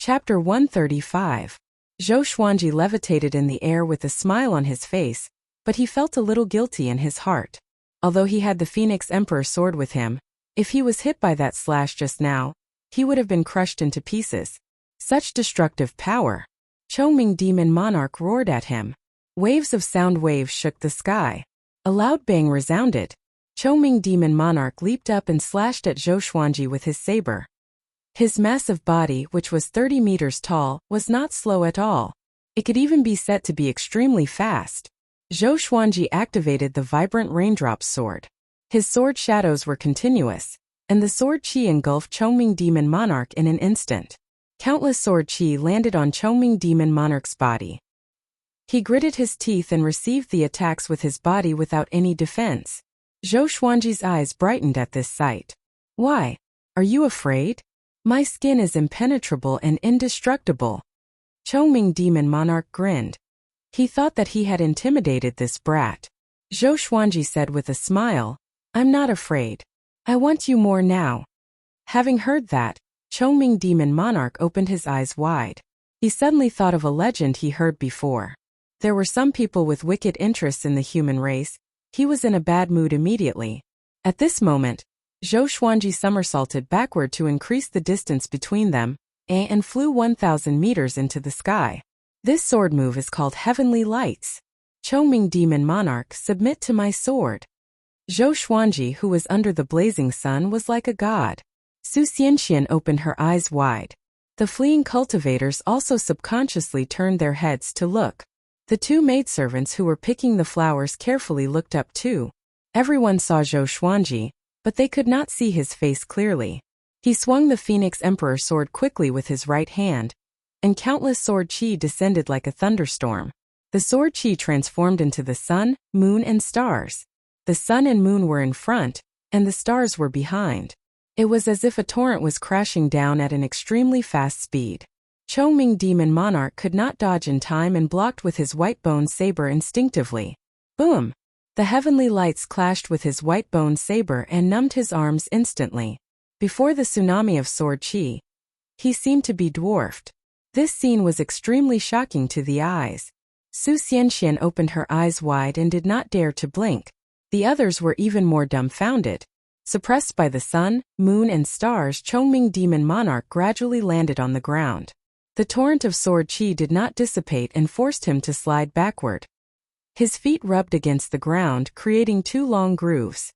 Chapter 135. Zhou Xuanji levitated in the air with a smile on his face, but he felt a little guilty in his heart. Although he had the Phoenix Emperor sword with him, if he was hit by that slash just now, he would have been crushed into pieces. Such destructive power! Chongming Demon Monarch roared at him. Waves of sound waves shook the sky. A loud bang resounded. Chongming Demon Monarch leaped up and slashed at Zhou Xuanji with his saber. His massive body, which was 30 meters tall, was not slow at all. It could even be said to be extremely fast. Zhou Xuanji activated the vibrant raindrops sword. His sword shadows were continuous, and the sword chi engulfed Chongming Demon Monarch in an instant. Countless sword chi landed on Chongming Demon Monarch's body. He gritted his teeth and received the attacks with his body without any defense. Zhou Xuanji's eyes brightened at this sight. Why? Are you afraid? My skin is impenetrable and indestructible. Chongming Demon Monarch grinned. He thought that he had intimidated this brat. Zhou Xuanji said with a smile, I'm not afraid. I want you more now. Having heard that, Chongming Demon Monarch opened his eyes wide. He suddenly thought of a legend he heard before. There were some people with wicked interests in the human race. He was in a bad mood immediately. At this moment, Zhou Xuanji somersaulted backward to increase the distance between them, and flew 1,000 meters into the sky. This sword move is called Heavenly Lights. Chongming Demon Monarch, submit to my sword. Zhou Xuanji, who was under the blazing sun, was like a god. Su Xianxian opened her eyes wide. The fleeing cultivators also subconsciously turned their heads to look. The two maidservants who were picking the flowers carefully looked up too. Everyone saw Zhou Xuanji, but they could not see his face clearly. He swung the Phoenix Emperor sword quickly with his right hand, and countless sword chi descended like a thunderstorm. The sword chi transformed into the sun, moon, and stars. The sun and moon were in front, and the stars were behind. It was as if a torrent was crashing down at an extremely fast speed. Chongming Demon Monarch could not dodge in time and blocked with his white bone saber instinctively. Boom! The heavenly lights clashed with his white bone saber and numbed his arms instantly. Before the tsunami of sword chi, he seemed to be dwarfed. This scene was extremely shocking to the eyes. Su Xianxian opened her eyes wide and did not dare to blink. The others were even more dumbfounded. Suppressed by the sun, moon, and stars, Chongming Demon Monarch gradually landed on the ground. The torrent of sword chi did not dissipate and forced him to slide backward. His feet rubbed against the ground, creating two long grooves.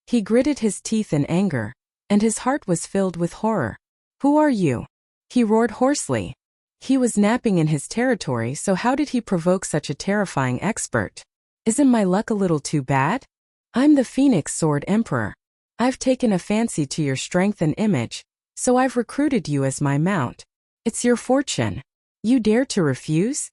He gritted his teeth in anger, and his heart was filled with horror. Who are you? He roared hoarsely. He was napping in his territory, so how did he provoke such a terrifying expert? Isn't my luck a little too bad? I'm the Phoenix Sword Emperor. I've taken a fancy to your strength and image, so I've recruited you as my mount. It's your fortune. You dare to refuse?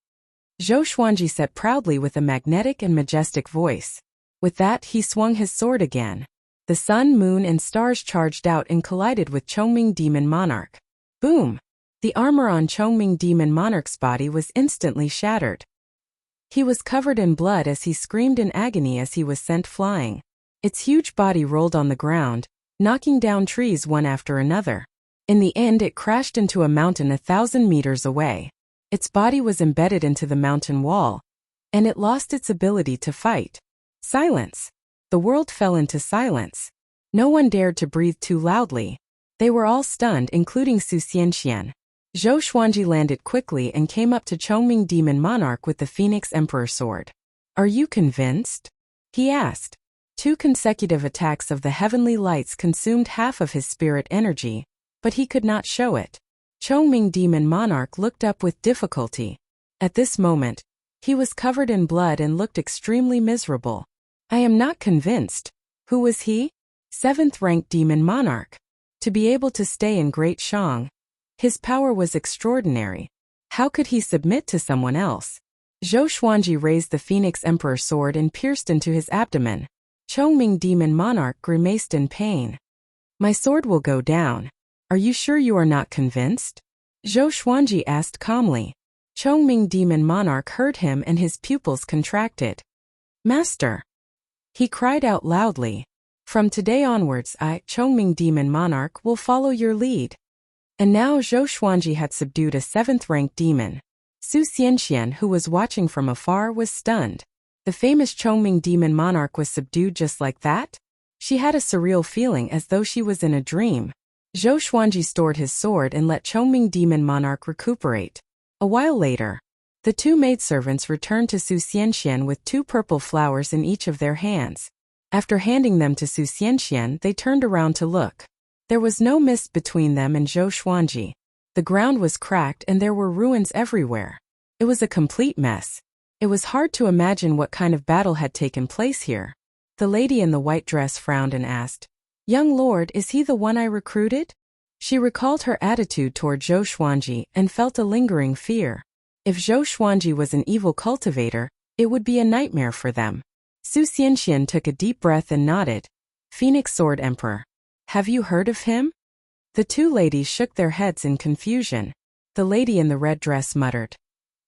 Zhou Xuanji said proudly with a magnetic and majestic voice. With that, he swung his sword again. The sun, moon, and stars charged out and collided with Chongming Demon Monarch. Boom! The armor on Chongming Demon Monarch's body was instantly shattered. He was covered in blood as he screamed in agony as he was sent flying. Its huge body rolled on the ground, knocking down trees one after another. In the end, it crashed into a mountain 1,000 meters away. Its body was embedded into the mountain wall, and it lost its ability to fight. Silence. The world fell into silence. No one dared to breathe too loudly. They were all stunned, including Su Xianxian. Zhou Xuanji landed quickly and came up to Chongming Demon Monarch with the Phoenix Emperor sword. Are you convinced? He asked. 2 consecutive attacks of the heavenly lights consumed half of his spirit energy, but he could not show it. Chongming Demon Monarch looked up with difficulty. At this moment, he was covered in blood and looked extremely miserable. I am not convinced. Who was he? 7th-ranked Demon Monarch. To be able to stay in Great Shang, his power was extraordinary. How could he submit to someone else? Zhou Xuanji raised the Phoenix Emperor sword and pierced into his abdomen. Chongming Demon Monarch grimaced in pain. My sword will go down. Are you sure you are not convinced? Zhou Xuanji asked calmly. Chongming Demon Monarch heard him and his pupils contracted. Master! He cried out loudly. From today onwards I, Chongming Demon Monarch, will follow your lead. And now Zhou Xuanji had subdued a 7th-rank demon. Su Xianxian, who was watching from afar, was stunned. The famous Chongming demon monarch was subdued just like that? She had a surreal feeling as though she was in a dream. Zhou Xuanji stored his sword and let Chongming demon monarch recuperate. A while later, the two maidservants returned to Su Xianxian with 2 purple flowers in each of their hands. After handing them to Su Xianxian, they turned around to look. There was no mist between them and Zhou Xuanji. The ground was cracked and there were ruins everywhere. It was a complete mess. It was hard to imagine what kind of battle had taken place here. The lady in the white dress frowned and asked, "Young lord, is he the one I recruited?" She recalled her attitude toward Zhou Xuanji and felt a lingering fear. If Zhou Xuanji was an evil cultivator, it would be a nightmare for them. Su Xianxian took a deep breath and nodded. "Phoenix Sword Emperor. Have you heard of him?" The two ladies shook their heads in confusion. The lady in the red dress muttered,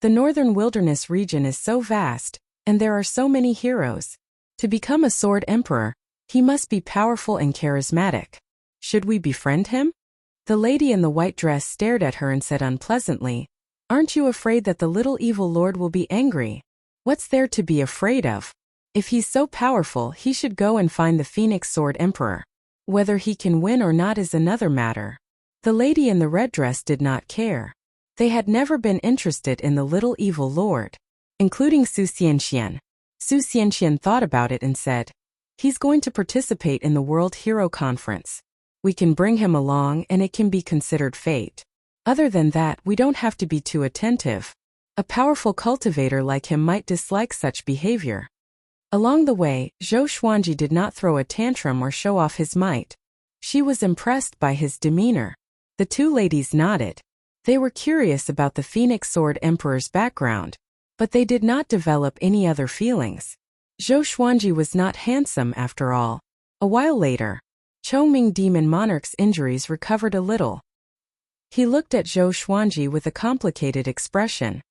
"The northern wilderness region is so vast, and there are so many heroes. To become a sword emperor, he must be powerful and charismatic. Should we befriend him?" The lady in the white dress stared at her and said unpleasantly, "Aren't you afraid that the little evil lord will be angry? What's there to be afraid of? If he's so powerful, he should go and find the Phoenix Sword Emperor. Whether he can win or not is another matter." The lady in the red dress did not care. They had never been interested in the little evil lord, including Su Xianxian. Su Xianxian thought about it and said, "He's going to participate in the World Hero Conference. We can bring him along and it can be considered fate. Other than that, we don't have to be too attentive. A powerful cultivator like him might dislike such behavior." Along the way, Zhou Xuanji did not throw a tantrum or show off his might. She was impressed by his demeanor. The two ladies nodded. They were curious about the Phoenix Sword Emperor's background, but they did not develop any other feelings. Zhou Xuanji was not handsome after all. A while later, Chongming demon monarch's injuries recovered a little. He looked at Zhou Xuanji with a complicated expression.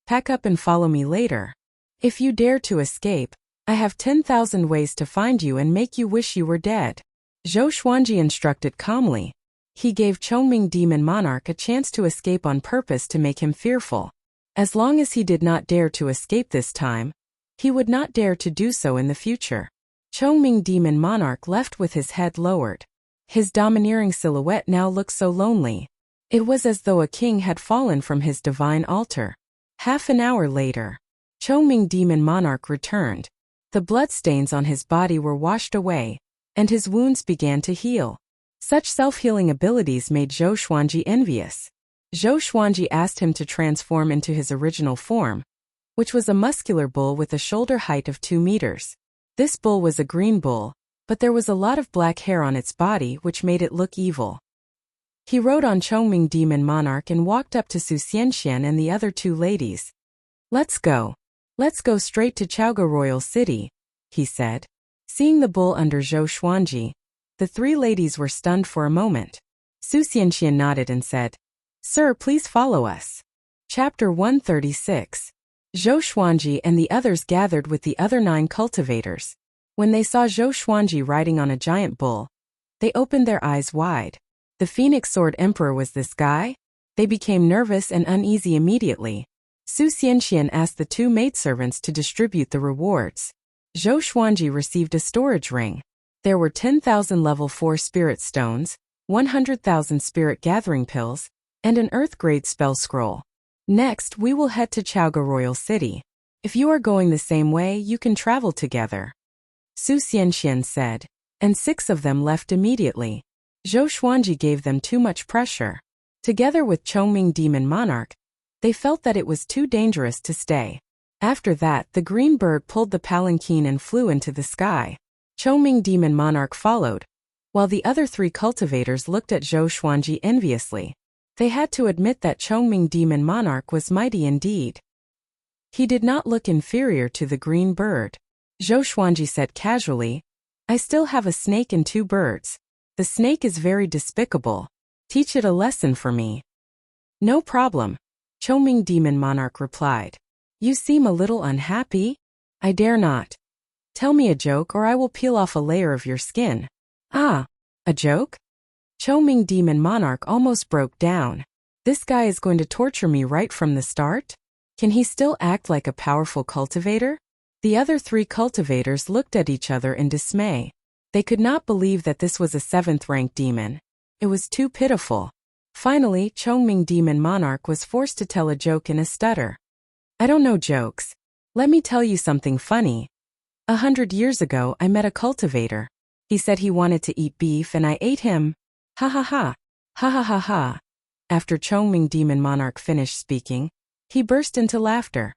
"Pack up and follow me later. If you dare to escape, I have 10,000 ways to find you and make you wish you were dead." Zhou Xuanji instructed calmly. He gave Chongming demon monarch a chance to escape on purpose to make him fearful. As long as he did not dare to escape this time, he would not dare to do so in the future. Chongming demon monarch left with his head lowered. His domineering silhouette now looked so lonely. It was as though a king had fallen from his divine altar. Half an hour later, Chongming demon monarch returned. The bloodstains on his body were washed away, and his wounds began to heal. Such self-healing abilities made Zhou Xuanji envious. Zhou Xuanji asked him to transform into his original form, which was a muscular bull with a shoulder height of 2 meters. This bull was a green bull, but there was a lot of black hair on its body which made it look evil. He rode on Chongming demon monarch and walked up to Su Xianxian and the other two ladies. "Let's go. Let's go straight to Chaoga Royal City," he said. Seeing the bull under Zhou Xuanji, the 3 ladies were stunned for a moment. Su Xianxian nodded and said, "Sir, please follow us." Chapter 136. Zhou Xuanji and the others gathered with the other 9 cultivators. When they saw Zhou Xuanji riding on a giant bull, they opened their eyes wide. The Phoenix Sword Emperor was this guy? They became nervous and uneasy immediately. Su Xianxian asked the 2 maidservants to distribute the rewards. Zhou Xuanji received a storage ring. There were 10,000 level 4 spirit stones, 100,000 spirit gathering pills, and an earth-grade spell scroll. Next, we will head to Chaoga Royal City. If you are going the same way, you can travel together," Su Xianxian said, and 6 of them left immediately. Zhou Xuanji gave them too much pressure. Together with Chongming demon monarch, they felt that it was too dangerous to stay. After that, the green bird pulled the palanquin and flew into the sky. Chongming demon monarch followed, while the other 3 cultivators looked at Zhou Xuanji enviously. They had to admit that Chongming demon monarch was mighty indeed. He did not look inferior to the green bird. Zhou Xuanji said casually, "I still have a snake and 2 birds. The snake is very despicable. Teach it a lesson for me." "No problem," Chongming demon monarch replied. "You seem a little unhappy?" "I dare not. Tell me a joke or I will peel off a layer of your skin." "Ah, a joke?" Chongming Demon Monarch almost broke down. This guy is going to torture me right from the start? Can he still act like a powerful cultivator? The other 3 cultivators looked at each other in dismay. They could not believe that this was a 7th-rank demon. It was too pitiful. Finally, Chongming Demon Monarch was forced to tell a joke in a stutter. I don't know jokes. Let me tell you something funny. 100 years ago, I met a cultivator. He said he wanted to eat beef and I ate him. Ha ha ha. Ha ha ha ha. After Chongming Demon Monarch finished speaking, he burst into laughter.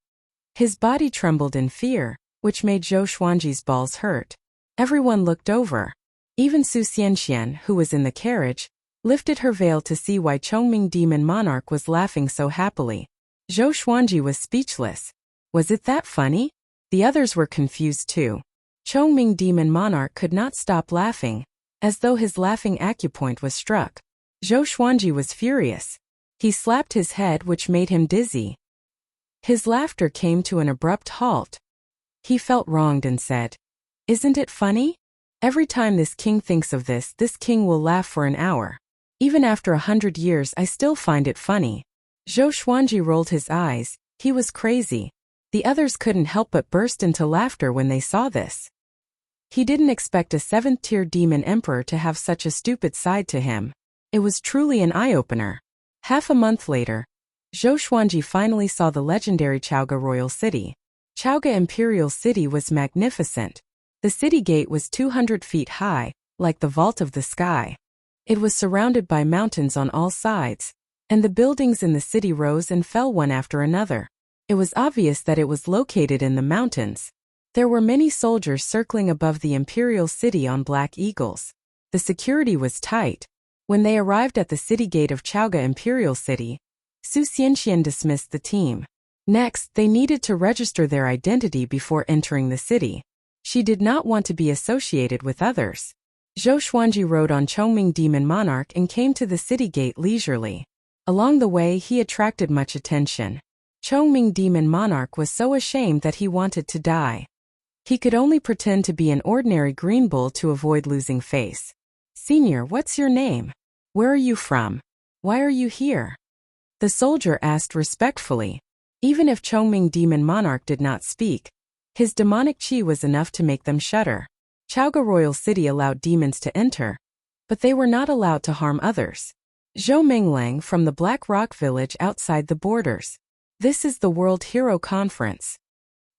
His body trembled in fear, which made Zhou Xuanji's balls hurt. Everyone looked over. Even Su Xianxian, who was in the carriage, lifted her veil to see why Chongming Demon Monarch was laughing so happily. Zhou Xuanji was speechless. Was it that funny? The others were confused too. Chongming Demon Monarch could not stop laughing, as though his laughing acupoint was struck. Zhou Xuanji was furious. He slapped his head, which made him dizzy. His laughter came to an abrupt halt. He felt wronged and said, "Isn't it funny? Every time this king thinks of this king will laugh for an hour. Even after 100 years I still find it funny." Zhou Xuanji rolled his eyes. He was crazy. The others couldn't help but burst into laughter when they saw this. He didn't expect a 7th-tier demon emperor to have such a stupid side to him. It was truly an eye-opener. Half a month later, Zhou Xuanji finally saw the legendary Chaoga Royal City. Chaoga Imperial City was magnificent. The city gate was 200 feet high, like the vault of the sky. It was surrounded by mountains on all sides, and the buildings in the city rose and fell one after another. It was obvious that it was located in the mountains. There were many soldiers circling above the imperial city on black eagles. The security was tight. When they arrived at the city gate of Chaoga Imperial City, Su Xianxian dismissed the team. Next, they needed to register their identity before entering the city. She did not want to be associated with others. Zhou Xuanji rode on Chongming Demon Monarch and came to the city gate leisurely. Along the way, he attracted much attention. Chongming Demon Monarch was so ashamed that he wanted to die. He could only pretend to be an ordinary green bull to avoid losing face. "Senior, what's your name? Where are you from? Why are you here?" the soldier asked respectfully. Even if Chongming Demon Monarch did not speak, his demonic qi was enough to make them shudder. Chaoga Royal City allowed demons to enter, but they were not allowed to harm others. Zhou Minglang from the Black Rock Village outside the borders. "This is the World Hero Conference."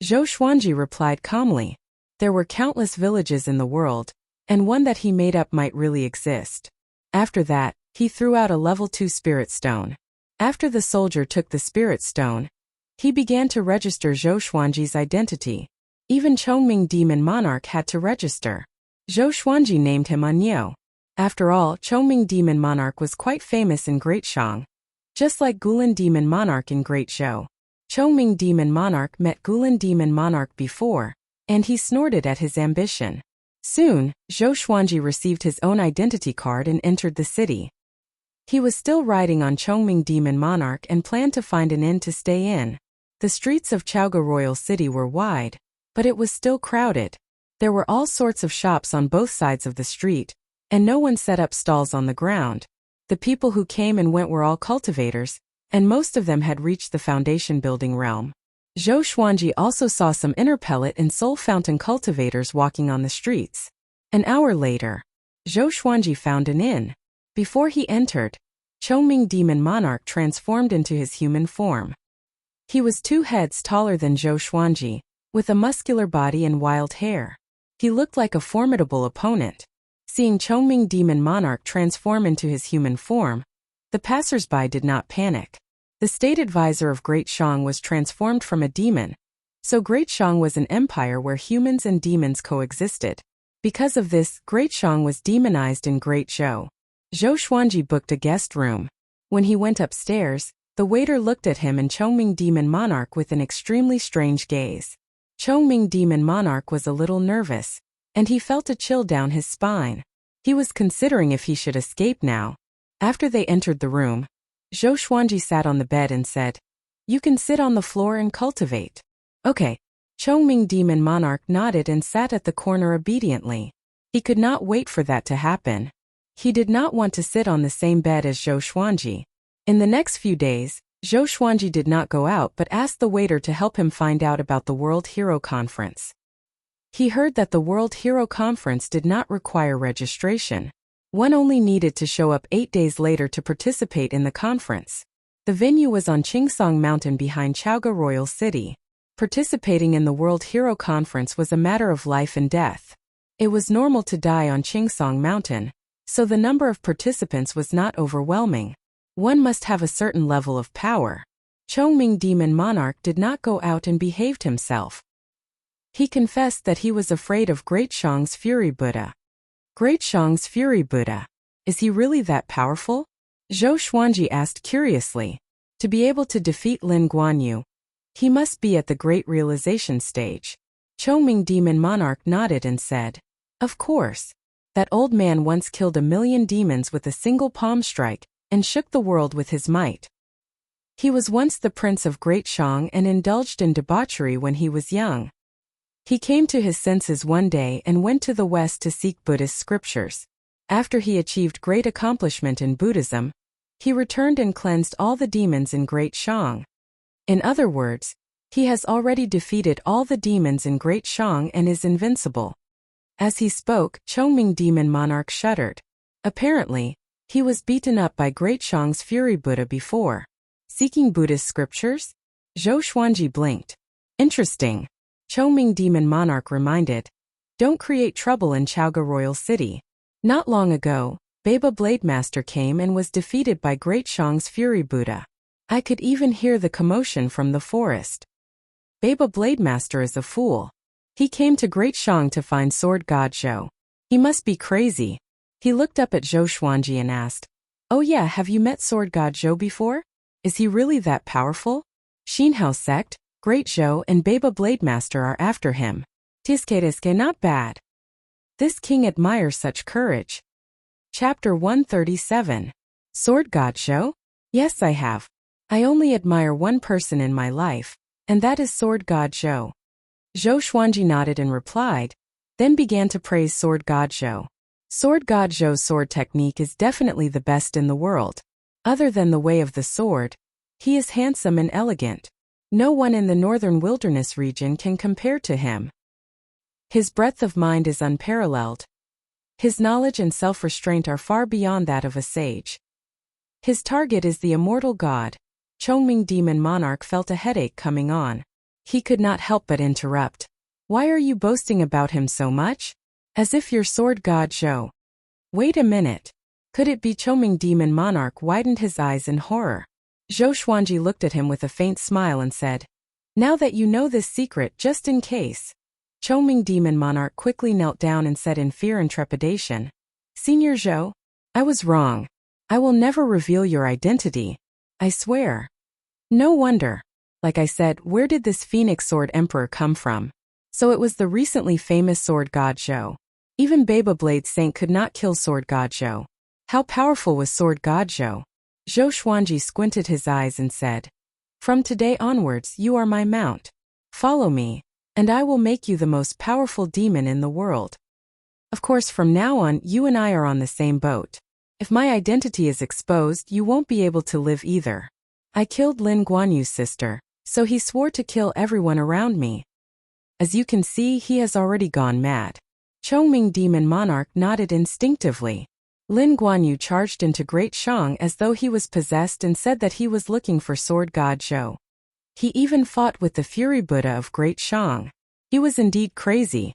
Zhou Xuanji replied calmly. There were countless villages in the world, and one that he made up might really exist. After that, he threw out a level 2 spirit stone. After the soldier took the spirit stone, he began to register Zhou Xuanji's identity. Even Chongming Demon Monarch had to register. Zhou Xuanji named him Anyo. After all, Chongming Demon Monarch was quite famous in Great Shang. Just like Gulan Demon Monarch in Great Zhou. Chongming Demon Monarch met Gulan Demon Monarch before, and he snorted at his ambition. Soon, Zhou Xuanji received his own identity card and entered the city. He was still riding on Chongming Demon Monarch and planned to find an inn to stay in. The streets of Chaoga Royal City were wide, but it was still crowded. There were all sorts of shops on both sides of the street, and no one set up stalls on the ground. The people who came and went were all cultivators, and most of them had reached the foundation building realm. Zhou Xuanji also saw some inner pellet and soul fountain cultivators walking on the streets. An hour later, Zhou Xuanji found an inn. Before he entered, Chongming Demon Monarch transformed into his human form. He was 2 heads taller than Zhou Xuanji, with a muscular body and wild hair. He looked like a formidable opponent. Seeing Chongming Demon Monarch transform into his human form, the passers-by did not panic. The state advisor of Great Shang was transformed from a demon, so Great Shang was an empire where humans and demons coexisted. Because of this, Great Shang was demonized in Great Zhou. Zhou Xuanji booked a guest room. When he went upstairs, the waiter looked at him and Chongming Demon Monarch with an extremely strange gaze. Chongming Demon Monarch was a little nervous, and he felt a chill down his spine. He was considering if he should escape now. After they entered the room, Zhou Xuanji sat on the bed and said, "You can sit on the floor and cultivate." "Okay." Chongming Demon Monarch nodded and sat at the corner obediently. He could not wait for that to happen. He did not want to sit on the same bed as Zhou Xuanji. In the next few days, Zhou Xuanji did not go out but asked the waiter to help him find out about the World Hero Conference. He heard that the World Hero Conference did not require registration. One only needed to show up 8 days later to participate in the conference. The venue was on Qingsong Mountain behind Chaoga Royal City. Participating in the World Hero Conference was a matter of life and death. It was normal to die on Qingsong Mountain, so the number of participants was not overwhelming. One must have a certain level of power. Chongming Demon Monarch did not go out and behaved himself. He confessed that he was afraid of Great Shang's Fury Buddha. Great Shang's Fury Buddha. Is he really that powerful? Zhou Xuanji asked curiously. To be able to defeat Lin Guanyu, he must be at the Great Realization stage. Chongming Demon Monarch nodded and said, "Of course. That old man once killed 1,000,000 demons with a single palm strike and shook the world with his might. He was once the prince of Great Shang and indulged in debauchery when he was young. He came to his senses one day and went to the West to seek Buddhist scriptures. After he achieved great accomplishment in Buddhism, he returned and cleansed all the demons in Great Shang. In other words, he has already defeated all the demons in Great Shang and is invincible." As he spoke, Chongming Demon Monarch shuddered. Apparently, he was beaten up by Great Shang's Fury Buddha before. Seeking Buddhist scriptures? Zhou Xuanji blinked. Interesting. Chongming Demon Monarch reminded. Don't create trouble in Chaoga Royal City. Not long ago, Baba Blademaster came and was defeated by Great Shang's Fury Buddha. I could even hear the commotion from the forest. Baba Blademaster is a fool. He came to Great Shang to find Sword God Zhou. He must be crazy. He looked up at Zhou Xuanji and asked, "Oh yeah, have you met Sword God Zhou before? Is he really that powerful? Xinhao sect, Great Zhou and Baba Blademaster are after him. Tiskereske not bad. This king admires such courage." Chapter 137. Sword God Zhou? Yes, I have. I only admire one person in my life, and that is Sword God Zhou. Zhou Xuanji nodded and replied, then began to praise Sword God Zhou. Sword God Zhou's sword technique is definitely the best in the world. Other than the way of the sword, he is handsome and elegant. No one in the northern wilderness region can compare to him. His breadth of mind is unparalleled. His knowledge and self-restraint are far beyond that of a sage. His target is the immortal god. Chongming Demon Monarch felt a headache coming on. He could not help but interrupt. Why are you boasting about him so much? As if you're Sword God Zhou. Wait a minute. Could it be Chongming Demon Monarch widened his eyes in horror? Zhou Xuanji looked at him with a faint smile and said, "Now that you know this secret, just in case." Chongming Demon Monarch quickly knelt down and said in fear and trepidation, "Senior Zhou, I was wrong. I will never reveal your identity. I swear." No wonder. Like I said, where did this Phoenix Sword Emperor come from? So it was the recently famous Sword God Zhou. Even Baba Blade Saint could not kill Sword God Zhou. How powerful was Sword God Zhou? Zhou Xuanji squinted his eyes and said, "From today onwards you are my mount. Follow me, and I will make you the most powerful demon in the world. Of course from now on you and I are on the same boat. If my identity is exposed you won't be able to live either. I killed Lin Guanyu's sister, so he swore to kill everyone around me. As you can see, he has already gone mad." Chongming Demon Monarch nodded instinctively. Lin Guanyu charged into Great Shang as though he was possessed and said that he was looking for Sword God Zhou. He even fought with the Fury Buddha of Great Shang. He was indeed crazy.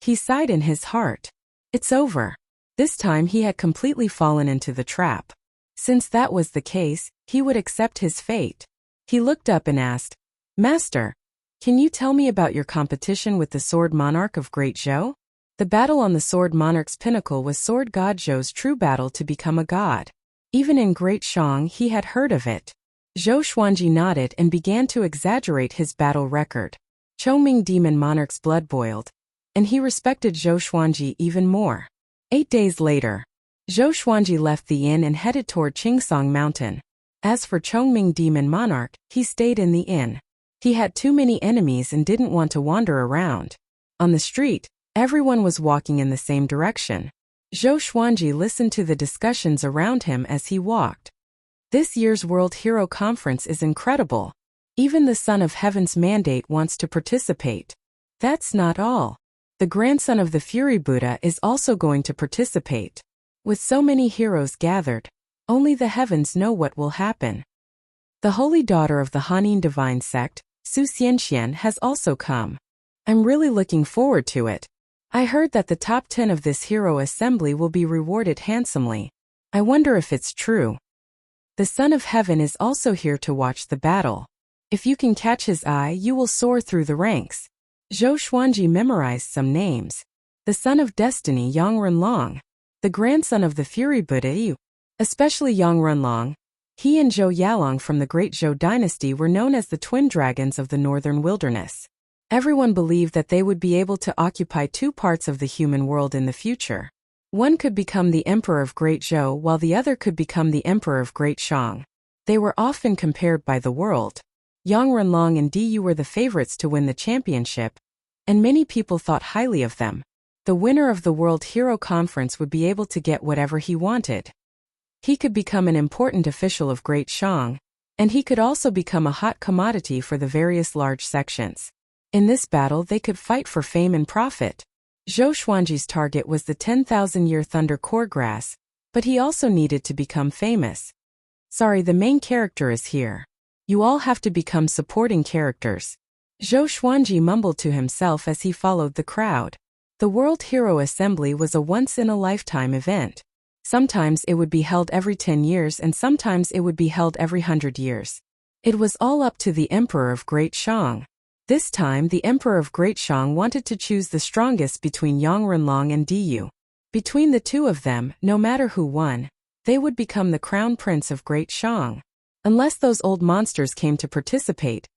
He sighed in his heart. It's over. This time he had completely fallen into the trap. Since that was the case, he would accept his fate. He looked up and asked, "Master, can you tell me about your competition with the Sword Monarch of Great Zhou?" The battle on the Sword Monarch's pinnacle was Sword God Zhou's true battle to become a god. Even in Great Shang he had heard of it. Zhou Xuanji nodded and began to exaggerate his battle record. Chongming Demon Monarch's blood boiled, and he respected Zhou Xuanji even more. 8 days later, Zhou Xuanji left the inn and headed toward Qingsong Mountain. As for Chongming Demon Monarch, he stayed in the inn. He had too many enemies and didn't want to wander around. On the street, everyone was walking in the same direction. Zhou Xuanji listened to the discussions around him as he walked. This year's World Hero Conference is incredible. Even the Son of Heaven's mandate wants to participate. That's not all. The grandson of the Fury Buddha is also going to participate. With so many heroes gathered, only the heavens know what will happen. The holy daughter of the Hanin divine sect, Su Xianxian, has also come. I'm really looking forward to it. I heard that the top 10 of this hero assembly will be rewarded handsomely. I wonder if it's true. The Son of Heaven is also here to watch the battle. If you can catch his eye, you will soar through the ranks. Zhou Xuanji memorized some names. The Son of Destiny, Yang Renlong. The grandson of the Fury Buddha Yu. Especially Yang Renlong. He and Zhou Yalong from the Great Zhou dynasty were known as the twin dragons of the northern wilderness. Everyone believed that they would be able to occupy two parts of the human world in the future. One could become the Emperor of Great Zhou while the other could become the Emperor of Great Shang. They were often compared by the world. Yang Renlong and Diyu were the favorites to win the championship, and many people thought highly of them. The winner of the World Hero Conference would be able to get whatever he wanted. He could become an important official of Great Shang, and he could also become a hot commodity for the various large sections. In this battle they could fight for fame and profit. Zhou Xuanji's target was the 10,000-year Thunder Core Grass, but he also needed to become famous. Sorry, the main character is here. You all have to become supporting characters. Zhou Xuanji mumbled to himself as he followed the crowd. The World Hero Assembly was a once-in-a-lifetime event. Sometimes it would be held every 10 years and sometimes it would be held every 100 years. It was all up to the Emperor of Great Shang. This time the Emperor of Great Shang wanted to choose the strongest between Yang Renlong and Diyu. Between the two of them, no matter who won, they would become the crown prince of Great Shang. Unless those old monsters came to participate,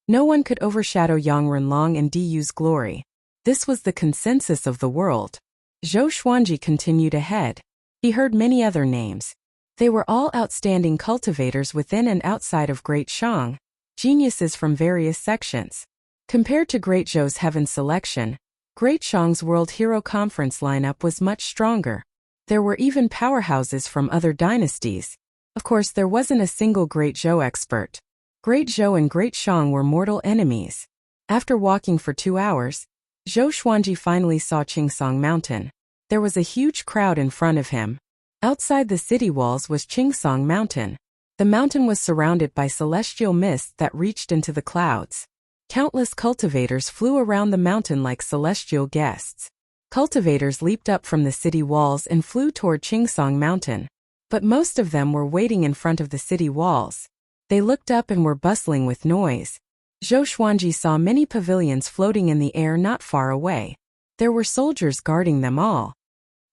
no one could overshadow Yang Renlong and Diyu's glory. This was the consensus of the world. Zhou Xuanji continued ahead. He heard many other names. They were all outstanding cultivators within and outside of Great Shang, geniuses from various sections. Compared to Great Zhou's Heaven selection, Great Shang's World Hero Conference lineup was much stronger. There were even powerhouses from other dynasties. Of course, there wasn't a single Great Zhou expert. Great Zhou and Great Shang were mortal enemies. After walking for 2 hours, Zhou Xuanji finally saw Qingsong Mountain. There was a huge crowd in front of him. Outside the city walls was Qingsong Mountain. The mountain was surrounded by celestial mist that reached into the clouds. Countless cultivators flew around the mountain like celestial guests. Cultivators leaped up from the city walls and flew toward Qingsong Mountain. But most of them were waiting in front of the city walls. They looked up and were bustling with noise. Zhou Xuanji saw many pavilions floating in the air not far away. There were soldiers guarding them all.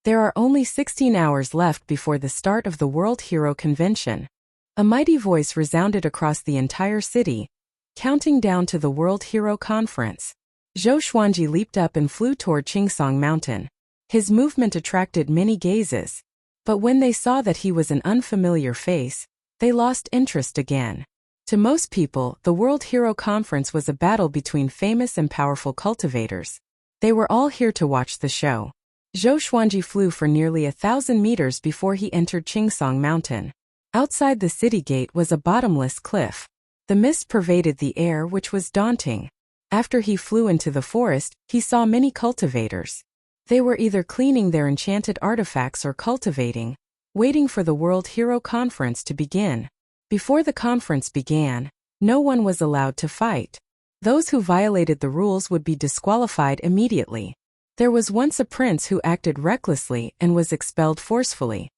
There are only 16 hours left before the start of the World Hero Convention. A mighty voice resounded across the entire city, counting down to the World Hero Conference. Zhou Xuanji leaped up and flew toward Qingsong Mountain. His movement attracted many gazes. But when they saw that he was an unfamiliar face, they lost interest again. To most people, the World Hero Conference was a battle between famous and powerful cultivators. They were all here to watch the show. Zhou Xuanji flew for nearly 1,000 meters before he entered Qingsong Mountain. Outside the city gate was a bottomless cliff. The mist pervaded the air, which was daunting. After he flew into the forest, he saw many cultivators. They were either cleaning their enchanted artifacts or cultivating, waiting for the World Hero Conference to begin. Before the conference began, no one was allowed to fight. Those who violated the rules would be disqualified immediately. There was once a prince who acted recklessly and was expelled forcefully.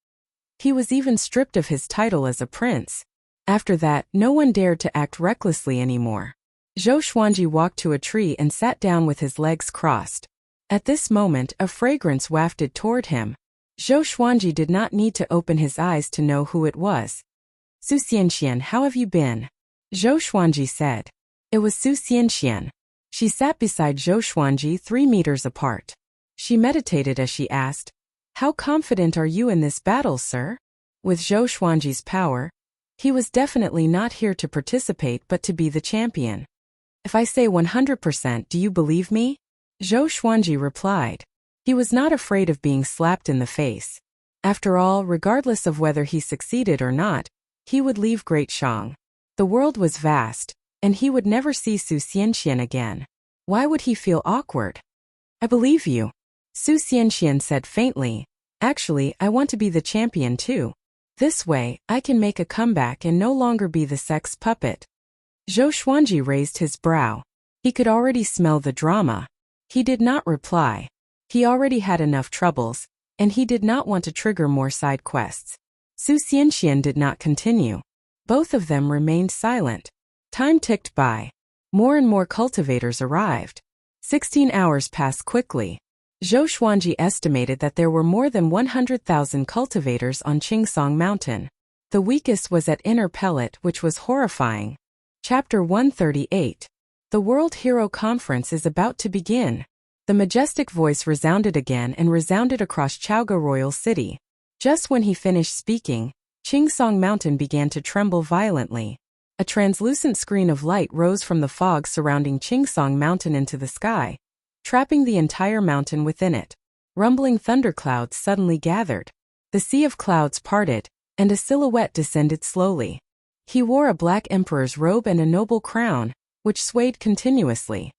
He was even stripped of his title as a prince. After that, no one dared to act recklessly anymore. Zhou Xuanji walked to a tree and sat down with his legs crossed. At this moment, a fragrance wafted toward him. Zhou Xuanji did not need to open his eyes to know who it was. Su Xianxian, how have you been? Zhou Xuanji said. It was Su Xianxian. She sat beside Zhou Xuanji 3 meters apart. She meditated as she asked, "How confident are you in this battle, sir?" With Zhou Xuanji's power, he was definitely not here to participate but to be the champion. "If I say 100%, do you believe me?" Zhou Xuanji replied. He was not afraid of being slapped in the face. After all, regardless of whether he succeeded or not, he would leave Great Shang. The world was vast, and he would never see Su Xianxian again. Why would he feel awkward? I believe you, Su Xianxian said faintly. Actually, I want to be the champion too. This way, I can make a comeback and no longer be the sex puppet. Zhou Xuanji raised his brow. He could already smell the drama. He did not reply. He already had enough troubles, and he did not want to trigger more side quests. Su Xianxian did not continue. Both of them remained silent. Time ticked by. More and more cultivators arrived. 16 hours passed quickly. Zhou Xuanji estimated that there were more than 100,000 cultivators on Qingsong Mountain. The weakest was at Inner Pellet, which was horrifying. Chapter 138. The World Hero Conference is about to begin. The majestic voice resounded again and resounded across Chaoga Royal City. Just when he finished speaking, Qingsong Mountain began to tremble violently. A translucent screen of light rose from the fog surrounding Qingsong Mountain into the sky, trapping the entire mountain within it. Rumbling thunderclouds suddenly gathered. The sea of clouds parted, and a silhouette descended slowly. He wore a black emperor's robe and a noble crown, which swayed continuously.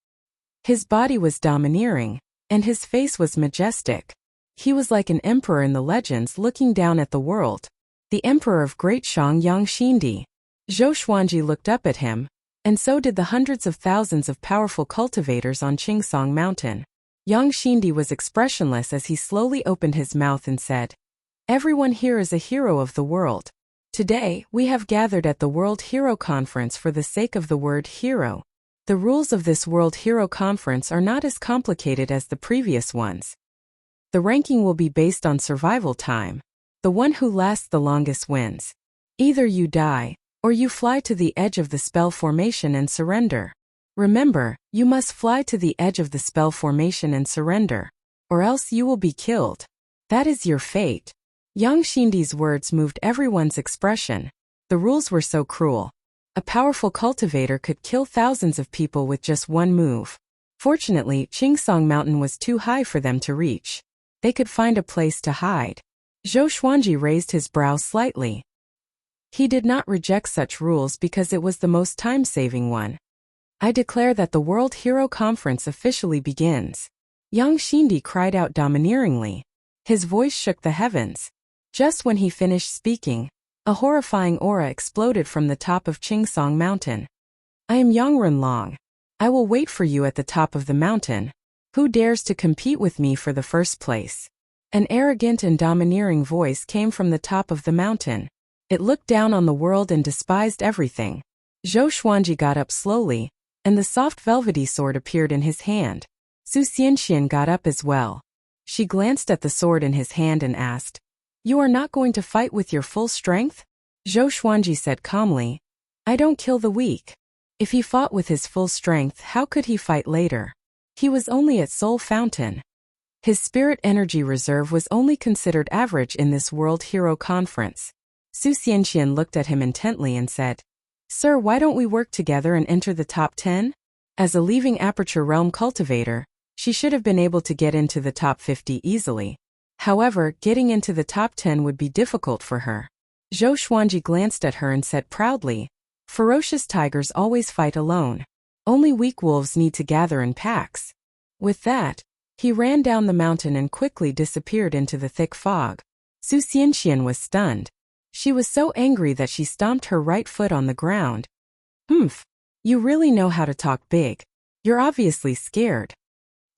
His body was domineering, and his face was majestic. He was like an emperor in the legends looking down at the world. The emperor of Great Shang Yang Xindi. Zhou Xuanji looked up at him, and so did the hundreds of thousands of powerful cultivators on Qingsong Mountain. Yang Xindi was expressionless as he slowly opened his mouth and said, "Everyone here is a hero of the world. Today, we have gathered at the World Hero Conference for the sake of the word hero. The rules of this World Hero Conference are not as complicated as the previous ones. The ranking will be based on survival time. The one who lasts the longest wins. Either you die, or you fly to the edge of the spell formation and surrender. Remember, you must fly to the edge of the spell formation and surrender, or else you will be killed. That is your fate." Yang Xindi's words moved everyone's expression. The rules were so cruel. A powerful cultivator could kill thousands of people with just one move. Fortunately, Qingsong Mountain was too high for them to reach. They could find a place to hide. Zhou Xuanji raised his brow slightly. He did not reject such rules because it was the most time-saving one. "I declare that the World Hero Conference officially begins." Yang Xindi cried out domineeringly. His voice shook the heavens. Just when he finished speaking, a horrifying aura exploded from the top of Qingsong Mountain. "I am Yang Renlong. I will wait for you at the top of the mountain. Who dares to compete with me for the first place?" An arrogant and domineering voice came from the top of the mountain. It looked down on the world and despised everything. Zhou Xuanji got up slowly, and the soft velvety sword appeared in his hand. Su Xianxian got up as well. She glanced at the sword in his hand and asked, "You are not going to fight with your full strength?" Zhou Xuanji said calmly, "I don't kill the weak. If he fought with his full strength, how could he fight later? He was only at Soul Fountain. His spirit energy reserve was only considered average in this World Hero Conference." Su Xianxian looked at him intently and said, "Sir, why don't we work together and enter the top 10? As a leaving Aperture Realm cultivator, she should have been able to get into the top 50 easily. However, getting into the top 10 would be difficult for her." Zhou Xuanji glanced at her and said proudly, "Ferocious tigers always fight alone. Only weak wolves need to gather in packs." With that, he ran down the mountain and quickly disappeared into the thick fog. Su Xianxian was stunned. She was so angry that she stomped her right foot on the ground. "Humph! You really know how to talk big. You're obviously scared."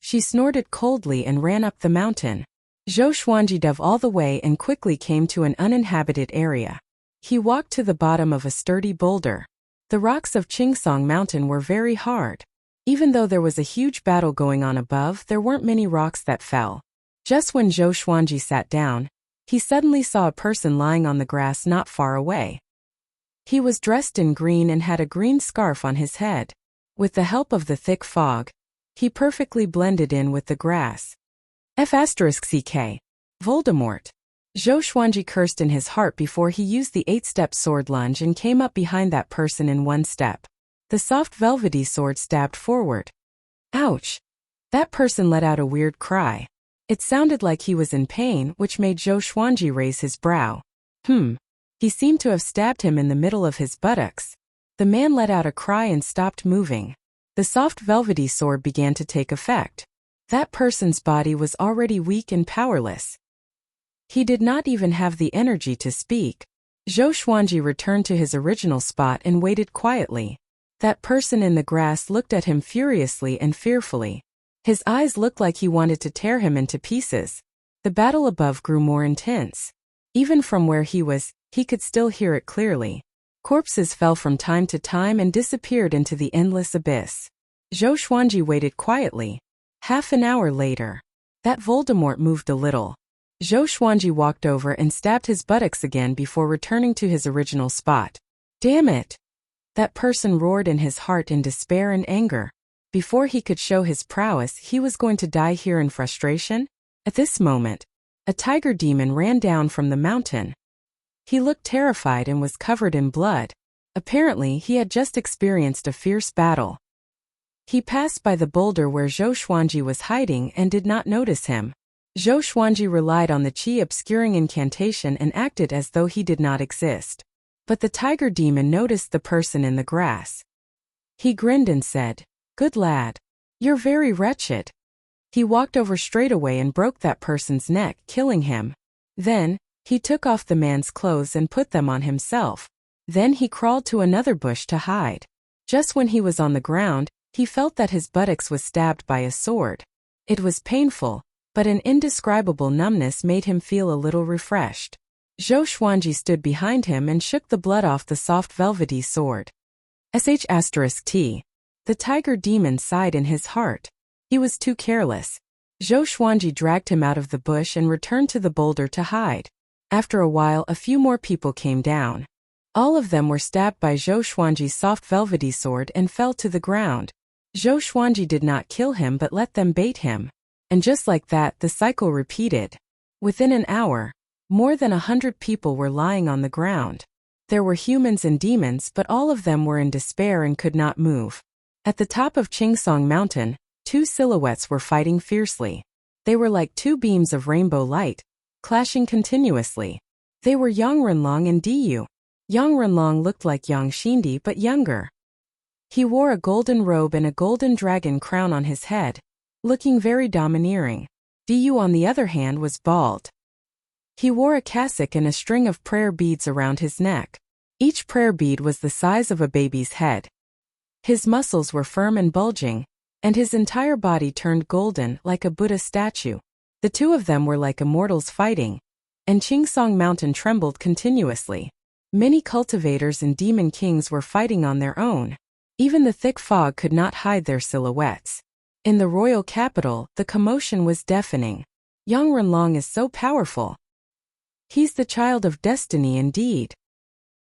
She snorted coldly and ran up the mountain. Zhou Xuanji dove all the way and quickly came to an uninhabited area. He walked to the bottom of a sturdy boulder. The rocks of Qingsong Mountain were very hard. Even though there was a huge battle going on above, there weren't many rocks that fell. Just when Zhou Xuanji sat down, he suddenly saw a person lying on the grass not far away. He was dressed in green and had a green scarf on his head. With the help of the thick fog, he perfectly blended in with the grass. F***CK. Voldemort. Zhou Xuanji cursed in his heart before he used the 8-step sword lunge and came up behind that person in 1 step. The soft velvety sword stabbed forward. Ouch! That person let out a weird cry. It sounded like he was in pain, which made Zhou Xuanji raise his brow. He seemed to have stabbed him in the middle of his buttocks. The man let out a cry and stopped moving. The soft velvety sword began to take effect. That person's body was already weak and powerless. He did not even have the energy to speak. Zhou Xuanji returned to his original spot and waited quietly. That person in the grass looked at him furiously and fearfully. His eyes looked like he wanted to tear him into pieces. The battle above grew more intense. Even from where he was, he could still hear it clearly. Corpses fell from time to time and disappeared into the endless abyss. Zhou Xuanji waited quietly. Half an hour later, that Voldemort moved a little. Zhou Xuanji walked over and stabbed his buttocks again before returning to his original spot. Damn it! That person roared in his heart in despair and anger. Before he could show his prowess, he was going to die here in frustration? At this moment, a tiger demon ran down from the mountain. He looked terrified and was covered in blood. Apparently, he had just experienced a fierce battle. He passed by the boulder where Zhou Xuanji was hiding and did not notice him. Zhou Xuanji relied on the qi-obscuring incantation and acted as though he did not exist. But the tiger demon noticed the person in the grass. He grinned and said, "Good lad. You're very wretched." He walked over straight away and broke that person's neck, killing him. Then, he took off the man's clothes and put them on himself. Then he crawled to another bush to hide. Just when he was on the ground, he felt that his buttocks was stabbed by a sword. It was painful, but an indescribable numbness made him feel a little refreshed. Zhou Xuanji stood behind him and shook the blood off the soft velvety sword. *T. The tiger demon sighed in his heart. He was too careless. Zhou Xuanji dragged him out of the bush and returned to the boulder to hide. After a while, a few more people came down. All of them were stabbed by Zhou Xuanji's soft velvety sword and fell to the ground. Zhou Xuanji did not kill him but let them bait him. And just like that, the cycle repeated. Within an hour, more than 100 people were lying on the ground. There were humans and demons, but all of them were in despair and could not move. At the top of Qingsong Mountain, two silhouettes were fighting fiercely. They were like two beams of rainbow light, clashing continuously. They were Yang Renlong and Diyu. Yang Renlong looked like Yang Xindi but younger. He wore a golden robe and a golden dragon crown on his head, looking very domineering. Diyu, on the other hand, was bald. He wore a cassock and a string of prayer beads around his neck. Each prayer bead was the size of a baby's head. His muscles were firm and bulging, and his entire body turned golden like a Buddha statue. The two of them were like immortals fighting, and Qingsong Mountain trembled continuously. Many cultivators and demon kings were fighting on their own. Even the thick fog could not hide their silhouettes. In the royal capital, the commotion was deafening. Yang Renlong is so powerful. He's the child of destiny indeed.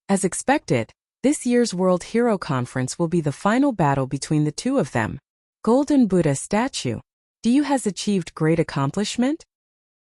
As expected, this year's World Hero Conference will be the final battle between the two of them. Golden Buddha statue. Diyu has achieved great accomplishment?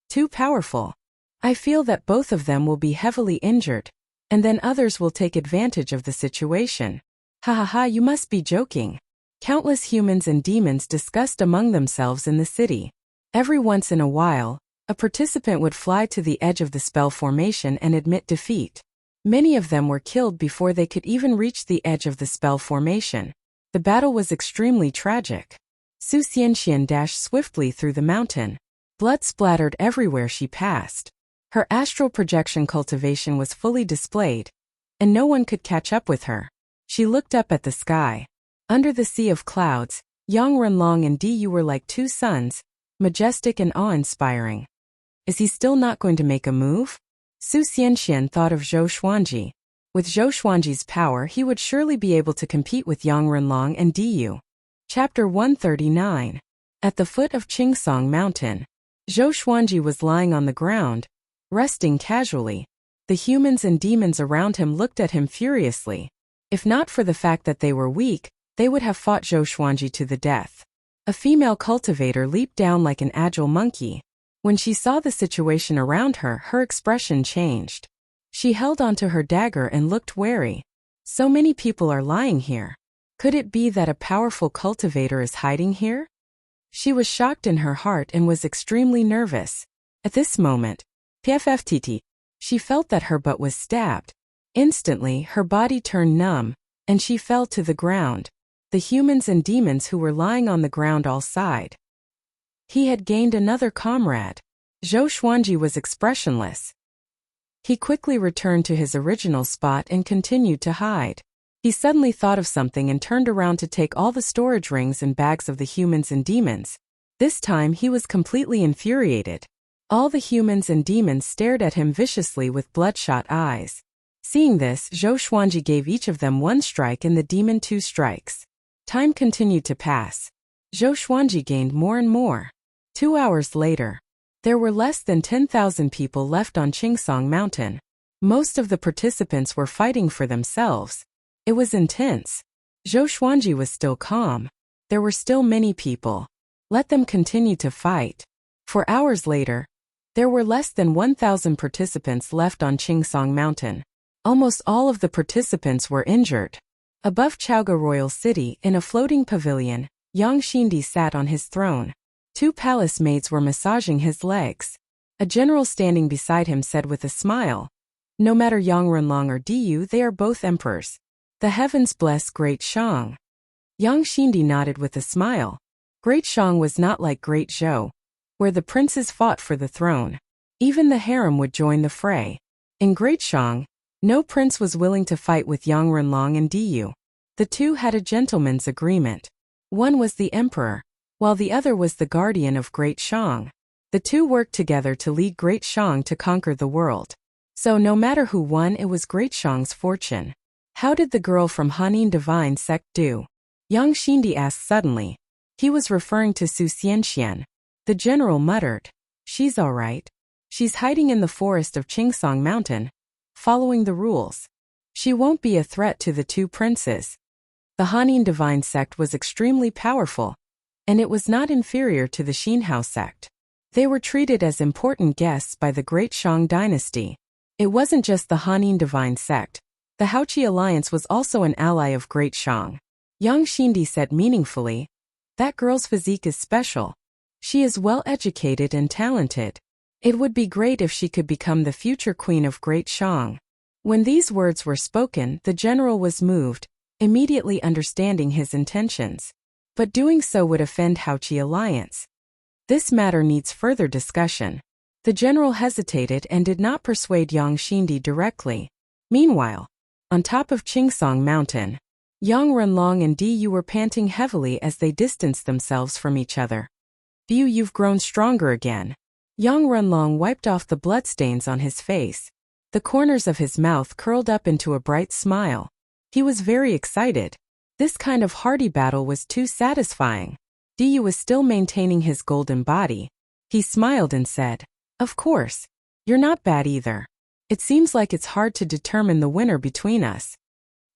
Too powerful. I feel that both of them will be heavily injured, and then others will take advantage of the situation. Ha ha ha, you must be joking. Countless humans and demons discussed among themselves in the city. Every once in a while, a participant would fly to the edge of the spell formation and admit defeat. Many of them were killed before they could even reach the edge of the spell formation. The battle was extremely tragic. Su Xianxian dashed swiftly through the mountain. Blood splattered everywhere she passed. Her astral projection cultivation was fully displayed, and no one could catch up with her. She looked up at the sky. Under the sea of clouds, Yang Renlong and Diyu were like two suns, majestic and awe-inspiring. Is he still not going to make a move? Su Xianxian thought of Zhou Xuanji. With Zhou Xuanji's power, he would surely be able to compete with Yang Renlong and Diyu. Chapter 139. At the foot of Qingsong Mountain, Zhou Xuanji was lying on the ground, resting casually. The humans and demons around him looked at him furiously. If not for the fact that they were weak, they would have fought Zhou Xuanji to the death. A female cultivator leaped down like an agile monkey. When she saw the situation around her, her expression changed. She held onto her dagger and looked wary. So many people are lying here. Could it be that a powerful cultivator is hiding here? She was shocked in her heart and was extremely nervous. At this moment, PFFTT, she felt that her butt was stabbed. Instantly, her body turned numb, and she fell to the ground. The humans and demons who were lying on the ground all sighed. He had gained another comrade. Zhou Xuanji was expressionless. He quickly returned to his original spot and continued to hide. He suddenly thought of something and turned around to take all the storage rings and bags of the humans and demons. This time he was completely infuriated. All the humans and demons stared at him viciously with bloodshot eyes. Seeing this, Zhou Xuanji gave each of them 1 strike and the demon 2 strikes. Time continued to pass. Zhou Xuanji gained more and more. 2 hours later, there were less than 10,000 people left on Qingsong Mountain. Most of the participants were fighting for themselves. It was intense. Zhou Xuanji was still calm. There were still many people. Let them continue to fight. 4 hours later, there were less than 1,000 participants left on Qingsong Mountain. Almost all of the participants were injured. Above Chaoga Royal City, in a floating pavilion, Yang Xindi sat on his throne. 2 palace maids were massaging his legs. A general standing beside him said with a smile, "No matter Yang Renlong or Diyu, they are both emperors. The heavens bless Great Shang." Yang Xindi nodded with a smile. Great Shang was not like Great Zhou, where the princes fought for the throne. Even the harem would join the fray. In Great Shang, no prince was willing to fight with Yang Renlong and Diyu. The two had a gentleman's agreement. One was the emperor, while the other was the guardian of Great Shang. The two worked together to lead Great Shang to conquer the world. So no matter who won, it was Great Shang's fortune. How did the girl from Hanin Divine Sect do? Yang Xindi asked suddenly. He was referring to Su Xianxian. The general muttered, "She's all right. She's hiding in the forest of Qingsong Mountain, following the rules. She won't be a threat to the two princes." The Hanin Divine Sect was extremely powerful, and it was not inferior to the Xinhao sect. They were treated as important guests by the Great Shang dynasty. It wasn't just the Hanin Divine Sect. The Haoqi Alliance was also an ally of Great Shang. Yang Xindi said meaningfully, "That girl's physique is special. She is well educated and talented. It would be great if she could become the future queen of Great Shang." When these words were spoken, the general was moved, immediately understanding his intentions. But doing so would offend Haoqi Alliance. This matter needs further discussion. The general hesitated and did not persuade Yang Xindi directly. Meanwhile, on top of Qingsong Mountain, Yang Renlong and Diyu were panting heavily as they distanced themselves from each other. "Diyu, you've grown stronger again." Yang Renlong wiped off the bloodstains on his face. The corners of his mouth curled up into a bright smile. He was very excited. This kind of hearty battle was too satisfying. Diyu was still maintaining his golden body. He smiled and said, "Of course. You're not bad either. It seems like it's hard to determine the winner between us."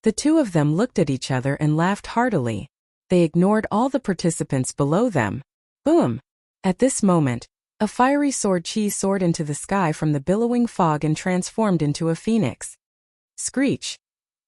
The two of them looked at each other and laughed heartily. They ignored all the participants below them. Boom! At this moment, a fiery sword chi soared into the sky from the billowing fog and transformed into a phoenix. Screech!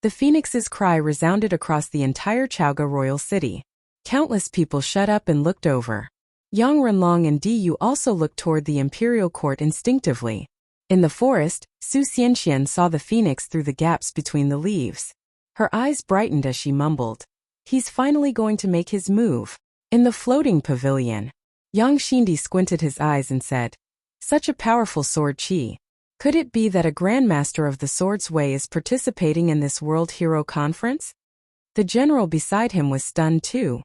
The phoenix's cry resounded across the entire Chaoga Royal City. Countless people shut up and looked over. Yang Renlong and Diyu also looked toward the imperial court instinctively. In the forest, Su Xianxian saw the phoenix through the gaps between the leaves. Her eyes brightened as she mumbled, "He's finally going to make his move." In the floating pavilion, Yang Xindi squinted his eyes and said, "Such a powerful sword chi. Could it be that a grandmaster of the Sword's Way is participating in this World Hero Conference?" The general beside him was stunned too.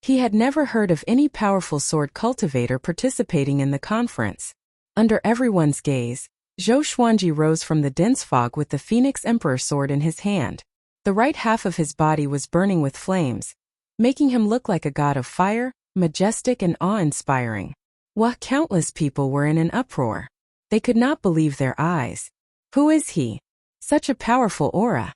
He had never heard of any powerful sword cultivator participating in the conference. Under everyone's gaze, Zhou Xuanji rose from the dense fog with the Phoenix Emperor sword in his hand. The right half of his body was burning with flames, making him look like a god of fire, majestic and awe-inspiring. While countless people were in an uproar. They could not believe their eyes. Who is he? Such a powerful aura.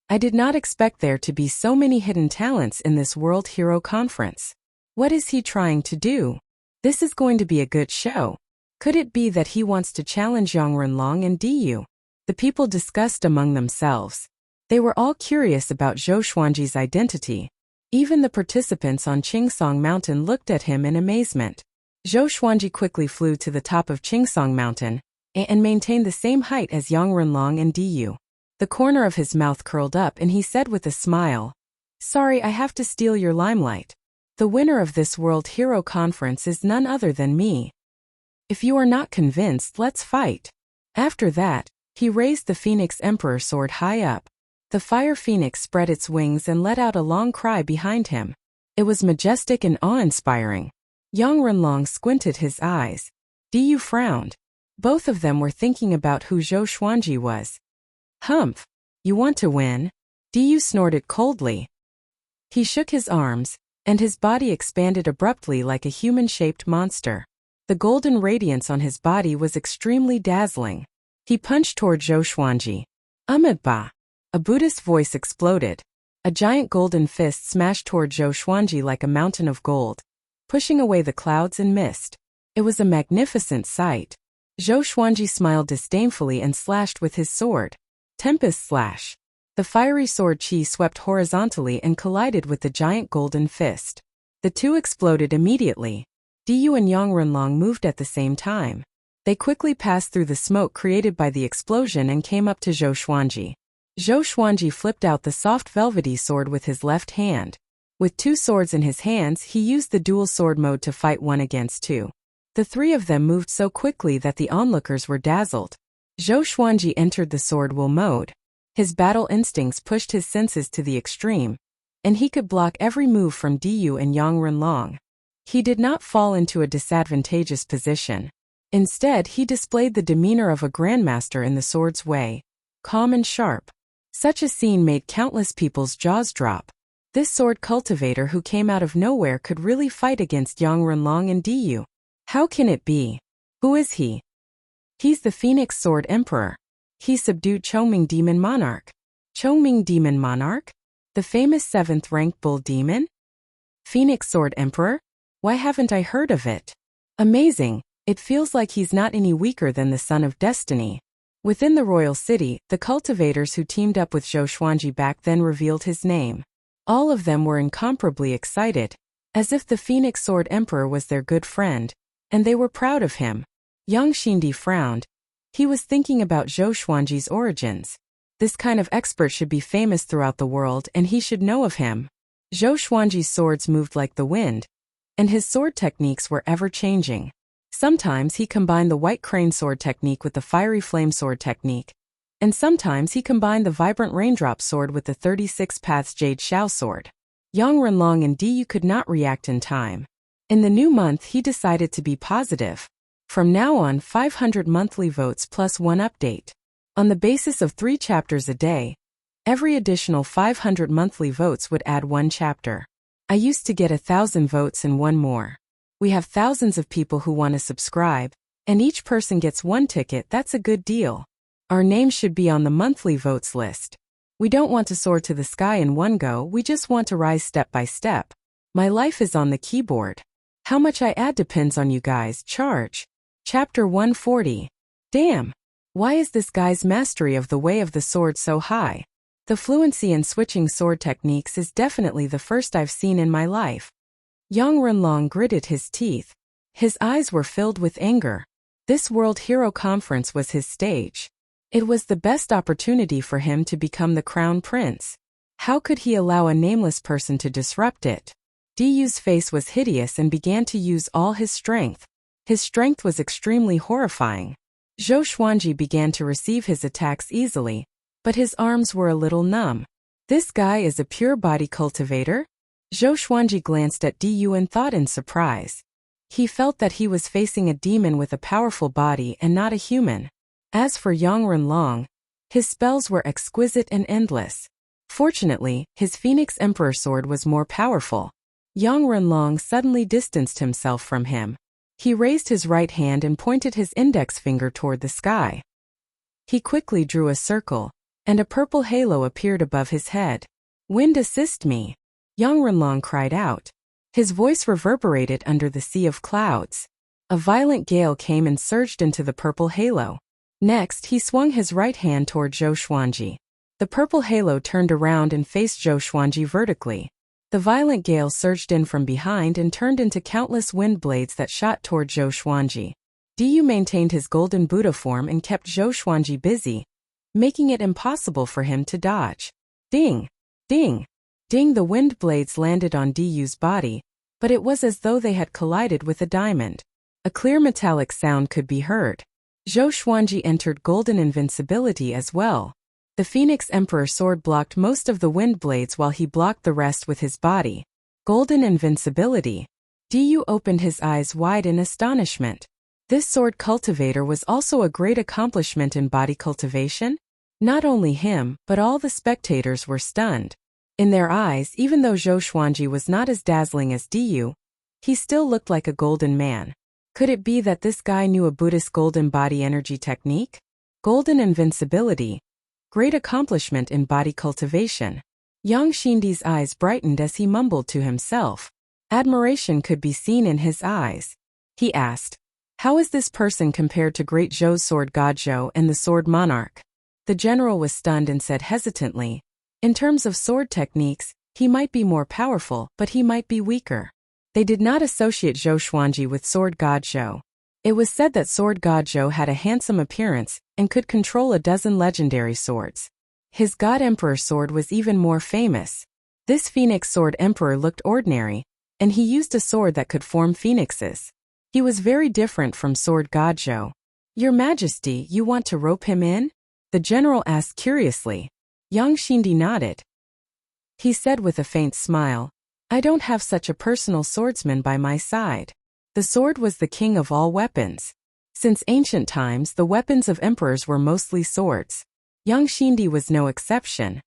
I did not expect there to be so many hidden talents in this World Hero Conference. What is he trying to do? This is going to be a good show. Could it be that he wants to challenge Yang Renlong and Diyu? The people discussed among themselves. They were all curious about Zhou Xuanji's identity. Even the participants on Qingsong Mountain looked at him in amazement. Zhou Xuanji quickly flew to the top of Qingsong Mountain and maintained the same height as Yang Renlong and Diyu. The corner of his mouth curled up and he said with a smile, "Sorry, I have to steal your limelight. The winner of this World Hero Conference is none other than me. If you are not convinced, let's fight." After that, he raised the Phoenix Emperor sword high up. The fire phoenix spread its wings and let out a long cry behind him. It was majestic and awe-inspiring. Yang Renlong squinted his eyes. Diyu frowned. Both of them were thinking about who Zhou Xuanji was. "Humph! You want to win?" Diyu snorted coldly. He shook his arms, and his body expanded abruptly like a human-shaped monster. The golden radiance on his body was extremely dazzling. He punched toward Zhou Xuanji. "Amitabha!" A Buddhist voice exploded. A giant golden fist smashed toward Zhou Xuanji like a mountain of gold, pushing away the clouds and mist. It was a magnificent sight. Zhou Xuanji smiled disdainfully and slashed with his sword. Tempest slash. The fiery sword chi swept horizontally and collided with the giant golden fist. The two exploded immediately. Diyu and Yang Renlong moved at the same time. They quickly passed through the smoke created by the explosion and came up to Zhou Xuanji. Zhou Xuanji flipped out the soft velvety sword with his left hand. With two swords in his hands, he used the dual sword mode to fight 1 against 2. The three of them moved so quickly that the onlookers were dazzled. Zhou Xuanji entered the sword will mode. His battle instincts pushed his senses to the extreme, and he could block every move from Diyu and Yang Renlong. He did not fall into a disadvantageous position. Instead, he displayed the demeanor of a grandmaster in the sword's way, calm and sharp. Such a scene made countless people's jaws drop. This sword cultivator who came out of nowhere could really fight against Yang Renlong and Diyu. How can it be? Who is he? He's the Phoenix Sword Emperor. He subdued Chongming Demon Monarch. Chongming Demon Monarch? The famous 7th rank bull demon? Phoenix Sword Emperor? Why haven't I heard of it? Amazing. It feels like he's not any weaker than the Son of Destiny. Within the royal city, the cultivators who teamed up with Zhou Xuanji back then revealed his name. All of them were incomparably excited, as if the Phoenix Sword Emperor was their good friend, and they were proud of him. Yang Xindi frowned. He was thinking about Zhou Xuanji's origins. This kind of expert should be famous throughout the world and he should know of him. Zhou Xuanji's swords moved like the wind, and his sword techniques were ever-changing. Sometimes he combined the white crane sword technique with the fiery flame sword technique, and sometimes he combined the vibrant raindrop sword with the 36 Paths Jade Shao sword. Yang Renlong and Diyu could not react in time. In the new month he decided to be positive. From now on, 500 monthly votes plus 1 update. On the basis of 3 chapters a day, every additional 500 monthly votes would add 1 chapter. I used to get 1,000 votes and 1 more. We have thousands of people who want to subscribe, and each person gets 1 ticket. That's a good deal. Our names should be on the monthly votes list. We don't want to soar to the sky in one go, we just want to rise step by step. My life is on the keyboard. How much I add depends on you guys. Charge. Chapter 140. Damn. Why is this guy's mastery of the way of the sword so high? The fluency in switching sword techniques is definitely the first I've seen in my life. Yang Renlong gritted his teeth. His eyes were filled with anger. This World Hero Conference was his stage. It was the best opportunity for him to become the crown prince. How could he allow a nameless person to disrupt it? Diyu's face was hideous and began to use all his strength. His strength was extremely horrifying. Zhou Xuanji began to receive his attacks easily, but his arms were a little numb. This guy is a pure body cultivator? Zhou Xuanji glanced at Diyu and thought in surprise. He felt that he was facing a demon with a powerful body and not a human. As for Yang Renlong, his spells were exquisite and endless. Fortunately, his Phoenix Emperor sword was more powerful. Yang Renlong suddenly distanced himself from him. He raised his right hand and pointed his index finger toward the sky. He quickly drew a circle, and a purple halo appeared above his head. "Wind, assist me!" Yang Renlong cried out. His voice reverberated under the sea of clouds. A violent gale came and surged into the purple halo. Next, he swung his right hand toward Zhou Xuanji. The purple halo turned around and faced Zhou Xuanji vertically. The violent gale surged in from behind and turned into countless wind blades that shot toward Zhou Xuanji. Diyu maintained his golden Buddha form and kept Zhou Xuanji busy, making it impossible for him to dodge. Ding! Ding! Ding! The wind blades landed on Diyu's body, but it was as though they had collided with a diamond. A clear metallic sound could be heard. Zhou Xuanji entered golden invincibility as well. The Phoenix Emperor sword blocked most of the wind blades while he blocked the rest with his body. Golden invincibility. Diyu opened his eyes wide in astonishment. This sword cultivator was also a great accomplishment in body cultivation. Not only him, but all the spectators were stunned. In their eyes, even though Zhou Xuanji was not as dazzling as Diyu, he still looked like a golden man. Could it be that this guy knew a Buddhist golden body energy technique? Golden invincibility. Great accomplishment in body cultivation. Yang Xindi's eyes brightened as he mumbled to himself. Admiration could be seen in his eyes. He asked, "How is this person compared to Great Zhou's sword God Zhou and the sword monarch?" The general was stunned and said hesitantly, "In terms of sword techniques, he might be more powerful, but he might be weaker." They did not associate Zhou Xuanji with sword God Zhou. It was said that sword God Zhou had a handsome appearance and could control a dozen legendary swords. His God Emperor sword was even more famous. This Phoenix Sword Emperor looked ordinary, and he used a sword that could form phoenixes. He was very different from sword God Zhou. "Your Majesty, you want to rope him in?" The general asked curiously. Yang Xindi nodded. He said with a faint smile, "I don't have such a personal swordsman by my side." The sword was the king of all weapons. Since ancient times, the weapons of emperors were mostly swords. Yang Xindi was no exception.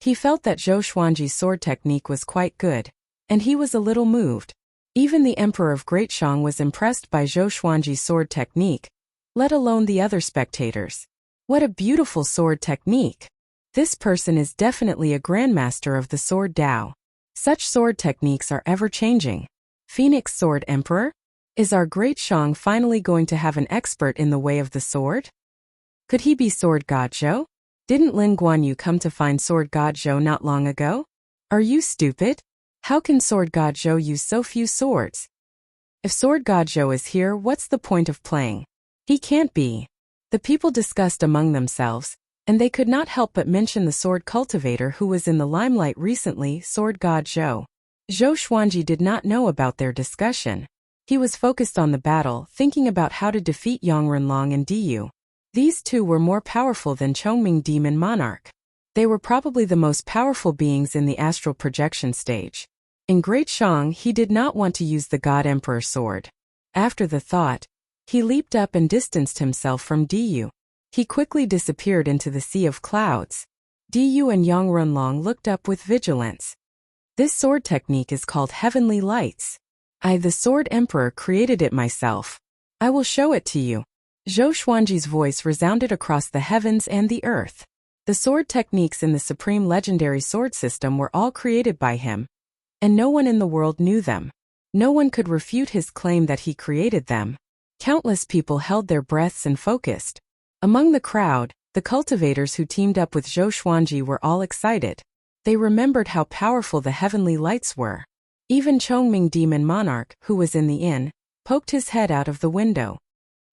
He felt that Zhou Xuanji's sword technique was quite good, and he was a little moved. Even the Emperor of Great Shang was impressed by Zhou Xuanji's sword technique, let alone the other spectators. What a beautiful sword technique! This person is definitely a grandmaster of the sword Dao. Such sword techniques are ever-changing. Phoenix Sword Emperor? Is our Great Shang finally going to have an expert in the way of the sword? Could he be Sword God Zhou? Didn't Lin Guanyu come to find Sword God Zhou not long ago? Are you stupid? How can Sword God Zhou use so few swords? If Sword God Zhou is here, what's the point of playing? He can't be. The people discussed among themselves, and they could not help but mention the sword cultivator who was in the limelight recently, Sword God Zhou. Zhou Xuanji did not know about their discussion. He was focused on the battle, thinking about how to defeat Yang Renlong and Diyu. These two were more powerful than Chongming Demon Monarch. They were probably the most powerful beings in the astral projection stage. In Great Shang, he did not want to use the God Emperor sword. After the thought, he leaped up and distanced himself from Diyu. He quickly disappeared into the sea of clouds. Diyu and Yang Renlong looked up with vigilance. This sword technique is called Heavenly Lights. I, the Sword Emperor, created it myself. I will show it to you. Zhou Xuanji's voice resounded across the heavens and the earth. The sword techniques in the Supreme Legendary Sword System were all created by him, and no one in the world knew them. No one could refute his claim that he created them. Countless people held their breaths and focused. Among the crowd, the cultivators who teamed up with Zhou Xuanji were all excited. They remembered how powerful the heavenly lights were. Even Chongming Demon Monarch, who was in the inn, poked his head out of the window.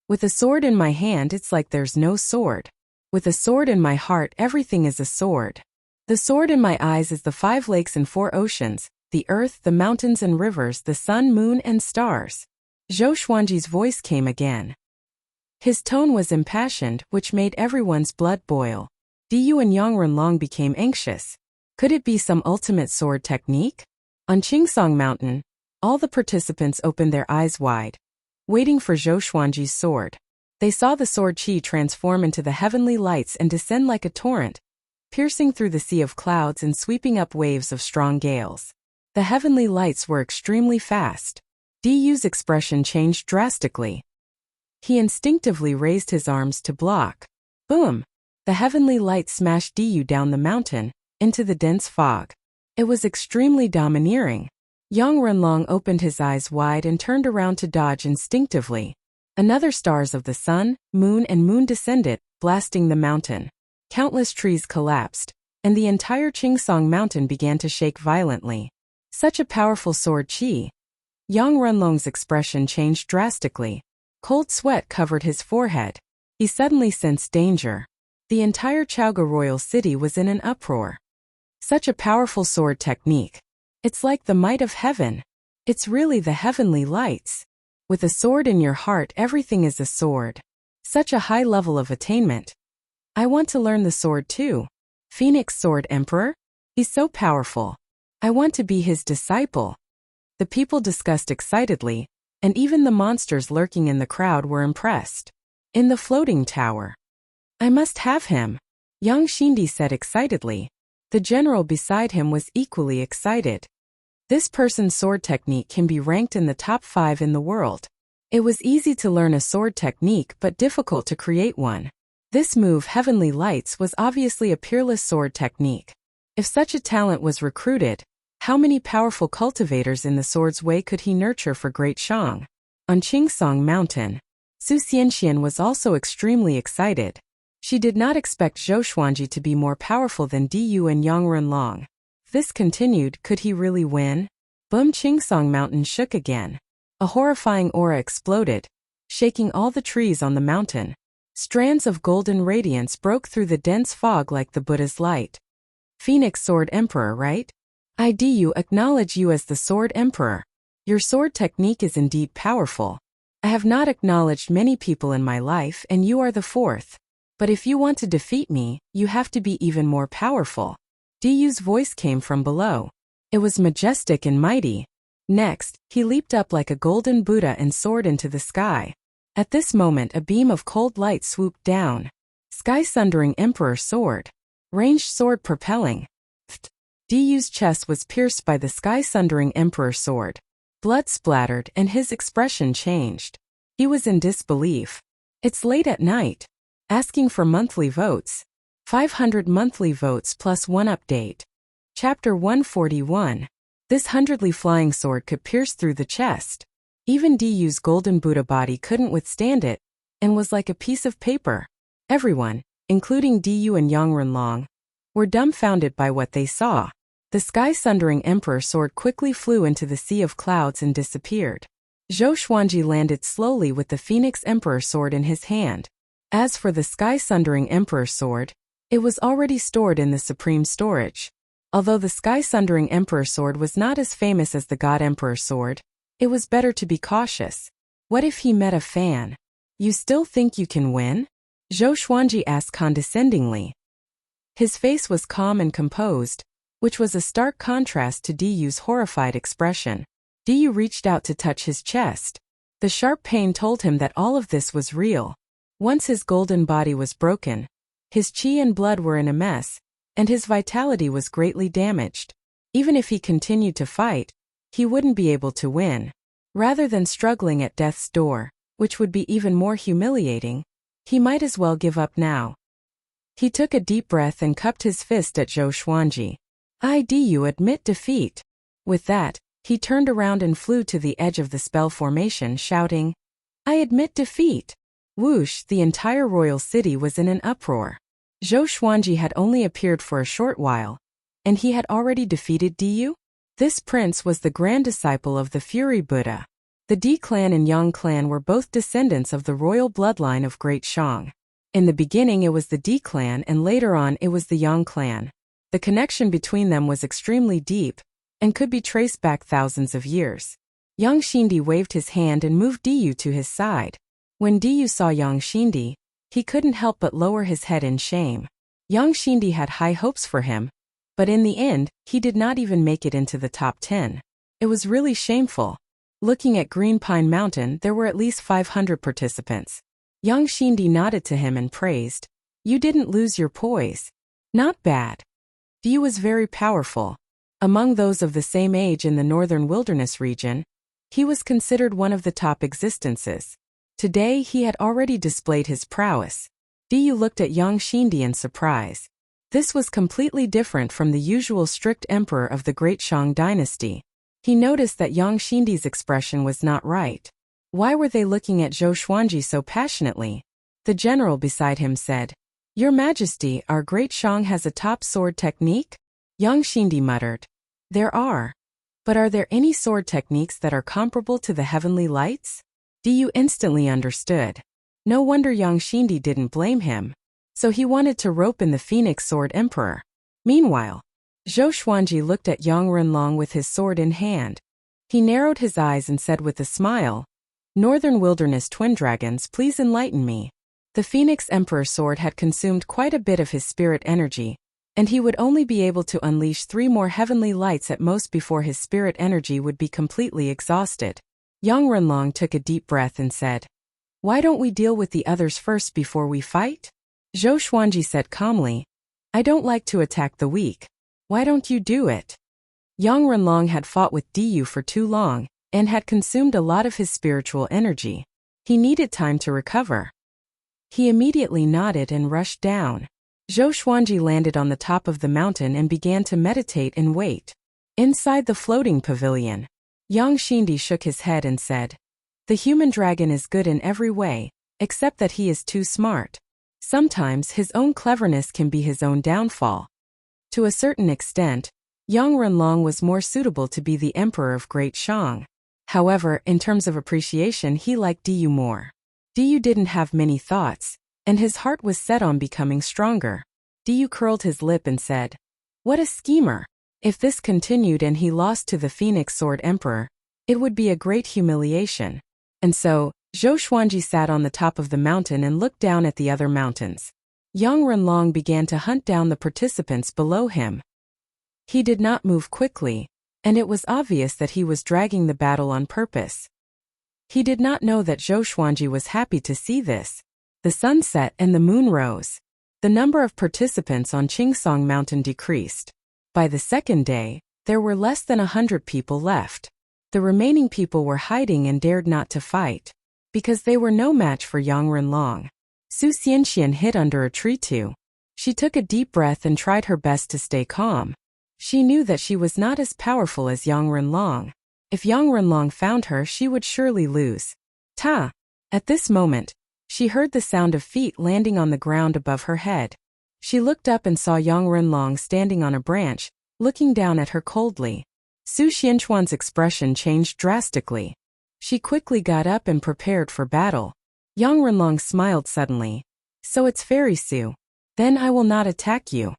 With a sword in my hand, it's like there's no sword. With a sword in my heart, everything is a sword. The sword in my eyes is the 5 lakes and 4 oceans, the earth, the mountains and rivers, the sun, moon and stars. Zhou Xuanji's voice came again. His tone was impassioned, which made everyone's blood boil. Diyu and Yang Renlong became anxious. Could it be some ultimate sword technique? On Qingsong Mountain, all the participants opened their eyes wide, waiting for Zhou Xuanji's sword. They saw the sword Qi transform into the heavenly lights and descend like a torrent, piercing through the sea of clouds and sweeping up waves of strong gales. The heavenly lights were extremely fast. Diyu's expression changed drastically. He instinctively raised his arms to block. Boom! The heavenly light smashed Diyu down the mountain, into the dense fog. It was extremely domineering. Yang Renlong opened his eyes wide and turned around to dodge instinctively. Another stars of the sun, moon and moon descended, blasting the mountain. Countless trees collapsed, and the entire Qingsong Mountain began to shake violently. Such a powerful sword chi. Yang Runlong's expression changed drastically. Cold sweat covered his forehead. He suddenly sensed danger. The entire Chaoga royal city was in an uproar. Such a powerful sword technique. It's like the might of heaven. It's really the heavenly lights. With a sword in your heart, everything is a sword. Such a high level of attainment. I want to learn the sword too. Phoenix Sword Emperor? He's so powerful. I want to be his disciple. The people discussed excitedly, and even the monsters lurking in the crowd were impressed. In the floating tower. I must have him, Yang Shindi said excitedly. The general beside him was equally excited. This person's sword technique can be ranked in the top 5 in the world. It was easy to learn a sword technique but difficult to create one. This move, Heavenly Lights, was obviously a peerless sword technique. If such a talent was recruited, how many powerful cultivators in the sword's way could he nurture for Great Shang? On Qingsong Mountain, Su Xianxian was also extremely excited. She did not expect Zhou Xuanji to be more powerful than Diyu and Yang Runlong. If this continued, could he really win? Boom! Qingsong Mountain shook again. A horrifying aura exploded, shaking all the trees on the mountain. Strands of golden radiance broke through the dense fog like the Buddha's light. Phoenix Sword Emperor, right? I do acknowledge you as the Sword Emperor. Your sword technique is indeed powerful. I have not acknowledged many people in my life, and you are the 4th. But if you want to defeat me, you have to be even more powerful. Diyu's voice came from below. It was majestic and mighty. Next, he leaped up like a golden Buddha and soared into the sky. At this moment, a beam of cold light swooped down. Sky-sundering Emperor Sword. Ranged sword propelling. Diyu's chest was pierced by the sky-sundering Emperor Sword. Blood splattered and his expression changed. He was in disbelief. It's late at night. Asking for monthly votes. 500 monthly votes plus 1 update. Chapter 141. This hundredly flying sword could pierce through the chest. Even Diyu's golden Buddha body couldn't withstand it, and was like a piece of paper. Everyone, including Diyu and Yang Runlong, were dumbfounded by what they saw. The sky-sundering Emperor Sword quickly flew into the sea of clouds and disappeared. Zhou Xuanji landed slowly with the Phoenix Emperor Sword in his hand. As for the sky-sundering Emperor Sword, it was already stored in the Supreme Storage. Although the sky-sundering Emperor Sword was not as famous as the God Emperor Sword, it was better to be cautious. What if he met a fan? You still think you can win? Zhou Xuanji asked condescendingly. His face was calm and composed, which was a stark contrast to Diyu's horrified expression. Diyu reached out to touch his chest. The sharp pain told him that all of this was real. Once his golden body was broken, his qi and blood were in a mess, and his vitality was greatly damaged. Even if he continued to fight, he wouldn't be able to win. Rather than struggling at death's door, which would be even more humiliating, he might as well give up now. He took a deep breath and cupped his fist at Zhou Xuanji. I do admit defeat. With that, he turned around and flew to the edge of the spell formation, shouting, I admit defeat. Whoosh! The entire royal city was in an uproar. Zhou Xuanji had only appeared for a short while, and he had already defeated Diyu? This prince was the grand disciple of the Fury Buddha. The Di clan and Yang clan were both descendants of the royal bloodline of Great Shang. In the beginning it was the Di clan and later on it was the Yang clan. The connection between them was extremely deep, and could be traced back thousands of years. Yang Shindi waved his hand and moved Diyu to his side. When Diyu saw Yang Shindi, he couldn't help but lower his head in shame. Yang Shindi had high hopes for him, but in the end, he did not even make it into the top 10. It was really shameful. Looking at Green Pine Mountain, there were at least 500 participants. Yang Shindi nodded to him and praised. You didn't lose your poise. Not bad. Diyu was very powerful. Among those of the same age in the northern wilderness region, he was considered one of the top existences. Today he had already displayed his prowess. Diyu looked at Yang Shindi in surprise. This was completely different from the usual strict emperor of the Great Shang dynasty. He noticed that Yang Shindi's expression was not right. Why were they looking at Zhou Xuanji so passionately? The general beside him said, Your Majesty, our Great Shang has a top sword technique? Yang Shindi muttered. There are. But are there any sword techniques that are comparable to the heavenly lights? Diyu instantly understood. No wonder Yang Xindi didn't blame him. So he wanted to rope in the Phoenix Sword Emperor. Meanwhile, Zhou Xuanji looked at Yang Renlong with his sword in hand. He narrowed his eyes and said with a smile, "Northern Wilderness Twin Dragons, please enlighten me." The Phoenix Emperor's sword had consumed quite a bit of his spirit energy, and he would only be able to unleash 3 more heavenly lights at most before his spirit energy would be completely exhausted. Yang Renlong took a deep breath and said, "Why don't we deal with the others first before we fight?" Zhou Xuanji said calmly, "I don't like to attack the weak. Why don't you do it?" Yang Renlong had fought with Diyu for too long, and had consumed a lot of his spiritual energy. He needed time to recover. He immediately nodded and rushed down. Zhou Xuanji landed on the top of the mountain and began to meditate and wait. Inside the floating pavilion, Yang Xindi shook his head and said, "The human dragon is good in every way, except that he is too smart. Sometimes his own cleverness can be his own downfall." To a certain extent, Yang Renlong was more suitable to be the emperor of Great Shang. However, in terms of appreciation, he liked Diyu more. Diyu didn't have many thoughts, and his heart was set on becoming stronger. Diyu curled his lip and said, "What a schemer! If this continued and he lost to the Phoenix Sword Emperor, it would be a great humiliation." And so, Zhou Xuanji sat on the top of the mountain and looked down at the other mountains. Yang Renlong began to hunt down the participants below him. He did not move quickly, and it was obvious that he was dragging the battle on purpose. He did not know that Zhou Xuanji was happy to see this. The sun set and the moon rose. The number of participants on Qingsong Mountain decreased. By the second day, there were less than 100 people left. The remaining people were hiding and dared not to fight, because they were no match for Yang Renlong. Su Xianxian hid under a tree too. She took a deep breath and tried her best to stay calm. She knew that she was not as powerful as Yang Renlong. If Yang Renlong found her, she would surely lose. Ta! At this moment, she heard the sound of feet landing on the ground above her head. She looked up and saw Yang Renlong standing on a branch, looking down at her coldly. Su Xianchuan's expression changed drastically. She quickly got up and prepared for battle. Yang Renlong smiled suddenly. "So it's Fairy Su. Then I will not attack you.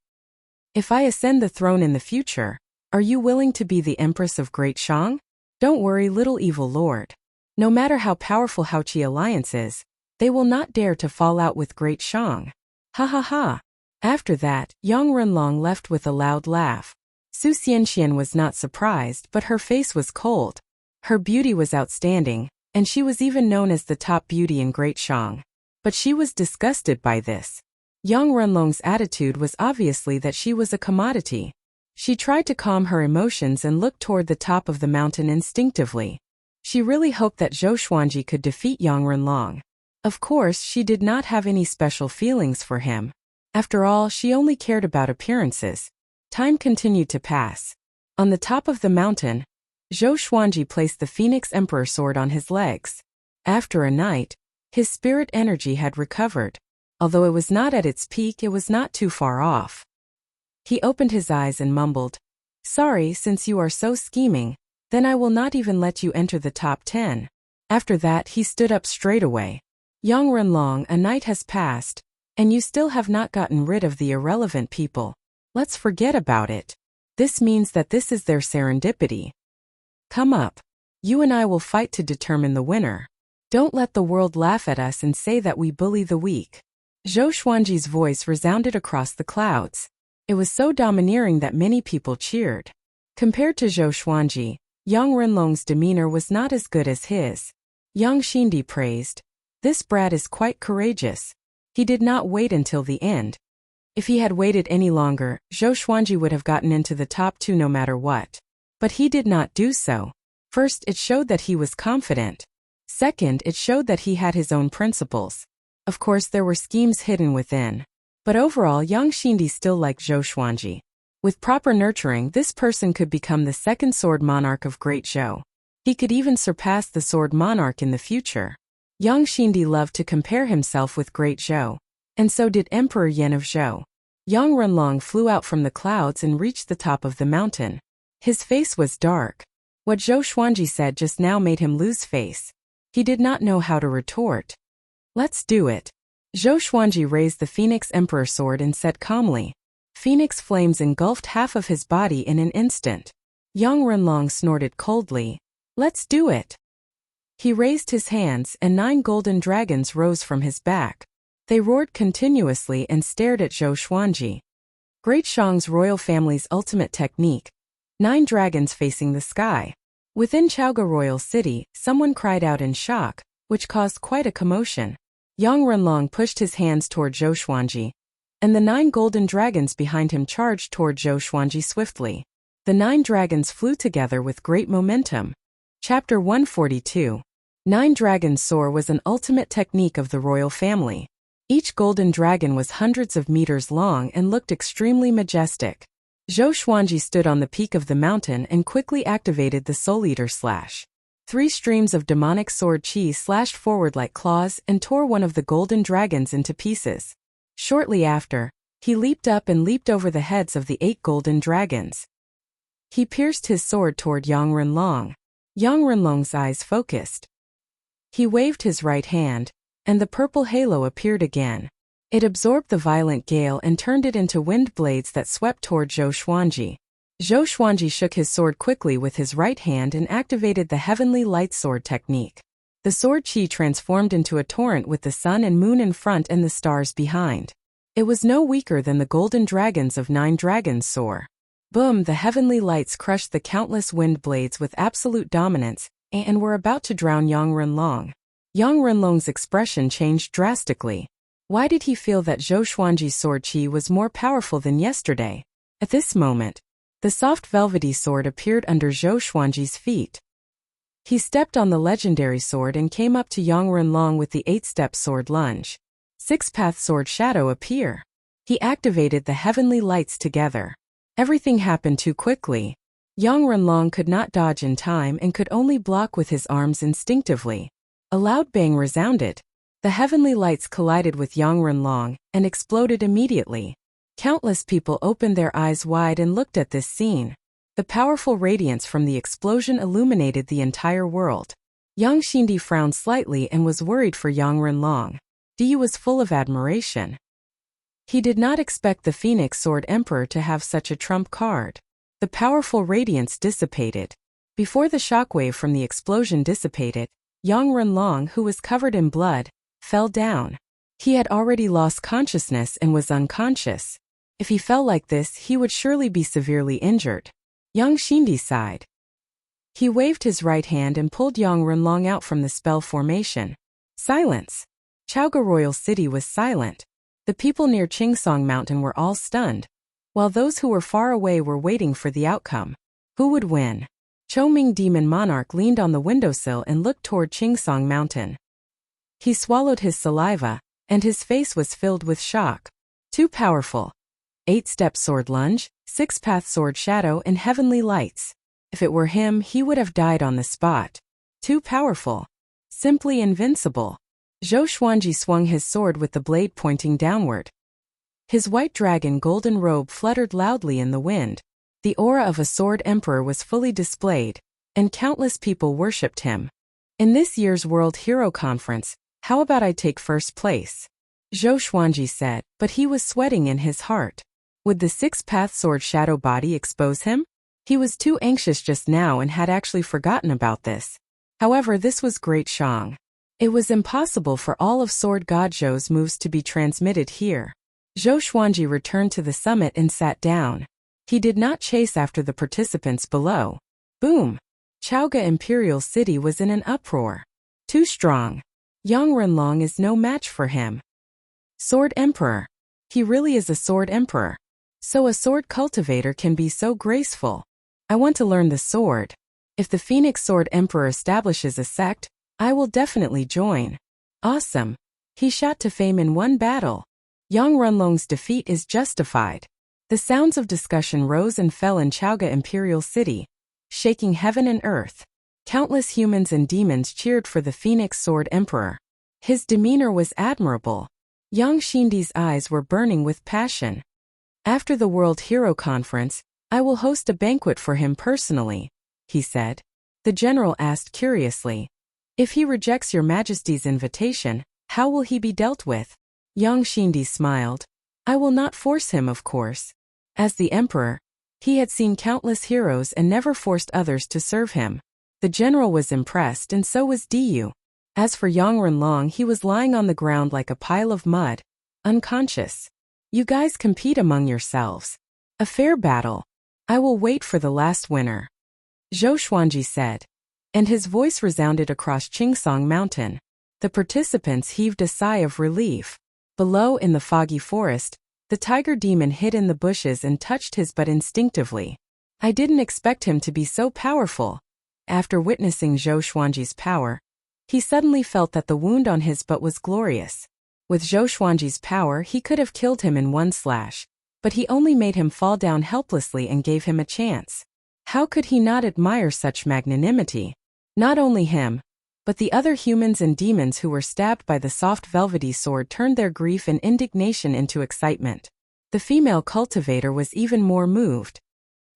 If I ascend the throne in the future, are you willing to be the Empress of Great Shang? Don't worry, little evil lord. No matter how powerful Haoqi Alliance is, they will not dare to fall out with Great Shang." Ha ha ha. After that, Yang Renlong left with a loud laugh. Su Xianxian was not surprised, but her face was cold. Her beauty was outstanding, and she was even known as the top beauty in Great Shang. But she was disgusted by this. Yang Renlong's attitude was obviously that she was a commodity. She tried to calm her emotions and looked toward the top of the mountain instinctively. She really hoped that Zhou Xuanji could defeat Yang Renlong. Of course, she did not have any special feelings for him. After all, she only cared about appearances. Time continued to pass. On the top of the mountain, Zhou Xuanji placed the Phoenix Emperor sword on his legs. After a night, his spirit energy had recovered. Although it was not at its peak, it was not too far off. He opened his eyes and mumbled, "Sorry, since you are so scheming, then I will not even let you enter the top 10. After that, he stood up straight away. "Yang Renlong, a night has passed, and you still have not gotten rid of the irrelevant people. Let's forget about it. This means that this is their serendipity. Come up. You and I will fight to determine the winner. Don't let the world laugh at us and say that we bully the weak." Zhou Xuanji's voice resounded across the clouds. It was so domineering that many people cheered. Compared to Zhou Xuanji, Yang Renlong's demeanor was not as good as his. Yang Xindi praised, "This brat is quite courageous. He did not wait until the end. If he had waited any longer, Zhou Xuanji would have gotten into the top 2 no matter what. But he did not do so. First, it showed that he was confident. Second, it showed that he had his own principles. Of course, there were schemes hidden within. But overall, Yang Xindi still liked Zhou Xuanji. With proper nurturing, this person could become the second sword monarch of Great Zhou. He could even surpass the sword monarch in the future. Yang Xindi loved to compare himself with Great Zhou. And so did Emperor Yan of Zhou. Yang Renlong flew out from the clouds and reached the top of the mountain. His face was dark. What Zhou Xuanji said just now made him lose face. He did not know how to retort. Let's do it. Zhou Xuanji raised the Phoenix Emperor sword and said calmly. Phoenix flames engulfed half of his body in an instant. Yang Renlong snorted coldly. Let's do it. He raised his hands and 9 golden dragons rose from his back. They roared continuously and stared at Zhou Xuanji. Great Shang's royal family's ultimate technique. 9 dragons facing the sky. Within Chaoga Royal City, someone cried out in shock, which caused quite a commotion. Yang Renlong pushed his hands toward Zhou Xuanji, and the 9 golden dragons behind him charged toward Zhou Xuanji swiftly. The 9 dragons flew together with great momentum. Chapter 142. 9 Dragons Soar was an ultimate technique of the royal family. Each golden dragon was hundreds of meters long and looked extremely majestic. Zhou Xuanji stood on the peak of the mountain and quickly activated the Soul Eater slash. 3 streams of demonic sword chi slashed forward like claws and tore one of the golden dragons into pieces. Shortly after, he leaped up and leaped over the heads of the 8 golden dragons. He pierced his sword toward Yang Renlong. Yang Renlong's eyes focused. He waved his right hand, and the purple halo appeared again. It absorbed the violent gale and turned it into wind blades that swept toward Zhou Xuanji. Zhou Xuanji shook his sword quickly with his right hand and activated the Heavenly Light Sword technique. The sword chi transformed into a torrent with the sun and moon in front and the stars behind. It was no weaker than the golden dragons of 9 Dragons Soar. Boom! The heavenly lights crushed the countless wind blades with absolute dominance, and were about to drown Yang Renlong. Yang Renlong's expression changed drastically. Why did he feel that Zhou Xuanji's sword chi was more powerful than yesterday? At this moment, the soft velvety sword appeared under Zhou Xuanji's feet. He stepped on the legendary sword and came up to Yang Renlong with the 8-step sword lunge. 6-path sword shadow appear. He activated the heavenly lights together. Everything happened too quickly. Yang Renlong could not dodge in time and could only block with his arms instinctively. A loud bang resounded. The heavenly lights collided with Yang Renlong and exploded immediately. Countless people opened their eyes wide and looked at this scene. The powerful radiance from the explosion illuminated the entire world. Yang Xindi frowned slightly and was worried for Yang Renlong. He was full of admiration. He did not expect the Phoenix Sword Emperor to have such a trump card. The powerful radiance dissipated. Before the shockwave from the explosion dissipated, Yang Renlong, who was covered in blood, fell down. He had already lost consciousness and was unconscious. If he fell like this, he would surely be severely injured. Yang Xindi sighed. He waved his right hand and pulled Yang Renlong out from the spell formation. Silence. Chaoga Royal City was silent. The people near Qingsong Mountain were all stunned, while those who were far away were waiting for the outcome. Who would win? Choming Demon Monarch leaned on the windowsill and looked toward Qingsong Mountain. He swallowed his saliva, and his face was filled with shock. Too powerful. 8-step sword lunge, 6-path sword shadow and heavenly lights. If it were him, he would have died on the spot. Too powerful. Simply invincible. Zhou Xuanji swung his sword with the blade pointing downward. His white dragon golden robe fluttered loudly in the wind. The aura of a sword emperor was fully displayed, and countless people worshipped him. In this year's World Hero Conference, how about I take first place? Zhou Xuanji said, but he was sweating in his heart. Would the 6-path sword shadow body expose him? He was too anxious just now and had actually forgotten about this. However, this was Great Shang. It was impossible for all of Sword God Zhou's moves to be transmitted here. Zhou Xuanji returned to the summit and sat down. He did not chase after the participants below. Boom! Chaoga Imperial City was in an uproar. Too strong. Yang Renlong is no match for him. Sword Emperor. He really is a Sword Emperor. So a sword cultivator can be so graceful. I want to learn the sword. If the Phoenix Sword Emperor establishes a sect, I will definitely join. Awesome. He shot to fame in one battle. Yang Renlong's defeat is justified. The sounds of discussion rose and fell in Chaoga Imperial City, shaking heaven and earth. Countless humans and demons cheered for the Phoenix Sword Emperor. His demeanor was admirable. Yang Xindi's eyes were burning with passion. After the World Hero Conference, I will host a banquet for him personally, he said. The general asked curiously. If he rejects your majesty's invitation, how will he be dealt with? Yang Xindi smiled. I will not force him, of course. As the emperor, he had seen countless heroes and never forced others to serve him. The general was impressed, and so was Du. As for Yang Renlong, he was lying on the ground like a pile of mud, unconscious. You guys compete among yourselves. A fair battle. I will wait for the last winner. Zhou Xuanji said. And his voice resounded across Qingsong Mountain. The participants heaved a sigh of relief. Below, in the foggy forest, the tiger demon hid in the bushes and touched his butt instinctively. I didn't expect him to be so powerful. After witnessing Zhou Xuanji's power, he suddenly felt that the wound on his butt was glorious. With Zhou Xuanji's power, he could have killed him in one slash, but he only made him fall down helplessly and gave him a chance. How could he not admire such magnanimity? Not only him, but the other humans and demons who were stabbed by the soft velvety sword turned their grief and indignation into excitement. The female cultivator was even more moved.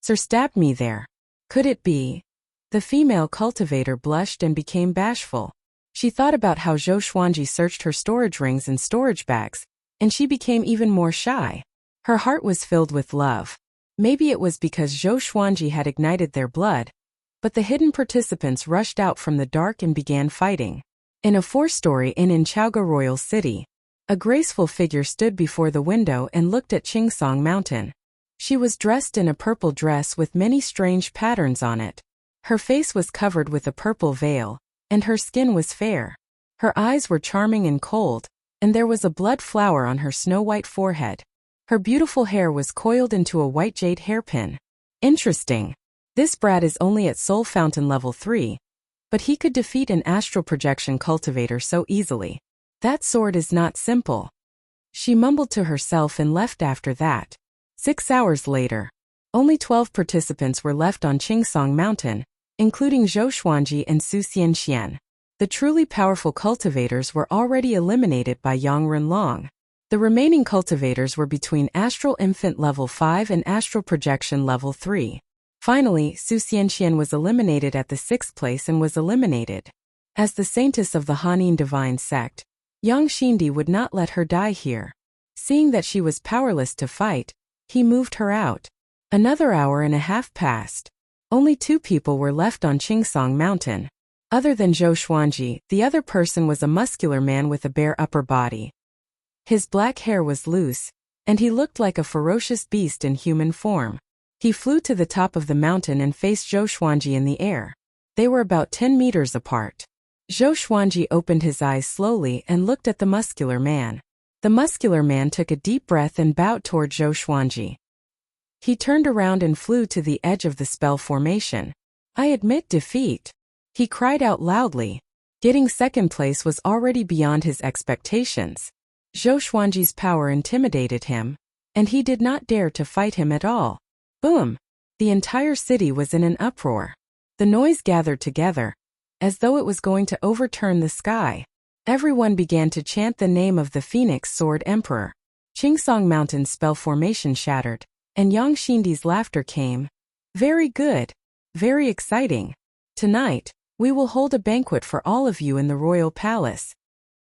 Sir stabbed me there. Could it be? The female cultivator blushed and became bashful. She thought about how Zhou Xuanji searched her storage rings and storage bags, and she became even more shy. Her heart was filled with love. Maybe it was because Zhou Xuanji had ignited their blood, but the hidden participants rushed out from the dark and began fighting. In a four-story inn in Chaoga Royal City, a graceful figure stood before the window and looked at Qingsong Mountain. She was dressed in a purple dress with many strange patterns on it. Her face was covered with a purple veil, and her skin was fair. Her eyes were charming and cold, and there was a blood flower on her snow-white forehead. Her beautiful hair was coiled into a white jade hairpin. Interesting. This brat is only at Soul Fountain level 3, but he could defeat an astral projection cultivator so easily. That sword is not simple. She mumbled to herself and left after that. 6 hours later, only 12 participants were left on Qingsong Mountain, including Zhou Xuanji and Su Xianxian. The truly powerful cultivators were already eliminated by Yang Renlong. The remaining cultivators were between Astral Infant level 5 and Astral Projection level 3. Finally, Su Xianxian was eliminated at the 6th place and was eliminated. As the saintess of the Hanin divine sect, Yang Xindi would not let her die here. Seeing that she was powerless to fight, he moved her out. Another hour and a half passed. Only 2 people were left on Qingsong Mountain. Other than Zhou Xuanji, the other person was a muscular man with a bare upper body. His black hair was loose, and he looked like a ferocious beast in human form. He flew to the top of the mountain and faced Zhou Xuanji in the air. They were about 10 meters apart. Zhou Xuanji opened his eyes slowly and looked at the muscular man. The muscular man took a deep breath and bowed toward Zhou Xuanji. He turned around and flew to the edge of the spell formation. I admit defeat. He cried out loudly. Getting second place was already beyond his expectations. Zhou Xuanji's power intimidated him, and he did not dare to fight him at all. Boom! The entire city was in an uproar. The noise gathered together, as though it was going to overturn the sky. Everyone began to chant the name of the Phoenix Sword Emperor. Qingsong Mountain's spell formation shattered, and Yang Xindi's laughter came. Very good. Very exciting. Tonight, we will hold a banquet for all of you in the royal palace.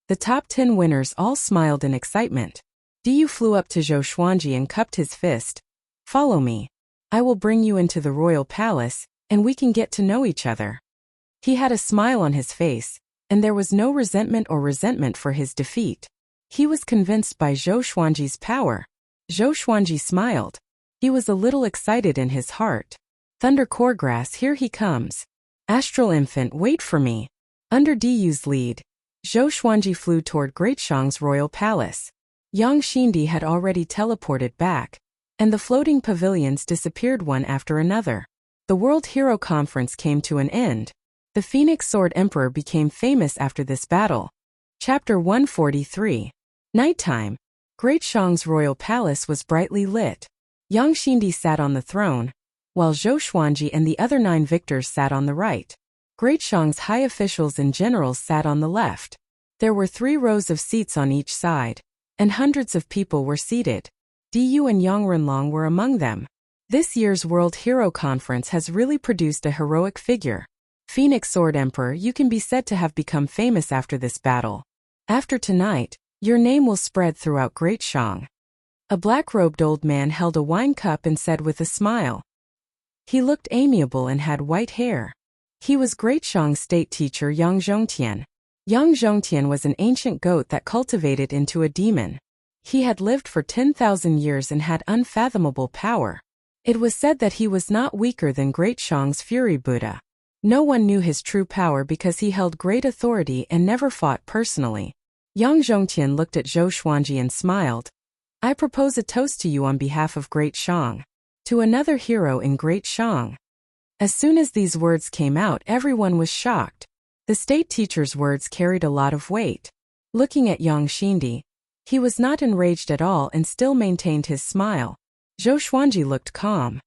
The top 10 winners all smiled in excitement. Du flew up to Zhou Xuanji and cupped his fist. Follow me. I will bring you into the royal palace, and we can get to know each other. He had a smile on his face, and there was no resentment for his defeat. He was convinced by Zhou Xuanji's power. Zhou Xuanji smiled. He was a little excited in his heart. Thunder Coregrass, here he comes. Astral Infant, wait for me. Under Du's lead, Zhou Xuanji flew toward Great Shang's royal palace. Yang Xindi had already teleported back, and the floating pavilions disappeared one after another. The World Hero Conference came to an end. The Phoenix Sword Emperor became famous after this battle. Chapter 143. Nighttime. Great Shang's royal palace was brightly lit. Yang Xindi sat on the throne, while Zhou Xuanji and the other 9 victors sat on the right. Great Shang's high officials and generals sat on the left. There were 3 rows of seats on each side, and hundreds of people were seated. Du and Yang Renlong were among them. This year's World Hero Conference has really produced a heroic figure. Phoenix Sword Emperor, you can be said to have become famous after this battle. After tonight, your name will spread throughout Great Shang. A black-robed old man held a wine cup and said with a smile. He looked amiable and had white hair. He was Great Shang's state teacher Yang Zhongtian. Yang Zhongtian was an ancient goat that cultivated into a demon. He had lived for 10,000 years and had unfathomable power. It was said that he was not weaker than Great Shang's Fury Buddha. No one knew his true power because he held great authority and never fought personally. Yang Zhongtian looked at Zhou Xuanji and smiled. I propose a toast to you on behalf of Great Shang. To another hero in Great Shang. As soon as these words came out, everyone was shocked. The state teacher's words carried a lot of weight. Looking at Yang Xindi, he was not enraged at all and still maintained his smile. Zhou Xuanji looked calm.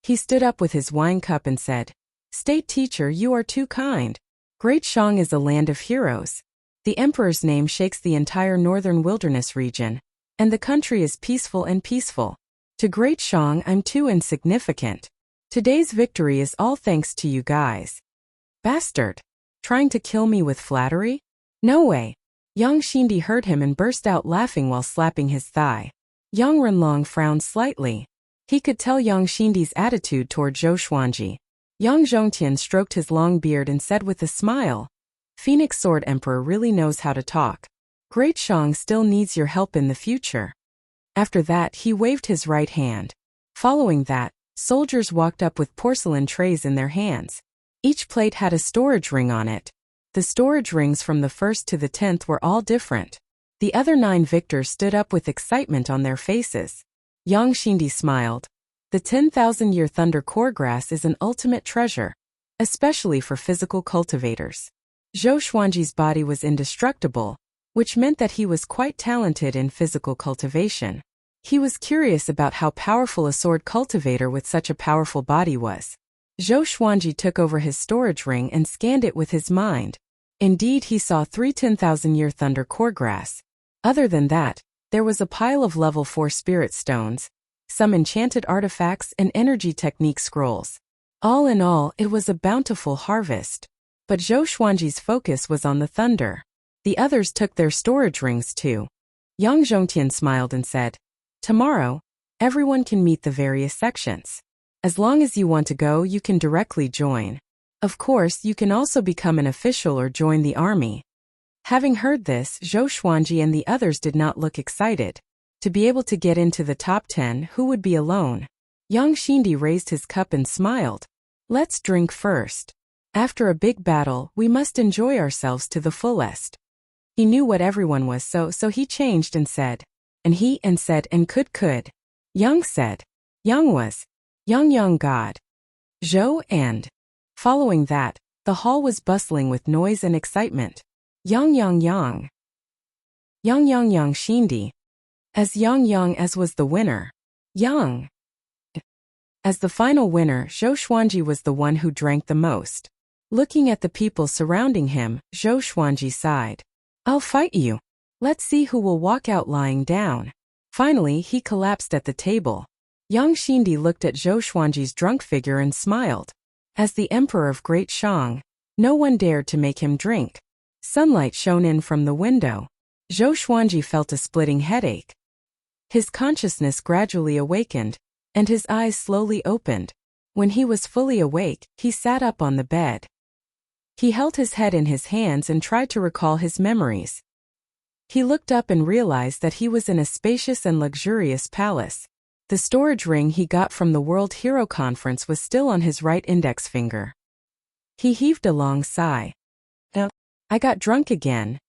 He stood up with his wine cup and said, State teacher, you are too kind. Great Shang is a land of heroes. The emperor's name shakes the entire northern wilderness region, and the country is peaceful and peaceful. To Great Shang, I'm too insignificant. Today's victory is all thanks to you guys. Bastard! Trying to kill me with flattery? No way. Yang Xindi heard him and burst out laughing while slapping his thigh. Yang Renlong frowned slightly. He could tell Yang Xindi's attitude toward Zhou Xuanji. Yang Zhongtian stroked his long beard and said with a smile, Phoenix Sword Emperor really knows how to talk. Great Shang still needs your help in the future. After that, he waved his right hand. Following that, soldiers walked up with porcelain trays in their hands. Each plate had a storage ring on it. The storage rings from the 1st to the 10th were all different. The other 9 victors stood up with excitement on their faces. Yang Xindi smiled. The 10,000-year thunder core grass is an ultimate treasure, especially for physical cultivators. Zhou Xuanji's body was indestructible, which meant that he was quite talented in physical cultivation. He was curious about how powerful a sword cultivator with such a powerful body was. Zhou Xuanji took over his storage ring and scanned it with his mind. Indeed, he saw 3 10,000-year thunder core grass. Other than that, there was a pile of level 4 spirit stones, some enchanted artifacts and energy technique scrolls. All in all, it was a bountiful harvest. But Zhou Xuanji's focus was on the thunder. The others took their storage rings too. Yang Zhongtian smiled and said, Tomorrow, everyone can meet the various sections. As long as you want to go, you can directly join. Of course, you can also become an official or join the army. Having heard this, Zhou Xuanji and the others did not look excited. To be able to get into the top 10, who would be alone? Yang Xindi raised his cup and smiled. Let's drink first. After a big battle, we must enjoy ourselves to the fullest. He knew what everyone was, so he changed and said. And he and said and could. Yang said. Yang was. Yang God. Zhou and. Following that, the hall was bustling with noise and excitement. Yang. Yang Xindi. As Yang as was the winner. Yang. As the final winner, Zhou Xuanji was the one who drank the most. Looking at the people surrounding him, Zhou Xuanji sighed. I'll fight you. Let's see who will walk out lying down. Finally, he collapsed at the table. Yang Xindi looked at Zhou Xuanji's drunk figure and smiled. As the emperor of Great Shang, no one dared to make him drink. Sunlight shone in from the window. Zhou Xuanji felt a splitting headache. His consciousness gradually awakened, and his eyes slowly opened. When he was fully awake, he sat up on the bed. He held his head in his hands and tried to recall his memories. He looked up and realized that he was in a spacious and luxurious palace. The storage ring he got from the World Hero Conference was still on his right index finger. He heaved a long sigh. I got drunk again.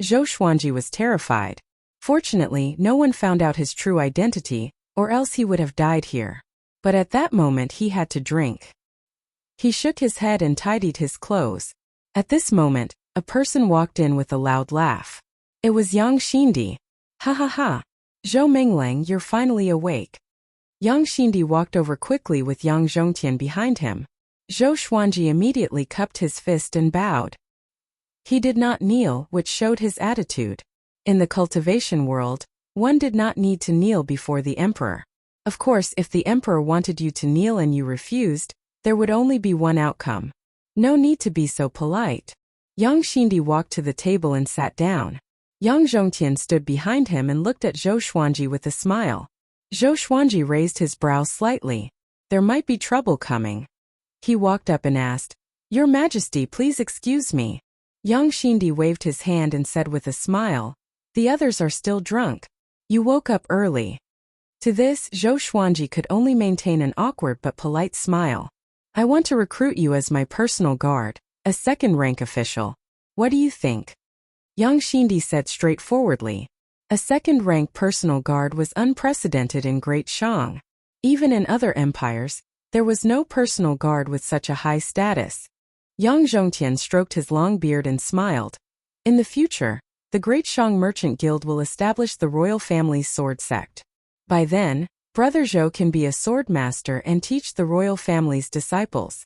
Zhou Xuanji was terrified. Fortunately, no one found out his true identity, or else he would have died here. But at that moment he had to drink. He shook his head and tidied his clothes. At this moment, a person walked in with a loud laugh. It was Yang Xindi. Ha ha ha. Zhou Minglang, you're finally awake. Yang Xindi walked over quickly with Yang Zhongtian behind him. Zhou Xuanji immediately cupped his fist and bowed. He did not kneel, which showed his attitude. In the cultivation world, one did not need to kneel before the emperor. Of course, if the emperor wanted you to kneel and you refused, there would only be one outcome. No need to be so polite. Yang Xindi walked to the table and sat down. Yang Zhongtian stood behind him and looked at Zhou Xuanji with a smile. Zhou Xuanji raised his brow slightly. There might be trouble coming. He walked up and asked, "Your Majesty, please excuse me." Yang Xindi waved his hand and said with a smile, "The others are still drunk. You woke up early." To this, Zhou Xuanji could only maintain an awkward but polite smile. "I want to recruit you as my personal guard, a second-rank official. What do you think?" Yang Xindi said straightforwardly. A second-rank personal guard was unprecedented in Great Shang. Even in other empires, there was no personal guard with such a high status. Yang Zhongtian stroked his long beard and smiled. In the future, the Great Shang Merchant Guild will establish the royal family's sword sect. By then, Brother Zhou can be a swordmaster and teach the royal family's disciples.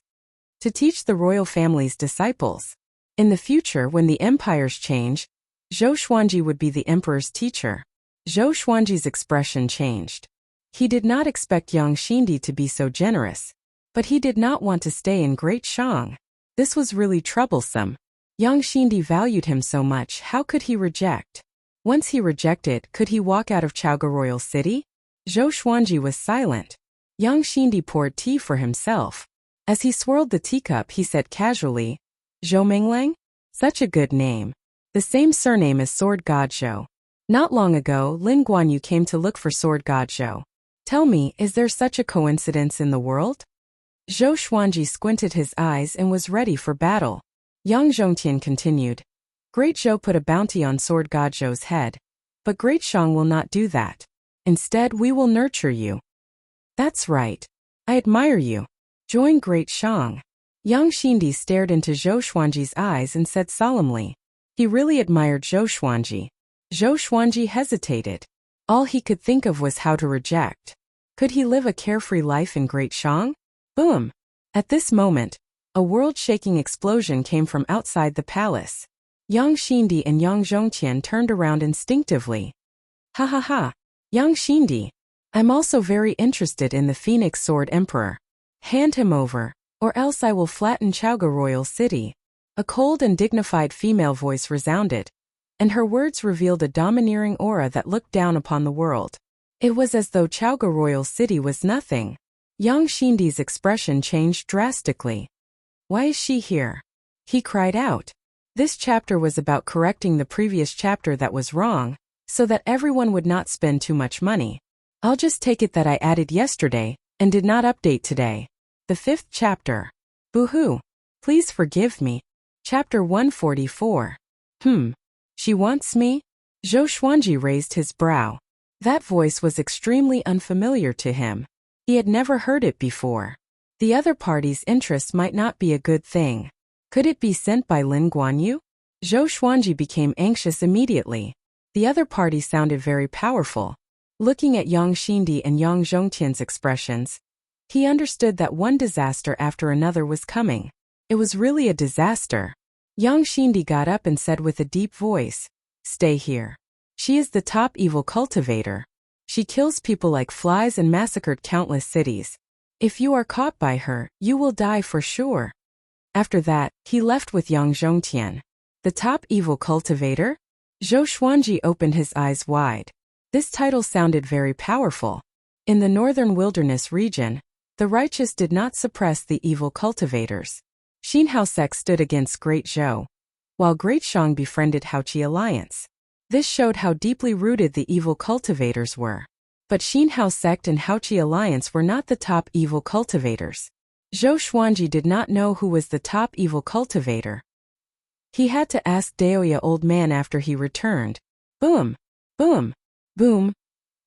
To teach the royal family's disciples. In the future, when the empires change, Zhou Xuanji would be the emperor's teacher. Zhou Xuanji's expression changed. He did not expect Yang Xindi to be so generous. But he did not want to stay in Great Shang. This was really troublesome. Yang Xindi valued him so much, how could he reject? Once he rejected, could he walk out of Chaoga Royal City? Zhou Xuanji was silent. Yang Xindi poured tea for himself. As he swirled the teacup, he said casually, "Zhou Minglang? Such a good name. The same surname as Sword God Zhou. Not long ago, Lin Guanyu came to look for Sword God Zhou. Tell me, is there such a coincidence in the world?" Zhou Xuanji squinted his eyes and was ready for battle. Yang Zhongtian continued, "Great Zhou put a bounty on Sword God Zhou's head. But Great Shang will not do that. Instead, we will nurture you." "That's right. I admire you. Join Great Shang." Yang Xindi stared into Zhou Xuanji's eyes and said solemnly. He really admired Zhou Xuanji. Zhou Xuanji hesitated. All he could think of was how to reject. Could he live a carefree life in Great Shang? Boom! At this moment, a world-shaking explosion came from outside the palace. Yang Xindi and Yang Zhongtian turned around instinctively. "Ha ha ha! Yang Xindi! I'm also very interested in the Phoenix Sword Emperor. Hand him over, or else I will flatten Chaoga Royal City." A cold and dignified female voice resounded, and her words revealed a domineering aura that looked down upon the world. It was as though Chaoga Royal City was nothing. Yang Xindi's expression changed drastically. "Why is she here?" he cried out. This chapter was about correcting the previous chapter that was wrong, so that everyone would not spend too much money. I'll just take it that I added yesterday, and did not update today. The 5th chapter. Boo-hoo. Please forgive me. Chapter 144. She wants me? Zhou Xuanji raised his brow. That voice was extremely unfamiliar to him. He had never heard it before. The other party's interest might not be a good thing. Could it be sent by Lin Guanyu? Zhou Xuanji became anxious immediately. The other party sounded very powerful. Looking at Yang Xindi and Yang Zhongtian's expressions, he understood that one disaster after another was coming. It was really a disaster. Yang Xindi got up and said with a deep voice, "Stay here. She is the top evil cultivator. She kills people like flies and massacred countless cities. If you are caught by her, you will die for sure." After that, he left with Yang Zhongtian. The top evil cultivator? Zhou Xuanji opened his eyes wide. This title sounded very powerful. In the northern wilderness region, the righteous did not suppress the evil cultivators. Xinhao sect stood against Great Zhou, while Great Shang befriended Haoqi alliance. This showed how deeply rooted the evil cultivators were. But Xinhao sect and Haoqi alliance were not the top evil cultivators. Zhou Xuanji did not know who was the top evil cultivator. He had to ask Daoya old man after he returned. Boom! Boom! Boom!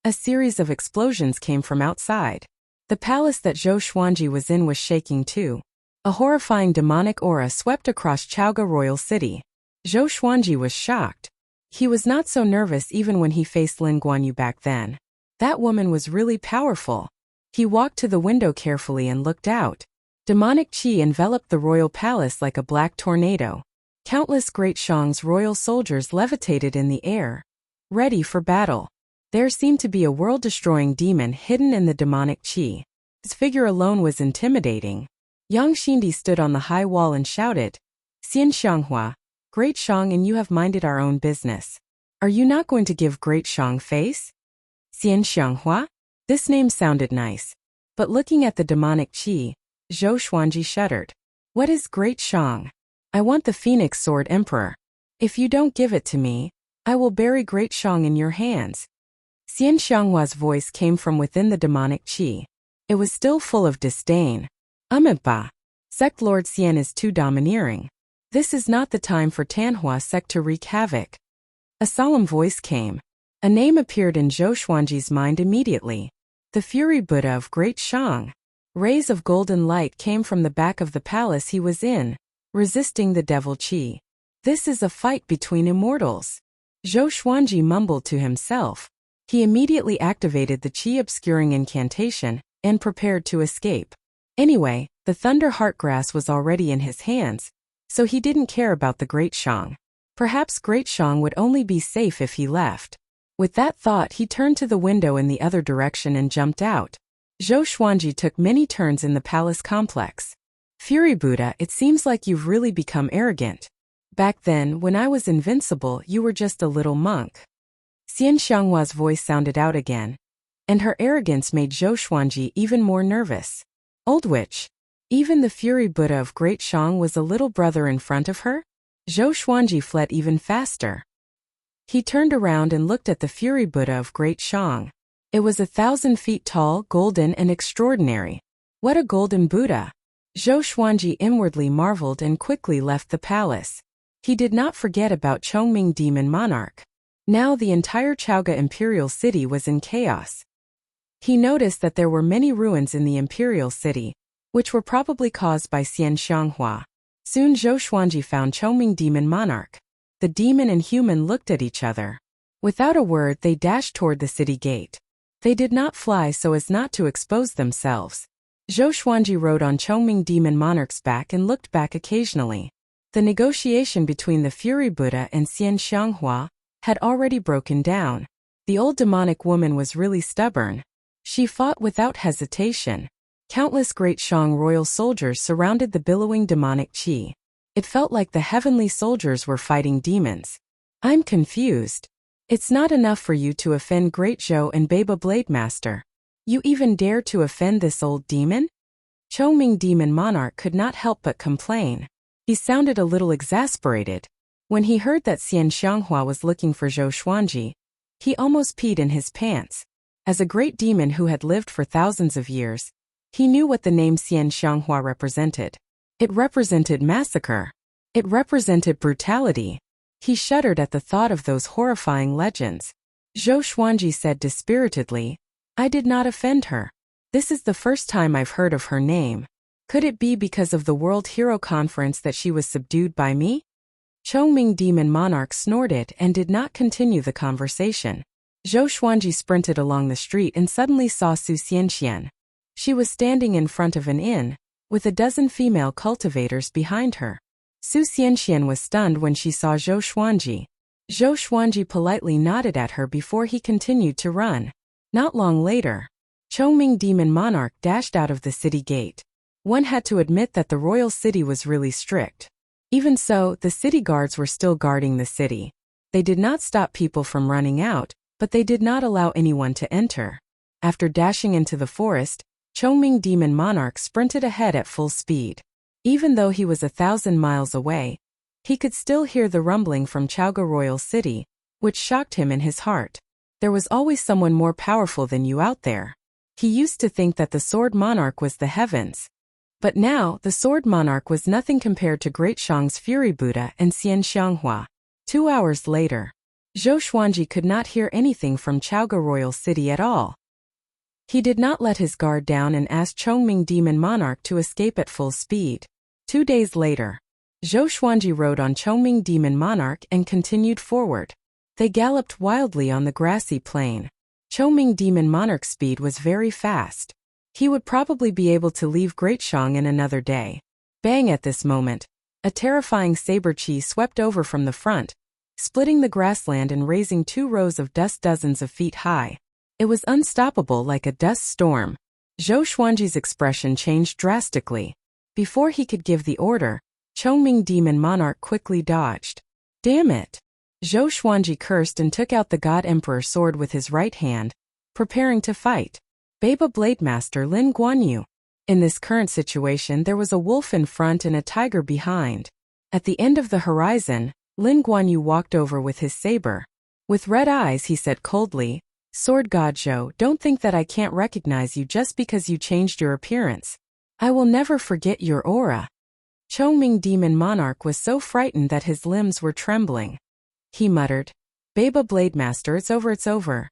A series of explosions came from outside. The palace that Zhou Xuanji was in was shaking too. A horrifying demonic aura swept across Chaoga Royal City. Zhou Xuanji was shocked. He was not so nervous even when he faced Lin Guanyu back then. That woman was really powerful. He walked to the window carefully and looked out. Demonic qi enveloped the royal palace like a black tornado. Countless Great Shang's royal soldiers levitated in the air, ready for battle. There seemed to be a world-destroying demon hidden in the demonic qi. His figure alone was intimidating. Yang Xindi stood on the high wall and shouted, Xian Xianghua, Great Shang, and you have minded our own business. Are you not going to give Great Shang face? Xian Xianghua? This name sounded nice. But looking at the demonic qi, Zhou Xuanji shuddered. What is Great Shang? I want the Phoenix Sword Emperor. If you don't give it to me, I will bury Great Shang in your hands. Xian Xianghua's voice came from within the demonic qi. It was still full of disdain. Ba. Sect Lord Xian is too domineering. This is not the time for Tanhua sect to wreak havoc. A solemn voice came. A name appeared in Zhou Xuanji's mind immediately. The Fury Buddha of Great Shang. Rays of golden light came from the back of the palace he was in, resisting the devil qi. This is a fight between immortals. Zhou Xuanji mumbled to himself. He immediately activated the qi-obscuring incantation and prepared to escape. Anyway, the Thunder Heart Grass was already in his hands, so he didn't care about the Great Shang. Perhaps Great Shang would only be safe if he left. With that thought, he turned to the window in the other direction and jumped out. Zhou Xuanji took many turns in the palace complex. Fury Buddha, it seems like you've really become arrogant. Back then, when I was invincible, you were just a little monk. Xian Xianghua's voice sounded out again, and her arrogance made Zhou Xuanji even more nervous. Old witch. Even the Fury Buddha of Great Shang was a little brother in front of her? Zhou Xuanji fled even faster. He turned around and looked at the Fury Buddha of Great Shang. It was 1,000 feet tall, golden, and extraordinary. What a golden Buddha! Zhou Xuanji inwardly marveled and quickly left the palace. He did not forget about Chongming Demon Monarch. Now the entire Chaoga Imperial City was in chaos. He noticed that there were many ruins in the Imperial City, which were probably caused by Xian Xianghua. Soon Zhou Xuanji found Chongming Demon Monarch. The demon and human looked at each other. Without a word, they dashed toward the city gate. They did not fly so as not to expose themselves. Zhou Xuanji rode on Chongming Demon Monarch's back and looked back occasionally. The negotiation between the Fury Buddha and Xian Xianghua had already broken down. The old demonic woman was really stubborn. She fought without hesitation. Countless Great Shang royal soldiers surrounded the billowing demonic qi. It felt like the heavenly soldiers were fighting demons. I'm confused. It's not enough for you to offend Great Zhou and Baba Blade Master. You even dare to offend this old demon? Chongming Demon Monarch could not help but complain. He sounded a little exasperated. When he heard that Xian Xianghua was looking for Zhou Xuanji, he almost peed in his pants. As a great demon who had lived for thousands of years, he knew what the name Xian Xianghua represented. It represented massacre. It represented brutality. He shuddered at the thought of those horrifying legends. Zhou Xuanji said dispiritedly, I did not offend her. This is the first time I've heard of her name. Could it be because of the World Hero Conference that she was subdued by me? Chongming Demon Monarch snorted and did not continue the conversation. Zhou Xuanji sprinted along the street and suddenly saw Su Xianxian. She was standing in front of an inn, with a dozen female cultivators behind her. Su Xianxian was stunned when she saw Zhou Xuanji. Zhou Xuanji politely nodded at her before he continued to run. Not long later, Chongming Demon Monarch dashed out of the city gate. One had to admit that the royal city was really strict. Even so, the city guards were still guarding the city. They did not stop people from running out, but they did not allow anyone to enter. After dashing into the forest, Chongming Demon Monarch sprinted ahead at full speed. Even though he was 1,000 miles away, he could still hear the rumbling from Chaoga Royal City, which shocked him in his heart. There was always someone more powerful than you out there. He used to think that the Sword Monarch was the heavens. But now, the Sword Monarch was nothing compared to Great Shang's Fury Buddha and Xian Xianghua. 2 hours later, Zhou Xuanji could not hear anything from Chaoga Royal City at all. He did not let his guard down and asked Chongming Demon Monarch to escape at full speed. 2 days later, Zhou Xuanji rode on Chongming Demon Monarch and continued forward. They galloped wildly on the grassy plain. Chongming Demon Monarch's speed was very fast. He would probably be able to leave Great Shang in another day. Bang! At this moment, a terrifying saber chi swept over from the front, splitting the grassland and raising 2 rows of dust dozens of feet high. It was unstoppable like a dust storm. Zhou Xuanji's expression changed drastically. Before he could give the order, Chongming Demon Monarch quickly dodged. Damn it! Zhou Xuanji cursed and took out the God Emperor sword with his right hand, preparing to fight. Baba Blade Master Lin Guanyu. In this current situation there was a wolf in front and a tiger behind. At the end of the horizon, Lin Guanyu walked over with his saber. With red eyes he said coldly, Sword God Zhou, don't think that I can't recognize you just because you changed your appearance. I will never forget your aura. Chongming Demon Monarch was so frightened that his limbs were trembling. He muttered, Baba Blade Master, it's over, it's over.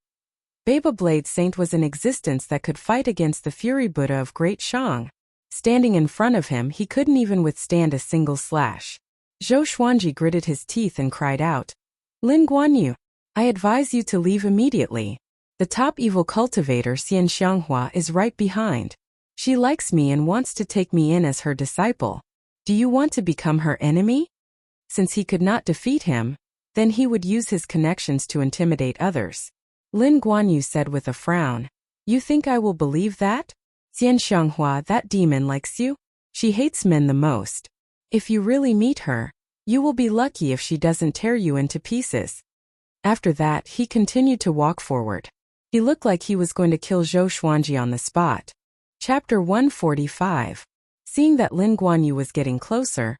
Baba Blade Saint was in existence that could fight against the Fury Buddha of Great Shang. Standing in front of him he couldn't even withstand a single slash. Zhou Xuanji gritted his teeth and cried out, Lin Guanyu, I advise you to leave immediately. The top evil cultivator Xian Xianghua is right behind. She likes me and wants to take me in as her disciple. Do you want to become her enemy? Since he could not defeat him, then he would use his connections to intimidate others. Lin Guanyu said with a frown, You think I will believe that? Xian Xianghua, that demon likes you? She hates men the most. If you really meet her, you will be lucky if she doesn't tear you into pieces. After that he continued to walk forward. He looked like he was going to kill Zhou Xuanji on the spot. Chapter 145. Seeing that Lin Guanyu was getting closer,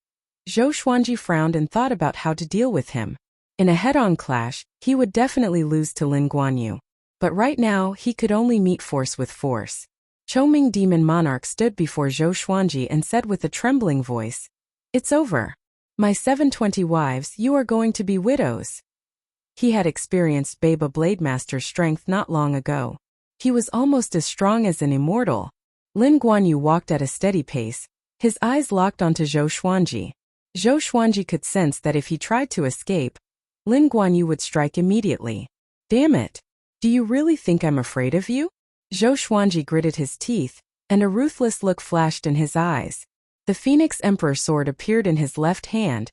Zhou Xuanji frowned and thought about how to deal with him. In a head-on clash, he would definitely lose to Lin Guanyu. But right now, he could only meet force with force. Chongming Demon Monarch stood before Zhou Xuanji and said with a trembling voice, It's over. My 720 wives, you are going to be widows. He had experienced Baba Blade Master's strength not long ago. He was almost as strong as an immortal. Lin Guanyu walked at a steady pace, his eyes locked onto Zhou Xuanji. Zhou Xuanji could sense that if he tried to escape, Lin Guanyu would strike immediately. Damn it! Do you really think I'm afraid of you? Zhou Xuanji gritted his teeth, and a ruthless look flashed in his eyes. The Phoenix Emperor sword appeared in his left hand,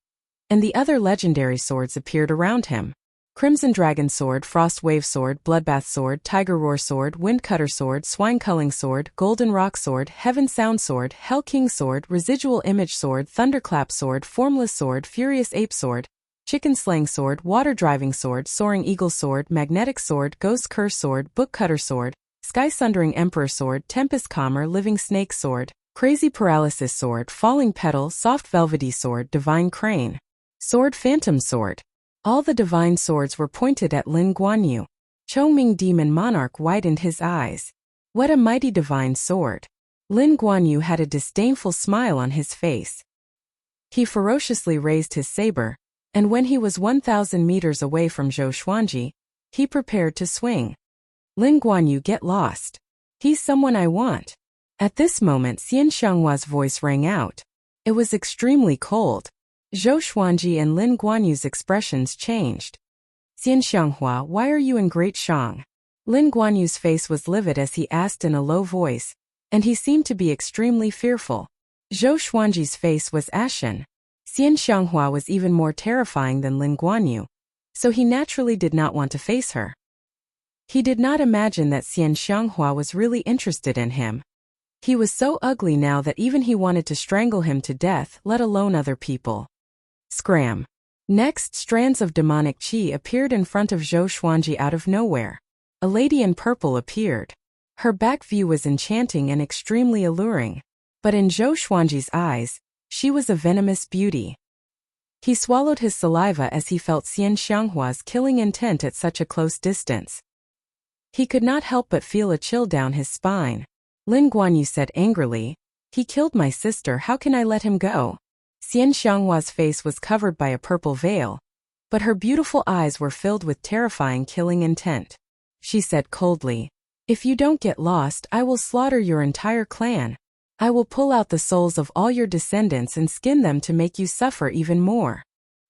and the other legendary swords appeared around him. Crimson Dragon Sword, Frost Wave Sword, Bloodbath Sword, Tiger Roar Sword, Wind Cutter Sword, Swine Culling Sword, Golden Rock Sword, Heaven Sound Sword, Hell King Sword, Residual Image Sword, Thunderclap Sword, Formless Sword, Furious Ape Sword, Chicken Slaying Sword, Water Driving Sword, Soaring Eagle Sword, Magnetic Sword, Ghost Curse Sword, Book Cutter Sword, Sky Sundering Emperor Sword, Tempest Calmer, Living Snake Sword, Crazy Paralysis Sword, Falling Petal, Soft Velvety Sword, Divine Crane Sword, Phantom Sword. All the divine swords were pointed at Lin Guanyu. Chongming Demon Monarch widened his eyes. What a mighty divine sword! Lin Guanyu had a disdainful smile on his face. He ferociously raised his saber, and when he was 1,000 meters away from Zhou Xuanji, he prepared to swing. Lin Guanyu, get lost. He's someone I want. At this moment Xian Xianghua's voice rang out. It was extremely cold. Zhou Xuanji and Lin Guanyu's expressions changed. Xian Xianghua, why are you in Great Shang? Lin Guanyu's face was livid as he asked in a low voice, and he seemed to be extremely fearful. Zhou Xuanji's face was ashen. Xian Xianghua was even more terrifying than Lin Guanyu, so he naturally did not want to face her. He did not imagine that Xian Xianghua was really interested in him. He was so ugly now that even he wanted to strangle him to death, let alone other people. Scram. Next, strands of demonic chi appeared in front of Zhou Xuanji out of nowhere. A lady in purple appeared. Her back view was enchanting and extremely alluring. But in Zhou Xuanji's eyes, she was a venomous beauty. He swallowed his saliva as he felt Xian Xianghua's killing intent at such a close distance. He could not help but feel a chill down his spine. Lin Guanyu said angrily, He killed my sister, how can I let him go? Xian Xianghua's face was covered by a purple veil, but her beautiful eyes were filled with terrifying killing intent. She said coldly, If you don't get lost, I will slaughter your entire clan. I will pull out the souls of all your descendants and skin them to make you suffer even more.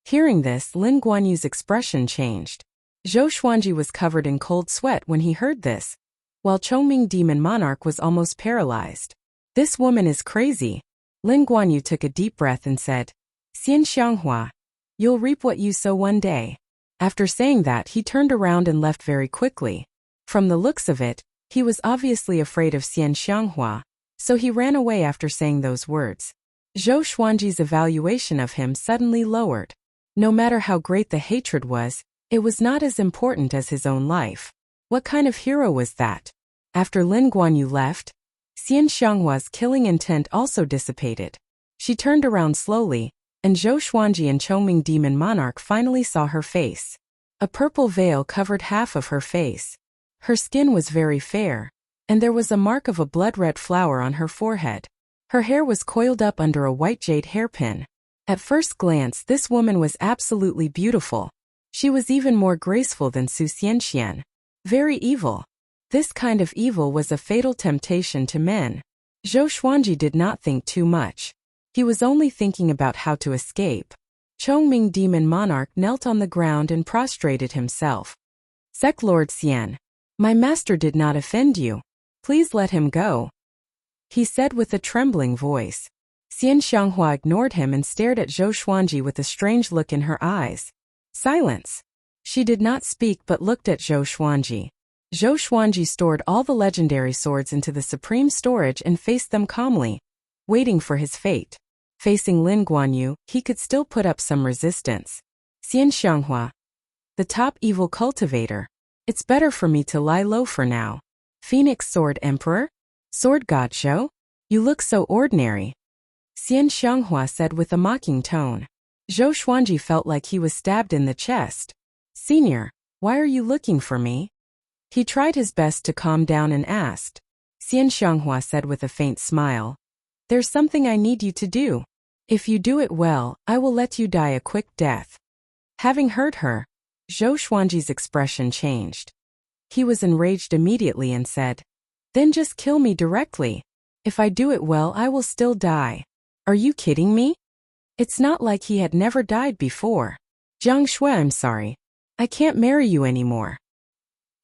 Hearing this, Lin Guanyu's expression changed. Zhou Xuanji was covered in cold sweat when he heard this, while Chongming Demon Monarch was almost paralyzed. This woman is crazy. Lin Guanyu took a deep breath and said, Xian Xianghua, you'll reap what you sow one day. After saying that, he turned around and left very quickly. From the looks of it, he was obviously afraid of Xian Xianghua, so he ran away after saying those words. Zhou Xuanji's evaluation of him suddenly lowered. No matter how great the hatred was, it was not as important as his own life. What kind of hero was that? After Lin Guanyu left, Xian Xianghua's killing intent also dissipated. She turned around slowly, and Zhou Xuanji and Chongming Demon Monarch finally saw her face. A purple veil covered half of her face. Her skin was very fair, and there was a mark of a blood-red flower on her forehead. Her hair was coiled up under a white jade hairpin. At first glance, this woman was absolutely beautiful. She was even more graceful than Su Xianxian. Very evil. This kind of evil was a fatal temptation to men. Zhou Xuanji did not think too much. He was only thinking about how to escape. Chongming Demon Monarch knelt on the ground and prostrated himself. Sec Lord Xian, my master did not offend you. Please let him go, he said with a trembling voice. Xian Xianghua ignored him and stared at Zhou Xuanji with a strange look in her eyes. Silence. She did not speak but looked at Zhou Xuanji. Zhou Xuanji stored all the legendary swords into the supreme storage and faced them calmly, waiting for his fate. Facing Lin Guanyu, he could still put up some resistance. Xian Xianghua, the top evil cultivator. It's better for me to lie low for now. Phoenix Sword Emperor? Sword God Zhou? You look so ordinary, Xian Xianghua said with a mocking tone. Zhou Xuanji felt like he was stabbed in the chest. Senior, why are you looking for me? He tried his best to calm down and asked. Xian Xianghua said with a faint smile. There's something I need you to do. If you do it well, I will let you die a quick death. Having heard her, Zhou Xuanji's expression changed. He was enraged immediately and said, then just kill me directly. If I do it well, I will still die. Are you kidding me? It's not like he had never died before. Jiang Shui, I'm sorry. I can't marry you anymore.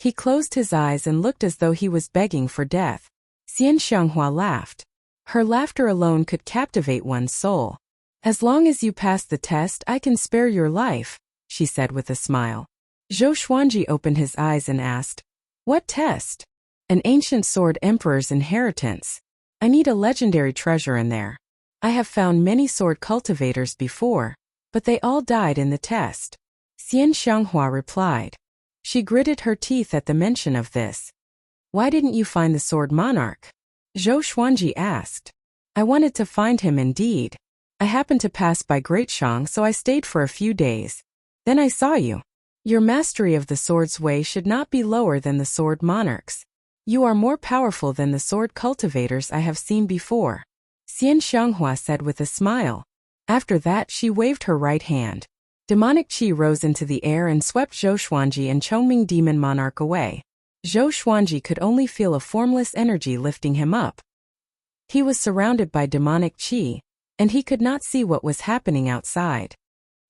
He closed his eyes and looked as though he was begging for death. Xian Xianghua laughed. Her laughter alone could captivate one's soul. As long as you pass the test, I can spare your life, she said with a smile. Zhou Xuanji opened his eyes and asked, what test? An ancient sword emperor's inheritance. I need a legendary treasure in there. I have found many sword cultivators before, but they all died in the test. Xian Xianghua replied. She gritted her teeth at the mention of this. Why didn't you find the sword monarch? Zhou Xuanji asked. I wanted to find him indeed. I happened to pass by Great Shang, so I stayed for a few days. Then I saw you. Your mastery of the sword's way should not be lower than the sword monarch's. You are more powerful than the sword cultivators I have seen before, Xian Xianghua said with a smile. After that, she waved her right hand. Demonic chi rose into the air and swept Zhou Xuanji and Chongming Demon Monarch away. Zhou Xuanji could only feel a formless energy lifting him up. He was surrounded by demonic chi, and he could not see what was happening outside.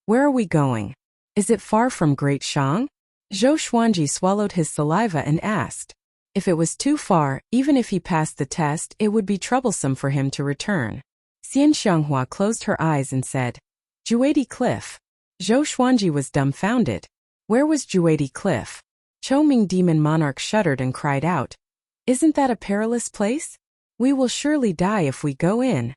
Where are we going? Is it far from Great Shang? Zhou Xuanji swallowed his saliva and asked. If it was too far, even if he passed the test, it would be troublesome for him to return. Xian Xianghua closed her eyes and said, Juadi Cliff. Zhou Xuanji was dumbfounded. Where was Juadi Cliff? Chongming Demon Monarch shuddered and cried out. Isn't that a perilous place? We will surely die if we go in.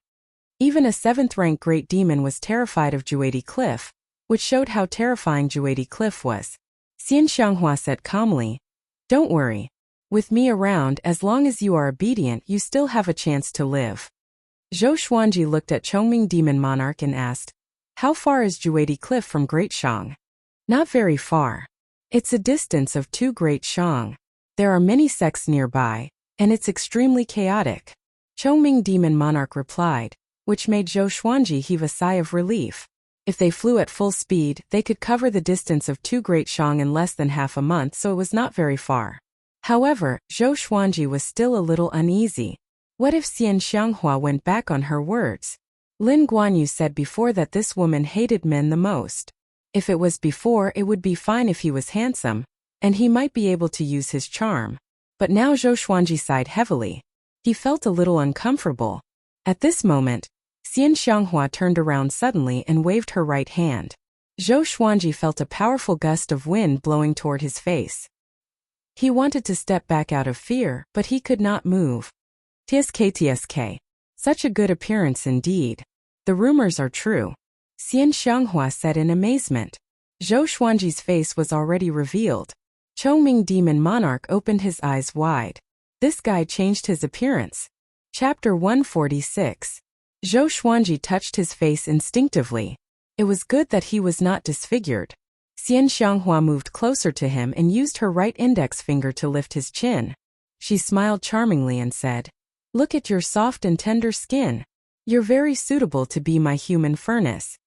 Even a 7th-rank great demon was terrified of Juadi Cliff, which showed how terrifying Juadi Cliff was. Xian Xianghua said calmly, don't worry. With me around, as long as you are obedient, you still have a chance to live. Zhou Xuanji looked at Chongming Demon Monarch and asked, how far is Juadi Cliff from Great Shang? Not very far. It's a distance of 2 Great Shang. There are many sects nearby, and it's extremely chaotic. Chongming Demon Monarch replied, which made Zhou Xuanji heave a sigh of relief. If they flew at full speed, they could cover the distance of 2 Great Shang in less than half a month, so it was not very far. However, Zhou Xuanji was still a little uneasy. What if Xian Xianghua went back on her words? Lin Guanyu said before that this woman hated men the most. If it was before, it would be fine if he was handsome, and he might be able to use his charm. But now Zhou Xuanji sighed heavily. He felt a little uncomfortable. At this moment, Xian Xianghua turned around suddenly and waved her right hand. Zhou Xuanji felt a powerful gust of wind blowing toward his face. He wanted to step back out of fear, but he could not move. Tsk. Such a good appearance indeed. The rumors are true. Xian Xianghua said in amazement. Zhou Xuanji's face was already revealed. Chongming Demon Monarch opened his eyes wide. This guy changed his appearance. Chapter 146. Zhou Xuanji touched his face instinctively. It was good that he was not disfigured. Xian Xianghua moved closer to him and used her right index finger to lift his chin. She smiled charmingly and said, "Look at your soft and tender skin. You're very suitable to be my human furnace."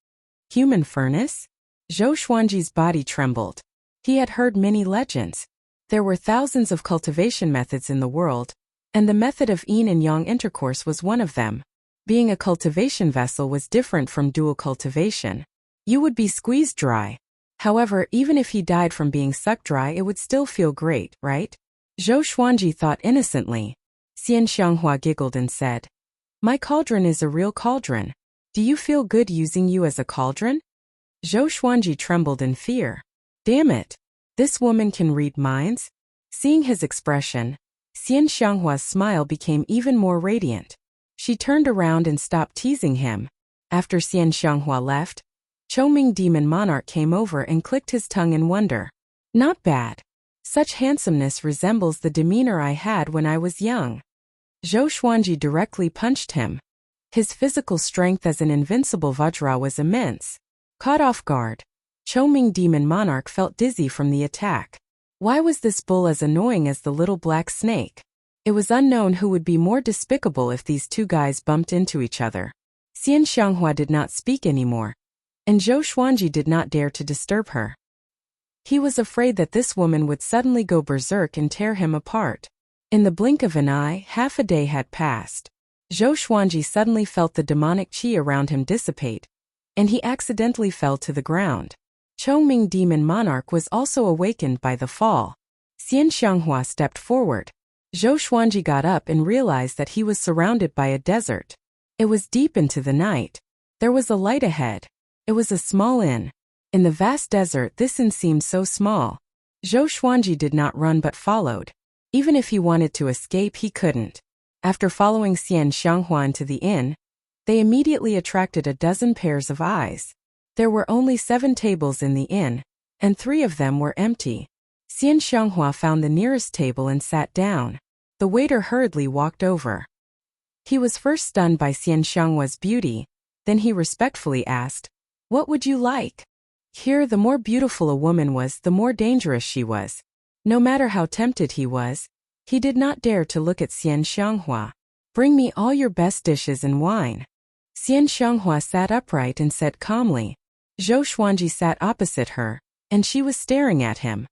Human furnace? Zhou Xuanji's body trembled. He had heard many legends. There were thousands of cultivation methods in the world, and the method of yin and yang intercourse was one of them. Being a cultivation vessel was different from dual cultivation. You would be squeezed dry. However, even if he died from being sucked dry, it would still feel great, right? Zhou Xuanji thought innocently. Xian Xianghua giggled and said, "My cauldron is a real cauldron. Do you feel good using you as a cauldron?" Zhou Xuanji trembled in fear. Damn it! This woman can read minds? Seeing his expression, Xian Xianghua's smile became even more radiant. She turned around and stopped teasing him. After Xian Xianghua left, Chongming Demon Monarch came over and clicked his tongue in wonder. Not bad. Such handsomeness resembles the demeanor I had when I was young. Zhou Xuanji directly punched him. His physical strength as an invincible Vajra was immense. Caught off guard, Chongming Demon Monarch felt dizzy from the attack. Why was this bull as annoying as the little black snake? It was unknown who would be more despicable if these two guys bumped into each other. Xian Xianghua did not speak anymore, and Zhou Xuanji did not dare to disturb her. He was afraid that this woman would suddenly go berserk and tear him apart. In the blink of an eye, half a day had passed. Zhou Xuanji suddenly felt the demonic qi around him dissipate, and he accidentally fell to the ground. Chongming Demon Monarch was also awakened by the fall. Xian Xianghua stepped forward. Zhou Xuanji got up and realized that he was surrounded by a desert. It was deep into the night. There was a light ahead. It was a small inn. In the vast desert, this inn seemed so small. Zhou Xuanji did not run but followed. Even if he wanted to escape, he couldn't. After following Xian Xianghua into the inn, they immediately attracted a dozen pairs of eyes. There were only 7 tables in the inn, and 3 of them were empty. Xian Xianghua found the nearest table and sat down. The waiter hurriedly walked over. He was first stunned by Xian Xianghua's beauty, then he respectfully asked, "What would you like?" Here, the more beautiful a woman was, the more dangerous she was. No matter how tempted he was, he did not dare to look at Xian Xianghua. "Bring me all your best dishes and wine." Xian Xianghua sat upright and said calmly. Zhou Xuanji sat opposite her, and she was staring at him.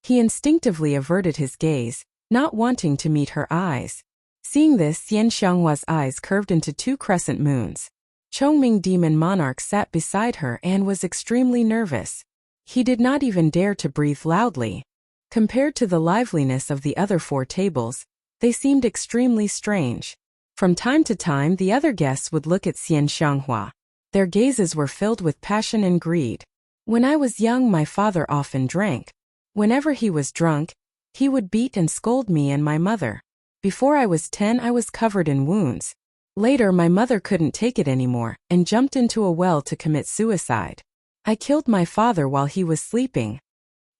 He instinctively averted his gaze, not wanting to meet her eyes. Seeing this, Xian Xianghua's eyes curved into 2 crescent moons. Chongming Demon Monarch sat beside her and was extremely nervous. He did not even dare to breathe loudly. Compared to the liveliness of the other 4 tables, they seemed extremely strange. From time to time, the other guests would look at Xian Xianghua. Their gazes were filled with passion and greed. "When I was young, my father often drank. Whenever he was drunk, he would beat and scold me and my mother. Before I was 10, I was covered in wounds. Later, my mother couldn't take it anymore and jumped into a well to commit suicide. I killed my father while he was sleeping,"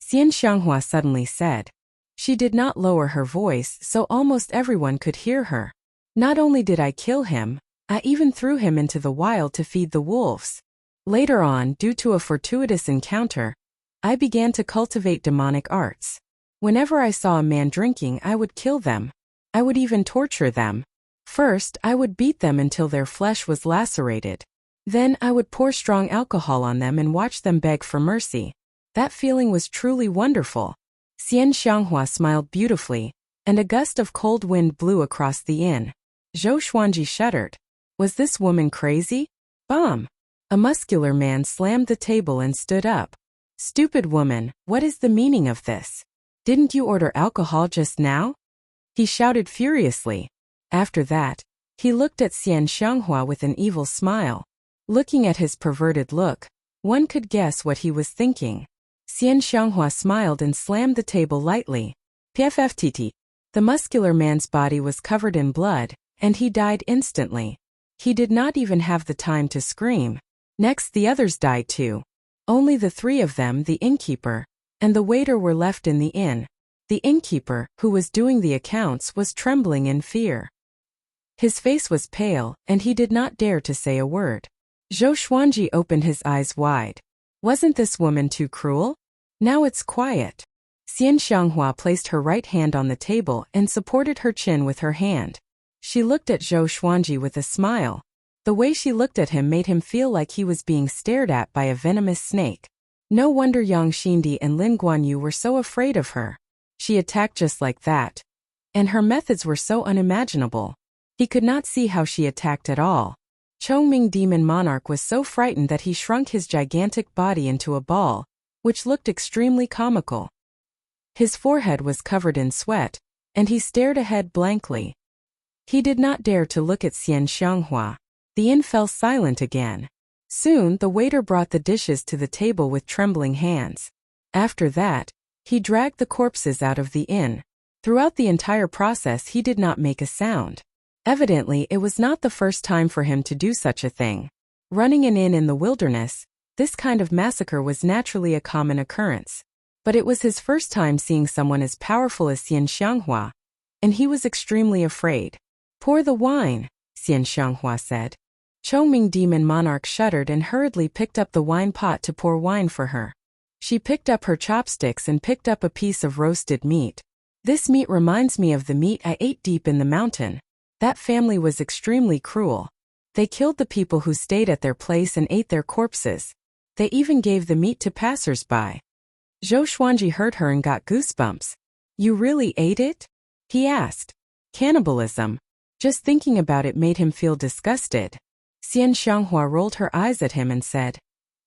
Xian Xianghua suddenly said. She did not lower her voice, so almost everyone could hear her. "Not only did I kill him, I even threw him into the wild to feed the wolves. Later on, due to a fortuitous encounter, I began to cultivate demonic arts. Whenever I saw a man drinking, I would kill them. I would even torture them. First, I would beat them until their flesh was lacerated. Then I would pour strong alcohol on them and watch them beg for mercy. That feeling was truly wonderful." Xian Xianghua smiled beautifully, and a gust of cold wind blew across the inn. Zhou Xuanji shuddered. Was this woman crazy? Bomb! A muscular man slammed the table and stood up. "Stupid woman, what is the meaning of this? Didn't you order alcohol just now?" he shouted furiously. After that, he looked at Xian Xianghua with an evil smile. Looking at his perverted look, one could guess what he was thinking. Xian Xianghua smiled and slammed the table lightly. PFFTT. The muscular man's body was covered in blood, and he died instantly. He did not even have the time to scream. Next, the others died too. Only the three of them, the innkeeper and the waiter, were left in the inn. The innkeeper, who was doing the accounts, was trembling in fear. His face was pale, and he did not dare to say a word. Zhou Xuanji opened his eyes wide. Wasn't this woman too cruel? Now it's quiet. Xian Xianghua placed her right hand on the table and supported her chin with her hand. She looked at Zhou Xuanji with a smile. The way she looked at him made him feel like he was being stared at by a venomous snake. No wonder Yang Xindi and Lin Guanyu were so afraid of her. She attacked just like that. And her methods were so unimaginable. He could not see how she attacked at all. Chongming Demon Monarch was so frightened that he shrunk his gigantic body into a ball, which looked extremely comical. His forehead was covered in sweat, and he stared ahead blankly. He did not dare to look at Xian Xianghua. The inn fell silent again. Soon the waiter brought the dishes to the table with trembling hands. After that, he dragged the corpses out of the inn. Throughout the entire process he did not make a sound. Evidently it was not the first time for him to do such a thing. Running an inn in the wilderness, this kind of massacre was naturally a common occurrence. But it was his first time seeing someone as powerful as Xian Xianghua, and he was extremely afraid. "Pour the wine," Xian Xianghua said. Chongming Demon Monarch shuddered and hurriedly picked up the wine pot to pour wine for her. She picked up her chopsticks and picked up a piece of roasted meat. "This meat reminds me of the meat I ate deep in the mountain. That family was extremely cruel. They killed the people who stayed at their place and ate their corpses. They even gave the meat to passers-by." Zhou Xuanji heard her and got goosebumps. "You really ate it?" he asked. Cannibalism. Just thinking about it made him feel disgusted. Xian Xianghua rolled her eyes at him and said,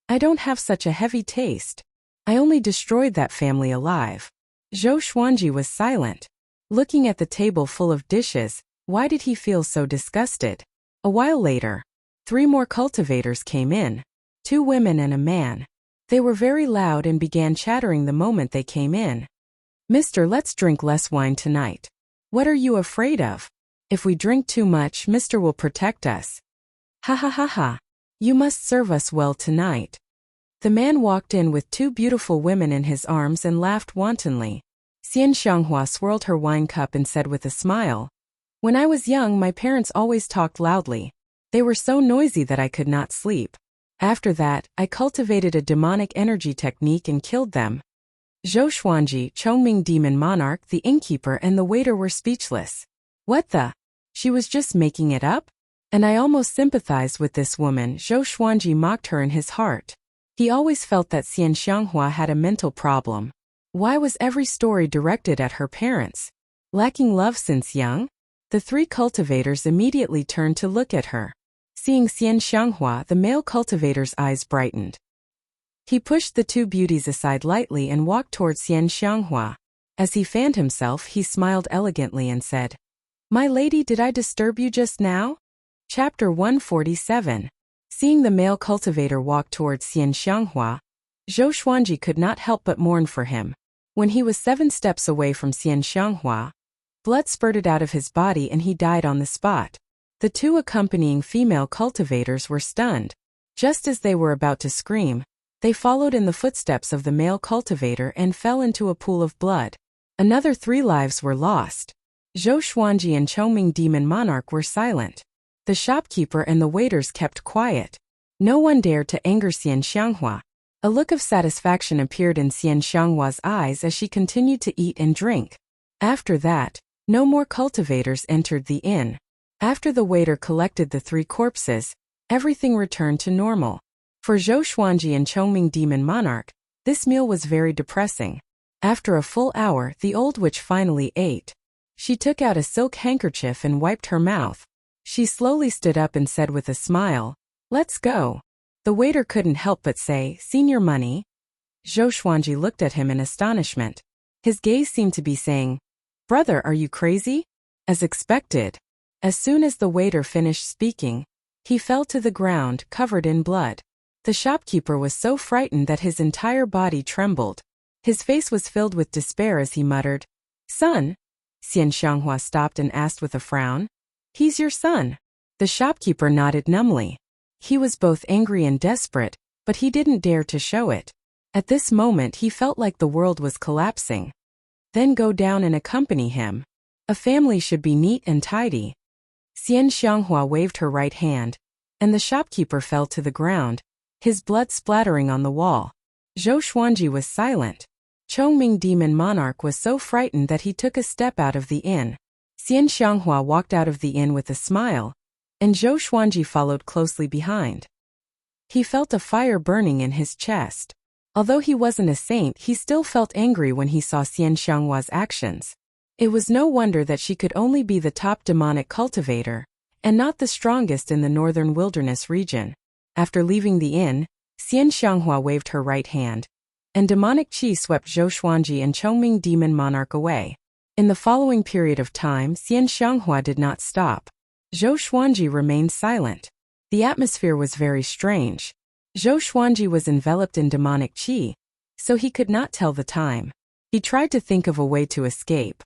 "I don't have such a heavy taste. I only destroyed that family alive." Zhou Xuanji was silent. Looking at the table full of dishes, why did he feel so disgusted? A while later, 3 more cultivators came in. 2 women and a man. They were very loud and began chattering the moment they came in. "Mister, let's drink less wine tonight. What are you afraid of? If we drink too much, Mister will protect us. Ha ha ha ha. You must serve us well tonight." The man walked in with 2 beautiful women in his arms and laughed wantonly. Xian Xianghua swirled her wine cup and said with a smile, "When I was young, my parents always talked loudly. They were so noisy that I could not sleep. After that, I cultivated a demonic energy technique and killed them." Zhou Xuanji, Chongming Demon Monarch, the innkeeper and the waiter were speechless. What the? She was just making it up? And I almost sympathized with this woman. Zhou Xuanji mocked her in his heart. He always felt that Xian Xianghua had a mental problem. Why was every story directed at her parents? Lacking love since young? The 3 cultivators immediately turned to look at her. Seeing Xian Xianghua, the male cultivator's eyes brightened. He pushed the 2 beauties aside lightly and walked towards Xian Xianghua. As he fanned himself, he smiled elegantly and said, "My lady, did I disturb you just now?" Chapter 147. Seeing the male cultivator walk towards Xian Xianghua, Zhou Xuanji could not help but mourn for him. When he was 7 steps away from Xian Xianghua, blood spurted out of his body and he died on the spot. The 2 accompanying female cultivators were stunned. Just as they were about to scream, they followed in the footsteps of the male cultivator and fell into a pool of blood. Another 3 lives were lost. Zhou Xuanji and Chongming Demon Monarch were silent. The shopkeeper and the waiters kept quiet. No one dared to anger Xian Xianghua. A look of satisfaction appeared in Xian Xianghua's eyes as she continued to eat and drink. After that, no more cultivators entered the inn. After the waiter collected the 3 corpses, everything returned to normal. For Zhou Xuanji and Chongming Demon Monarch, this meal was very depressing. After a full hour, the old witch finally ate. She took out a silk handkerchief and wiped her mouth. She slowly stood up and said with a smile, "Let's go." The waiter couldn't help but say, "Seen your money?" Zhou Xuanji looked at him in astonishment. His gaze seemed to be saying, "Brother, are you crazy?" As expected. As soon as the waiter finished speaking, he fell to the ground, covered in blood. The shopkeeper was so frightened that his entire body trembled. His face was filled with despair as he muttered, "Son?" Xian Xianghua stopped and asked with a frown. "He's your son." The shopkeeper nodded numbly. He was both angry and desperate, but he didn't dare to show it. At this moment he felt like the world was collapsing. Then go down and accompany him. A family should be neat and tidy. Xian Xianghua waved her right hand, and the shopkeeper fell to the ground, his blood splattering on the wall. Zhou Xuanji was silent. Chongming Demon Monarch was so frightened that he took a step out of the inn. Xian Xianghua walked out of the inn with a smile, and Zhou Xuanji followed closely behind. He felt a fire burning in his chest. Although he wasn't a saint, he still felt angry when he saw Xian Xianghua's actions. It was no wonder that she could only be the top demonic cultivator, and not the strongest in the northern wilderness region. After leaving the inn, Xian Xianghua waved her right hand, and demonic qi swept Zhou Xuanji and Chongming Demon Monarch away. In the following period of time, Xian Xianghua did not stop. Zhou Xuanji remained silent. The atmosphere was very strange. Zhou Xuanji was enveloped in demonic qi, so he could not tell the time. He tried to think of a way to escape.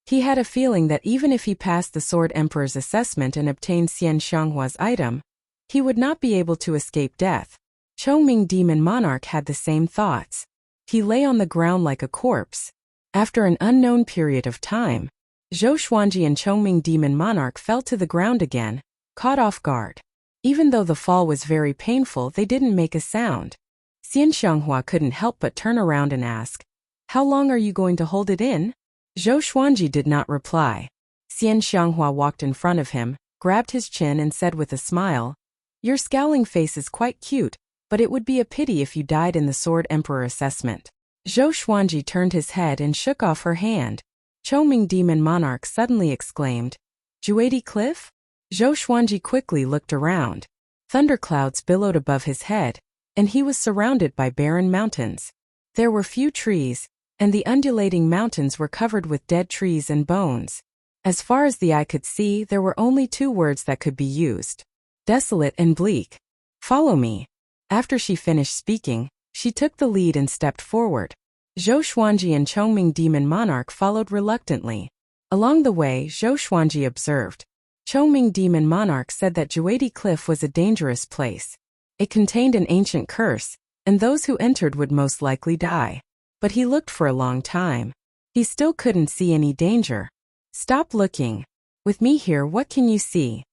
He had a feeling that even if he passed the Sword Emperor's assessment and obtained Xian Xianghua's item, he would not be able to escape death. Chongming Demon Monarch had the same thoughts. He lay on the ground like a corpse. After an unknown period of time, Zhou Xuanji and Chongming Demon Monarch fell to the ground again, caught off guard. Even though the fall was very painful, they didn't make a sound. Xian Xianghua couldn't help but turn around and ask, "How long are you going to hold it in?" Zhou Xuanji did not reply. Xian Xianghua walked in front of him, grabbed his chin and said with a smile, "Your scowling face is quite cute, but it would be a pity if you died in the Sword Emperor assessment." Zhou Xuanji turned his head and shook off her hand. Chongming Demon Monarch suddenly exclaimed, "Juadi Cliff?" Zhou Xuanji quickly looked around. Thunderclouds billowed above his head, and he was surrounded by barren mountains. There were few trees, and the undulating mountains were covered with dead trees and bones. As far as the eye could see, there were only two words that could be used: desolate and bleak. "Follow me." After she finished speaking, she took the lead and stepped forward. Zhou Xuanji and Chongming Demon Monarch followed reluctantly. Along the way, Zhou Xuanji observed. Chongming Demon Monarch said that Juadi Cliff was a dangerous place. It contained an ancient curse, and those who entered would most likely die. But he looked for a long time. He still couldn't see any danger. "Stop looking. With me here, what can you see?"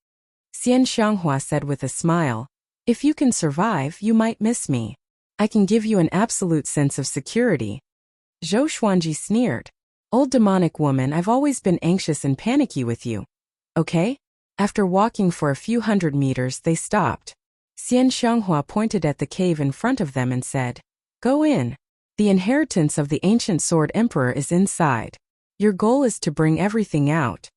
Xian Xianghua said with a smile. "If you can survive, you might miss me. I can give you an absolute sense of security." Zhou Xuanji sneered. "Old demonic woman, I've always been anxious and panicky with you. Okay?" After walking for a few hundred meters, they stopped. Xian Xianghua pointed at the cave in front of them and said, "Go in. The inheritance of the ancient Sword Emperor is inside. Your goal is to bring everything out."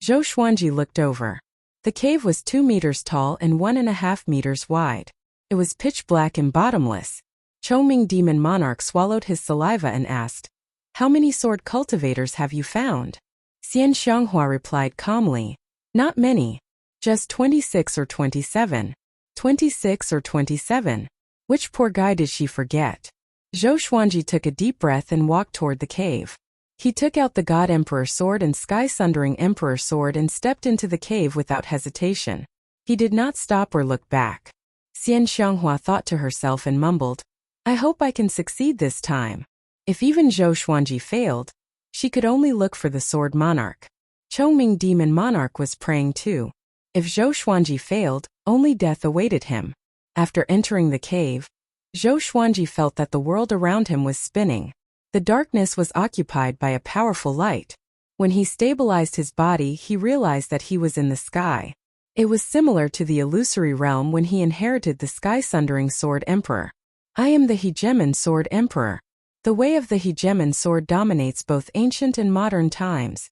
Zhou Xuanji looked over. The cave was 2 meters tall and 1.5 meters wide. It was pitch black and bottomless. Chongming Demon Monarch swallowed his saliva and asked, "How many sword cultivators have you found?" Xian Xianghua replied calmly, "Not many. Just 26 or 27. 26 or 27. Which poor guy did she forget?" Zhou Xuanji took a deep breath and walked toward the cave. He took out the God Emperor sword and Sky Sundering Emperor sword and stepped into the cave without hesitation. He did not stop or look back. Xian Xianghua thought to herself and mumbled, "I hope I can succeed this time." If even Zhou Xuanji failed, she could only look for the Sword Monarch. Chongming Demon Monarch was praying too. If Zhou Xuanji failed, only death awaited him. After entering the cave, Zhou Xuanji felt that the world around him was spinning. The darkness was occupied by a powerful light. When he stabilized his body, he realized that he was in the sky. It was similar to the illusory realm when he inherited the Sky-Sundering Sword Emperor. "I am the Hegemon Sword Emperor. The way of the Hegemon sword dominates both ancient and modern times."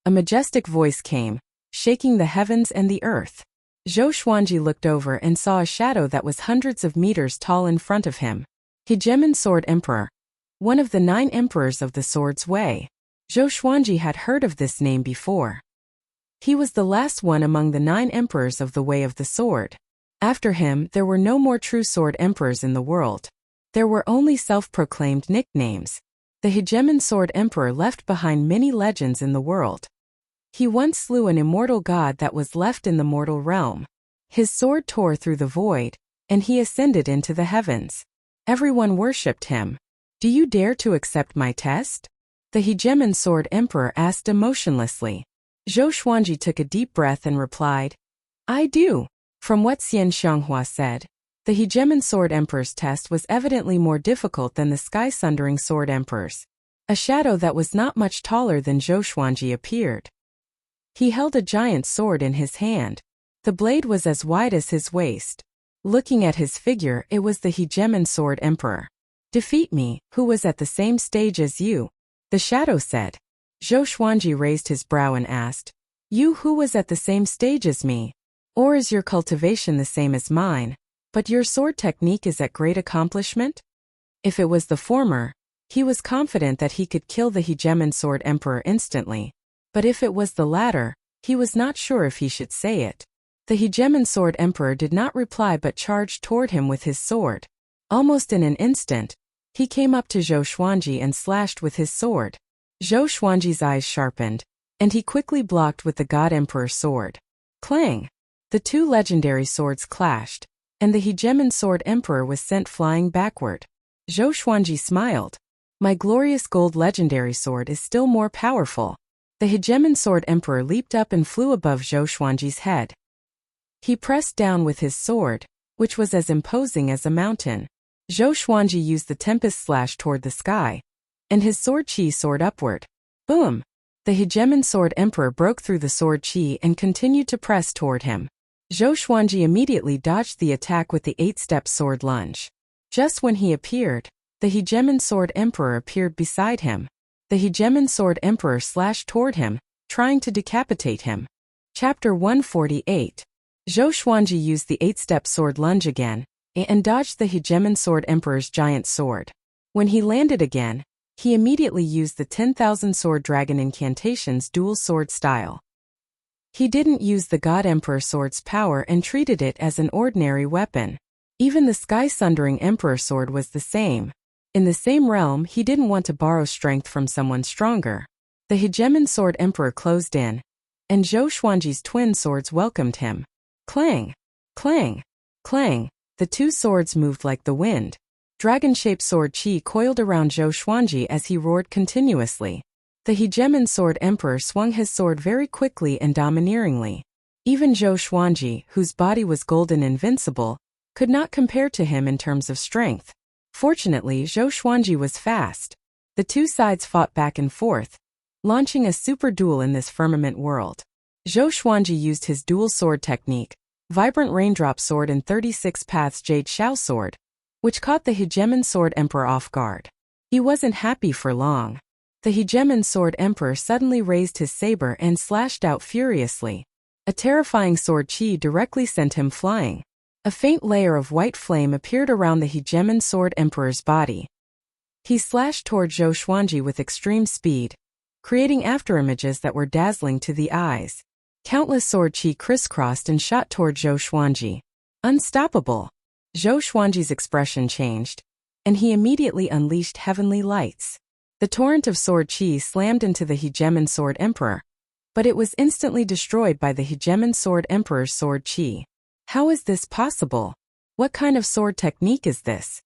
A majestic voice came, shaking the heavens and the earth. Zhou Xuanji looked over and saw a shadow that was hundreds of meters tall in front of him. Hegemon Sword Emperor. One of the 9 emperors of the Sword's Way. Zhou Xuanji had heard of this name before. He was the last one among the 9 emperors of the Way of the Sword. After him, there were no more true sword emperors in the world. There were only self-proclaimed nicknames. The Hegemon Sword Emperor left behind many legends in the world. He once slew an immortal god that was left in the mortal realm. His sword tore through the void, and he ascended into the heavens. Everyone worshipped him. Do you dare to accept my test? The Hegemon Sword Emperor asked emotionlessly. Zhou Xuanji took a deep breath and replied, I do. From what Xian Xianghua said, the Hegemon Sword Emperor's test was evidently more difficult than the Sky-Sundering Sword Emperor's. A shadow that was not much taller than Zhou Xuanji appeared. He held a giant sword in his hand. The blade was as wide as his waist. Looking at his figure, it was the Hegemon Sword Emperor. Defeat me, who was at the same stage as you, the shadow said. Zhou Xuanji raised his brow and asked, You who was at the same stage as me? Or is your cultivation the same as mine, but your sword technique is at great accomplishment? If it was the former, he was confident that he could kill the Hegemon Sword Emperor instantly, but if it was the latter, he was not sure if he should say it. The Hegemon Sword Emperor did not reply but charged toward him with his sword. Almost in an instant, he came up to Zhou Xuanji and slashed with his sword. Zhou Xuanji's eyes sharpened, and he quickly blocked with the God Emperor's sword. Clang! The two legendary swords clashed, and the Hegemon Sword Emperor was sent flying backward. Zhou Xuanji smiled. My glorious gold legendary sword is still more powerful. The Hegemon Sword Emperor leaped up and flew above Zhou Xuanji's head. He pressed down with his sword, which was as imposing as a mountain. Zhou Xuanji used the Tempest Slash toward the sky, and his sword chi soared upward. Boom! The Hegemon Sword Emperor broke through the sword chi and continued to press toward him. Zhou Xuanji immediately dodged the attack with the 8-step sword lunge. Just when he appeared, the Hegemon Sword Emperor appeared beside him. The Hegemon Sword Emperor slashed toward him, trying to decapitate him. Chapter 148. Zhou Xuanji used the 8-step sword lunge again, and dodged the Hegemon Sword Emperor's giant sword. When he landed again, he immediately used the 10,000 Sword Dragon Incantation's dual sword style. He didn't use the God Emperor sword's power and treated it as an ordinary weapon. Even the Sky-Sundering Emperor sword was the same. In the same realm, he didn't want to borrow strength from someone stronger. The Hegemon Sword Emperor closed in, and Zhou Xuanji's twin swords welcomed him. Clang! Clang! Clang! The two swords moved like the wind. Dragon-shaped sword chi coiled around Zhou Xuanji as he roared continuously. The Hegemon Sword Emperor swung his sword very quickly and domineeringly. Even Zhou Xuanji, whose body was golden invincible, could not compare to him in terms of strength. Fortunately, Zhou Xuanji was fast. The two sides fought back and forth, launching a super duel in this firmament world. Zhou Xuanji used his dual sword technique, Vibrant Raindrop Sword and 36 Paths Jade Xiao Sword, which caught the Hegemon Sword Emperor off guard. He wasn't happy for long. The Hegemon Sword Emperor suddenly raised his saber and slashed out furiously. A terrifying sword chi directly sent him flying. A faint layer of white flame appeared around the Hegemon Sword Emperor's body. He slashed toward Zhou Xuanji with extreme speed, creating afterimages that were dazzling to the eyes. Countless sword chi crisscrossed and shot toward Zhou Xuanji. Unstoppable! Zhou Xuanji's expression changed, and he immediately unleashed heavenly lights. The torrent of sword chi slammed into the Hegemon Sword Emperor, but it was instantly destroyed by the Hegemon Sword Emperor's sword chi. How is this possible? What kind of sword technique is this?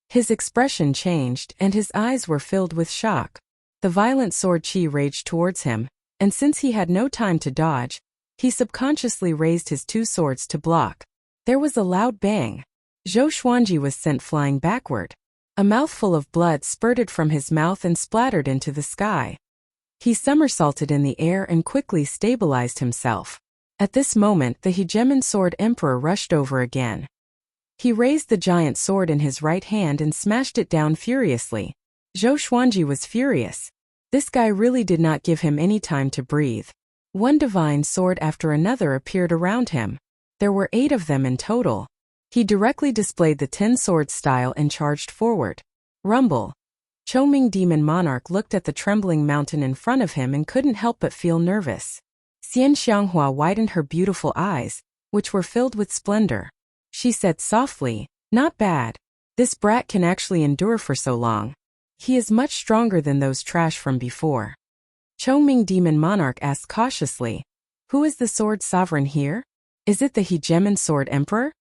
His expression changed and his eyes were filled with shock. The violent sword chi raged towards him, and since he had no time to dodge, he subconsciously raised his two swords to block. There was a loud bang. Zhou Xuanji was sent flying backward. A mouthful of blood spurted from his mouth and splattered into the sky. He somersaulted in the air and quickly stabilized himself. At this moment, the Hegemon Sword Emperor rushed over again. He raised the giant sword in his right hand and smashed it down furiously. Zhou Xuanji was furious. This guy really did not give him any time to breathe. One divine sword after another appeared around him. There were 8 of them in total. He directly displayed the 10 sword style and charged forward. Rumble. Choming Demon Monarch looked at the trembling mountain in front of him and couldn't help but feel nervous. Xian Xianghua widened her beautiful eyes, which were filled with splendor. She said softly, "Not bad. This brat can actually endure for so long. He is much stronger than those trash from before." Chongming Demon Monarch asked cautiously. Who is the sword sovereign here? Is it the Hegemon Sword Emperor?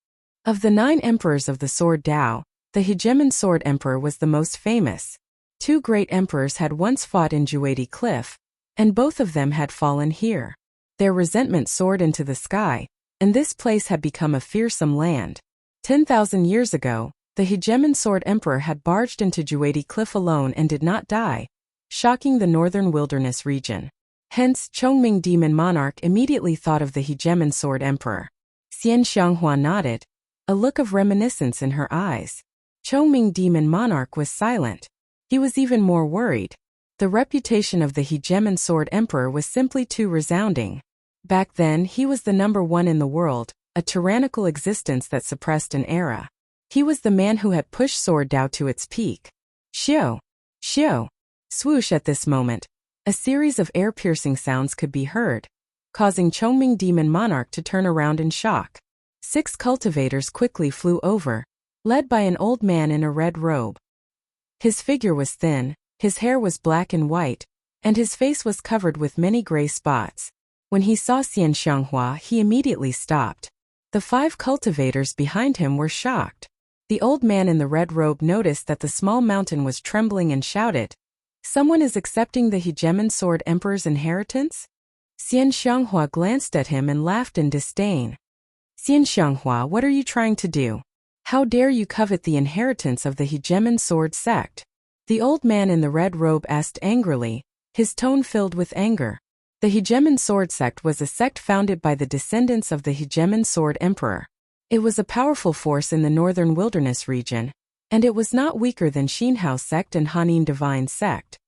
Of the 9 emperors of the Sword Dao, the Hegemon Sword Emperor was the most famous. 2 great emperors had once fought in Juedi Cliff, and both of them had fallen here. Their resentment soared into the sky, and this place had become a fearsome land. 10,000 years ago, the Hegemon Sword Emperor had barged into Juedi Cliff alone and did not die, shocking the northern wilderness region. Hence, Chongming Demon Monarch immediately thought of the Hegemon Sword Emperor. Xian Xianghua nodded, a look of reminiscence in her eyes. Chongming Demon Monarch was silent. He was even more worried. The reputation of the Hegemon Sword Emperor was simply too resounding. Back then, he was the number 1 in the world, a tyrannical existence that suppressed an era. He was the man who had pushed Sword Dao to its peak. Xiao! Xiao! Swoosh at this moment. A series of air-piercing sounds could be heard, causing Chongming Demon Monarch to turn around in shock. 6 cultivators quickly flew over, led by an old man in a red robe. His figure was thin, his hair was black and white, and his face was covered with many gray spots. When he saw Xian Xianghua, he immediately stopped. The 5 cultivators behind him were shocked. The old man in the red robe noticed that the small mountain was trembling and shouted, "Someone is accepting the Hegemon Sword Emperor's inheritance?" Xian Xianghua glanced at him and laughed in disdain. "Xian Xianghua, what are you trying to do? How dare you covet the inheritance of the Hegemon Sword sect?" The old man in the red robe asked angrily, his tone filled with anger. The Hegemon Sword sect was a sect founded by the descendants of the Hegemon Sword Emperor. It was a powerful force in the northern wilderness region, and it was not weaker than Xinhao sect and Hanin Divine sect.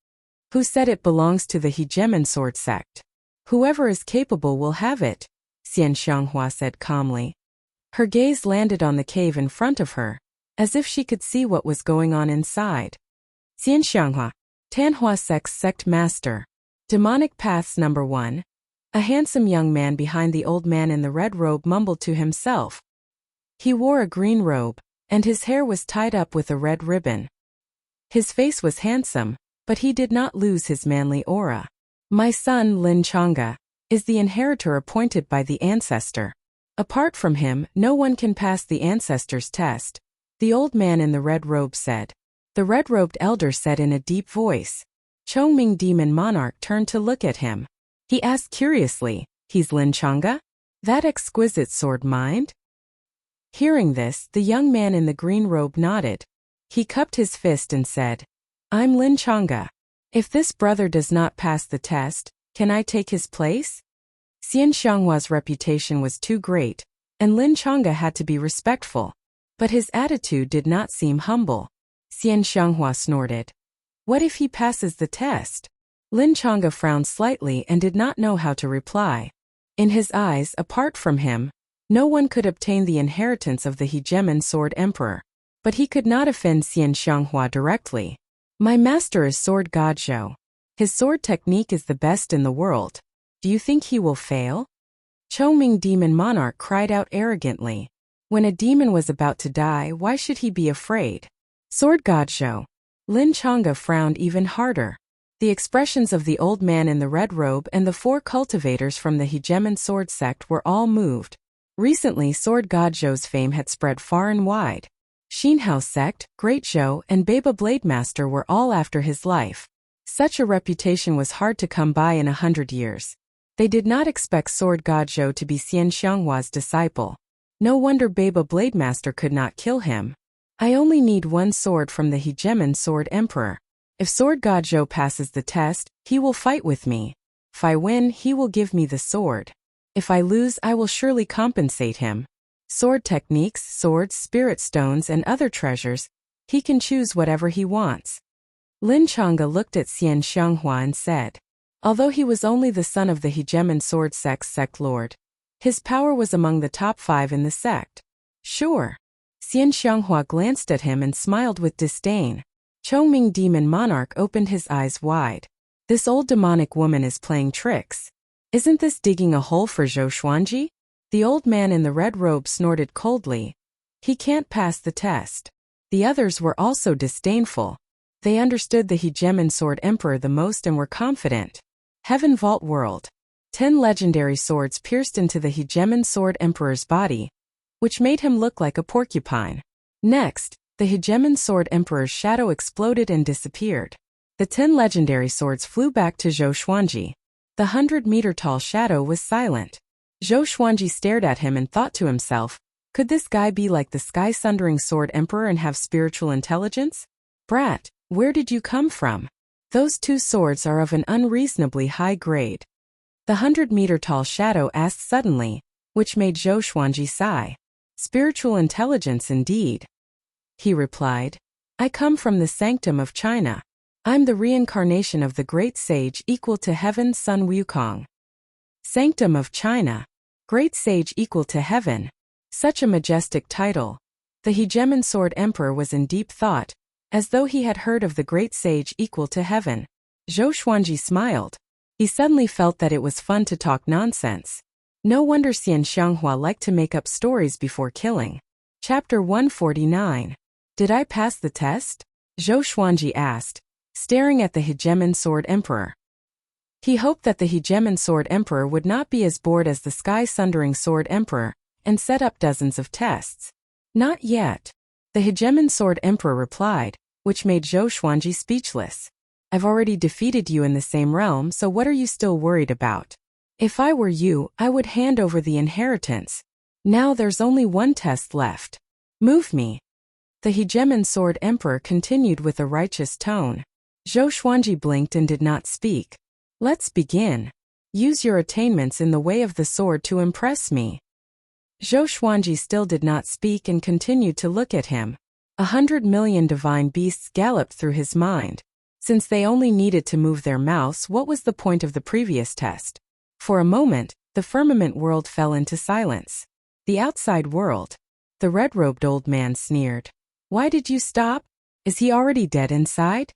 Who said it belongs to the Hegemon Sword sect? Whoever is capable will have it, Xian Xianghua said calmly. Her gaze landed on the cave in front of her, as if she could see what was going on inside. Xian Xianghua, Tanhua sect's sect master. Demonic Paths number 1. A handsome young man behind the old man in the red robe mumbled to himself. He wore a green robe, and his hair was tied up with a red ribbon. His face was handsome, but he did not lose his manly aura. My son Lin Chang'e is the inheritor appointed by the ancestor. Apart from him, no one can pass the ancestor's test, the old man in the red robe said. The red-robed elder said in a deep voice. Chongming Demon Monarch turned to look at him. He asked curiously, "He's Lin Chang'e? That exquisite sword mind?" Hearing this, the young man in the green robe nodded. He cupped his fist and said, "I'm Lin Chang'e. If this brother does not pass the test, can I take his place?" Xian Xianghua's reputation was too great, and Lin Chang'e had to be respectful. But his attitude did not seem humble. Xian Xianghua snorted. What if he passes the test? Lin Chang'e frowned slightly and did not know how to reply. In his eyes, apart from him, no one could obtain the inheritance of the Hegemon Sword Emperor. But he could not offend Xian Xianghua directly. My master is Sword God Zhou. His sword technique is the best in the world. Do you think he will fail? Chongming Demon Monarch cried out arrogantly. When a demon was about to die, why should he be afraid? Sword God Zhou. Lin Chang'e frowned even harder. The expressions of the old man in the red robe and the 4 cultivators from the Hegemon Sword sect were all moved. Recently, Sword God Zhou's fame had spread far and wide. Xinhao sect, Great Zhou, and Baba Blademaster were all after his life. Such a reputation was hard to come by in 100 years. They did not expect Sword God Zhou to be Xian Xianghua's disciple. No wonder Baba Blademaster could not kill him. I only need 1 sword from the Hegemon Sword Emperor. If Sword God Zhou passes the test, he will fight with me. If I win, he will give me the sword. If I lose, I will surely compensate him. Sword techniques, swords, spirit stones, and other treasures, he can choose whatever he wants. Lin Chang'e looked at Xian Xianghua and said, although he was only the son of the Hegemon Sword sect's sect lord, his power was among the top 5 in the sect. Sure. Xian Xianghua glanced at him and smiled with disdain. Chongming Demon Monarch opened his eyes wide. This old demonic woman is playing tricks. Isn't this digging a hole for Zhou Xuanji? The old man in the red robe snorted coldly. He can't pass the test. The others were also disdainful. They understood the Hegemon Sword Emperor the most and were confident. Heaven Vault World. 10 legendary swords pierced into the Hegemon Sword Emperor's body, which made him look like a porcupine. Next, the Hegemon Sword Emperor's shadow exploded and disappeared. The 10 legendary swords flew back to Zhou Xuanji. The 100-meter-tall shadow was silent. Zhou Xuanji stared at him and thought to himself, could this guy be like the sky-sundering Sword Emperor and have spiritual intelligence? Brat, where did you come from? Those 2 swords are of an unreasonably high grade. The 100-meter-tall shadow asked suddenly, which made Zhou Xuanji sigh. Spiritual intelligence indeed. He replied, I come from the sanctum of China. I'm the reincarnation of the great sage equal to heaven Sun Wukong. Sanctum of China. Great sage equal to heaven. Such a majestic title. The Hegemon Sword Emperor was in deep thought, as though he had heard of the great sage equal to heaven. Zhou Xuanji smiled. He suddenly felt that it was fun to talk nonsense. No wonder Xian Xianghua liked to make up stories before killing. Chapter 149. Did I pass the test? Zhou Xuanji asked, staring at the Hegemon Sword Emperor. He hoped that the Hegemon Sword Emperor would not be as bored as the sky-sundering Sword Emperor, and set up dozens of tests. Not yet. The Hegemon Sword Emperor replied, which made Zhou Xuanji speechless. I've already defeated you in the same realm, so what are you still worried about? If I were you, I would hand over the inheritance. Now there's only one test left. Move me. The Hegemon Sword Emperor continued with a righteous tone. Zhou Xuanji blinked and did not speak. Let's begin. Use your attainments in the way of the sword to impress me. Zhou Xuanji still did not speak and continued to look at him. 100 million divine beasts galloped through his mind. Since they only needed to move their mouths, what was the point of the previous test? For a moment, the firmament world fell into silence. The outside world. The red-robed old man sneered. Why did you stop? Is he already dead inside?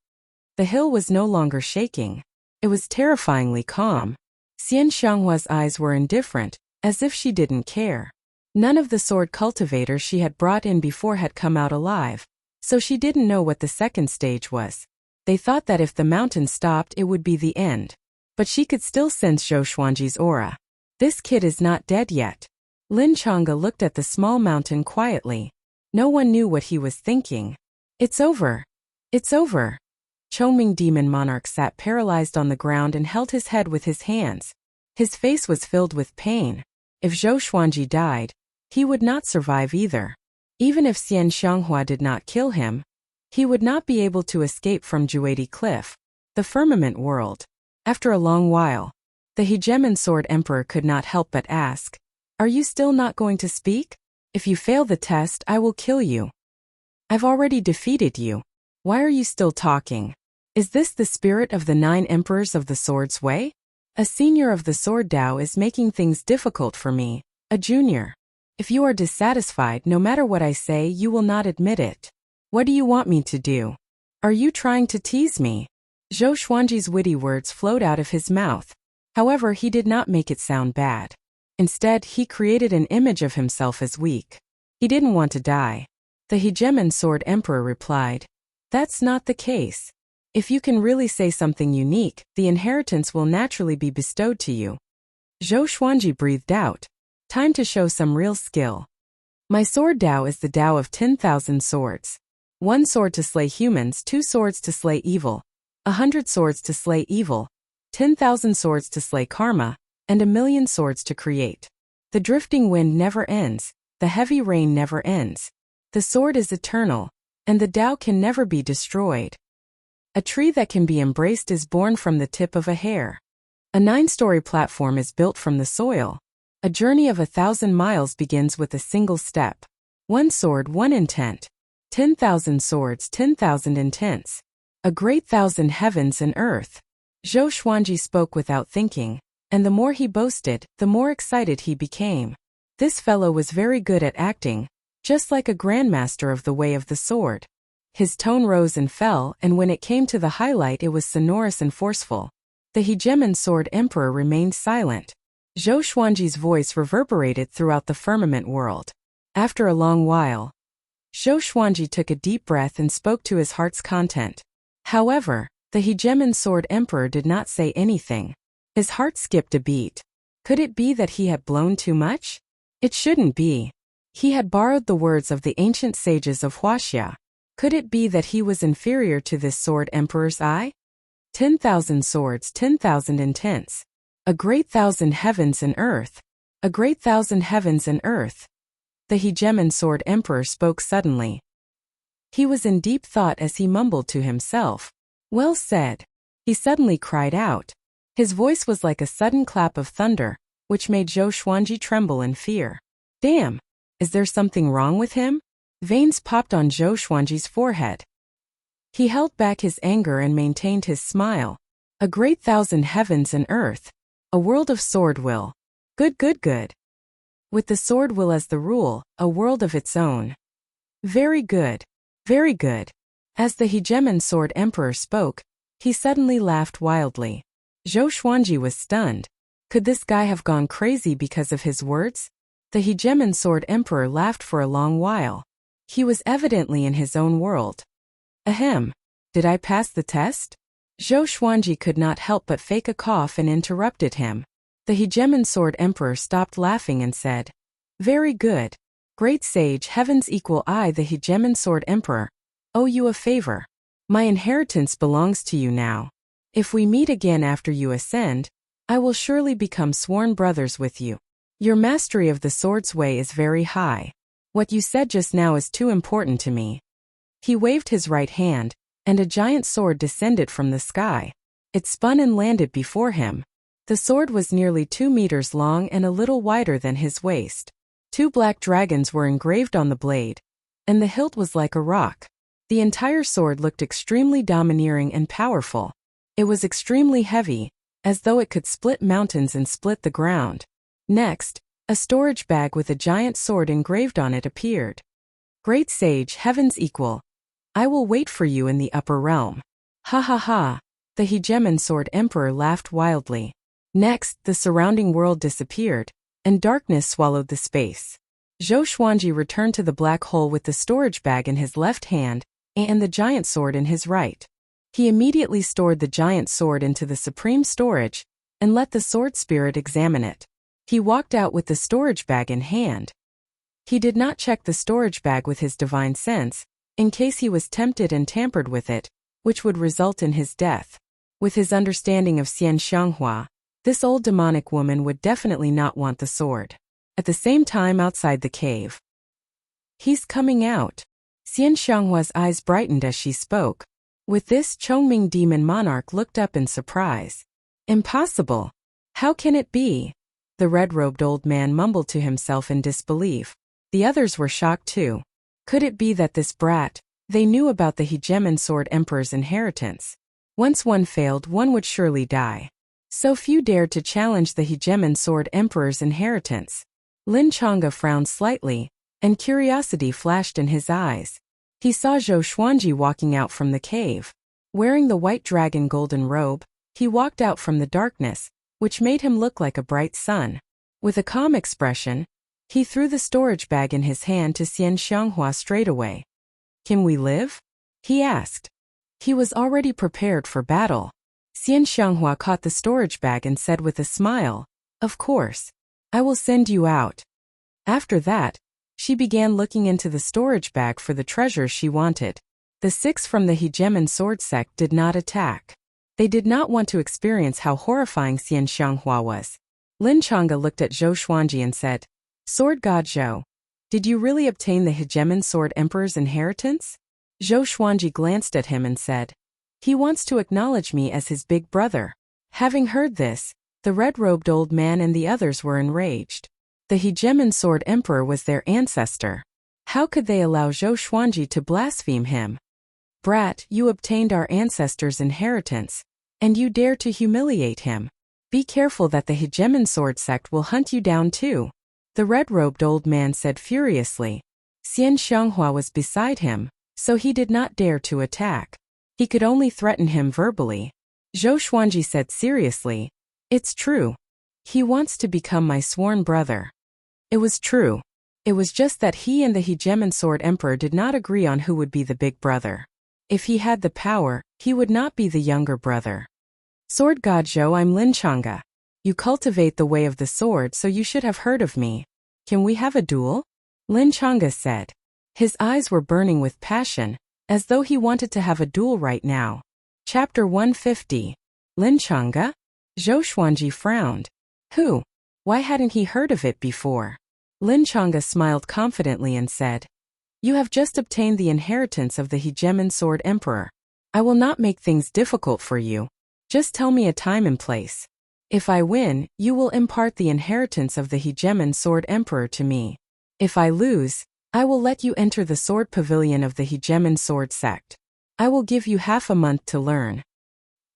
The hill was no longer shaking. It was terrifyingly calm. Xian Xianghua's eyes were indifferent, as if she didn't care. None of the sword cultivators she had brought in before had come out alive, so she didn't know what the second stage was. They thought that if the mountain stopped it would be the end. But she could still sense Zhou Xuanji's aura. This kid is not dead yet. Lin Chang'e looked at the small mountain quietly. No one knew what he was thinking. It's over. It's over. Chongming Demon Monarch sat paralyzed on the ground and held his head with his hands. His face was filled with pain. If Zhou Xuanji died, he would not survive either. Even if Xian Xianghua did not kill him, he would not be able to escape from Juedi Cliff, the firmament world. After a long while, the Hegemon Sword Emperor could not help but ask, are you still not going to speak? If you fail the test, I will kill you. I've already defeated you. Why are you still talking? Is this the spirit of the 9 emperors of the Sword's Way? A senior of the Sword Dao is making things difficult for me, a junior. If you are dissatisfied, no matter what I say, you will not admit it. What do you want me to do? Are you trying to tease me? Zhou Xuanji's witty words flowed out of his mouth. However, he did not make it sound bad. Instead, he created an image of himself as weak. He didn't want to die. The Hegemon Sword Emperor replied, that's not the case. If you can really say something unique, the inheritance will naturally be bestowed to you. Zhou Xuanji breathed out. Time to show some real skill. My sword Dao is the Dao of 10,000 swords. 1 sword to slay humans, 2 swords to slay evil, 100 swords to slay evil, 10,000 swords to slay karma, and 1,000,000 swords to create. The drifting wind never ends, the heavy rain never ends. The sword is eternal, and the Dao can never be destroyed. A tree that can be embraced is born from the tip of a hair. A 9-story platform is built from the soil. A journey of 1,000 miles begins with a single step. 1 sword, 1 intent. 10,000 swords, 10,000 intents. A great 1,000 heavens and earth. Zhou Xuanji spoke without thinking, and the more he boasted, the more excited he became. This fellow was very good at acting, just like a grandmaster of the way of the sword. His tone rose and fell, and when it came to the highlight it was sonorous and forceful. The Hegemon Sword Emperor remained silent. Zhou Xuanji's voice reverberated throughout the firmament world. After a long while, Zhou Xuanji took a deep breath and spoke to his heart's content. However, the Hegemon Sword Emperor did not say anything. His heart skipped a beat. Could it be that he had blown too much? It shouldn't be. He had borrowed the words of the ancient sages of Huaxia. Could it be that he was inferior to this sword emperor's eye? 10,000 swords, 10,000 intents. A great thousand heavens and earth. A great thousand heavens and earth. The hegemon sword emperor spoke suddenly. He was in deep thought as he mumbled to himself. Well said. He suddenly cried out. His voice was like a sudden clap of thunder, which made Zhou Xuanji tremble in fear. Damn! Is there something wrong with him? Veins popped on Zhou Xuanji's forehead. He held back his anger and maintained his smile. A great thousand heavens and earth. A world of sword will. Good, good, good. With the sword will as the rule, a world of its own. Very good. Very good. As the hegemon sword emperor spoke, he suddenly laughed wildly. Zhou Xuanji was stunned. Could this guy have gone crazy because of his words? The hegemon sword emperor laughed for a long while. He was evidently in his own world. Ahem. Did I pass the test? Zhou Xuanji could not help but fake a cough and interrupted him. The hegemon sword emperor stopped laughing and said, Very good. Great sage, heavens equal I, the hegemon sword emperor, owe you a favor. My inheritance belongs to you now. If we meet again after you ascend, I will surely become sworn brothers with you. Your mastery of the sword's way is very high. What you said just now is too important to me. He waved his right hand, and a giant sword descended from the sky. It spun and landed before him. The sword was nearly 2 meters long and a little wider than his waist. 2 black dragons were engraved on the blade, and the hilt was like a rock. The entire sword looked extremely domineering and powerful. It was extremely heavy, as though it could split mountains and split the ground. Next, a storage bag with a giant sword engraved on it appeared. Great sage, heavens equal. I will wait for you in the upper realm. Ha ha ha. The hegemon sword emperor laughed wildly. Next, the surrounding world disappeared, and darkness swallowed the space. Zhou Xuanji returned to the black hole with the storage bag in his left hand and the giant sword in his right. He immediately stored the giant sword into the supreme storage and let the sword spirit examine it. He walked out with the storage bag in hand. He did not check the storage bag with his divine sense, in case he was tempted and tampered with it, which would result in his death. With his understanding of Xian Xianghua, this old demonic woman would definitely not want the sword. At the same time outside the cave. He's coming out. Xian Xianghua's eyes brightened as she spoke. With this, Chongming demon monarch looked up in surprise. Impossible. How can it be? The red-robed old man mumbled to himself in disbelief. The others were shocked too. Could it be that this brat, they knew about the hegemon sword emperor's inheritance? Once one failed, one would surely die. So few dared to challenge the hegemon sword emperor's inheritance. Lin Chang'e frowned slightly, and curiosity flashed in his eyes. He saw Zhou Xuanji walking out from the cave. Wearing the white dragon golden robe, he walked out from the darkness, which made him look like a bright sun. With a calm expression, he threw the storage bag in his hand to Xian Xianghua straightaway. Can we live? He asked. He was already prepared for battle. Xian Xianghua caught the storage bag and said with a smile, Of course. I will send you out. After that, she began looking into the storage bag for the treasures she wanted. The 6 from the hegemon sword sect did not attack. They did not want to experience how horrifying Xian Xianghua was. Lin Chang'e looked at Zhou Xuanji and said, Sword God Zhou, did you really obtain the hegemon sword emperor's inheritance? Zhou Xuanji glanced at him and said, He wants to acknowledge me as his big brother. Having heard this, the red-robed old man and the others were enraged. The hegemon sword emperor was their ancestor. How could they allow Zhou Xuanji to blaspheme him? Brat, you obtained our ancestor's inheritance, and you dare to humiliate him. Be careful that the hegemon sword sect will hunt you down too. The red-robed old man said furiously. Xian Xianghua was beside him, so he did not dare to attack. He could only threaten him verbally. Zhou Xuanji said seriously, It's true. He wants to become my sworn brother. It was true. It was just that he and the hegemon sword emperor did not agree on who would be the big brother. If he had the power, he would not be the younger brother. Sword God Zhou, I'm Lin Chang'e. You cultivate the way of the sword, so you should have heard of me. Can we have a duel? Lin Chang'e said. His eyes were burning with passion, as though he wanted to have a duel right now. Chapter 150. Lin Chang'e? Zhou Xuanji frowned. Who? Why hadn't he heard of it before? Lin Chang'e smiled confidently and said, You have just obtained the inheritance of the Hegemon Sword Emperor. I will not make things difficult for you. Just tell me a time and place. If I win, you will impart the inheritance of the Hegemon Sword Emperor to me. If I lose, I will let you enter the sword pavilion of the Hegemon Sword Sect. I will give you half a month to learn.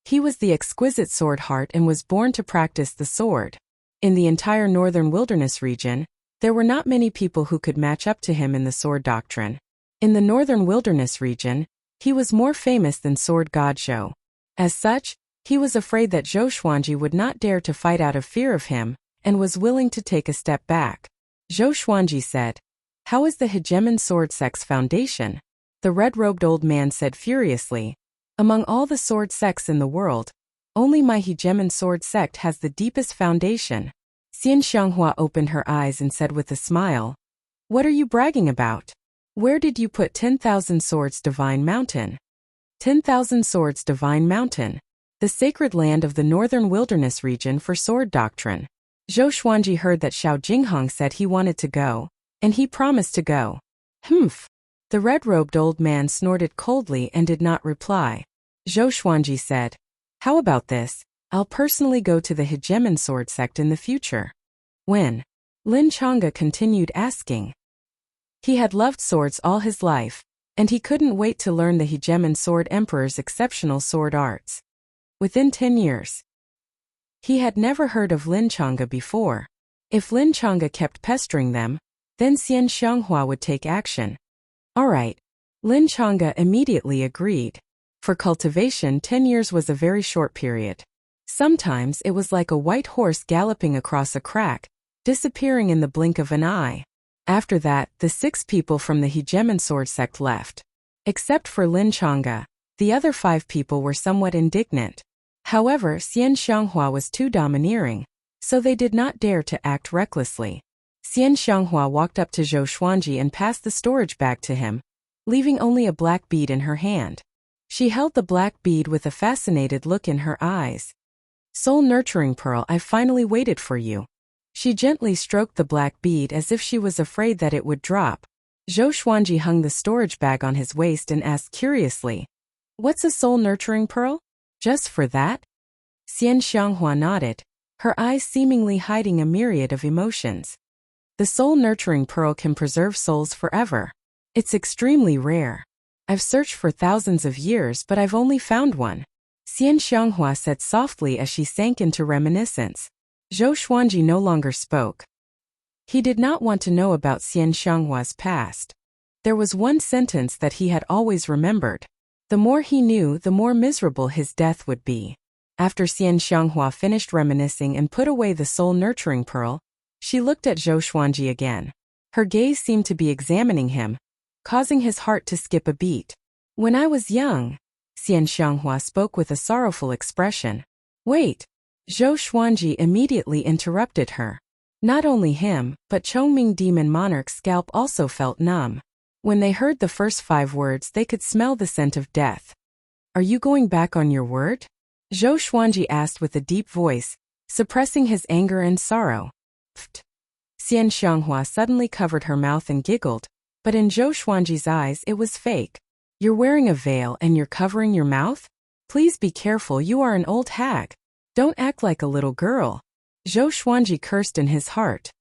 He was the exquisite sword heart and was born to practice the sword. In the entire northern wilderness region, there were not many people who could match up to him in the sword doctrine. In the northern wilderness region, he was more famous than Sword God Zhou. As such, he was afraid that Zhou Xuanji would not dare to fight out of fear of him, and was willing to take a step back. Zhou Xuanji said, How is the Hegemon Sword Sect's foundation? The red-robed old man said furiously, Among all the sword sects in the world, only my Hegemon Sword Sect has the deepest foundation. Xian Xianghua opened her eyes and said with a smile, What are you bragging about? Where did you put 10,000 Swords Divine Mountain? 10,000 Swords Divine Mountain, the sacred land of the northern wilderness region for sword doctrine. Zhou Xuanji heard that Xiao Jinghong said he wanted to go, and he promised to go. Humph. The red-robed old man snorted coldly and did not reply. Zhou Xuanji said, How about this? I'll personally go to the Hegemon Sword Sect in the future. When? Lin Chang'e continued asking. He had loved swords all his life, and he couldn't wait to learn the Hegemon Sword Emperor's exceptional sword arts. Within 10 years. He had never heard of Lin Chang'e before. If Lin Chang'e kept pestering them, then Xian Xianghua would take action. All right. Lin Chang'e immediately agreed. For cultivation, 10 years was a very short period. Sometimes it was like a white horse galloping across a crack, disappearing in the blink of an eye. After that, the 6 people from the Hegemon Sword Sect left. Except for Lin Chang'e, the other 5 people were somewhat indignant. However, Xian Xianghua was too domineering, so they did not dare to act recklessly. Xian Xianghua walked up to Zhou Xuanji and passed the storage bag to him, leaving only a black bead in her hand. She held the black bead with a fascinated look in her eyes. Soul nurturing pearl, I finally waited for you. She gently stroked the black bead as if she was afraid that it would drop. Zhou Xuanji hung the storage bag on his waist and asked curiously, What's a soul nurturing pearl? Just for that? Xian Xianghua nodded, her eyes seemingly hiding a myriad of emotions. The soul nurturing pearl can preserve souls forever. It's extremely rare. I've searched for thousands of years, but I've only found one. Xian Xianghua said softly as she sank into reminiscence. Zhou Xuanji no longer spoke. He did not want to know about Xian Xianghua's past. There was one sentence that he had always remembered. The more he knew, the more miserable his death would be. After Xian Xianghua finished reminiscing and put away the soul nurturing pearl, she looked at Zhou Xuanji again. Her gaze seemed to be examining him, causing his heart to skip a beat. When I was young, Xian Xianghua spoke with a sorrowful expression. Wait. Zhou Xuanji immediately interrupted her. Not only him, but Chongming Demon Monarch's scalp also felt numb. When they heard the first 5 words, they could smell the scent of death. Are you going back on your word? Zhou Xuanji asked with a deep voice, suppressing his anger and sorrow. Pfft. Xian Xianghua suddenly covered her mouth and giggled, but in Zhou Xuanji's eyes it was fake. You're wearing a veil and you're covering your mouth? Please be careful, you are an old hag. Don't act like a little girl. Zhou Xuanji cursed in his heart.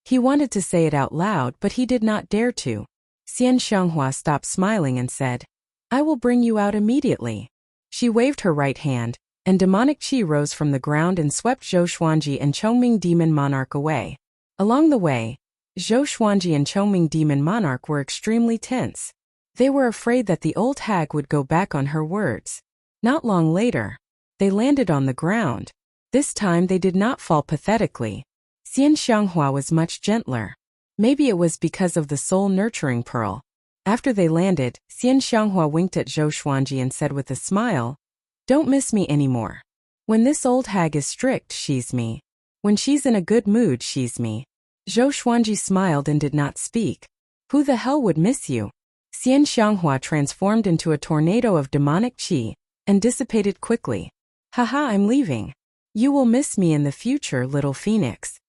He wanted to say it out loud, but he did not dare to. Xian Xianghua stopped smiling and said, I will bring you out immediately. She waved her right hand, and demonic qi rose from the ground and swept Zhou Xuanji and Chongming Demon Monarch away. Along the way, Zhou Xuanji and Chongming Demon Monarch were extremely tense. They were afraid that the old hag would go back on her words. Not long later, they landed on the ground. This time they did not fall pathetically. Xian Xianghua was much gentler. Maybe it was because of the soul nurturing pearl. After they landed, Xian Xianghua winked at Zhou Xuanji and said with a smile, Don't miss me anymore. When this old hag is strict, she's me. When she's in a good mood, she's me. Zhou Xuanji smiled and did not speak. Who the hell would miss you? Xian Xianghua transformed into a tornado of demonic qi and dissipated quickly. Haha, I'm leaving. You will miss me in the future, little phoenix.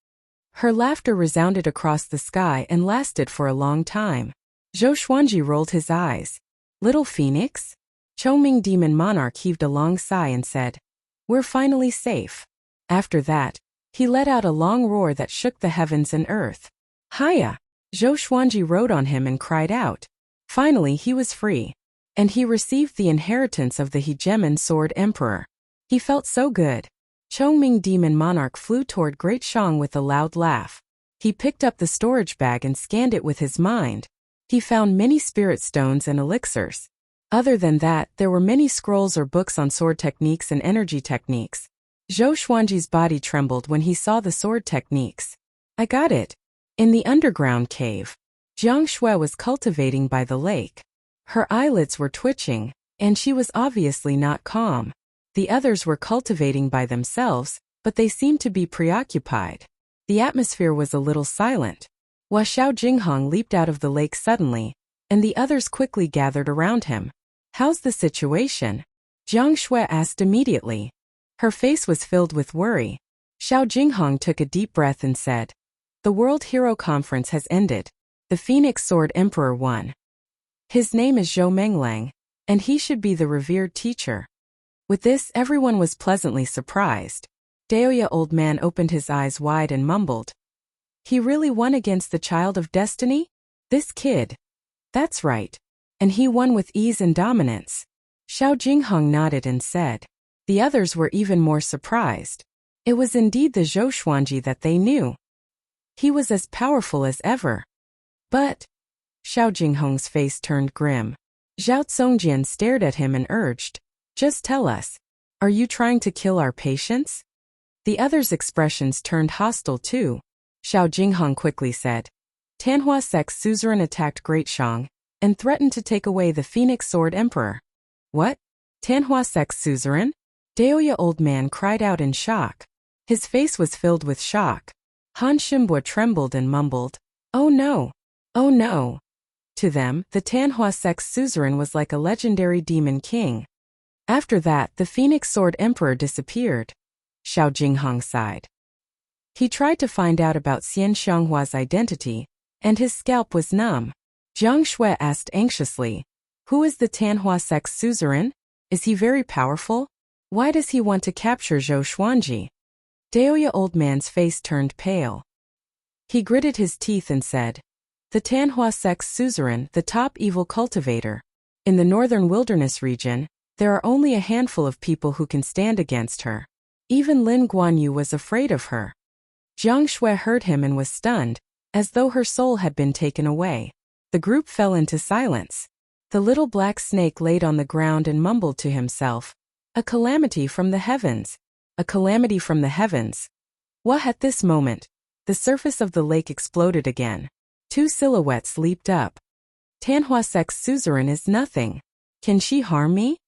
Her laughter resounded across the sky and lasted for a long time. Zhou Xuanji rolled his eyes. Little phoenix? Chongming Demon Monarch heaved a long sigh and said, We're finally safe. After that, he let out a long roar that shook the heavens and earth. Hiya! Zhou Xuanji rode on him and cried out. Finally he was free. And he received the inheritance of the Hegemon Sword Emperor. He felt so good. Chongming Demon Monarch flew toward Great Shang with a loud laugh. He picked up the storage bag and scanned it with his mind. He found many spirit stones and elixirs. Other than that, there were many scrolls or books on sword techniques and energy techniques. Zhou Xuanji's body trembled when he saw the sword techniques. I got it. In the underground cave, Jiang Shui was cultivating by the lake. Her eyelids were twitching, and she was obviously not calm. The others were cultivating by themselves, but they seemed to be preoccupied. The atmosphere was a little silent. Hua Xiao Jinghong leaped out of the lake suddenly, and the others quickly gathered around him. How's the situation? Jiang Shui asked immediately. Her face was filled with worry. Xiao Jinghong took a deep breath and said, The World Hero Conference has ended. The Phoenix Sword Emperor won. His name is Zhou Menglang, and he should be the revered teacher. With this, everyone was pleasantly surprised. Daoya Old Man opened his eyes wide and mumbled. He really won against the Child of Destiny? This kid. That's right. And he won with ease and dominance. Xiao Jinghong nodded and said. The others were even more surprised. It was indeed the Zhou Xuanji that they knew. He was as powerful as ever. But... Xiao Jinghong's face turned grim. Zhao Tsongjian stared at him and urged. Just tell us. Are you trying to kill our patients? The others' expressions turned hostile too. Xiao Jinghong quickly said. Tanhua Sect's suzerain attacked Great Shang and threatened to take away the Phoenix Sword Emperor. What? Tanhua Sect's suzerain? Daoya Old Man cried out in shock. His face was filled with shock. Han Shimbua trembled and mumbled. Oh no! Oh no! To them, the Tanhua Sect's suzerain was like a legendary demon king. After that, the Phoenix Sword Emperor disappeared. Xiao Jinghong sighed. He tried to find out about Xian Xianghua's identity, and his scalp was numb. Jiang Shui asked anxiously, Who is the Tanhua Sect's suzerain? Is he very powerful? Why does he want to capture Zhou Xuanji? Daoya Old Man's face turned pale. He gritted his teeth and said, The Tanhua Sect's suzerain, the top evil cultivator. In the northern wilderness region, there are only a handful of people who can stand against her. Even Lin Guanyu was afraid of her. Jiang Shui heard him and was stunned, as though her soul had been taken away. The group fell into silence. The little black snake laid on the ground and mumbled to himself. A calamity from the heavens. A calamity from the heavens. Wah! At this moment, the surface of the lake exploded again. Two silhouettes leaped up. Tanhua Sect's suzerain is nothing. Can she harm me?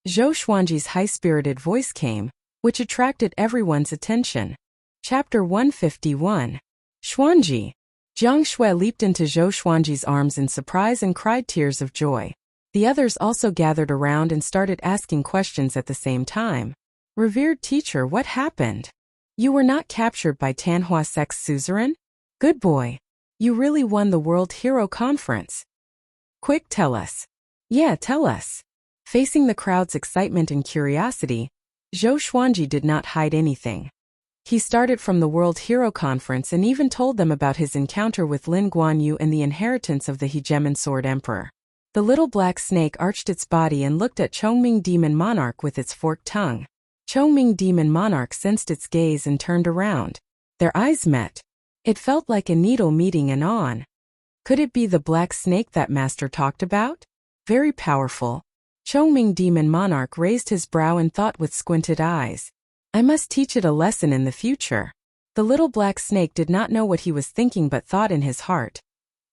Zhou Xuanji's high-spirited voice came, which attracted everyone's attention. Chapter 151. Xuanji. Jiang Shui leaped into Zhou Xuanji's arms in surprise and cried tears of joy. The others also gathered around and started asking questions at the same time. Revered teacher, what happened? You were not captured by Tanhua Sect's suzerain? Good boy. You really won the World Hero Conference. Quick, tell us. Yeah, tell us. Facing the crowd's excitement and curiosity, Zhou Xuanji did not hide anything. He started from the World Hero Conference and even told them about his encounter with Lin Guanyu and the inheritance of the Hegemon Sword Emperor. The little black snake arched its body and looked at Chongming Demon Monarch with its forked tongue. Chongming Demon Monarch sensed its gaze and turned around. Their eyes met. It felt like a needle meeting an awn. Could it be the black snake that Master talked about? Very powerful. Chongming Demon Monarch raised his brow and thought with squinted eyes. I must teach it a lesson in the future. The little black snake did not know what he was thinking but thought in his heart.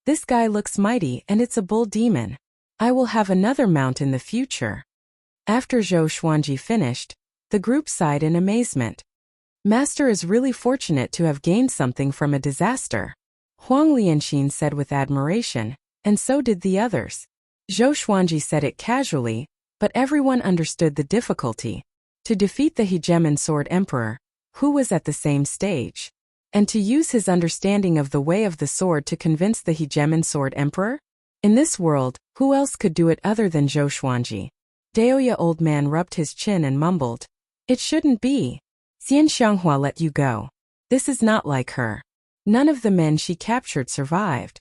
This guy looks mighty and it's a bull demon. I will have another mount in the future. After Zhou Xuanji finished, The group sighed in amazement. Master is really fortunate to have gained something from a disaster, Huang Lianxin said with admiration, and so did the others. Zhou Xuanji said it casually, but everyone understood the difficulty. To defeat the Hegemon Sword Emperor, who was at the same stage, and to use his understanding of the way of the sword to convince the Hegemon Sword Emperor? In this world, who else could do it other than Zhou Xuanji? Daoya old man rubbed his chin and mumbled, "It shouldn't be. Xian Xianghua let you go. This is not like her. None of the men she captured survived."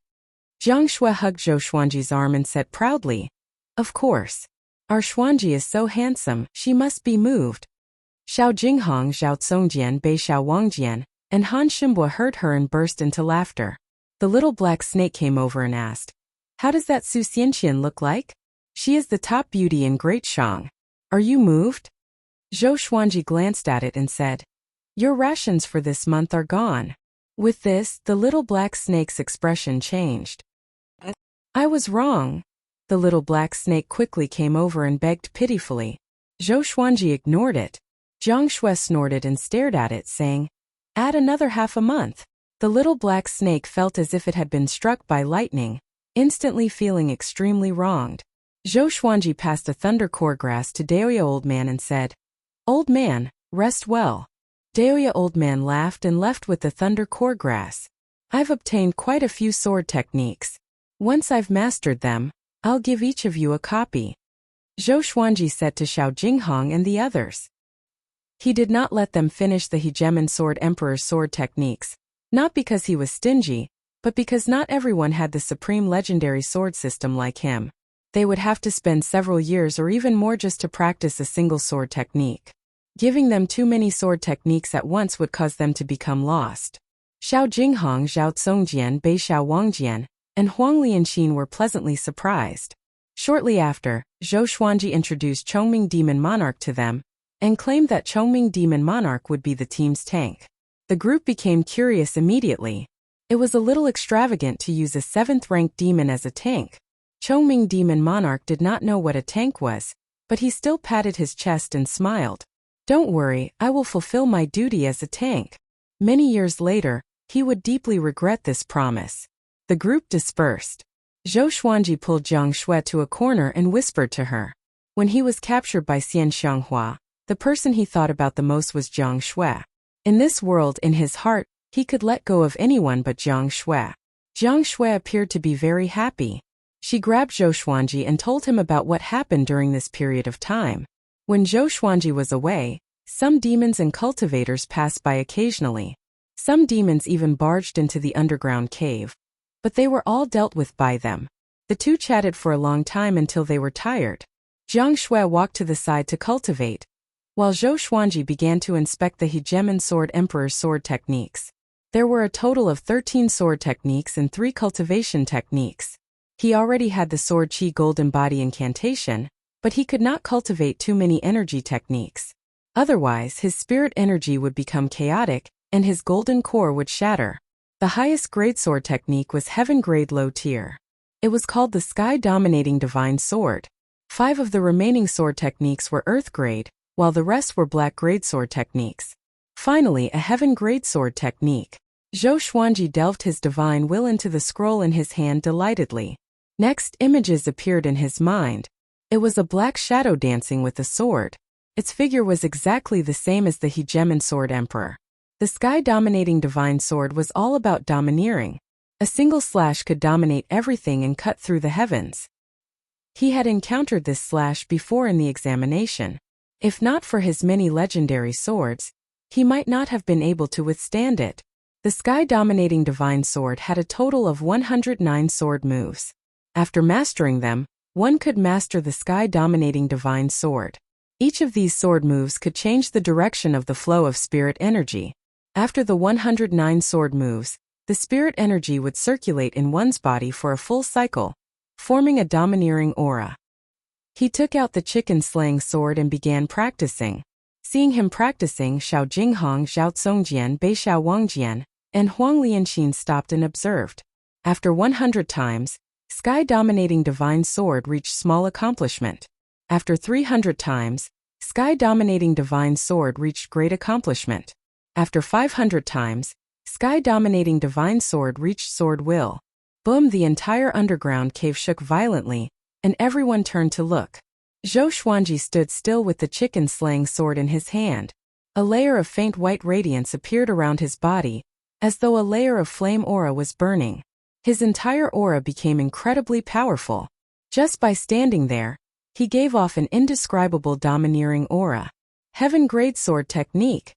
Jiang Shui hugged Zhou Xuanji's arm and said proudly, "Of course. Our Xuanji is so handsome, she must be moved." Xiao Jinghong, Zhao Congjian, Bei Xiao Wangjian, and Han Ximbua heard her and burst into laughter. The little black snake came over and asked, "How does that Su Xianqian look like? She is the top beauty in Great Shang. Are you moved?" Zhou Xuanji glanced at it and said, "Your rations for this month are gone." With this, the little black snake's expression changed. "I was wrong." The little black snake quickly came over and begged pitifully. Zhou Xuanji ignored it. Jiang Shui snorted and stared at it, saying, "Add another half a month." The little black snake felt as if it had been struck by lightning, instantly feeling extremely wronged. Zhou Xuanji passed a thunder core grass to Daoya old man and said, "Old man, rest well." Daoya old man laughed and left with the thunder core grass. "I've obtained quite a few sword techniques. Once I've mastered them, I'll give each of you a copy," Zhou Xuanji said to Xiao Jinghong and the others. He did not let them finish the Hegemon Sword Emperor's sword techniques, not because he was stingy, but because not everyone had the supreme legendary sword system like him. They would have to spend several years or even more just to practice a single sword technique. Giving them too many sword techniques at once would cause them to become lost. Xiao Jinghong, Zhao Congjian, Bei Xiao Wangjian, and Huang Lianxin were pleasantly surprised. Shortly after, Zhou Xuanji introduced Chongming Demon Monarch to them, and claimed that Chongming Demon Monarch would be the team's tank. The group became curious immediately. It was a little extravagant to use a 7th-ranked demon as a tank. Chongming Demon Monarch did not know what a tank was, but he still patted his chest and smiled. "Don't worry, I will fulfill my duty as a tank." Many years later, he would deeply regret this promise. The group dispersed. Zhou Xuanji pulled Jiang Shui to a corner and whispered to her. When he was captured by Xian Xianghua, the person he thought about the most was Jiang Shui. In this world, in his heart, he could let go of anyone but Jiang Shui. Jiang Shui appeared to be very happy. She grabbed Zhou Xuanji and told him about what happened during this period of time. When Zhou Xuanji was away, some demons and cultivators passed by occasionally. Some demons even barged into the underground cave. But they were all dealt with by them. The two chatted for a long time until they were tired. Jiang Shui walked to the side to cultivate, while Zhou Xuanji began to inspect the Hegemon Sword Emperor's sword techniques. There were a total of 13 sword techniques and 3 cultivation techniques. He already had the Sword Qi Golden Body incantation, but he could not cultivate too many energy techniques. Otherwise, his spirit energy would become chaotic, and his golden core would shatter. The highest grade sword technique was Heaven Grade Low Tier. It was called the Sky Dominating Divine Sword. 5 of the remaining sword techniques were Earth Grade, while the rest were Black Grade sword techniques. Finally, a Heaven Grade sword technique. Zhou Xuanji delved his divine will into the scroll in his hand delightedly. Next, images appeared in his mind. It was a black shadow dancing with a sword. Its figure was exactly the same as the Hegemon Sword Emperor. The Sky-Dominating Divine Sword was all about domineering. A single slash could dominate everything and cut through the heavens. He had encountered this slash before in the examination. If not for his many legendary swords, he might not have been able to withstand it. The Sky-Dominating Divine Sword had a total of 109 sword moves. After mastering them, one could master the Sky-Dominating Divine Sword. Each of these sword moves could change the direction of the flow of spirit energy. After the 109 sword moves, the spirit energy would circulate in one's body for a full cycle, forming a domineering aura. He took out the chicken-slaying sword and began practicing. Seeing him practicing, Xiao Jinghong, Zhao Congjian, Bei Xiao Wangjian, and Huang Lianxin stopped and observed. After 100 times, Sky-Dominating Divine Sword reached small accomplishment. After 300 times, Sky-dominating divine sword reached great accomplishment. After 500 times, sky-dominating divine sword reached sword will. Boom! The entire underground cave shook violently, and everyone turned to look. Zhou Xuanji stood still with the chicken-slaying sword in his hand. A layer of faint white radiance appeared around his body, as though a layer of flame aura was burning. His entire aura became incredibly powerful. Just by standing there, he gave off an indescribable domineering aura. Heaven Grade Sword Technique.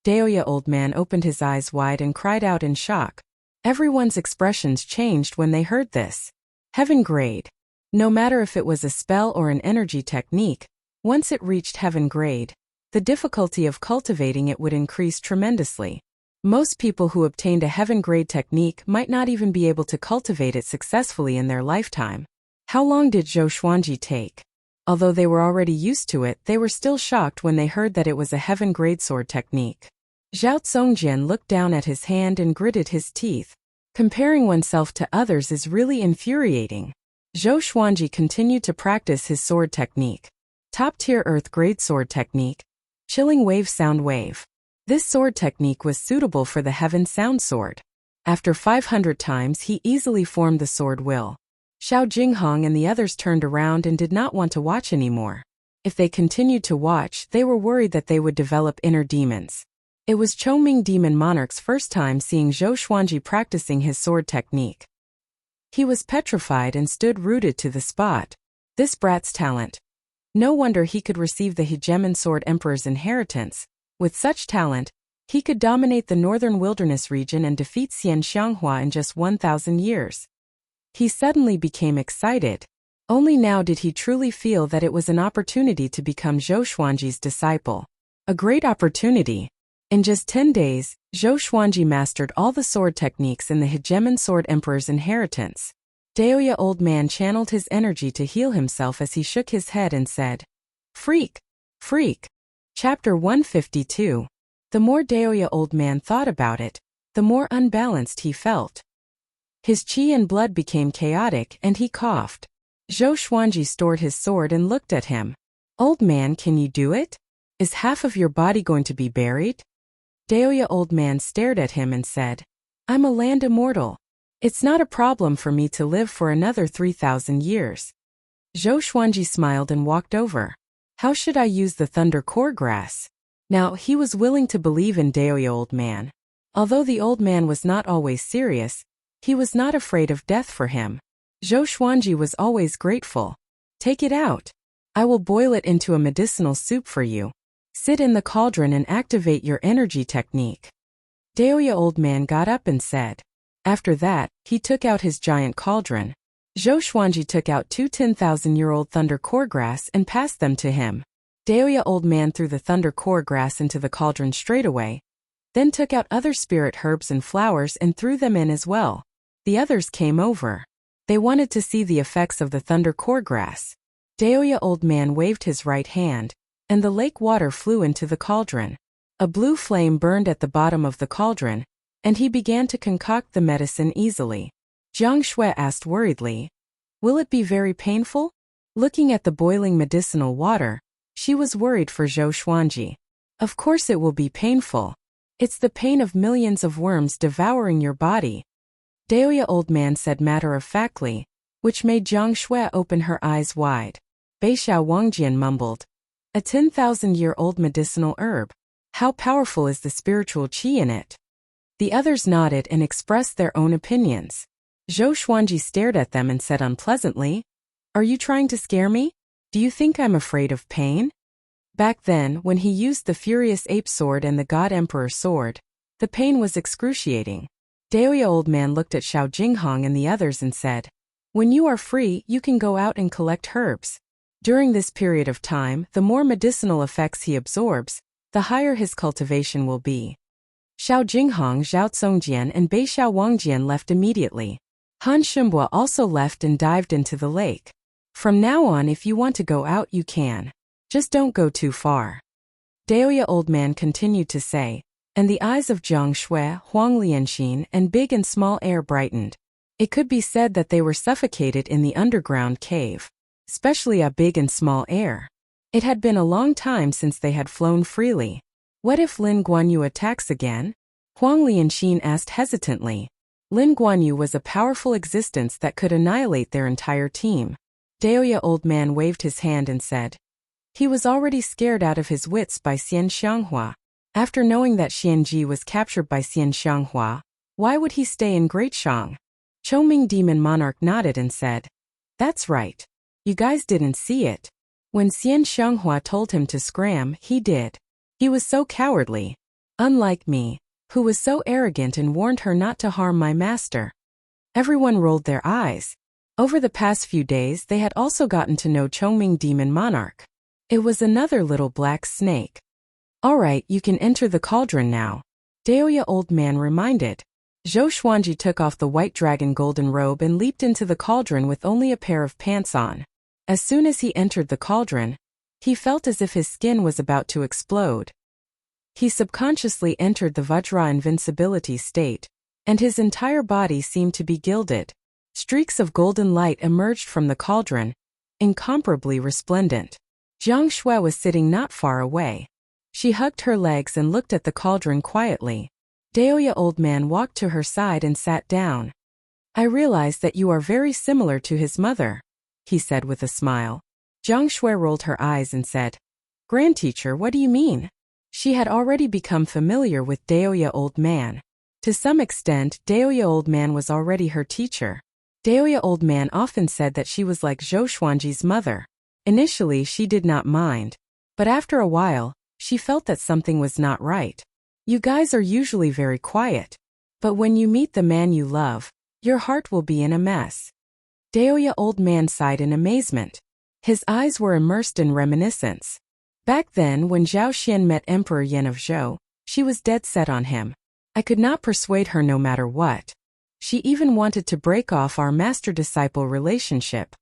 Daoya Old Man opened his eyes wide and cried out in shock. Everyone's expressions changed when they heard this. Heaven Grade. No matter if it was a spell or an energy technique, once it reached Heaven Grade, the difficulty of cultivating it would increase tremendously. Most people who obtained a Heaven Grade technique might not even be able to cultivate it successfully in their lifetime. How long did Zhou Xuanji take? Although they were already used to it, they were still shocked when they heard that it was a Heaven Grade sword technique. Zhao Zongjian looked down at his hand and gritted his teeth. Comparing oneself to others is really infuriating. Zhou Xuanji continued to practice his sword technique. Top-tier Earth Grade sword technique. Chilling Wave Sound Wave. This sword technique was suitable for the Heaven Sound Sword. After 500 times he easily formed the sword will. Xiao Jinghong and the others turned around and did not want to watch anymore. If they continued to watch, they were worried that they would develop inner demons. It was Chongming Demon Monarch's first time seeing Zhou Xuanji practicing his sword technique. He was petrified and stood rooted to the spot. This brat's talent. No wonder he could receive the Hegemon Sword Emperor's inheritance. With such talent, he could dominate the northern wilderness region and defeat Xian Xianghua in just 1,000 years. He suddenly became excited. Only now did he truly feel that it was an opportunity to become Zhou Xuanji's disciple. A great opportunity. In just 10 days, Zhou Xuanji mastered all the sword techniques in the Hegemon Sword Emperor's inheritance. Daoya Old Man channeled his energy to heal himself as he shook his head and said, "Freak! Freak!" Chapter 152. The more Daoya Old Man thought about it, the more unbalanced he felt. His qi and blood became chaotic and he coughed. Zhou Xuanji stored his sword and looked at him. "Old man, can you do it? Is half of your body going to be buried?" Daoya Old Man stared at him and said, "I'm a land immortal. It's not a problem for me to live for another 3,000 years." Zhou Xuanji smiled and walked over. "How should I use the Thunder Core Grass?" Now, he was willing to believe in Daoya Old Man. Although the old man was not always serious, he was not afraid of death for him. Zhou Xuanji was always grateful. "Take it out. I will boil it into a medicinal soup for you. Sit in the cauldron and activate your energy technique." Daoya Old Man got up and said. After that, he took out his giant cauldron. Zhou Xuanji took out 2 10,000-year-old Thunder Core Grass and passed them to him. Daoya Old Man threw the Thunder Core Grass into the cauldron straight away, then took out other spirit herbs and flowers and threw them in as well. The others came over. They wanted to see the effects of the Thunder Core Grass. Daoya Old Man waved his right hand, and the lake water flew into the cauldron. A blue flame burned at the bottom of the cauldron, and he began to concoct the medicine easily. Jiang Shui asked worriedly, "Will it be very painful?" Looking at the boiling medicinal water, she was worried for Zhou Xuanji. "Of course it will be painful. It's the pain of millions of worms devouring your body," Daoya Old Man said matter-of-factly, which made Jiang Shui open her eyes wide. Beixiao Wangjian mumbled, "A 10,000-year-old medicinal herb. How powerful is the spiritual qi in it?" The others nodded and expressed their own opinions. Zhou Xuanji stared at them and said unpleasantly, "Are you trying to scare me? Do you think I'm afraid of pain?" Back then, when he used the Furious Ape Sword and the God Emperor Sword, the pain was excruciating. Daoya Old Man looked at Xiao Jinghong and the others and said, "When you are free, you can go out and collect herbs. During this period of time, the more medicinal effects he absorbs, the higher his cultivation will be." Xiao Jinghong, Zhao Zongjian and Beixiao Wangjian left immediately. Han Shimbua also left and dived into the lake. "From now on, if you want to go out, you can. Just don't go too far," Daoya Old Man continued to say, and the eyes of Jiang Shui, Huang Lianxin, and Big and Small Air brightened. It could be said that they were suffocated in the underground cave. Especially a Big and Small Air. It had been a long time since they had flown freely. What if Lin Guanyu attacks again? Huang Lianxin asked hesitantly. Lin Guanyu was a powerful existence that could annihilate their entire team. Daoya old man waved his hand and said. He was already scared out of his wits by Xian Xianghua. After knowing that Xianji was captured by Xian Xianghua, why would he stay in Great Shang? Chongming Demon Monarch nodded and said. That's right. You guys didn't see it. When Xian Xianghua told him to scram, he did. He was so cowardly. Unlike me, who was so arrogant and warned her not to harm my master. Everyone rolled their eyes. Over the past few days they had also gotten to know Chongming Demon Monarch. It was another little black snake. Alright, you can enter the cauldron now. Daoya old man reminded. Zhou Xuanji took off the white dragon golden robe and leaped into the cauldron with only a pair of pants on. As soon as he entered the cauldron, he felt as if his skin was about to explode. He subconsciously entered the Vajra invincibility state, and his entire body seemed to be gilded. Streaks of golden light emerged from the cauldron, incomparably resplendent. Jiang Shui was sitting not far away. She hugged her legs and looked at the cauldron quietly. Daoya old man walked to her side and sat down. I realize that you are very similar to his mother, he said with a smile. Jiang Shui rolled her eyes and said, Grandteacher, what do you mean? She had already become familiar with Daoya old man. To some extent, Daoya old man was already her teacher. Daoya old man often said that she was like Zhou Xuanji's mother. Initially, she did not mind. But after a while, she felt that something was not right. You guys are usually very quiet. But when you meet the man you love, your heart will be in a mess. Daoya old man sighed in amazement. His eyes were immersed in reminiscence. Back then, when Zhao Xian met Emperor Yan of Zhou, she was dead set on him. I could not persuade her no matter what. She even wanted to break off our master-disciple relationship.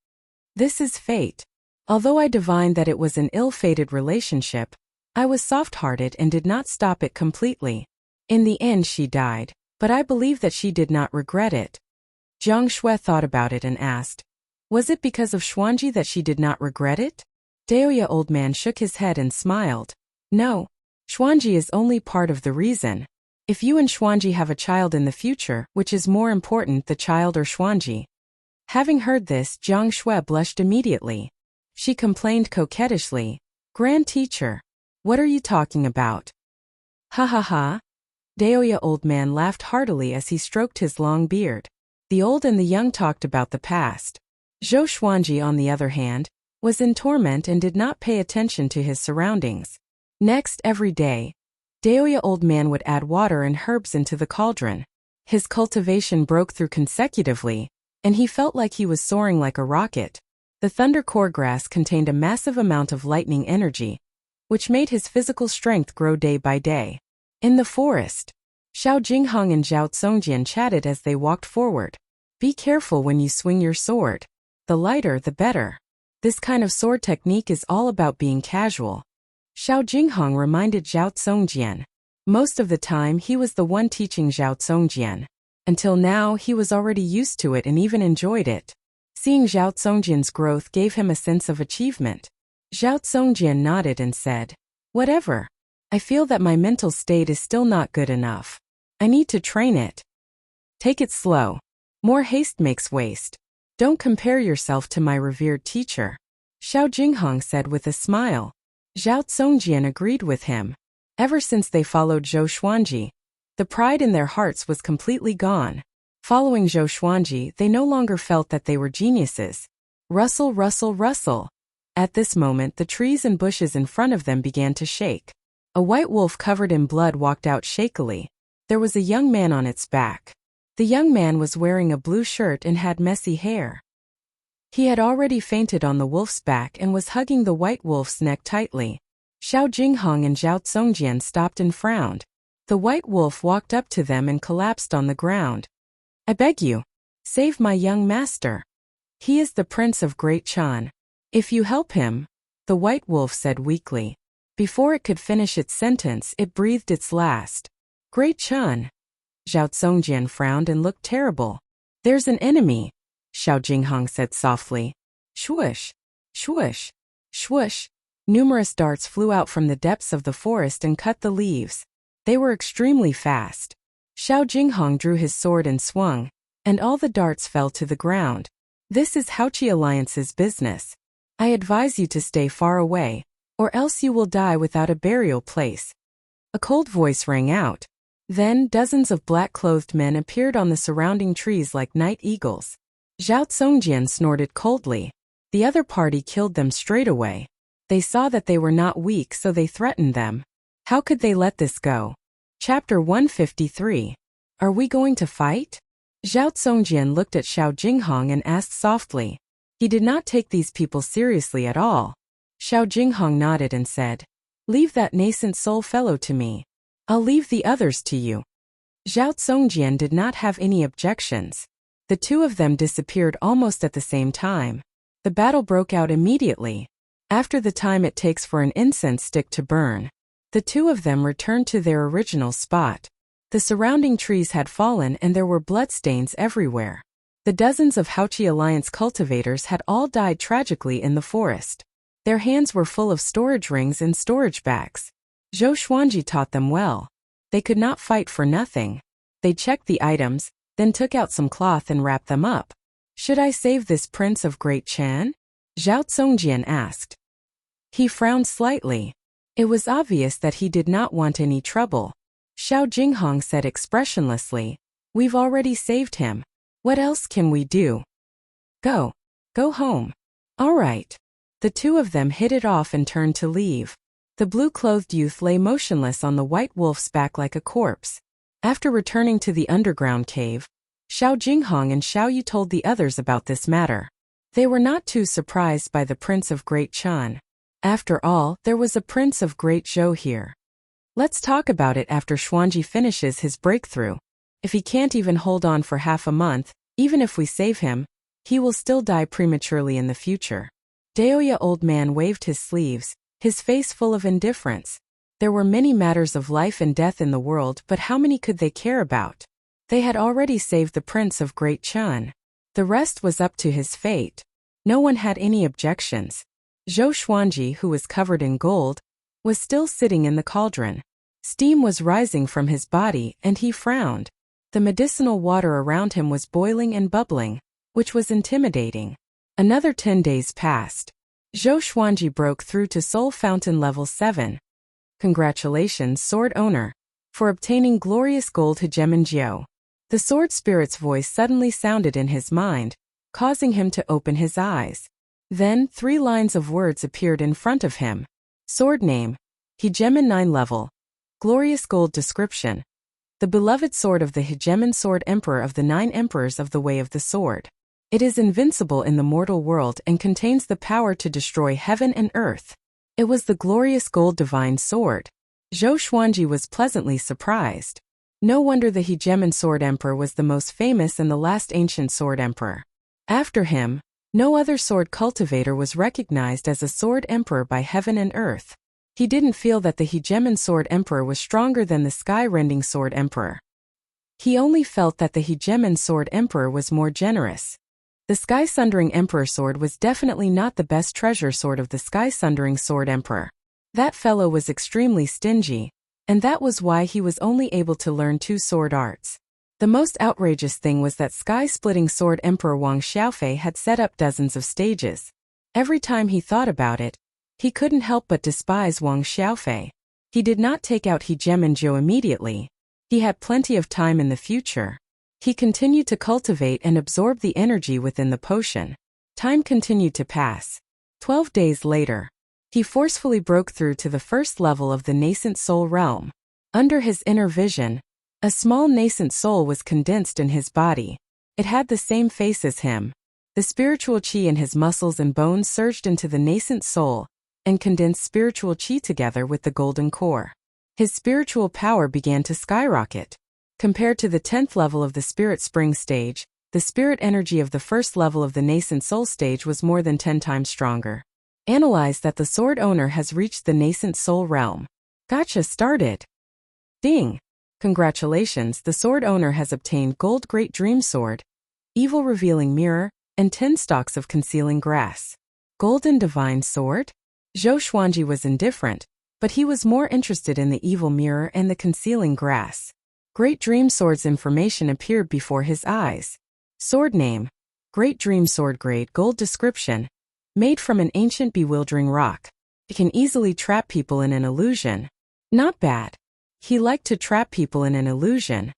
This is fate. Although I divined that it was an ill-fated relationship, I was soft-hearted and did not stop it completely. In the end she died, but I believe that she did not regret it. Jiang Shui thought about it and asked, was it because of Xuanji that she did not regret it? Daoya old man shook his head and smiled. No, Xuanji is only part of the reason. If you and Xuanji have a child in the future, which is more important, the child or Xuanji? Having heard this, Jiang Shui blushed immediately. She complained coquettishly, Grand teacher, what are you talking about? Ha ha ha. Daoya old man laughed heartily as he stroked his long beard. The old and the young talked about the past. Zhou Xuanji, on the other hand, was in torment and did not pay attention to his surroundings. Next, every day, Daoya old man would add water and herbs into the cauldron. His cultivation broke through consecutively, and he felt like he was soaring like a rocket. The thunder core grass contained a massive amount of lightning energy, which made his physical strength grow day by day. In the forest, Xiao Jinghong and Zhao Tsongjian chatted as they walked forward. Be careful when you swing your sword. The lighter, the better. This kind of sword technique is all about being casual. Xiao Jinghong reminded Zhao Tsongjian. Most of the time he was the one teaching Zhao Tsongjian. Until now he was already used to it and even enjoyed it. Seeing Zhao Tsongjian's growth gave him a sense of achievement. Zhao Tsongjian nodded and said, whatever. I feel that my mental state is still not good enough. I need to train it. Take it slow. More haste makes waste. Don't compare yourself to my revered teacher. Xiao Jinghong said with a smile. Zhao Tsongjian agreed with him. Ever since they followed Zhou Xuanji, the pride in their hearts was completely gone. Following Zhou Xuanji, they no longer felt that they were geniuses. Rustle, rustle, rustle. At this moment, the trees and bushes in front of them began to shake. A white wolf covered in blood walked out shakily. There was a young man on its back. The young man was wearing a blue shirt and had messy hair. He had already fainted on the wolf's back and was hugging the white wolf's neck tightly. Xiao Jinghong and Zhao Tsongjian stopped and frowned. The white wolf walked up to them and collapsed on the ground. I beg you, save my young master. He is the prince of Great Chan. If you help him, the white wolf said weakly. Before it could finish its sentence, it breathed its last. Great Chan. Zhao Tsongjian frowned and looked terrible. There's an enemy, Xiao Jinghong said softly. Swoosh, swoosh, swoosh. Numerous darts flew out from the depths of the forest and cut the leaves. They were extremely fast. Xiao Jinghong drew his sword and swung, and all the darts fell to the ground. This is Haoqi Alliance's business. I advise you to stay far away, or else you will die without a burial place. A cold voice rang out. Then dozens of black-clothed men appeared on the surrounding trees like night eagles. Zhao Zongjian snorted coldly. The other party killed them straight away. They saw that they were not weak, so they threatened them. How could they let this go? Chapter 153. Are we going to fight? Zhao Zongjian looked at Xiao Jinghong and asked softly. He did not take these people seriously at all. Xiao Jinghong nodded and said, "Leave that nascent soul fellow to me. I'll leave the others to you." Zhao Zongjian did not have any objections. The two of them disappeared almost at the same time. The battle broke out immediately. After the time it takes for an incense stick to burn, the two of them returned to their original spot. The surrounding trees had fallen and there were bloodstains everywhere. The dozens of Haoqi Alliance cultivators had all died tragically in the forest. Their hands were full of storage rings and storage bags. Zhou Xuanji taught them well. They could not fight for nothing. They checked the items, then took out some cloth and wrapped them up. Should I save this prince of Great Chan? Zhao Zongjian asked. He frowned slightly. It was obvious that he did not want any trouble. Xiao Jinghong said expressionlessly, "We've already saved him. What else can we do? Go home." All right. The two of them hit it off and turned to leave. The blue-clothed youth lay motionless on the white wolf's back like a corpse. After returning to the underground cave, Xiao Jinghong and Xiao Yu told the others about this matter. They were not too surprised by the Prince of Great Chan. After all, there was a Prince of Great Zhou here. Let's talk about it after Xuanji finishes his breakthrough. If he can't even hold on for half a month, even if we save him, he will still die prematurely in the future. Daoya old man waved his sleeves, his face full of indifference. There were many matters of life and death in the world, but how many could they care about? They had already saved the Prince of Great Chan. The rest was up to his fate. No one had any objections. Zhou Xuanji, who was covered in gold, was still sitting in the cauldron. Steam was rising from his body and he frowned. The medicinal water around him was boiling and bubbling, which was intimidating. Another 10 days passed. Zhou Xuanji broke through to Soul Fountain level 7. Congratulations, sword owner, for obtaining glorious gold hegemon Jiao. The sword spirit's voice suddenly sounded in his mind, causing him to open his eyes. Then 3 lines of words appeared in front of him. Sword name, hegemon 9 level. Glorious gold description. The beloved sword of the hegemon sword emperor of the 9 emperors of the way of the sword. It is invincible in the mortal world and contains the power to destroy heaven and earth. It was the glorious gold divine sword. Zhou Xuanji was pleasantly surprised. No wonder the hegemon sword emperor was the most famous and the last ancient sword emperor. After him, no other sword cultivator was recognized as a sword emperor by heaven and earth. He didn't feel that the hegemon sword emperor was stronger than the sky-rending sword emperor. He only felt that the hegemon sword emperor was more generous. The sky-sundering emperor sword was definitely not the best treasure sword of the sky-sundering sword emperor. That fellow was extremely stingy, and that was why he was only able to learn 2 sword arts. The most outrageous thing was that sky-splitting sword emperor Wang Xiaofei had set up dozens of stages. Every time he thought about it, he couldn't help but despise Wang Xiaofei. He did not take out hegemon Jiao immediately. He had plenty of time in the future. He continued to cultivate and absorb the energy within the potion. Time continued to pass. 12 days later, he forcefully broke through to the first level of the nascent soul realm. Under his inner vision, a small nascent soul was condensed in his body. It had the same face as him. The spiritual qi in his muscles and bones surged into the nascent soul and condensed spiritual qi together with the golden core. His spiritual power began to skyrocket. Compared to the 10th level of the Spirit Spring stage, the spirit energy of the first level of the Nascent Soul stage was more than 10 times stronger. Analyze that the sword owner has reached the Nascent Soul realm. Gotcha started. Ding! Congratulations, the sword owner has obtained Gold Great Dream Sword, Evil Revealing Mirror, and 10 stalks of Concealing Grass. Golden Divine Sword? Zhou Xuanji was indifferent, but he was more interested in the evil mirror and the concealing grass. Great Dream Sword's information appeared before his eyes. Sword name: Great Dream Sword. Great gold description: made from an ancient bewildering rock. It can easily trap people in an illusion. Not bad. He liked to trap people in an illusion.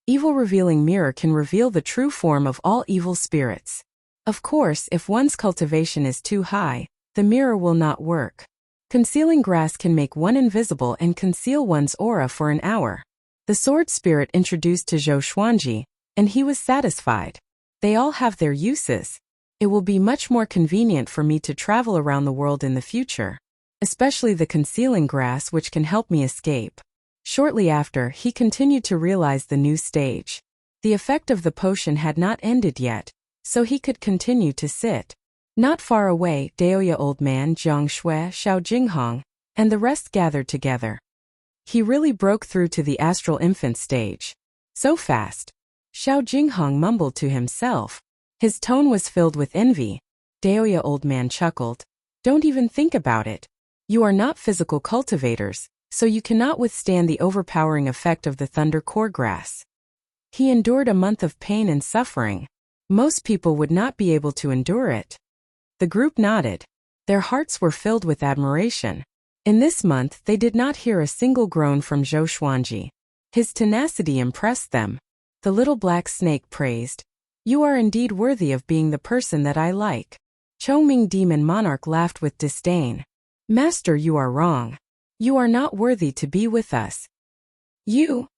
Evil revealing mirror can reveal the true form of all evil spirits. Of course, if one's cultivation is too high, the mirror will not work. Concealing grass can make one invisible and conceal one's aura for an hour. The sword spirit introduced to Zhou Xuanji, and he was satisfied. They all have their uses. It will be much more convenient for me to travel around the world in the future. Especially the concealing grass, which can help me escape. Shortly after, he continued to realize the new stage. The effect of the potion had not ended yet, so he could continue to sit. Not far away, Daoya Old Man, Jiang Shui, Xiao Jinghong, and the rest gathered together. He really broke through to the astral infant stage. So fast. Xiao Jinghong mumbled to himself. His tone was filled with envy. Daoya Old Man chuckled. Don't even think about it. You are not physical cultivators, so you cannot withstand the overpowering effect of the thunder core grass. He endured a month of pain and suffering. Most people would not be able to endure it. The group nodded. Their hearts were filled with admiration. In this month they did not hear a single groan from Zhou Xuanji. His tenacity impressed them. The little black snake praised. You are indeed worthy of being the person that I like. Chongming Demon Monarch laughed with disdain. Master, you are wrong. You are not worthy to be with us. You?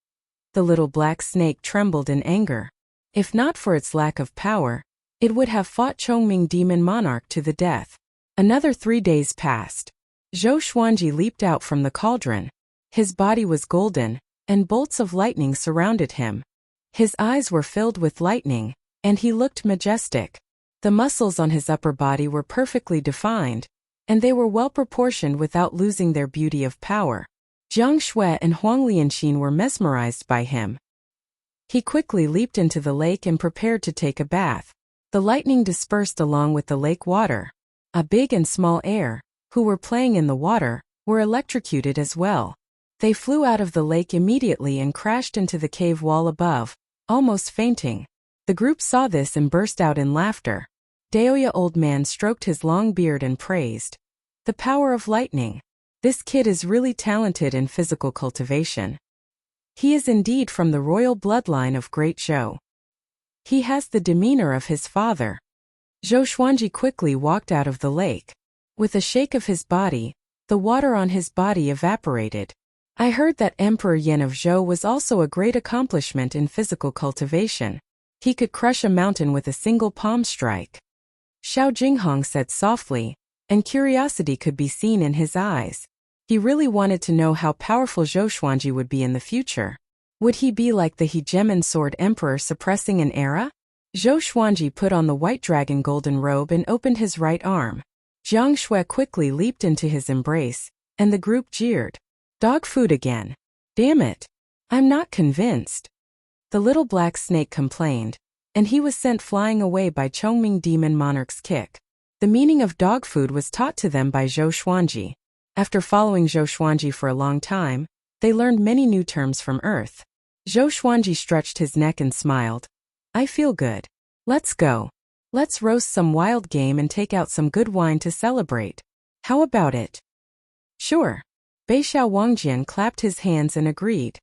The little black snake trembled in anger. If not for its lack of power, it would have fought Chongming Demon Monarch to the death. Another 3 days passed. Zhou Xuanji leaped out from the cauldron. His body was golden, and bolts of lightning surrounded him. His eyes were filled with lightning, and he looked majestic. The muscles on his upper body were perfectly defined, and they were well proportioned without losing their beauty of power. Jiang Shui and Huang Lianxin were mesmerized by him. He quickly leaped into the lake and prepared to take a bath. The lightning dispersed along with the lake water. A big and small heir, who were playing in the water, were electrocuted as well. They flew out of the lake immediately and crashed into the cave wall above, almost fainting. The group saw this and burst out in laughter. Daoya Old Man stroked his long beard and praised. The power of lightning. This kid is really talented in physical cultivation. He is indeed from the royal bloodline of Great Zhou. He has the demeanor of his father. Zhou Xuanji quickly walked out of the lake. With a shake of his body, the water on his body evaporated. I heard that Emperor Yan of Zhou was also a great accomplishment in physical cultivation. He could crush a mountain with a single palm strike. Xiao Jinghong said softly, and curiosity could be seen in his eyes. He really wanted to know how powerful Zhou Xuanji would be in the future. Would he be like the Hegemon Sword Emperor suppressing an era? Zhou Xuanji put on the white dragon golden robe and opened his right arm. Jiang Shui quickly leaped into his embrace, and the group jeered. Dog food again. Damn it. I'm not convinced. The little black snake complained, and he was sent flying away by Chongming Demon Monarch's kick. The meaning of dog food was taught to them by Zhou Xuanji. After following Zhou Xuanji for a long time, they learned many new terms from Earth. Zhou Xuanji stretched his neck and smiled. I feel good. Let's go. Let's roast some wild game and take out some good wine to celebrate. How about it? Sure. Beixiao Wangjian clapped his hands and agreed.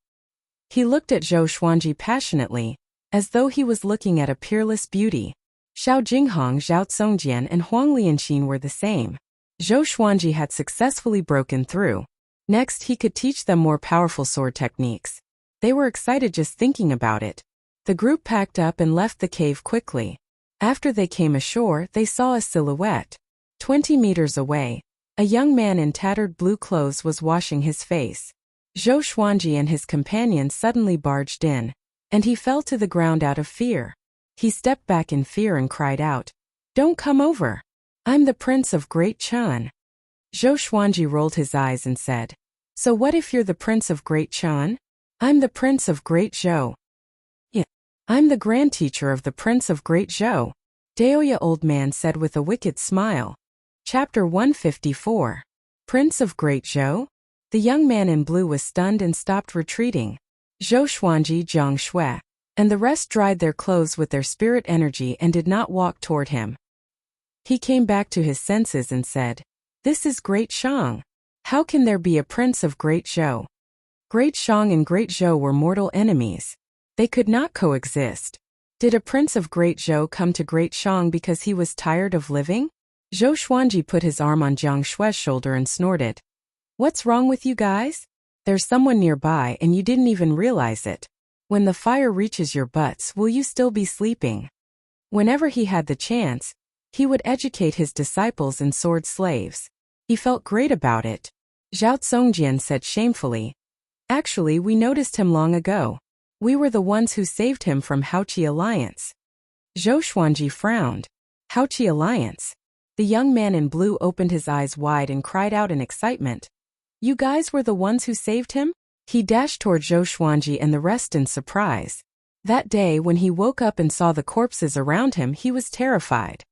He looked at Zhou Xuanji passionately, as though he was looking at a peerless beauty. Xiao Jinghong, Zhao Tsongjian and Huang Lianxin were the same. Zhou Xuanji had successfully broken through. Next, he could teach them more powerful sword techniques. They were excited just thinking about it. The group packed up and left the cave quickly. After they came ashore, they saw a silhouette. 20 meters away, a young man in tattered blue clothes was washing his face. Zhou Xuanji and his companions suddenly barged in, and he fell to the ground out of fear. He stepped back in fear and cried out, "Don't come over. I'm the Prince of Great Chan." Zhou Xuanji rolled his eyes and said, "So what if you're the Prince of Great Chan? I'm the Prince of Great Zhou." "Yeah, I'm the Grand Teacher of the Prince of Great Zhou," Daoya Old Man said with a wicked smile. Chapter 154. Prince of Great Zhou? The young man in blue was stunned and stopped retreating. Zhou Xuanji Jiang Shui. And the rest dried their clothes with their spirit energy and did not walk toward him. He came back to his senses and said, "This is Great Shang. How can there be a prince of Great Zhou?" Great Shang and Great Zhou were mortal enemies. They could not coexist. Did a prince of Great Zhou come to Great Shang because he was tired of living? Zhou Xuanji put his arm on Jiang Shui's shoulder and snorted. "What's wrong with you guys? There's someone nearby and you didn't even realize it. When the fire reaches your butts, will you still be sleeping?" Whenever he had the chance, he would educate his disciples and sword slaves. He felt great about it. Zhao Zongjian said shamefully, "Actually, we noticed him long ago. We were the ones who saved him from Haoqi Alliance." Zhou Xuanji frowned. Haoqi Alliance? The young man in blue opened his eyes wide and cried out in excitement. "You guys were the ones who saved him?" He dashed toward Zhou Xuanji and the rest in surprise. That day when he woke up and saw the corpses around him, he was terrified.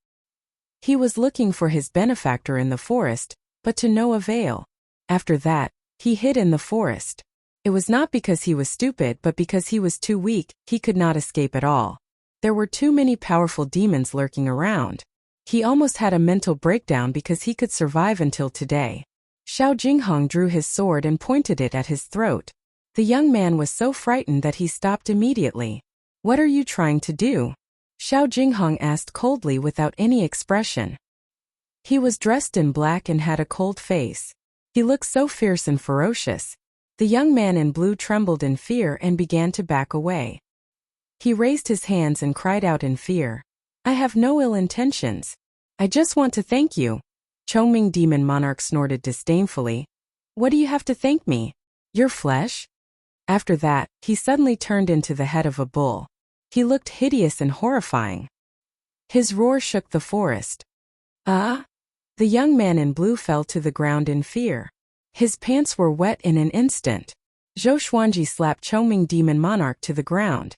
He was looking for his benefactor in the forest, but to no avail. After that, he hid in the forest. It was not because he was stupid but because he was too weak. He could not escape at all. There were too many powerful demons lurking around. He almost had a mental breakdown because he could survive until today. Xiao Jinghong drew his sword and pointed it at his throat. The young man was so frightened that he stopped immediately. "What are you trying to do?" Xiao Jinghong asked coldly without any expression. He was dressed in black and had a cold face. He looked so fierce and ferocious. The young man in blue trembled in fear and began to back away. He raised his hands and cried out in fear. "I have no ill intentions. I just want to thank you." Chongming Demon Monarch snorted disdainfully. "What do you have to thank me? Your flesh?" After that, he suddenly turned into the head of a bull. He looked hideous and horrifying. His roar shook the forest. "Ah!" The young man in blue fell to the ground in fear. His pants were wet in an instant. Zhou Xuanji slapped Chongming Demon Monarch to the ground.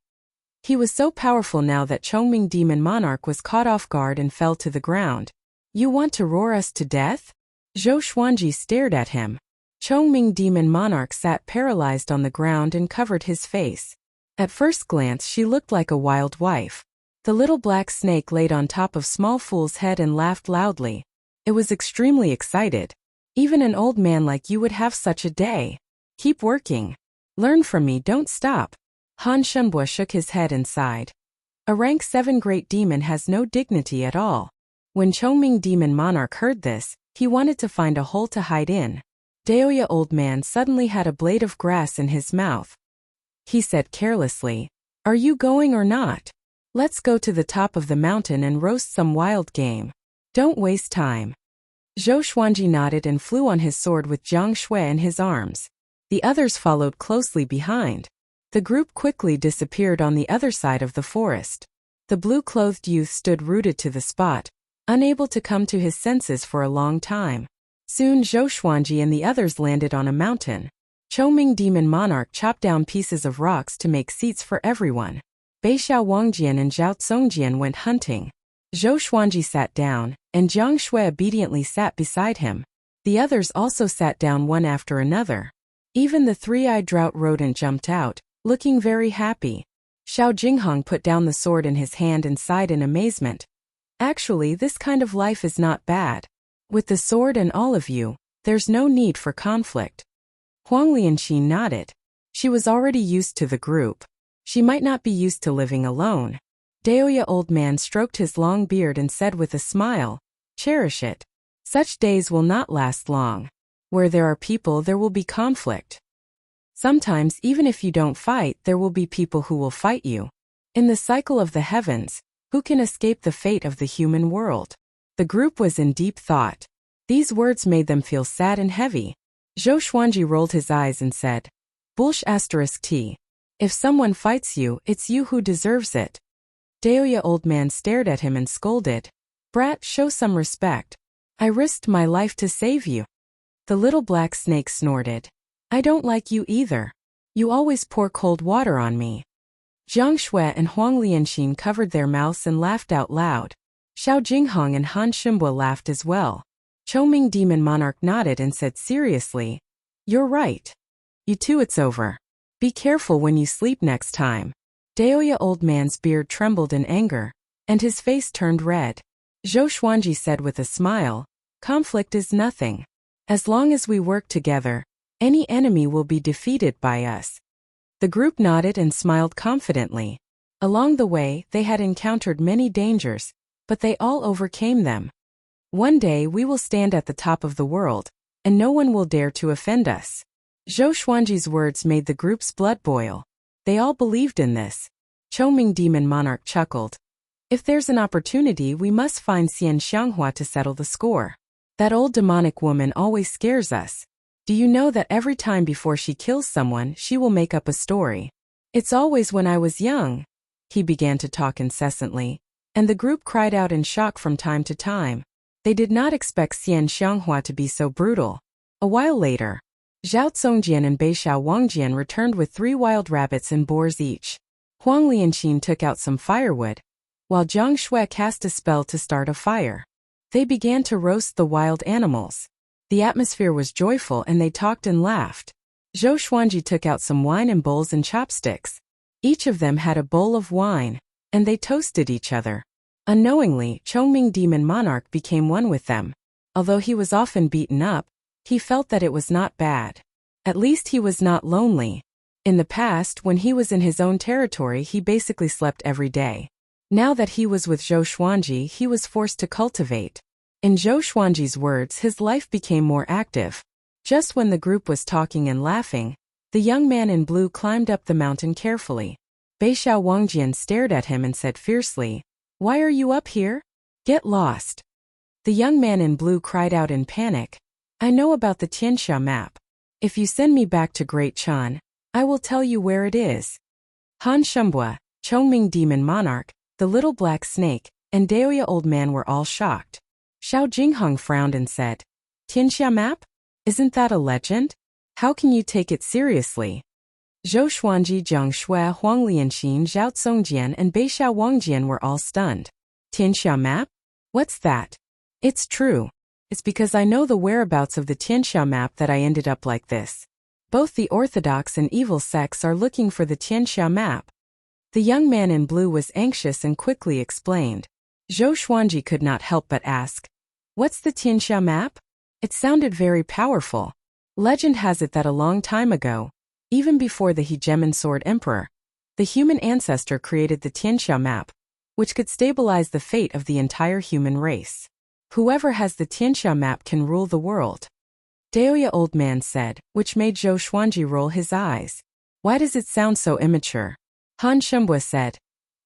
He was so powerful now that Chongming Demon Monarch was caught off guard and fell to the ground. "You want to roar us to death?" Zhou Xuanji stared at him. Chongming Demon Monarch sat paralyzed on the ground and covered his face. At first glance she looked like a wild wife. The little black snake laid on top of Small Fool's head and laughed loudly. It was extremely excited. "Even an old man like you would have such a day. Keep working. Learn from me, don't stop." Han Shenbua shook his head and sighed. A rank 7 great demon has no dignity at all. When Chongming Demon Monarch heard this, he wanted to find a hole to hide in. Daoya Old Man suddenly had a blade of grass in his mouth. He said carelessly, "Are you going or not? Let's go to the top of the mountain and roast some wild game. Don't waste time." Zhou Xuanji nodded and flew on his sword with Jiang Shui in his arms. The others followed closely behind. The group quickly disappeared on the other side of the forest. The blue-clothed youth stood rooted to the spot, unable to come to his senses for a long time. Soon Zhou Xuanji and the others landed on a mountain. Chongming Demon Monarch chopped down pieces of rocks to make seats for everyone. Beixiao Wangjian and Zhao Zongjian went hunting. Zhou Xuanji sat down, and Jiang Shui obediently sat beside him. The others also sat down one after another. Even the three-eyed drought rodent jumped out, looking very happy. Xiao Jinghong put down the sword in his hand and sighed in amazement. "Actually, this kind of life is not bad. With the sword and all of you, there's no need for conflict." Huang Lianxin nodded. She was already used to the group. She might not be used to living alone. Daoya Old Man stroked his long beard and said with a smile, "Cherish it. Such days will not last long. Where there are people, there will be conflict. Sometimes, even if you don't fight, there will be people who will fight you. In the cycle of the heavens, who can escape the fate of the human world?" The group was in deep thought. These words made them feel sad and heavy. Zhou Xuanji rolled his eyes and said, "Bullsh *T. If someone fights you, it's you who deserves it." Daoya Old Man stared at him and scolded, "Brat, show some respect. I risked my life to save you." The little black snake snorted, "I don't like you either. You always pour cold water on me." Jiang Shui and Huang Lianxin covered their mouths and laughed out loud. Xiao Jinghong and Han Shenbua laughed as well. Choming Demon Monarch nodded and said seriously, "You're right. You too, it's over. Be careful when you sleep next time." Daoya Old Man's beard trembled in anger, and his face turned red. Zhou Xuanji said with a smile, "Conflict is nothing. As long as we work together, any enemy will be defeated by us." The group nodded and smiled confidently. Along the way, they had encountered many dangers, but they all overcame them. "One day we will stand at the top of the world, and no one will dare to offend us." Zhou Xuanji's words made the group's blood boil. They all believed in this. Choming Demon Monarch chuckled. "If there's an opportunity, we must find Xian Xianghua to settle the score. That old demonic woman always scares us. Do you know that every time before she kills someone, she will make up a story? It's always when I was young." He began to talk incessantly, and the group cried out in shock from time to time. They did not expect Xian Xianghua to be so brutal. A while later, Zhao Congjian and Beixiao Wangjian returned with 3 wild rabbits and boars each. Huang Lianqin took out some firewood, while Jiang Shui cast a spell to start a fire. They began to roast the wild animals. The atmosphere was joyful and they talked and laughed. Zhou Xuanji took out some wine in bowls and chopsticks. Each of them had a bowl of wine, and they toasted each other. Unknowingly, Chongming Demon Monarch became one with them. Although he was often beaten up, he felt that it was not bad. At least he was not lonely. In the past, when he was in his own territory, he basically slept every day. Now that he was with Zhou Xuanji, he was forced to cultivate. In Zhou Xuanji's words, his life became more active. Just when the group was talking and laughing, the young man in blue climbed up the mountain carefully. Beixiao Wangjian stared at him and said fiercely, "Why are you up here? Get lost." The young man in blue cried out in panic, "I know about the Tianxia map. If you send me back to Great Chan, I will tell you where it is." Han Shumbua, Chongming Demon Monarch, the little black snake, and Daoya Old Man were all shocked. Xiao Jinghong frowned and said, "Tianxia map? Isn't that a legend? How can you take it seriously?" Zhou Xuanji, Jiang Shui, Huang Lianqin, Zhao Congjian, and Beixiao Wangjian were all stunned. "Tianxia map? What's that?" "It's true. It's because I know the whereabouts of the Tianxia map that I ended up like this. Both the orthodox and evil sects are looking for the Tianxia map." The young man in blue was anxious and quickly explained. Zhou Xuanji could not help but ask, "What's the Tianxia map?" It sounded very powerful. Legend has it that a long time ago, even before the Hegemon Sword Emperor, the human ancestor created the Tianxia map, which could stabilize the fate of the entire human race. Whoever has the Tianxia map can rule the world. Daoya Old Man said, which made Zhou Xuanji roll his eyes. "Why does it sound so immature?" Han Shumbua said,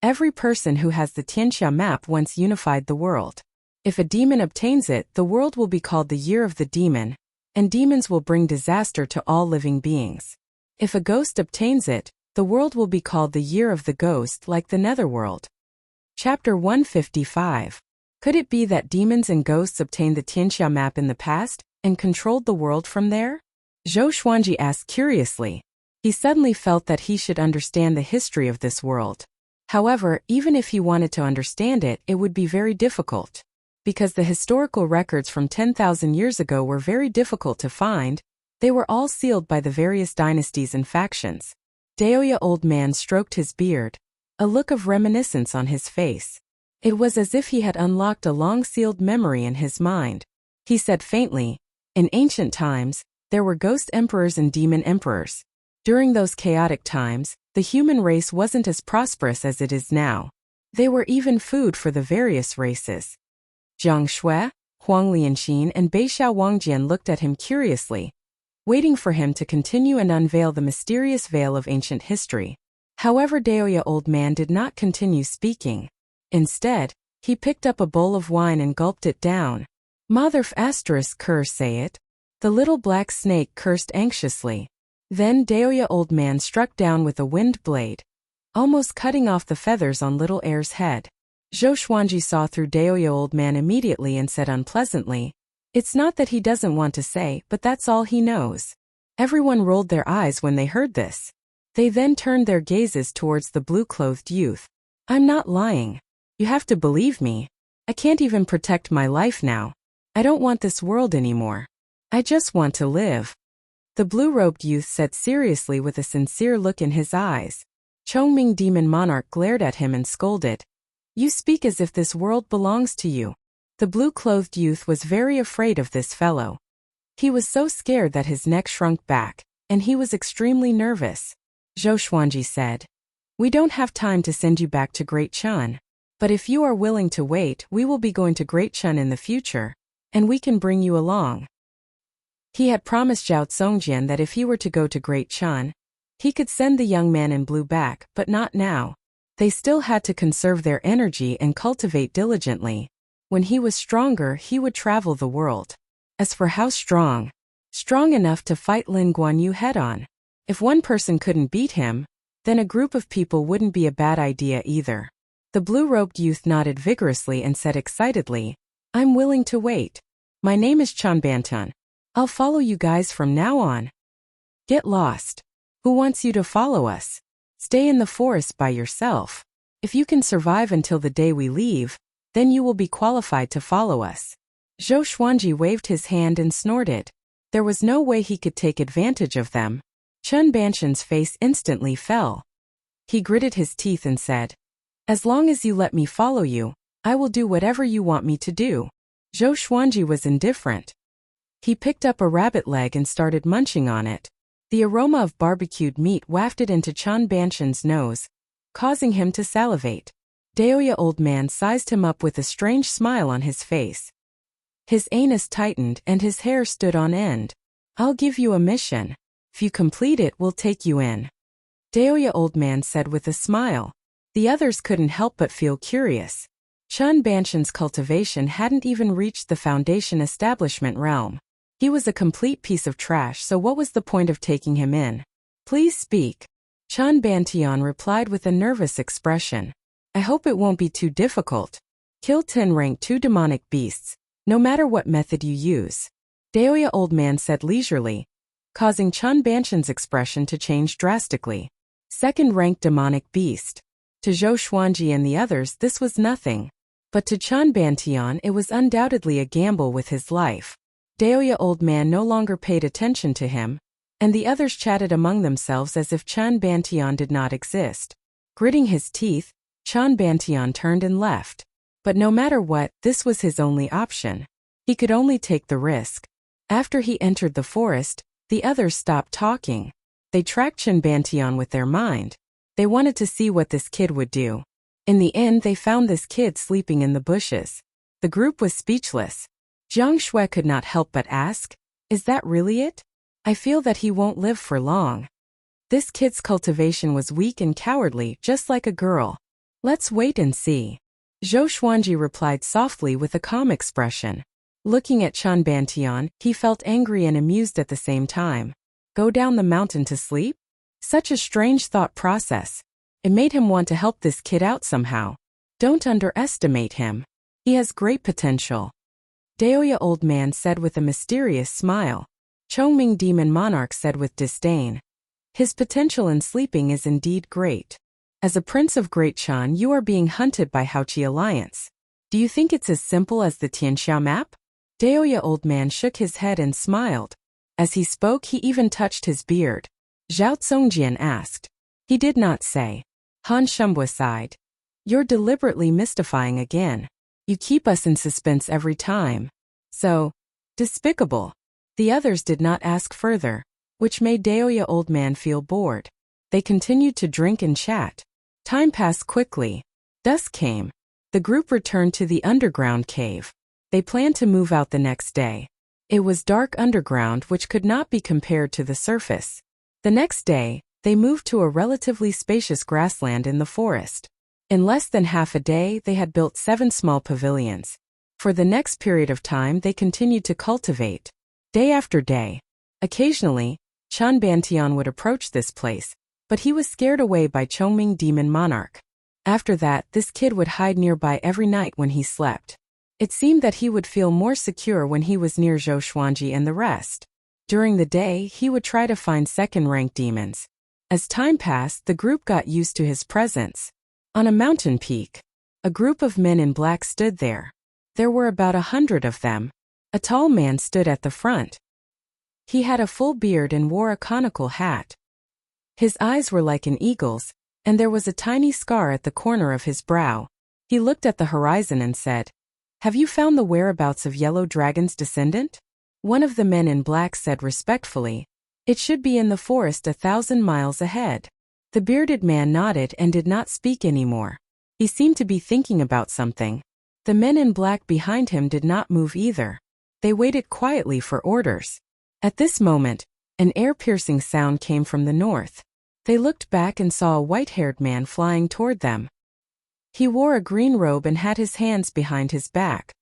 "Every person who has the Tianxia map once unified the world. If a demon obtains it, the world will be called the Year of the Demon, and demons will bring disaster to all living beings. If a ghost obtains it, the world will be called the Year of the Ghost, like the Netherworld." Chapter 155. Could it be that demons and ghosts obtained the Tianxia map in the past, and controlled the world from there? Zhou Xuanji asked curiously. He suddenly felt that he should understand the history of this world. However, even if he wanted to understand it, it would be very difficult. Because the historical records from 10,000 years ago were very difficult to find, they were all sealed by the various dynasties and factions. Daoya Old Man stroked his beard, a look of reminiscence on his face. It was as if he had unlocked a long-sealed memory in his mind. He said faintly, "In ancient times, there were ghost emperors and demon emperors. During those chaotic times, the human race wasn't as prosperous as it is now. They were even food for the various races." Jiang Shui, Huang Lianqin, and Beixiao Wangjian looked at him curiously, waiting for him to continue and unveil the mysterious veil of ancient history. However, Daoya Old Man did not continue speaking. Instead, he picked up a bowl of wine and gulped it down. "Motherf asterisk curse say it." The little black snake cursed anxiously. Then Daoya Old Man struck down with a wind blade, almost cutting off the feathers on little Air's head. Zhou Xuanji saw through Daoya Old Man immediately and said unpleasantly, "It's not that he doesn't want to say, but that's all he knows." Everyone rolled their eyes when they heard this. They then turned their gazes towards the blue-clothed youth. "I'm not lying. You have to believe me. I can't even protect my life now. I don't want this world anymore. I just want to live. The blue-robed youth said seriously with a sincere look in his eyes. Chongming Demon Monarch glared at him and scolded. You speak as if this world belongs to you. The blue-clothed youth was very afraid of this fellow. He was so scared that his neck shrunk back, and he was extremely nervous. Zhou Xuanji said, We don't have time to send you back to Great Chun. But if you are willing to wait, we will be going to Great Chun in the future, and we can bring you along. He had promised Zhao Zongjian that if he were to go to Great Chun, he could send the young man in blue back, but not now. They still had to conserve their energy and cultivate diligently. When he was stronger, he would travel the world. As for how strong? Strong enough to fight Lin Guanyu head-on. If one person couldn't beat him, then a group of people wouldn't be a bad idea either. The blue-robed youth nodded vigorously and said excitedly, I'm willing to wait. My name is Chan Bantan. I'll follow you guys from now on. Get lost. Who wants you to follow us? Stay in the forest by yourself. If you can survive until the day we leave, then you will be qualified to follow us. Zhou Xuanji waved his hand and snorted. There was no way he could take advantage of them. Chun Banshan's face instantly fell. He gritted his teeth and said, As long as you let me follow you, I will do whatever you want me to do. Zhou Xuanji was indifferent. He picked up a rabbit leg and started munching on it. The aroma of barbecued meat wafted into Chun Banshan's nose, causing him to salivate. Daoya Old Man sized him up with a strange smile on his face. His anus tightened and his hair stood on end. I'll give you a mission. If you complete it, we'll take you in. Daoya Old Man said with a smile. The others couldn't help but feel curious. Chun Banshan's cultivation hadn't even reached the foundation establishment realm. He was a complete piece of trash, so what was the point of taking him in? Please speak. Chun Bantian replied with a nervous expression. I hope it won't be too difficult. Kill 10 rank 2 demonic beasts, no matter what method you use. Daoya Old Man said leisurely, causing Chun Banshan's expression to change drastically. Second rank demonic beast. To Zhou Xuanji and the others this was nothing. But to Chun Bantian it was undoubtedly a gamble with his life. Daoya Old Man no longer paid attention to him, and the others chatted among themselves as if Chun Bantian did not exist. Gritting his teeth, Chun Bantian turned and left. But no matter what, this was his only option. He could only take the risk. After he entered the forest, the others stopped talking. They tracked Chun Bantian with their mind. They wanted to see what this kid would do. In the end, they found this kid sleeping in the bushes. The group was speechless. Jiang Shui could not help but ask, Is that really it? I feel that he won't live for long. This kid's cultivation was weak and cowardly, just like a girl. Let's wait and see. Zhou Xuanji replied softly with a calm expression. Looking at Chun Bantian, he felt angry and amused at the same time. Go down the mountain to sleep? Such a strange thought process. It made him want to help this kid out somehow. Don't underestimate him. He has great potential. Daoya Old Man said with a mysterious smile. Chongming Demon Monarch said with disdain. His potential in sleeping is indeed great. As a prince of Great Chun, you are being hunted by Haoqi Alliance. Do you think it's as simple as the Tianxia map? Daoya Old Man shook his head and smiled. As he spoke, he even touched his beard. Zhao Zongjian asked. He did not say. Han Shumbua sighed. You're deliberately mystifying again. You keep us in suspense every time. So despicable. The others did not ask further, which made Daoya Old Man feel bored. They continued to drink and chat. Time passed quickly. Dusk came. The group returned to the underground cave. They planned to move out the next day. It was dark underground, which could not be compared to the surface. The next day, they moved to a relatively spacious grassland in the forest. In less than half a day, they had built 7 small pavilions. For the next period of time, they continued to cultivate. Day after day. Occasionally, Chun Bantian would approach this place, but he was scared away by Chongming Demon Monarch. After that, this kid would hide nearby every night when he slept. It seemed that he would feel more secure when he was near Zhou Xuanji and the rest. During the day, he would try to find second-rank demons. As time passed, the group got used to his presence. On a mountain peak, a group of men in black stood there. There were about 100 of them. A tall man stood at the front. He had a full beard and wore a conical hat. His eyes were like an eagle's, and there was a tiny scar at the corner of his brow. He looked at the horizon and said, "Have you found the whereabouts of Yellow Dragon's descendant?" One of the men in black said respectfully, "It should be in the forest 1,000 miles ahead." The bearded man nodded and did not speak anymore. He seemed to be thinking about something. The men in black behind him did not move either. They waited quietly for orders. At this moment, an ear-piercing sound came from the north. They looked back and saw a white-haired man flying toward them. He wore a green robe and had his hands behind his back.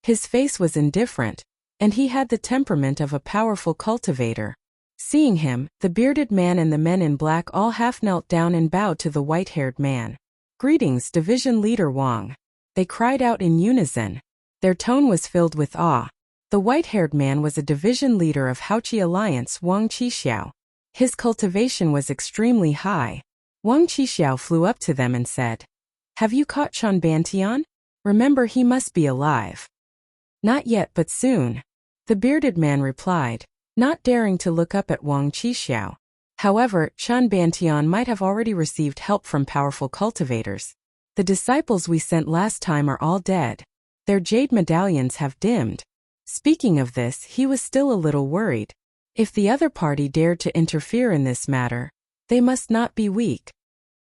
His face was indifferent, and he had the temperament of a powerful cultivator. Seeing him, the bearded man and the men in black all half knelt down and bowed to the white-haired man. "Greetings, Division Leader Wang," they cried out in unison. Their tone was filled with awe. The white-haired man was a division leader of Haoqi Alliance, Wang Qixiao. His cultivation was extremely high. Wang Qixiao flew up to them and said, "Have you caught Chen Bantian? Remember, he must be alive." "Not yet, but soon," the bearded man replied, not daring to look up at Wang Qixiao. However, Chen Bantian might have already received help from powerful cultivators. "The disciples we sent last time are all dead. Their jade medallions have dimmed." Speaking of this, he was still a little worried. If the other party dared to interfere in this matter, they must not be weak.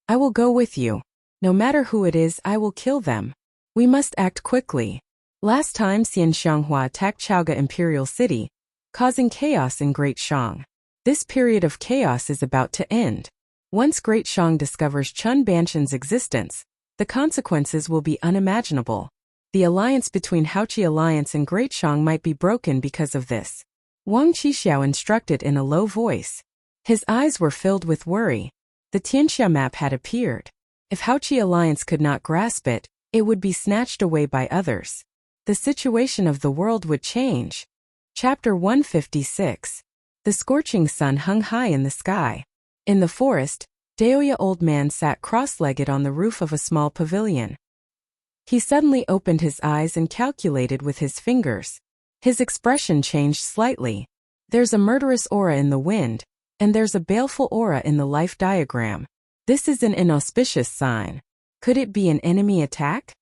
"I will go with you. No matter who it is, I will kill them. We must act quickly." Last time Xian Xianghua attacked Chaoga Imperial City, causing chaos in Great Shang. This period of chaos is about to end. Once Great Shang discovers Chen Banshan's existence, the consequences will be unimaginable. The alliance between Haoqi Alliance and Great Shang might be broken because of this. Wang Qixiao instructed in a low voice. His eyes were filled with worry. The Tianxia map had appeared. If Haoqi Alliance could not grasp it, it would be snatched away by others. The situation of the world would change. Chapter 156. The scorching sun hung high in the sky. In the forest, Daoya old man sat cross-legged on the roof of a small pavilion. He suddenly opened his eyes and calculated with his fingers. His expression changed slightly. There's a murderous aura in the wind, and there's a baleful aura in the life diagram. This is an inauspicious sign. Could it be an enemy attack?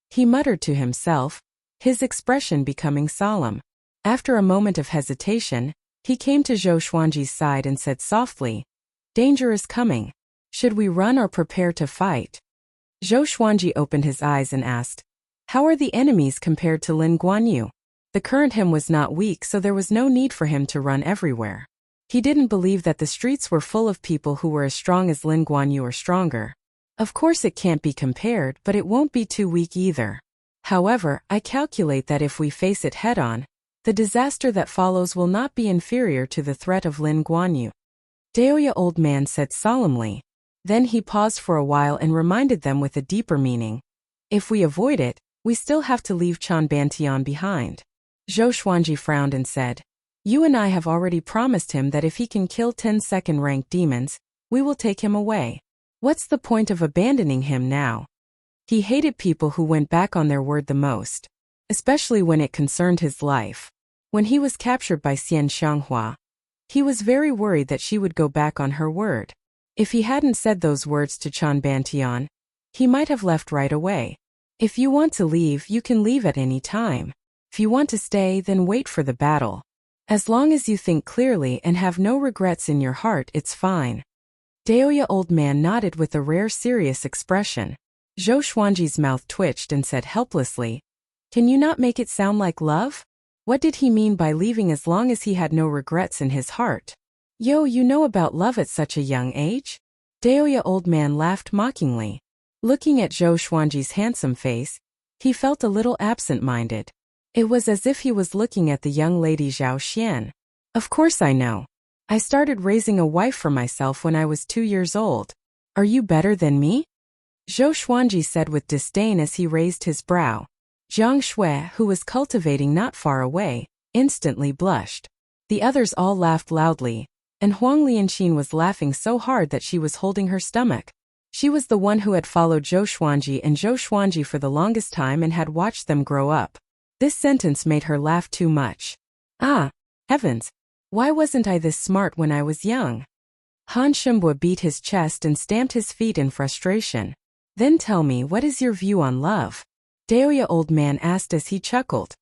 He muttered to himself, his expression becoming solemn. After a moment of hesitation, he came to Zhou Xuanji's side and said softly, "Danger is coming. Should we run or prepare to fight?" Zhou Xuanji opened his eyes and asked, "How are the enemies compared to Lin Guanyu?" The current him was not weak, so there was no need for him to run everywhere. He didn't believe that the streets were full of people who were as strong as Lin Guanyu or stronger. Of course it can't be compared, but it won't be too weak either. However, I calculate that if we face it head-on, the disaster that follows will not be inferior to the threat of Lin Guanyu. Daoya old man said solemnly. Then he paused for a while and reminded them with a deeper meaning. If we avoid it, we still have to leave Chen Bantian behind. Zhou Xuanji frowned and said, "You and I have already promised him that if he can kill 10 second-ranked demons, we will take him away. What's the point of abandoning him now?" He hated people who went back on their word the most, especially when it concerned his life. When he was captured by Xian Xianghua, he was very worried that she would go back on her word. If he hadn't said those words to Chen Bantian, he might have left right away. If you want to leave, you can leave at any time. If you want to stay, then wait for the battle. As long as you think clearly and have no regrets in your heart, it's fine. Daoya old man nodded with a rare serious expression. Zhou Xuanji's mouth twitched and said helplessly, "Can you not make it sound like love?" What did he mean by leaving as long as he had no regrets in his heart? "Yo, you know about love at such a young age?" Daoya old man laughed mockingly. Looking at Zhou Xuanji's handsome face, he felt a little absent-minded. It was as if he was looking at the young lady Zhao Xian. "Of course I know. I started raising a wife for myself when I was 2 years old. Are you better than me?" Zhou Xuanji said with disdain as he raised his brow. Jiang Shui, who was cultivating not far away, instantly blushed. The others all laughed loudly, and Huang Lianxin was laughing so hard that she was holding her stomach. She was the one who had followed Zhou Xuanji and Zhou Xuanji for the longest time and had watched them grow up. This sentence made her laugh too much. Ah, heavens! Why wasn't I this smart when I was young? Han Shimbwa beat his chest and stamped his feet in frustration. Then tell me, what is your view on love? Daoya old man asked as he chuckled.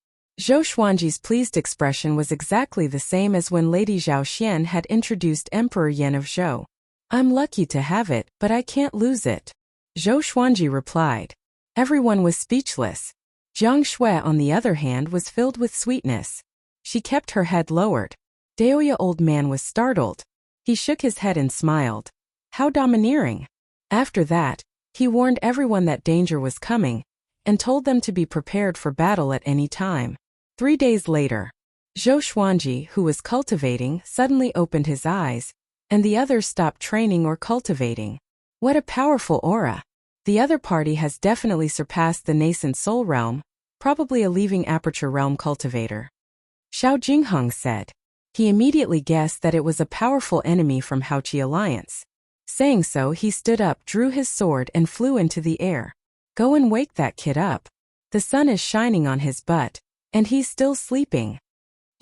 Zhou Xuanji's pleased expression was exactly the same as when Lady Zhao Xian had introduced Emperor Yan of Zhou. I'm lucky to have it, but I can't lose it. Zhou Xuanji replied. Everyone was speechless. Jiang Shui, on the other hand, was filled with sweetness. She kept her head lowered. Daoya old man was startled. He shook his head and smiled. How domineering. After that, he warned everyone that danger was coming, and told them to be prepared for battle at any time. 3 days later, Zhou Xuanji, who was cultivating, suddenly opened his eyes, and the others stopped training or cultivating. What a powerful aura! The other party has definitely surpassed the nascent soul realm, probably a leaving aperture realm cultivator. Xiao Jinghong said. He immediately guessed that it was a powerful enemy from Haoqi Alliance. Saying so, he stood up, drew his sword, and flew into the air. Go and wake that kid up. The sun is shining on his butt, and he's still sleeping.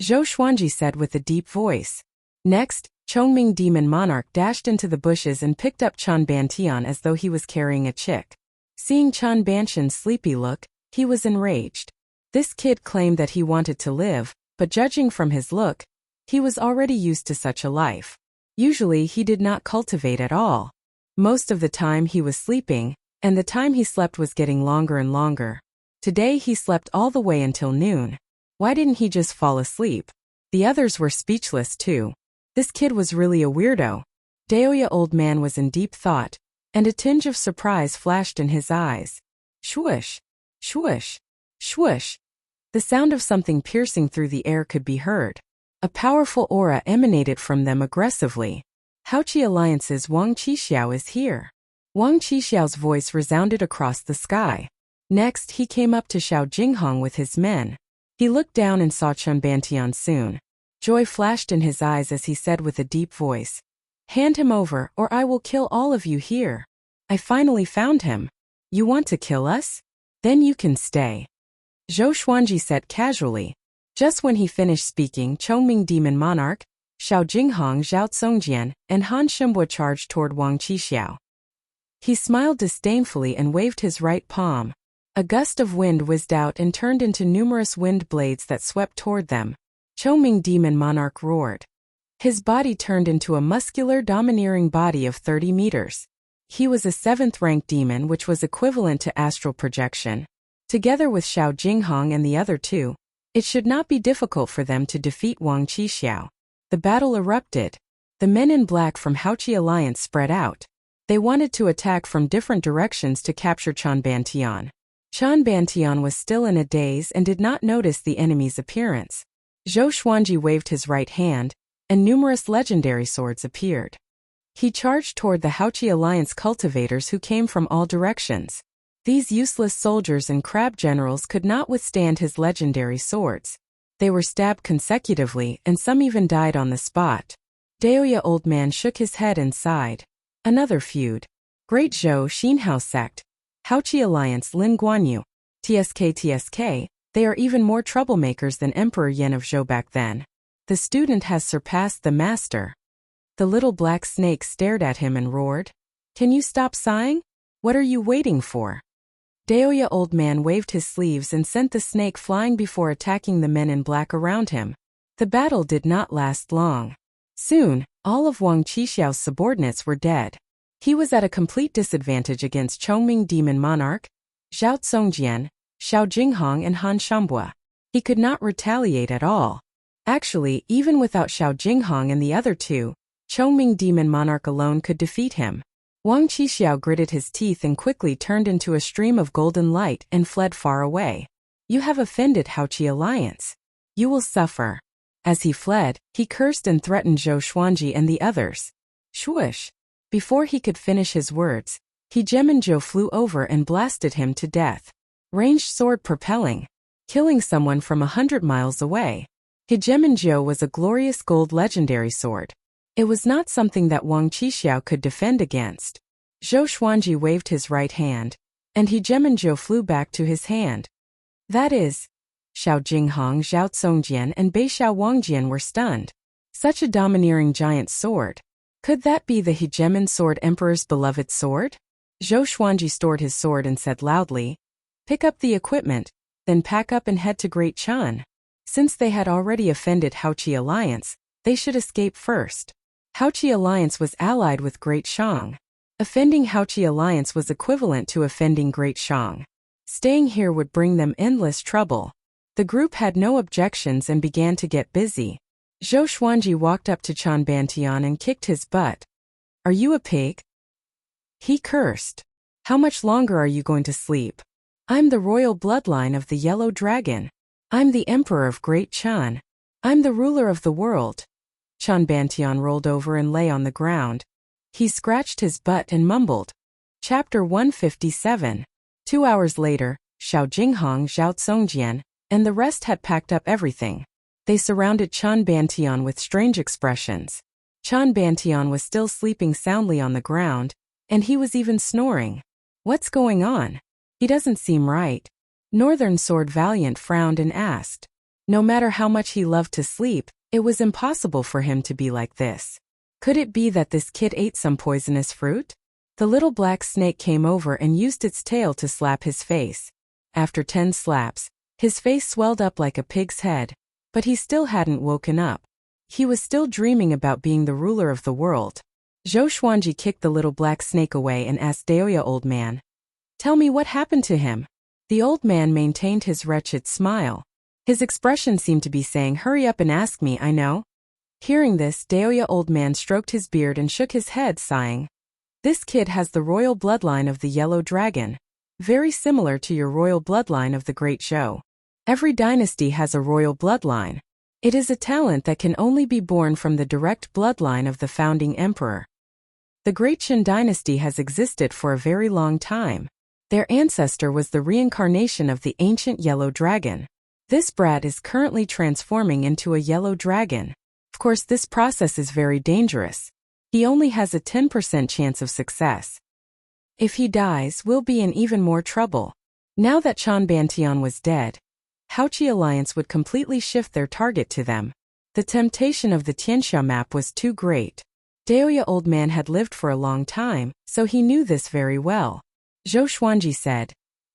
Zhou Xuanji said with a deep voice. Next, Chongming Demon Monarch dashed into the bushes and picked up Chan Bantian as though he was carrying a chick. Seeing Chan Bantian's sleepy look, he was enraged. This kid claimed that he wanted to live, but judging from his look, he was already used to such a life. Usually he did not cultivate at all. Most of the time he was sleeping, and the time he slept was getting longer and longer. Today he slept all the way until noon. Why didn't he just fall asleep? The others were speechless too. This kid was really a weirdo. Daoya old man was in deep thought, and a tinge of surprise flashed in his eyes. Swoosh! Swoosh! Swoosh! The sound of something piercing through the air could be heard. A powerful aura emanated from them aggressively. Haoqi Alliance's Wang Qixiao is here. Wang Qixiao's voice resounded across the sky. Next, he came up to Xiao Jinghong with his men. He looked down and saw Chan Bantian soon. Joy flashed in his eyes as he said with a deep voice, "Hand him over, or I will kill all of you here. I finally found him. You want to kill us? Then you can stay." Zhou Xuanji said casually. Just when he finished speaking, Chongming Demon Monarch, Xiao Jinghong, Zhao Tsongjian, and Han Shimbwa charged toward Wang Qixiao. He smiled disdainfully and waved his right palm. A gust of wind whizzed out and turned into numerous wind blades that swept toward them. Chongming Demon Monarch roared. His body turned into a muscular, domineering body of 30 meters. He was a 7th-rank demon, which was equivalent to astral projection. Together with Xiao Jinghong and the other two, it should not be difficult for them to defeat Wang Qixiao. The battle erupted. The men in black from Haoqi Alliance spread out. They wanted to attack from different directions to capture Chan Bantian. Chan Bantian was still in a daze and did not notice the enemy's appearance. Zhou Xuanji waved his right hand, and numerous legendary swords appeared. He charged toward the Haoqi Alliance cultivators who came from all directions. These useless soldiers and crab generals could not withstand his legendary swords. They were stabbed consecutively, and some even died on the spot. Daoya old man shook his head and sighed. Another feud. Great Zhou Xinhao sect. Haoqi Alliance Lin Guanyu. TSK, they are even more troublemakers than Emperor Yan of Zhou back then. The student has surpassed the master. The little black snake stared at him and roared. Can you stop sighing? What are you waiting for? Daoya old man waved his sleeves and sent the snake flying before attacking the men in black around him. The battle did not last long. Soon, all of Wang Qixiao's subordinates were dead. He was at a complete disadvantage against Chongming Demon Monarch, Zhao Tsongjian, Xiao Jinghong and Han Shimbwa. He could not retaliate at all. Actually, even without Xiao Jinghong and the other two, Chongming Demon Monarch alone could defeat him. Wang Qixiao gritted his teeth and quickly turned into a stream of golden light and fled far away. You have offended Haoqi Alliance. You will suffer. As he fled, he cursed and threatened Zhou Xuanji and the others. Swoosh! Before he could finish his words, Hegemonjo flew over and blasted him to death. Ranged sword propelling, killing someone from 100 miles away. Hegemonjo was a glorious gold legendary sword. It was not something that Wang Qixiao could defend against. Zhou Xuanji waved his right hand, and Hegemonjo flew back to his hand. That is, Xiao Jinghong, Zhao Tsongjian, and Bei Xiao Wangjian were stunned. Such a domineering giant sword. Could that be the Hegemon Sword Emperor's beloved sword? Zhou Xuanji stored his sword and said loudly, "Pick up the equipment, then pack up and head to Great Chan." Since they had already offended Haoqi Alliance, they should escape first. Haoqi Alliance was allied with Great Shang. Offending Haoqi Alliance was equivalent to offending Great Shang. Staying here would bring them endless trouble. The group had no objections and began to get busy. Zhou Xuanji walked up to Chan Bantian and kicked his butt. "Are you a pig?" He cursed. "How much longer are you going to sleep? I'm the royal bloodline of the Yellow Dragon. I'm the Emperor of Great Chan. I'm the ruler of the world." Chan Bantian rolled over and lay on the ground. He scratched his butt and mumbled. Chapter 157. 2 hours later, Xiao Jinghong, Zhao Tsongjian, and the rest had packed up everything. They surrounded Chan Bantian with strange expressions. Chan Bantian was still sleeping soundly on the ground, and he was even snoring. "What's going on? He doesn't seem right." Northern Sword Valiant frowned and asked. No matter how much he loved to sleep, it was impossible for him to be like this. Could it be that this kid ate some poisonous fruit? The little black snake came over and used its tail to slap his face. After 10 slaps, his face swelled up like a pig's head, but he still hadn't woken up. He was still dreaming about being the ruler of the world. Zhou Xuanji kicked the little black snake away and asked Daoya old man, "Tell me what happened to him?" The old man maintained his wretched smile. His expression seemed to be saying, "Hurry up and ask me, I know." Hearing this, Daoya old man stroked his beard and shook his head, sighing. "This kid has the royal bloodline of the Yellow Dragon. Very similar to your royal bloodline of the Great Zhou. Every dynasty has a royal bloodline. It is a talent that can only be born from the direct bloodline of the founding emperor. The Great Qin dynasty has existed for a very long time. Their ancestor was the reincarnation of the ancient yellow dragon. This brat is currently transforming into a yellow dragon. Of course, this process is very dangerous. He only has a 10% chance of success. If he dies, we'll be in even more trouble." Now that Chan Bantian was dead, Haoqi Alliance would completely shift their target to them. The temptation of the Tianxia map was too great. Daoya old man had lived for a long time, so he knew this very well. Zhou Xuanji said,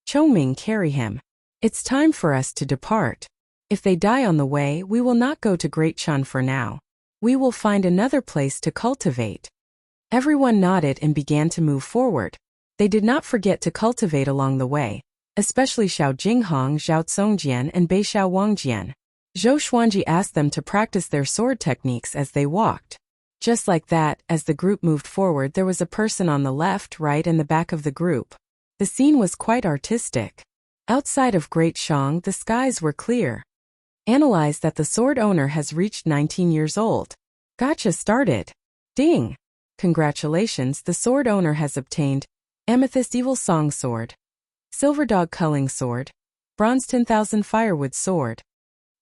"Chongming, carry him. It's time for us to depart. If they die on the way, we will not go to Great Chan for now. We will find another place to cultivate." Everyone nodded and began to move forward. They did not forget to cultivate along the way, especially Xiao Jinghong, Zhao Tsongjian, and Bei Xiao Wangjian. Zhou Xuanji asked them to practice their sword techniques as they walked. Just like that, as the group moved forward, there was a person on the left, right, and the back of the group. The scene was quite artistic. Outside of Great Shang, the skies were clear. Analyze that the sword owner has reached 19 years old. Gotcha started. Ding! Congratulations, the sword owner has obtained Amethyst Evil Song Sword, Silver Dog Culling Sword, Bronze 10,000 Firewood Sword.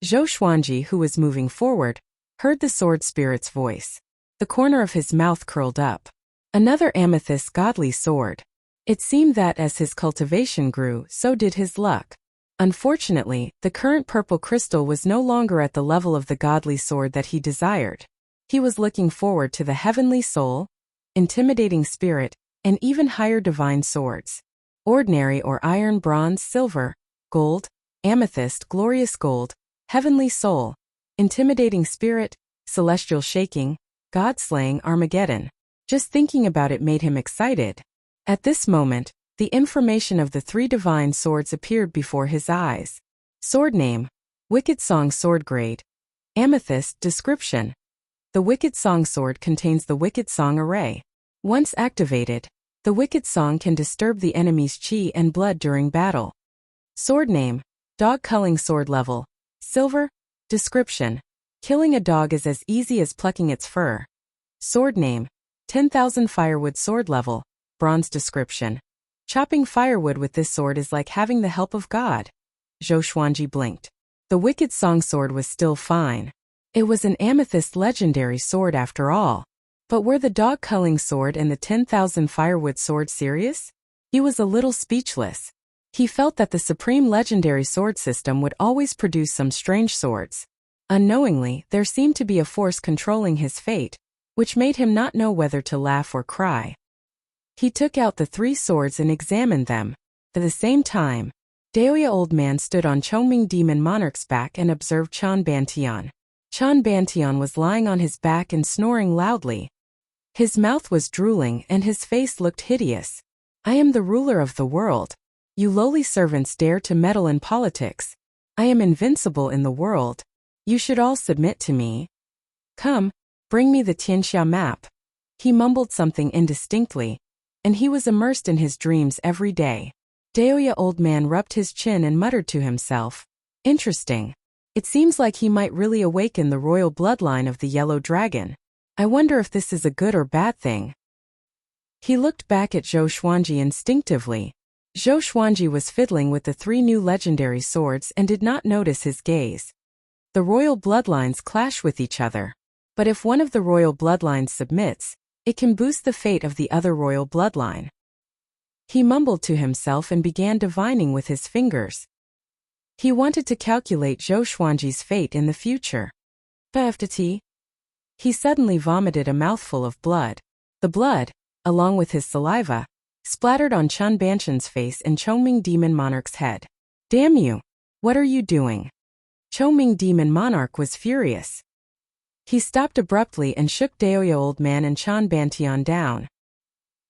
Zhou Xuanji, who was moving forward, heard the sword spirit's voice. The corner of his mouth curled up. Another amethyst godly sword. It seemed that as his cultivation grew, so did his luck. Unfortunately, the current purple crystal was no longer at the level of the godly sword that he desired. He was looking forward to the heavenly soul, intimidating spirit, and even higher divine swords. Ordinary or iron, bronze, silver, gold, amethyst, glorious gold, heavenly soul, intimidating spirit, celestial shaking, God-slaying Armageddon. Just thinking about it made him excited. At this moment, the information of the 3 divine swords appeared before his eyes. Sword name, Wicked Song Sword Grade, Amethyst description. The Wicked Song Sword contains the Wicked Song Array. Once activated, the Wicked Song can disturb the enemy's chi and blood during battle. Sword name, Dog Culling Sword Level, Silver, description. Killing a dog is as easy as plucking its fur. Sword name, 10,000 Firewood Sword Level, Bronze description. Chopping firewood with this sword is like having the help of God. Zhou Xuanji blinked. The Wicked Song Sword was still fine. It was an amethyst legendary sword after all. But were the Dog Culling Sword and the 10,000 Firewood Sword serious? He was a little speechless. He felt that the supreme legendary sword system would always produce some strange swords. Unknowingly, there seemed to be a force controlling his fate, which made him not know whether to laugh or cry. He took out the 3 swords and examined them. At the same time, Daoya Old Man stood on Chongming Demon Monarch's back and observed Chan Bantian. Chan Bantian was lying on his back and snoring loudly. His mouth was drooling and his face looked hideous. I am the ruler of the world. You lowly servants dare to meddle in politics. I am invincible in the world. You should all submit to me. Come, bring me the Tianxia map. He mumbled something indistinctly, and he was immersed in his dreams every day. Daoya Old Man rubbed his chin and muttered to himself. Interesting. It seems like he might really awaken the royal bloodline of the Yellow Dragon. I wonder if this is a good or bad thing. He looked back at Zhou Xuanji instinctively. Zhou Xuanji was fiddling with the 3 new legendary swords and did not notice his gaze. The royal bloodlines clash with each other. But if one of the royal bloodlines submits, it can boost the fate of the other royal bloodline. He mumbled to himself and began divining with his fingers. He wanted to calculate Zhou Xuanji's fate in the future. Tea. He suddenly vomited a mouthful of blood. The blood, along with his saliva, splattered on Chun Banshan's face and Chongming Demon Monarch's head. Damn you! What are you doing? Chongming Demon Monarch was furious. He stopped abruptly and shook Daoya Old Man and Chan Bantian down.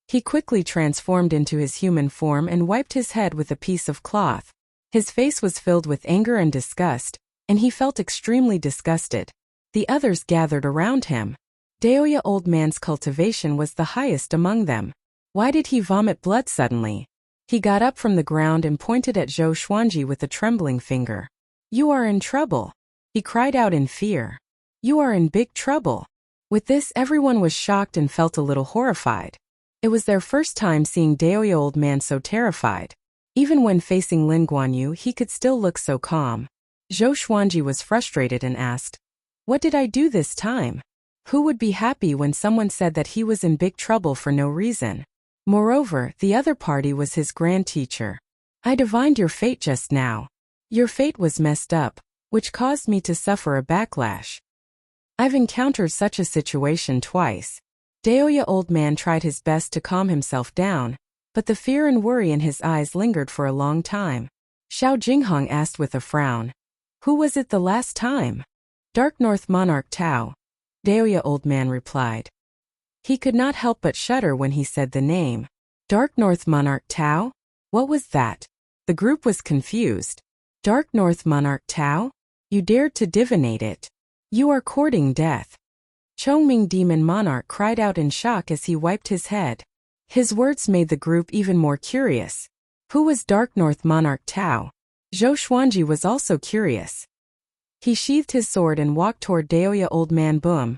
He quickly transformed into his human form and wiped his head with a piece of cloth. His face was filled with anger and disgust, and he felt extremely disgusted. The others gathered around him. Daoya Old Man's cultivation was the highest among them. Why did he vomit blood suddenly? He got up from the ground and pointed at Zhou Xuanji with a trembling finger. You are in trouble. He cried out in fear. You are in big trouble. With this, everyone was shocked and felt a little horrified. It was their first time seeing Daoya Old Man so terrified. Even when facing Lin Guanyu, he could still look so calm. Zhou Xuanji was frustrated and asked, What did I do this time? Who would be happy when someone said that he was in big trouble for no reason? Moreover, the other party was his grand teacher. I divined your fate just now. Your fate was messed up, which caused me to suffer a backlash. I've encountered such a situation twice. Daoya Old Man tried his best to calm himself down, but the fear and worry in his eyes lingered for a long time. Xiao Jinghong asked with a frown. Who was it the last time? Dark North Monarch Tao. Daoya Old Man replied. He could not help but shudder when he said the name. Dark North Monarch Tao? What was that? The group was confused. Dark North Monarch Tao? You dared to divinate it. You are courting death. Chongming Demon Monarch cried out in shock as he wiped his head. His words made the group even more curious. Who was Dark North Monarch Tao? Zhou Xuanji was also curious. He sheathed his sword and walked toward Daoya Old Man. Boom.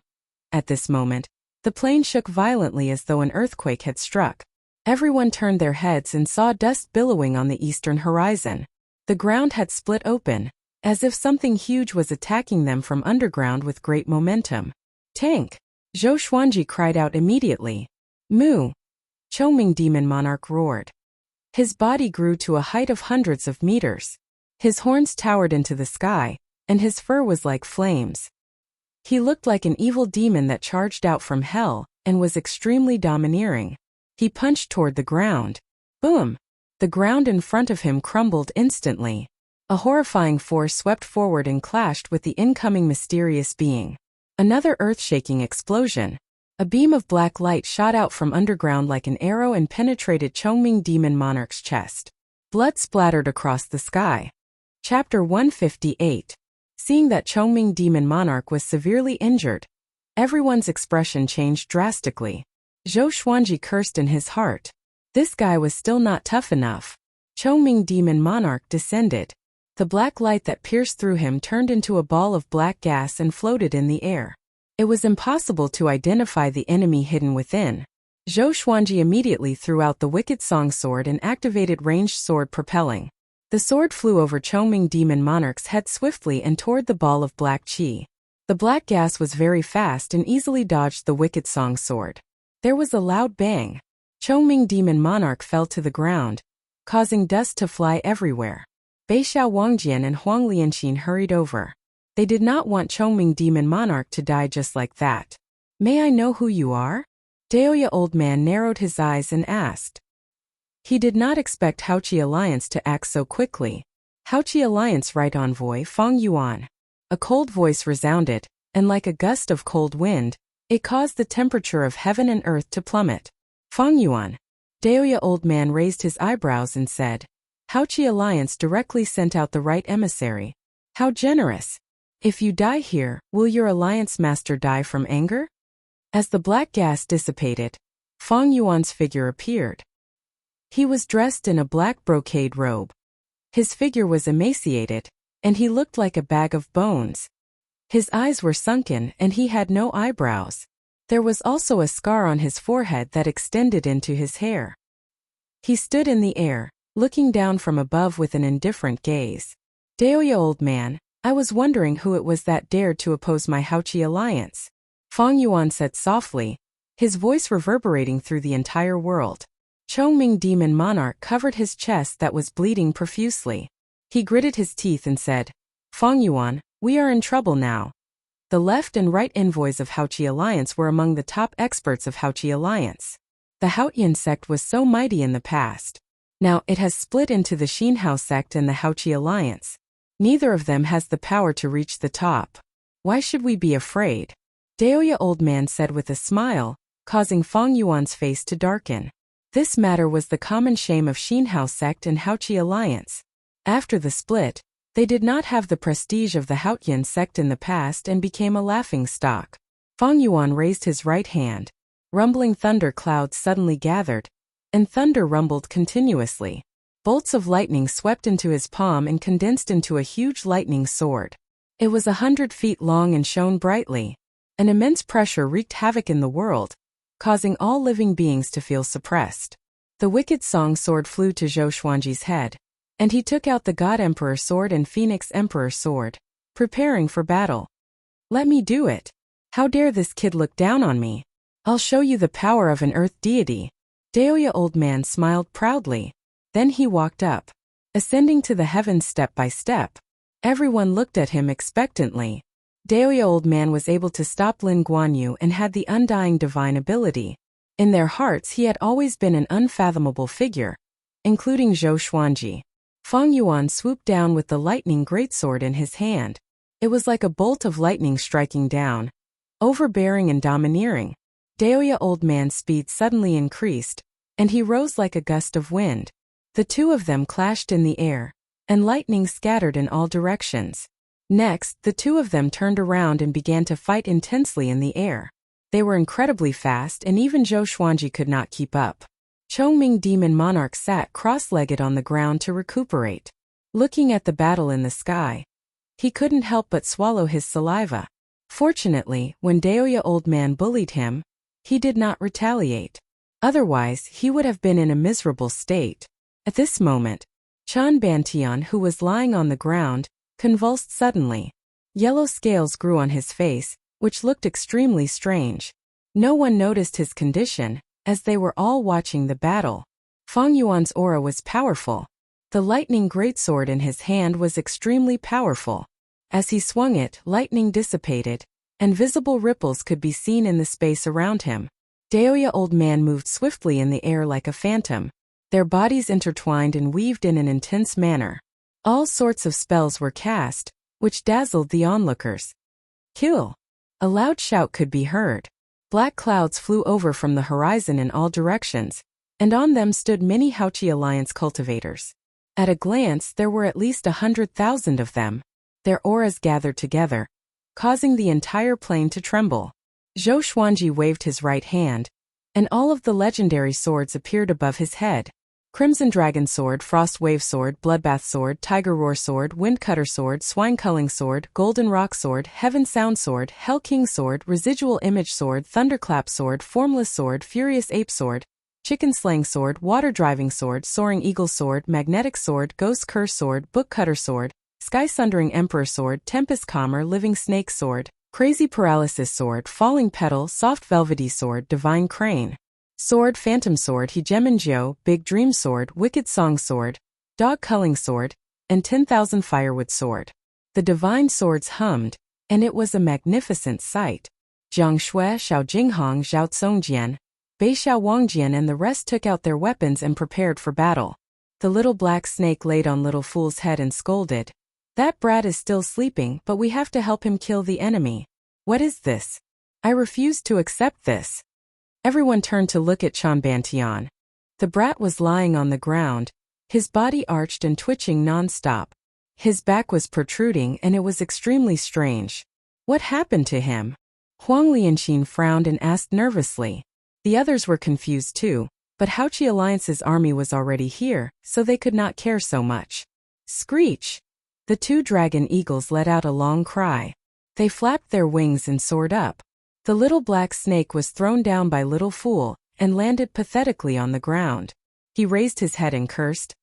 At this moment, the plane shook violently as though an earthquake had struck. Everyone turned their heads and saw dust billowing on the eastern horizon. The ground had split open, as if something huge was attacking them from underground with great momentum. Tank! Zhou Xuanji cried out immediately. Moo! Chongming Demon Monarch roared. His body grew to a height of hundreds of meters. His horns towered into the sky, and his fur was like flames. He looked like an evil demon that charged out from hell, and was extremely domineering. He punched toward the ground. Boom! The ground in front of him crumbled instantly. A horrifying force swept forward and clashed with the incoming mysterious being. Another earth-shaking explosion. A beam of black light shot out from underground like an arrow and penetrated Chongming Demon Monarch's chest. Blood splattered across the sky. Chapter 158. Seeing that Chongming Demon Monarch was severely injured, everyone's expression changed drastically. Zhou Xuanji cursed in his heart. This guy was still not tough enough. Chongming Demon Monarch descended. The black light that pierced through him turned into a ball of black gas and floated in the air. It was impossible to identify the enemy hidden within. Zhou Xuanji immediately threw out the Wicked Song Sword and activated ranged sword propelling. The sword flew over Chongming Demon Monarch's head swiftly and toward the ball of black chi. The black gas was very fast and easily dodged the Wicked Song Sword. There was a loud bang. Chongming Demon Monarch fell to the ground. causing dust to fly everywhere. Beixiao Wangjian and Huang Lianqin hurried over. They did not want Chongming Demon Monarch to die just like that. May I know who you are? Daoya Old Man narrowed his eyes and asked. He did not expect Haoqi Alliance to act so quickly. Haoqi Alliance Right Envoy Feng Yuan. A cold voice resounded, and like a gust of cold wind, it caused the temperature of heaven and earth to plummet. Feng Yuan. Daoya Old Man raised his eyebrows and said, Haoqi Alliance directly sent out the right emissary. How generous. If you die here, will your Alliance Master die from anger? As the black gas dissipated, Feng Yuan's figure appeared. He was dressed in a black brocade robe. His figure was emaciated, and he looked like a bag of bones. His eyes were sunken and he had no eyebrows. There was also a scar on his forehead that extended into his hair. He stood in the air, looking down from above with an indifferent gaze. Daoya Old Man, I was wondering who it was that dared to oppose my Haoqi Alliance. Feng Yuan said softly, his voice reverberating through the entire world. Chongming Demon Monarch covered his chest that was bleeding profusely. He gritted his teeth and said, Feng Yuan, we are in trouble now. The left and right envoys of Haoqi Alliance were among the top experts of Haoqi Alliance. The Haotian sect was so mighty in the past. Now it has split into the Xinhao sect and the Haoqi Alliance. Neither of them has the power to reach the top. Why should we be afraid? Daoya Old Man said with a smile, causing Feng Yuan's face to darken. This matter was the common shame of Xinhao sect and Haoqi Alliance. After the split, they did not have the prestige of the Haotian sect in the past and became a laughingstock. Feng Yuan raised his right hand. Rumbling thunder clouds suddenly gathered, and thunder rumbled continuously. Bolts of lightning swept into his palm and condensed into a huge lightning sword. It was 100 feet long and shone brightly. An immense pressure wreaked havoc in the world, causing all living beings to feel suppressed. The wicked song sword flew to Zhou Xuanji's head, and he took out the God Emperor sword and Phoenix Emperor sword, preparing for battle. Let me do it. How dare this kid look down on me? I'll show you the power of an earth deity. Daoya Old Man smiled proudly. Then he walked up, ascending to the heavens step by step. Everyone looked at him expectantly. Daoya Old Man was able to stop Lin Guanyu and had the undying divine ability. In their hearts he had always been an unfathomable figure, including Zhou Xuanji. Feng Yuan swooped down with the lightning greatsword in his hand. It was like a bolt of lightning striking down, overbearing and domineering. Daoya Old Man's speed suddenly increased, and he rose like a gust of wind. The two of them clashed in the air, and lightning scattered in all directions. Next, the two of them turned around and began to fight intensely in the air. They were incredibly fast and even Zhou Xuanji could not keep up. Chongming Demon Monarch sat cross-legged on the ground to recuperate. Looking at the battle in the sky, he couldn't help but swallow his saliva. Fortunately, when Daoya Old Man bullied him, he did not retaliate. Otherwise, he would have been in a miserable state. At this moment, Chan Bantian, who was lying on the ground, convulsed suddenly. Yellow scales grew on his face, which looked extremely strange. No one noticed his condition, as they were all watching the battle. Feng Yuan's aura was powerful. The lightning greatsword in his hand was extremely powerful. As he swung it, lightning dissipated, and visible ripples could be seen in the space around him. Daoya Old Man moved swiftly in the air like a phantom. Their bodies intertwined and weaved in an intense manner. All sorts of spells were cast, which dazzled the onlookers. Kill! A loud shout could be heard. Black clouds flew over from the horizon in all directions, and on them stood many Haoqi Alliance cultivators. At a glance there were at least 100,000 of them. Their auras gathered together, causing the entire plain to tremble. Zhou Xuanji waved his right hand, and all of the legendary swords appeared above his head. Crimson Dragon Sword, Frost Wave Sword, Bloodbath Sword, Tiger Roar Sword, Wind Cutter Sword, Swine Culling Sword, Golden Rock Sword, Heaven Sound Sword, Hell King Sword, Residual Image Sword, Thunderclap Sword, Formless Sword, Furious Ape Sword, Chicken Slaying Sword, Water Driving Sword, Soaring Eagle Sword, Magnetic Sword, Ghost Curse Sword, Book Cutter Sword, Sky Sundering Emperor Sword, Tempest Calmer, Living Snake Sword, Crazy Paralysis Sword, Falling Petal, Soft Velvety Sword, Divine Crane. Sword, Phantom Sword, Hegemonjo, Big Dream Sword, Wicked Song Sword, Dog Culling Sword, and 10,000 Firewood Sword. The divine swords hummed, and it was a magnificent sight. Jiang Shui, Xiao Jinghong, Zhao Tsongjian, Bei Xiao Wangjian and the rest took out their weapons and prepared for battle. The little black snake laid on Little Fool's head and scolded. That brat is still sleeping, but we have to help him kill the enemy. What is this? I refuse to accept this. Everyone turned to look at Chanbantian. The brat was lying on the ground, his body arched and twitching non-stop. His back was protruding and it was extremely strange. What happened to him? Huang Lianxin frowned and asked nervously. The others were confused too, but Haoqi Alliance's army was already here, so they could not care so much. Screech! The two dragon eagles let out a long cry. They flapped their wings and soared up. The little black snake was thrown down by Little Fool and landed pathetically on the ground. He raised his head and cursed.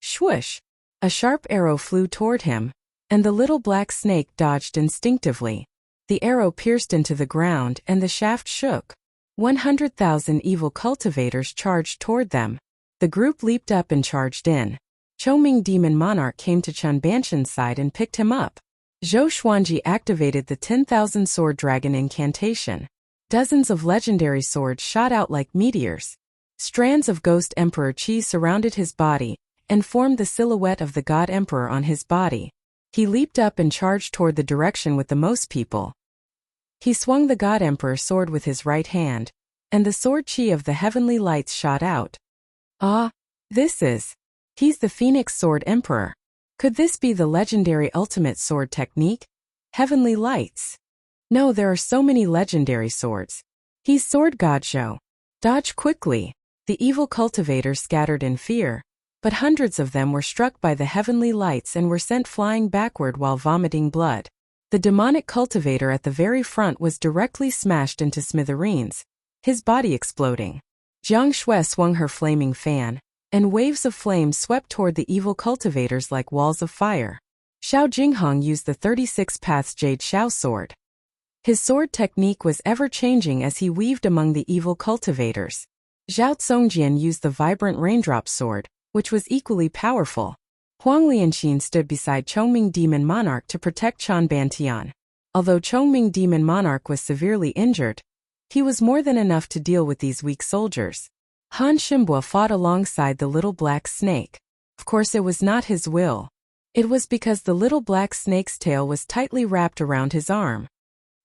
Swoosh! A sharp arrow flew toward him, and the little black snake dodged instinctively. The arrow pierced into the ground and the shaft shook. 100,000 evil cultivators charged toward them. The group leaped up and charged in. Chongming Demon Monarch came to Chanbantian's side and picked him up. Zhou Xuanji activated the 10,000 Sword Dragon incantation. Dozens of legendary swords shot out like meteors. Strands of Ghost Emperor Qi surrounded his body and formed the silhouette of the God Emperor on his body. He leaped up and charged toward the direction with the most people. He swung the God Emperor sword with his right hand, and the sword Qi of the heavenly lights shot out. He's the Phoenix Sword Emperor. Could this be the legendary ultimate sword technique? Heavenly lights. No, there are so many legendary swords. He's Sword God Zhou. Dodge quickly. The evil cultivators scattered in fear, but hundreds of them were struck by the heavenly lights and were sent flying backward while vomiting blood. The demonic cultivator at the very front was directly smashed into smithereens, his body exploding. Jiang Shui swung her flaming fan, and waves of flame swept toward the evil cultivators like walls of fire. Xiao Jinghong used the 36 Paths Jade Xiao sword. His sword technique was ever-changing as he weaved among the evil cultivators. Zhao Tsongjian used the vibrant raindrop sword, which was equally powerful. Huang Lianxin stood beside Chongming Demon Monarch to protect Chanbantian. Although Chongming Demon Monarch was severely injured, he was more than enough to deal with these weak soldiers. Han Ximbua fought alongside the little black snake. Of course it was not his will. It was because the little black snake's tail was tightly wrapped around his arm.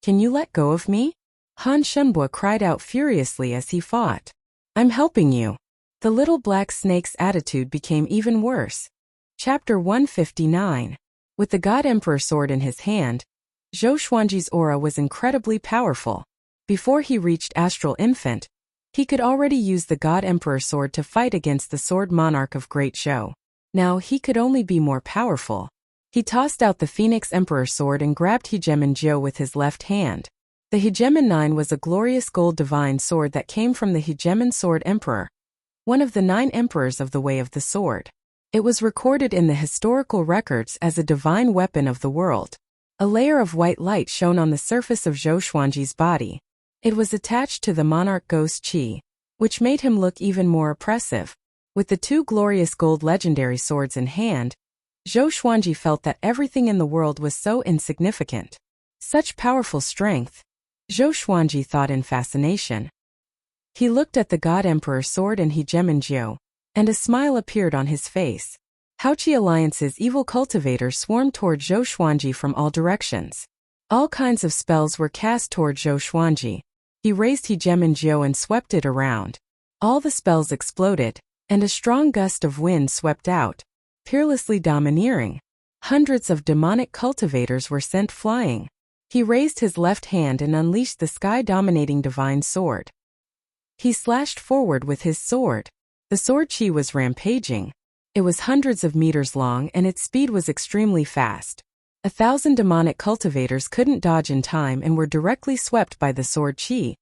Can you let go of me? Han Ximbua cried out furiously as he fought. I'm helping you. The little black snake's attitude became even worse. Chapter 159. With the God Emperor sword in his hand, Zhou Xuanji's aura was incredibly powerful. Before he reached Astral Infant, he could already use the God Emperor sword to fight against the Sword Monarch of Great Zhou. Now he could only be more powerful. He tossed out the Phoenix Emperor sword and grabbed Hegemon Jiu with his left hand. The Hegemon 9 was a glorious gold divine sword that came from the Hegemon Sword Emperor, one of the 9 emperors of the Way of the Sword. It was recorded in the historical records as a divine weapon of the world. A layer of white light shone on the surface of Zhou Xuanji's body. It was attached to the monarch ghost Qi, which made him look even more oppressive. With the 2 glorious gold legendary swords in hand, Zhou Xuanji felt that everything in the world was so insignificant. Such powerful strength, Zhou Xuanji thought in fascination. He looked at the God Emperor sword and Hegemon Jiu, and a smile appeared on his face. Haoqi Alliance's evil cultivators swarmed toward Zhou Xuanji from all directions. All kinds of spells were cast toward Zhou Xuanji. He raised Hegemon Jiu and swept it around. All the spells exploded, and a strong gust of wind swept out, peerlessly domineering. Hundreds of demonic cultivators were sent flying. He raised his left hand and unleashed the sky-dominating divine sword. He slashed forward with his sword. The sword Qi was rampaging. It was hundreds of meters long and its speed was extremely fast. 1,000 demonic cultivators couldn't dodge in time and were directly swept by the sword Qi,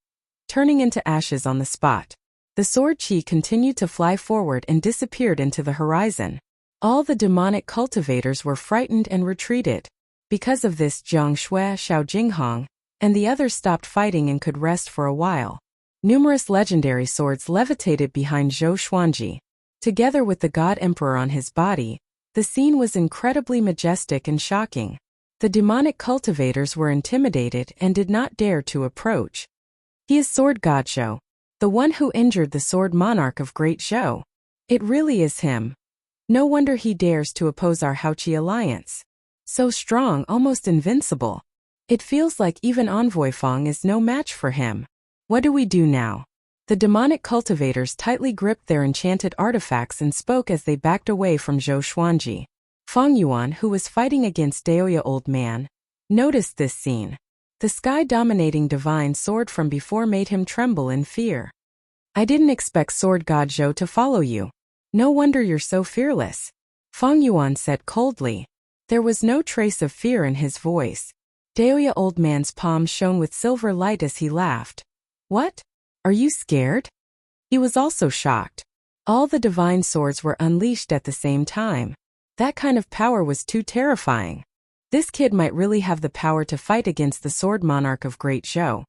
turning into ashes on the spot. The sword Qi continued to fly forward and disappeared into the horizon. All the demonic cultivators were frightened and retreated. Because of this, Jiang Shui, Xiao Jinghong, and the others stopped fighting and could rest for a while. Numerous legendary swords levitated behind Zhou Xuanji. Together with the God Emperor on his body, the scene was incredibly majestic and shocking. The demonic cultivators were intimidated and did not dare to approach. He is Sword God Zhou, the one who injured the Sword Monarch of Great Zhou. It really is him. No wonder he dares to oppose our Haoqi alliance. So strong, almost invincible. It feels like even Envoy Feng is no match for him. What do we do now? The demonic cultivators tightly gripped their enchanted artifacts and spoke as they backed away from Zhou Xuanji. Feng Yuan, who was fighting against Daoya Old Man, noticed this scene. The sky-dominating divine sword from before made him tremble in fear. I didn't expect Sword God Zhou to follow you. No wonder you're so fearless. Feng Yuan said coldly. There was no trace of fear in his voice. Daoya Old Man's palm shone with silver light as he laughed. What? Are you scared? He was also shocked. All the divine swords were unleashed at the same time. That kind of power was too terrifying. This kid might really have the power to fight against the Sword Monarch of Great Zhou.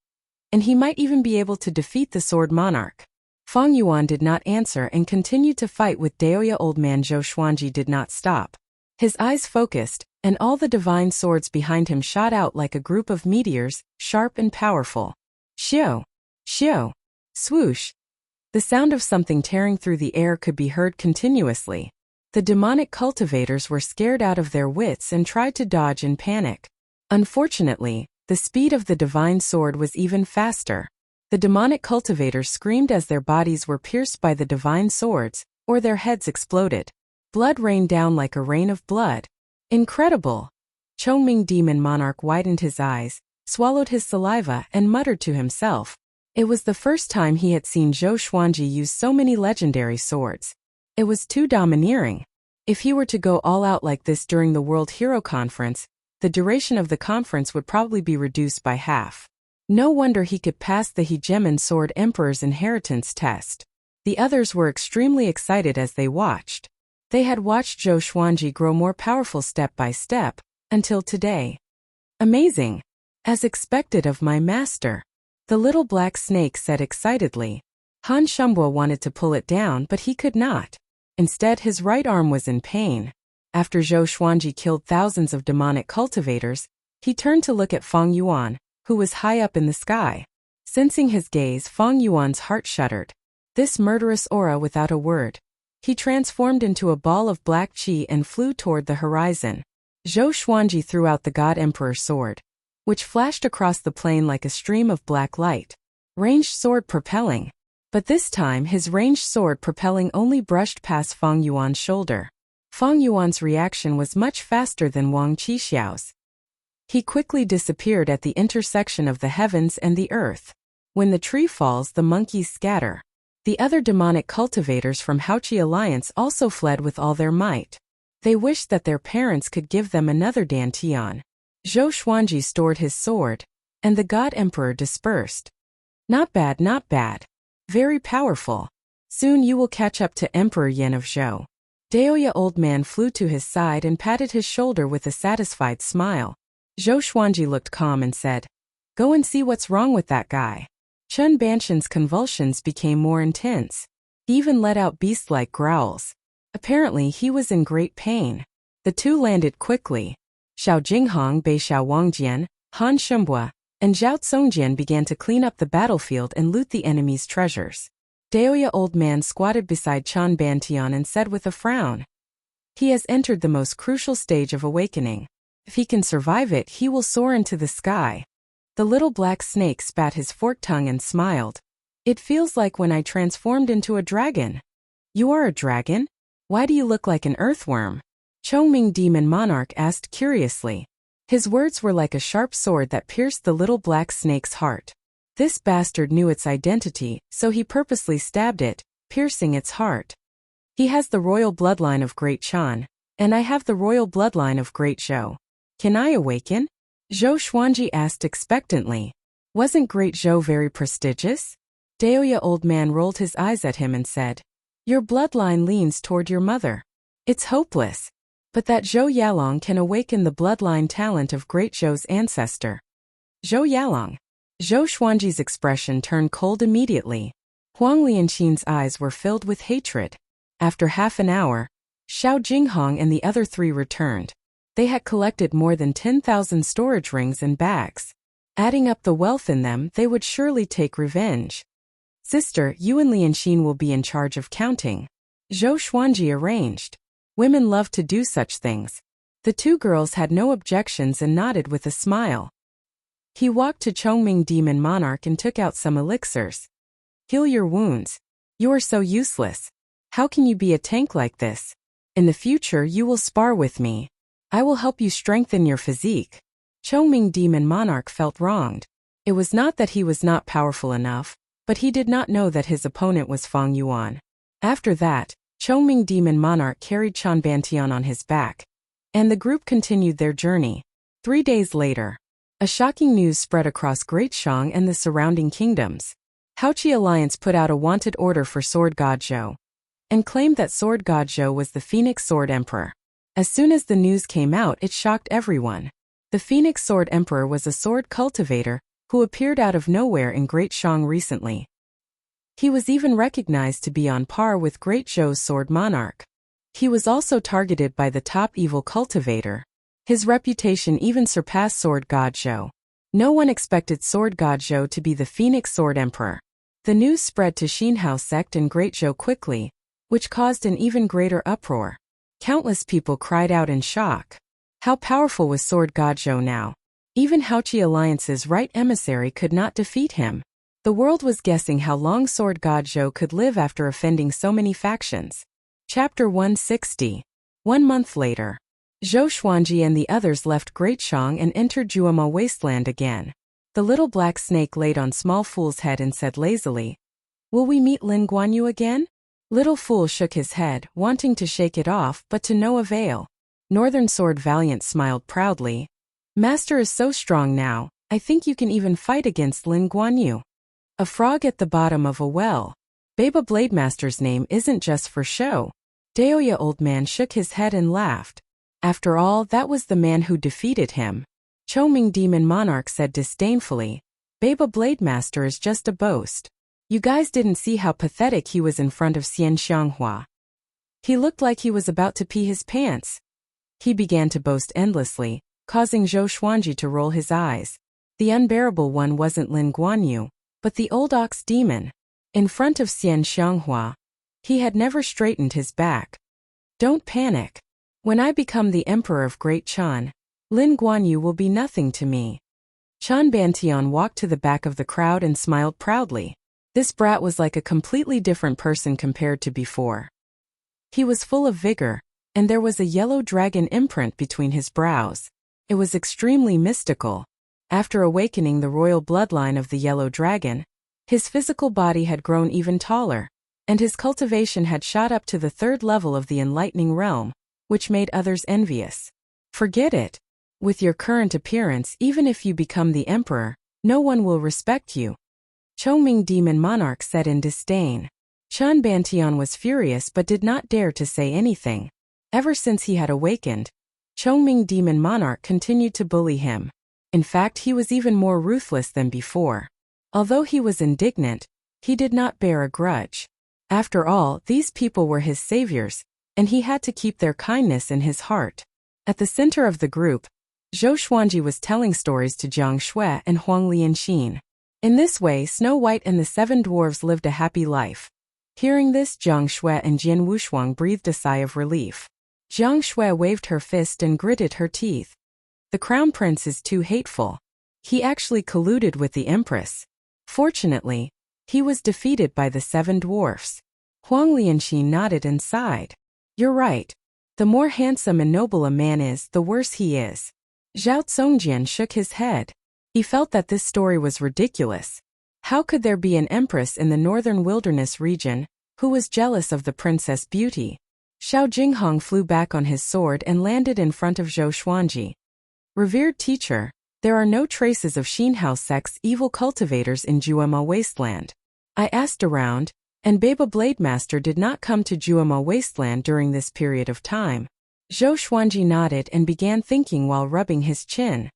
And he might even be able to defeat the Sword Monarch. Feng Yuan did not answer and continued to fight with Daoya Old Man. Zhou Xuanji did not stop. His eyes focused, and all the divine swords behind him shot out like a group of meteors, sharp and powerful. Xiao! Xiao! Swoosh! The sound of something tearing through the air could be heard continuously. The demonic cultivators were scared out of their wits and tried to dodge in panic. Unfortunately, the speed of the divine sword was even faster. The demonic cultivators screamed as their bodies were pierced by the divine swords, or their heads exploded. Blood rained down like a rain of blood. Incredible! Chongming Demon Monarch widened his eyes, swallowed his saliva and muttered to himself. It was the first time he had seen Zhou Xuanji use so many legendary swords. It was too domineering. If he were to go all out like this during the World Hero Conference, the duration of the conference would probably be reduced by half. No wonder he could pass the Hegemon Sword Emperor's inheritance test. The others were extremely excited as they watched. They had watched Zhou Xuanji grow more powerful step by step, until today. Amazing! As expected of my master. The little black snake said excitedly. Han Shumbo wanted to pull it down but he could not. Instead his right arm was in pain. After Zhou Xuanji killed thousands of demonic cultivators, he turned to look at Feng Yuan, who was high up in the sky. Sensing his gaze, Feng Yuan's heart shuddered. This murderous aura without a word. He transformed into a ball of black qi and flew toward the horizon. Zhou Xuanji threw out the God Emperor sword, which flashed across the plain like a stream of black light. Ranged sword propelling. But this time his ranged sword propelling only brushed past Feng Yuan's shoulder. Feng Yuan's reaction was much faster than Wang Qixiao's. He quickly disappeared at the intersection of the heavens and the earth. When the tree falls, the monkeys scatter. The other demonic cultivators from Haoqi Alliance also fled with all their might. They wished that their parents could give them another Dantian. Zhou Xuanji stored his sword, and the God Emperor dispersed. Not bad, not bad. Very powerful. Soon you will catch up to Emperor Yan of Zhou. Daoya Old Man flew to his side and patted his shoulder with a satisfied smile. Zhou Xuanji looked calm and said, "Go and see what's wrong with that guy." Chun Banshan's convulsions became more intense. He even let out beast-like growls. Apparently he was in great pain. The two landed quickly. Xiao Jinghong, Bei Xiao Wangjian, Han Shumbua, and Zhao Tsongjian began to clean up the battlefield and loot the enemy's treasures. Daoya Old Man squatted beside Chan Bantian and said with a frown, "He has entered the most crucial stage of awakening. If he can survive it, he will soar into the sky." The little black snake spat his forked tongue and smiled. "It feels like when I transformed into a dragon." "You are a dragon? Why do you look like an earthworm?" Chongming Demon Monarch asked curiously. His words were like a sharp sword that pierced the little black snake's heart. This bastard knew its identity, so he purposely stabbed it, piercing its heart. "He has the royal bloodline of Great Chan, and I have the royal bloodline of Great Zhou. Can I awaken?" Zhou Xuanji asked expectantly. "Wasn't Great Zhou very prestigious?" Daoya Old Man rolled his eyes at him and said, "Your bloodline leans toward your mother. It's hopeless. But that Zhou Yalong can awaken the bloodline talent of Great Zhou's ancestor." "Zhou Yalong? Zhou Xuanji's expression turned cold immediately. Huang Lianxin's eyes were filled with hatred. After half an hour, Xiao Jinghong and the other three returned. They had collected more than 10,000 storage rings and bags. Adding up the wealth in them, they would surely take revenge. Sister, you and Lianxin will be in charge of counting. Zhou Xuanji arranged. Women love to do such things. The two girls had no objections and nodded with a smile. He walked to Chongming Demon Monarch and took out some elixirs. Heal your wounds. You are so useless. How can you be a tank like this? In the future you will spar with me. I will help you strengthen your physique. Chongming Demon Monarch felt wronged. It was not that he was not powerful enough, but he did not know that his opponent was Feng Yuan. After that, Chongming Demon Monarch carried Chan Bantian on his back, and the group continued their journey. 3 days later, a shocking news spread across Great Shang and the surrounding kingdoms. Haoqi Alliance put out a wanted order for Sword God Zhou, and claimed that Sword God Zhou was the Phoenix Sword Emperor. As soon as the news came out, it shocked everyone. The Phoenix Sword Emperor was a sword cultivator who appeared out of nowhere in Great Shang recently. He was even recognized to be on par with Great Zhou's Sword Monarch. He was also targeted by the top evil cultivator. His reputation even surpassed Sword God Zhou. No one expected Sword God Zhou to be the Phoenix Sword Emperor. The news spread to Xinhao sect and Great Zhou quickly, which caused an even greater uproar. Countless people cried out in shock. How powerful was Sword God Zhou now? Even Haoqi Alliance's right emissary could not defeat him. The world was guessing how long Sword God Zhou could live after offending so many factions. Chapter 160. 1 month later, Zhou Xuanji and the others left Great Shang and entered Juema Wasteland again. The little black snake laid on Small Fool's head and said lazily, "Will we meet Lin Guanyu again?" Little Fool shook his head, wanting to shake it off, but to no avail. Northern Sword Valiant smiled proudly. "Master is so strong now, I think you can even fight against Lin Guanyu." A frog at the bottom of a well. Baba Blade Master's name isn't just for show. Daoya Old Man shook his head and laughed. After all, that was the man who defeated him. Chongming Demon Monarch said disdainfully, "Baba Blade Master is just a boast. You guys didn't see how pathetic he was in front of Xian Xianghua. He looked like he was about to pee his pants." He began to boast endlessly, causing Zhou Xuanji to roll his eyes. The unbearable one wasn't Lin Guanyu, but the old ox demon. In front of Xian Xianghua, he had never straightened his back. "Don't panic. When I become the emperor of Great Chan, Lin Guanyu will be nothing to me." Chan Bantian walked to the back of the crowd and smiled proudly. This brat was like a completely different person compared to before. He was full of vigor, and there was a yellow dragon imprint between his brows. It was extremely mystical. After awakening the royal bloodline of the yellow dragon, his physical body had grown even taller, and his cultivation had shot up to the 3rd level of the enlightening realm, which made others envious. Forget it. With your current appearance, even if you become the emperor, no one will respect you. Chongming Demon Monarch said in disdain. Chan Bantian was furious but did not dare to say anything. Ever since he had awakened, Chongming Demon Monarch continued to bully him. In fact, he was even more ruthless than before. Although he was indignant, he did not bear a grudge. After all, these people were his saviors, and he had to keep their kindness in his heart. At the center of the group, Zhou Xuanji was telling stories to Jiang Shui and Huang Lianxin. In this way, Snow White and the 7 dwarves lived a happy life. Hearing this, Jiang Shui and Jian Wushuang breathed a sigh of relief. Jiang Shui waved her fist and gritted her teeth. The crown prince is too hateful. He actually colluded with the empress. Fortunately, he was defeated by the 7 dwarfs. Huang Lianxin nodded and sighed. "You're right. The more handsome and noble a man is, the worse he is." Zhao Tsongjian shook his head. He felt that this story was ridiculous. How could there be an empress in the northern wilderness region who was jealous of the princess' beauty? Xiao Jinghong flew back on his sword and landed in front of Zhou Xuanji. "Revered teacher, there are no traces of Xinhao sect's evil cultivators in Juema Wasteland. I asked around, and Baba Blade Master did not come to Juema Wasteland during this period of time." Zhou Xuanji nodded and began thinking while rubbing his chin.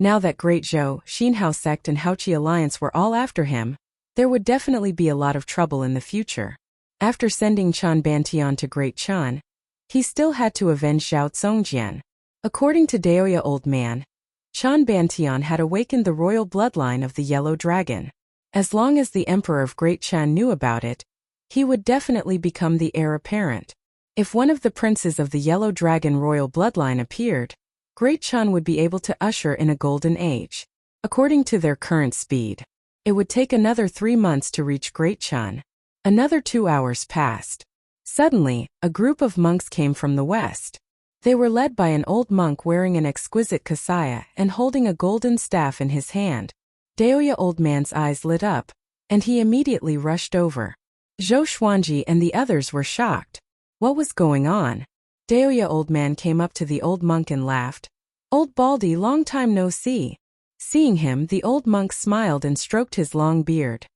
Now that Great Zhou, Xinhao sect and Haoqi alliance were all after him, there would definitely be a lot of trouble in the future. After sending Chen Bantian to Great Chen, he still had to avenge Zhao Zongjian. According to Daoya Old Man, Chen Bantian had awakened the royal bloodline of the Yellow Dragon. As long as the Emperor of Great Chen knew about it, he would definitely become the heir apparent. If one of the princes of the Yellow Dragon royal bloodline appeared, Great Chen would be able to usher in a golden age. According to their current speed, it would take another 3 months to reach Great Chen. Another 2 hours passed. Suddenly, a group of monks came from the west. They were led by an old monk wearing an exquisite kasaya and holding a golden staff in his hand. Daoya Old Man's eyes lit up, and he immediately rushed over. Zhou Xuanji and the others were shocked. What was going on? Daoya Old Man came up to the old monk and laughed. "Old Baldy, long time no see." Seeing him, the old monk smiled and stroked his long beard.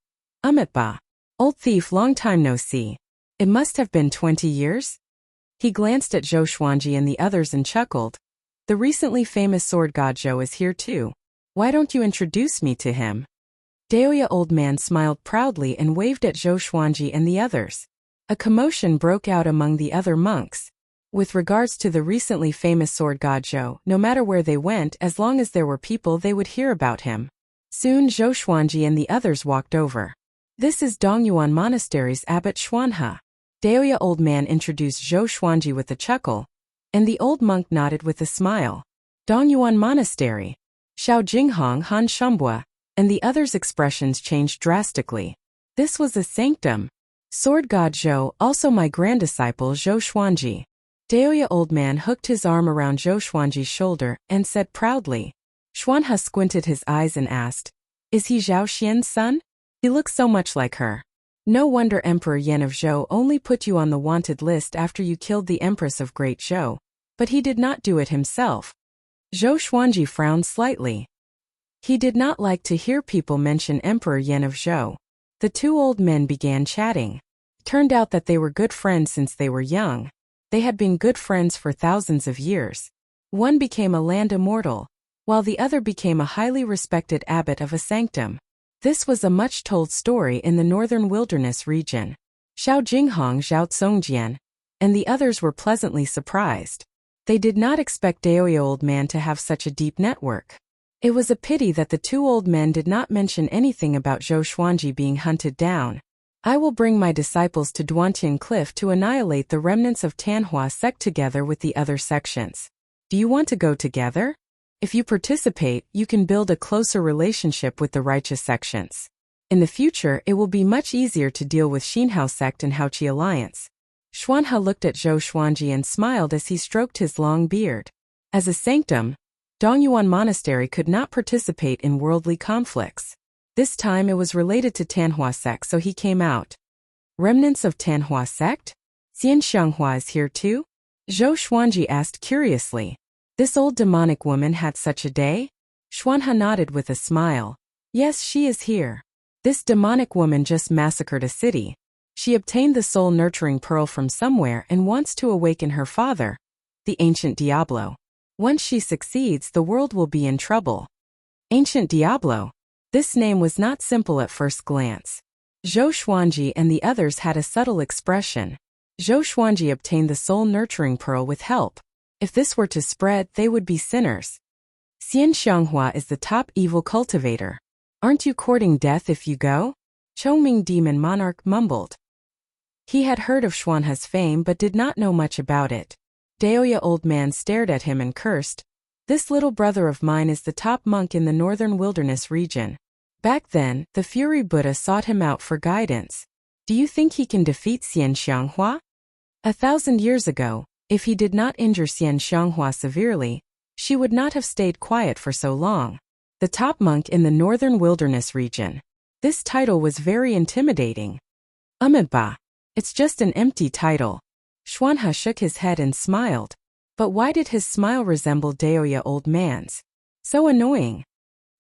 "Ba. Old thief, long time no see. It must have been 20 years? He glanced at Zhou Xuanji and the others and chuckled. "The recently famous sword god Zhou is here too. Why don't you introduce me to him?" Daoya Old Man smiled proudly and waved at Zhou Xuanji and the others. A commotion broke out among the other monks. With regards to the recently famous sword god Zhou, no matter where they went, as long as there were people, they would hear about him. Soon Zhou Xuanji and the others walked over. "This is Dongyuan Monastery's Abbot Xuanhe." Daoya Old Man introduced Zhou Xuanji with a chuckle, and the old monk nodded with a smile. Dongyuan Monastery. Xiao Jinghong, Han Shumbua, and the others' expressions changed drastically. This was a sanctum. Sword god Zhou, also my granddisciple Zhou Xuanji. Daoya Old Man hooked his arm around Zhou Xuanji's shoulder and said proudly. Xuanhe squinted his eyes and asked, "Is he Zhao Xian's son? He looks so much like her. No wonder Emperor Yan of Zhou only put you on the wanted list after you killed the Empress of Great Zhou. But he did not do it himself." Zhou Xuanji frowned slightly. He did not like to hear people mention Emperor Yan of Zhou. The two old men began chatting. Turned out that they were good friends since they were young. They had been good friends for thousands of years. One became a land immortal, while the other became a highly respected abbot of a sanctum. This was a much-told story in the northern wilderness region. Xiao Jinghong, Zhao Zongjian, and the others were pleasantly surprised. They did not expect Daoya Old Man to have such a deep network. It was a pity that the two old men did not mention anything about Zhou Xuanji being hunted down. "I will bring my disciples to Duantian Cliff to annihilate the remnants of Tanhua sect together with the other sections. Do you want to go together? If you participate, you can build a closer relationship with the righteous sections. In the future, it will be much easier to deal with Xinhao sect and Haoqi alliance." Xuanhe looked at Zhou Xuanji and smiled as he stroked his long beard. As a sanctum, Dongyuan Monastery could not participate in worldly conflicts. This time it was related to Tanhua sect, so he came out. "Remnants of Tanhua sect? Xian Xianghua is here too?" Zhou Xuanji asked curiously. This old demonic woman had such a day? Xuanhe nodded with a smile. "Yes, she is here. This demonic woman just massacred a city. She obtained the soul nurturing pearl from somewhere and wants to awaken her father, the ancient Diablo. Once she succeeds, the world will be in trouble." Ancient Diablo. This name was not simple at first glance. Zhou Xuanji and the others had a subtle expression. Zhou Xuanji obtained the soul nurturing pearl with help. If this were to spread, they would be sinners. Xian Xianghua is the top evil cultivator. "Aren't you courting death if you go?" Chongming Demon Monarch mumbled. He had heard of Xuanhe's fame but did not know much about it. Daoya Old Man stared at him and cursed. "This little brother of mine is the top monk in the northern wilderness region. Back then, the Fury Buddha sought him out for guidance. Do you think he can defeat Xian Xianghua? 1,000 years ago, if he did not injure Xian Xianghua severely, she would not have stayed quiet for so long. The top monk in the northern wilderness region. This title was very intimidating. Ba. It's just an empty title." Xuanhe shook his head and smiled. But why did his smile resemble Daoya Old Man's? So annoying.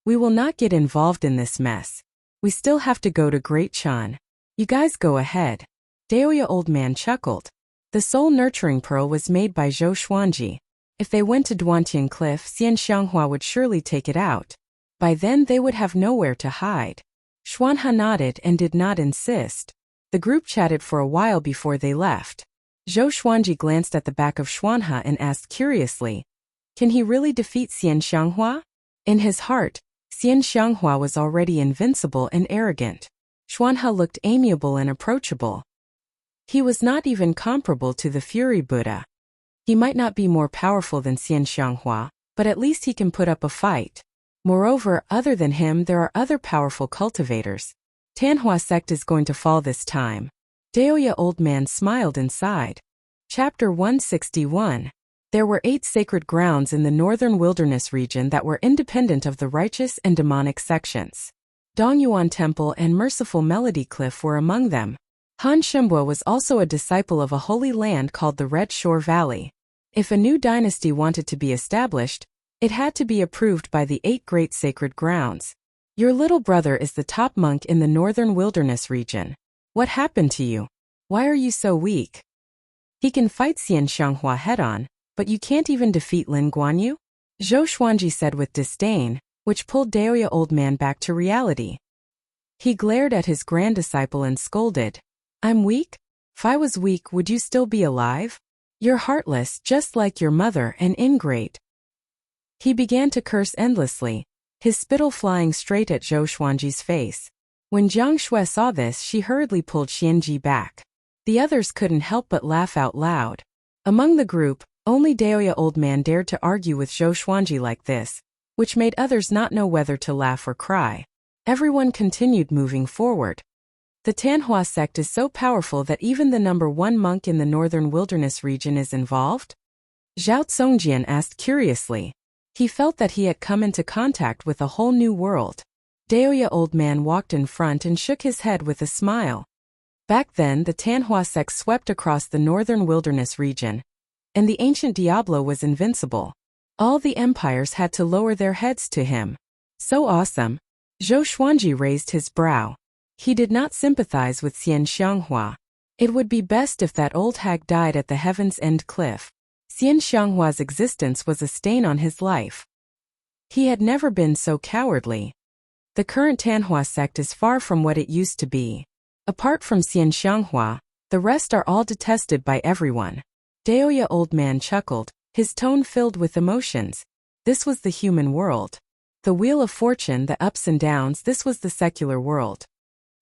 "We will not get involved in this mess. We still have to go to Great Chen. You guys go ahead." Daoya Old Man chuckled. The soul nurturing pearl was made by Zhou Xuanji. If they went to Duantian Cliff, Xian Xianghua would surely take it out. By then they would have nowhere to hide. Xuanhe nodded and did not insist. The group chatted for a while before they left. Zhou Xuanji glanced at the back of Xuanhe and asked curiously, "Can he really defeat Xian Xianghua?" In his heart, Xian Xianghua was already invincible and arrogant. Xuanhe looked amiable and approachable. He was not even comparable to the Fury Buddha. He might not be more powerful than Xian Xianghua, but at least he can put up a fight. Moreover, other than him there are other powerful cultivators. Tanhua sect is going to fall this time. Daoya Old Man smiled and sighed. Chapter 161. There were 8 sacred grounds in the northern wilderness region that were independent of the righteous and demonic sections. Dongyuan Temple and Merciful Melody Cliff were among them. Han Shimbwa was also a disciple of a holy land called the Red Shore Valley. If a new dynasty wanted to be established, it had to be approved by the 8 great sacred grounds. Your little brother is the top monk in the northern wilderness region. What happened to you? Why are you so weak? He can fight Xian Xianghua head-on, but you can't even defeat Lin Guanyu? Zhou Xuanji said with disdain, which pulled Daoya Old Man back to reality. He glared at his grand disciple and scolded, "I'm weak? If I was weak, would you still be alive? You're heartless, just like your mother, and ingrate." He began to curse endlessly, his spittle flying straight at Zhou Xuanji's face. When Jiang Shui saw this, she hurriedly pulled Xianji back. The others couldn't help but laugh out loud. Among the group, only Daoya Old Man dared to argue with Zhou Xuanji like this, which made others not know whether to laugh or cry. Everyone continued moving forward. The Tanhua sect is so powerful that even the number 1 monk in the northern wilderness region is involved? Zhao Tsongjian asked curiously. He felt that he had come into contact with a whole new world. Daoya Old Man walked in front and shook his head with a smile. Back then the Tanhua sect swept across the northern wilderness region, and the ancient Diablo was invincible. All the empires had to lower their heads to him. So awesome. Zhou Xuanji raised his brow. He did not sympathize with Xian Xianghua. It would be best if that old hag died at the Heaven's End cliff. Xian Xianghua's existence was a stain on his life. He had never been so cowardly. The current Tanhua sect is far from what it used to be. Apart from Xian Xianghua, the rest are all detested by everyone. Daoya Old Man chuckled, his tone filled with emotions. This was the human world. The wheel of fortune, the ups and downs, this was the secular world.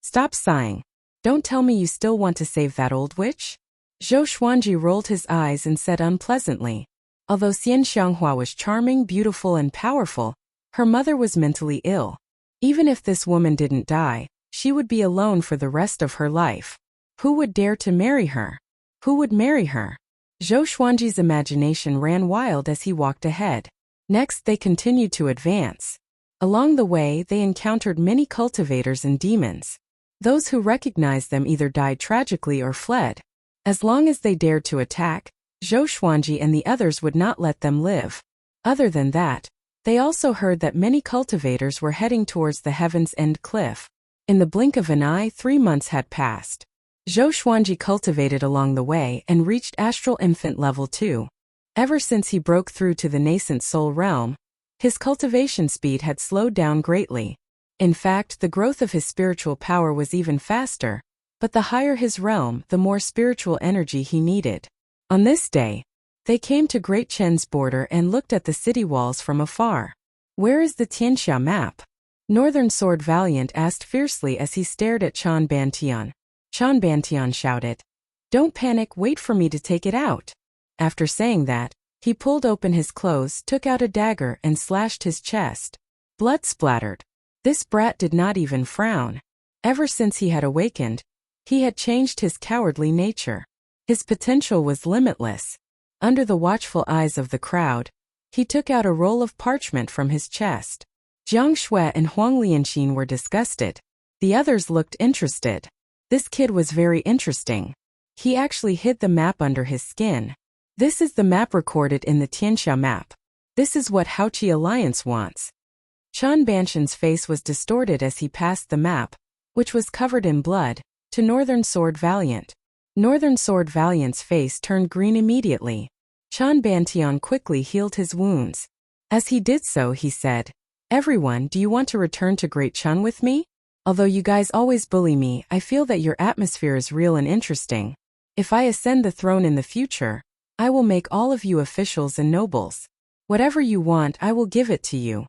Stop sighing. Don't tell me you still want to save that old witch? Zhou Xuanji rolled his eyes and said unpleasantly. Although Xian Xianghua was charming, beautiful and powerful, her mother was mentally ill. Even if this woman didn't die, she would be alone for the rest of her life. Who would dare to marry her? Who would marry her? Zhou Xuanji's imagination ran wild as he walked ahead. Next they continued to advance. Along the way they encountered many cultivators and demons. Those who recognized them either died tragically or fled. As long as they dared to attack, Zhou Xuanji and the others would not let them live. Other than that, they also heard that many cultivators were heading towards the Heaven's End cliff. In the blink of an eye, 3 months had passed. Zhou Xuanji cultivated along the way and reached Astral Infant Level 2. Ever since he broke through to the nascent soul realm, his cultivation speed had slowed down greatly. In fact, the growth of his spiritual power was even faster, but the higher his realm, the more spiritual energy he needed. On this day, they came to Great Chen's border and looked at the city walls from afar. "Where is the Tianxia map?" Northern Sword Valiant asked fiercely as he stared at Chan Bantian. Chan Bantian shouted, "Don't panic, wait for me to take it out." After saying that, he pulled open his clothes, took out a dagger and slashed his chest. Blood splattered. This brat did not even frown. Ever since he had awakened, he had changed his cowardly nature. His potential was limitless. Under the watchful eyes of the crowd, he took out a roll of parchment from his chest. Jiang Shui and Huang Lianxin were disgusted. The others looked interested. This kid was very interesting. He actually hid the map under his skin. This is the map recorded in the Tianxia map. This is what Haoqi Alliance wants. Chan Banshan's face was distorted as he passed the map, which was covered in blood, to Northern Sword Valiant. Northern Sword Valiant's face turned green immediately. Chan Bantian quickly healed his wounds. As he did so, he said, "Everyone, do you want to return to Great Chun with me? Although you guys always bully me, I feel that your atmosphere is real and interesting. If I ascend the throne in the future, I will make all of you officials and nobles. Whatever you want, I will give it to you."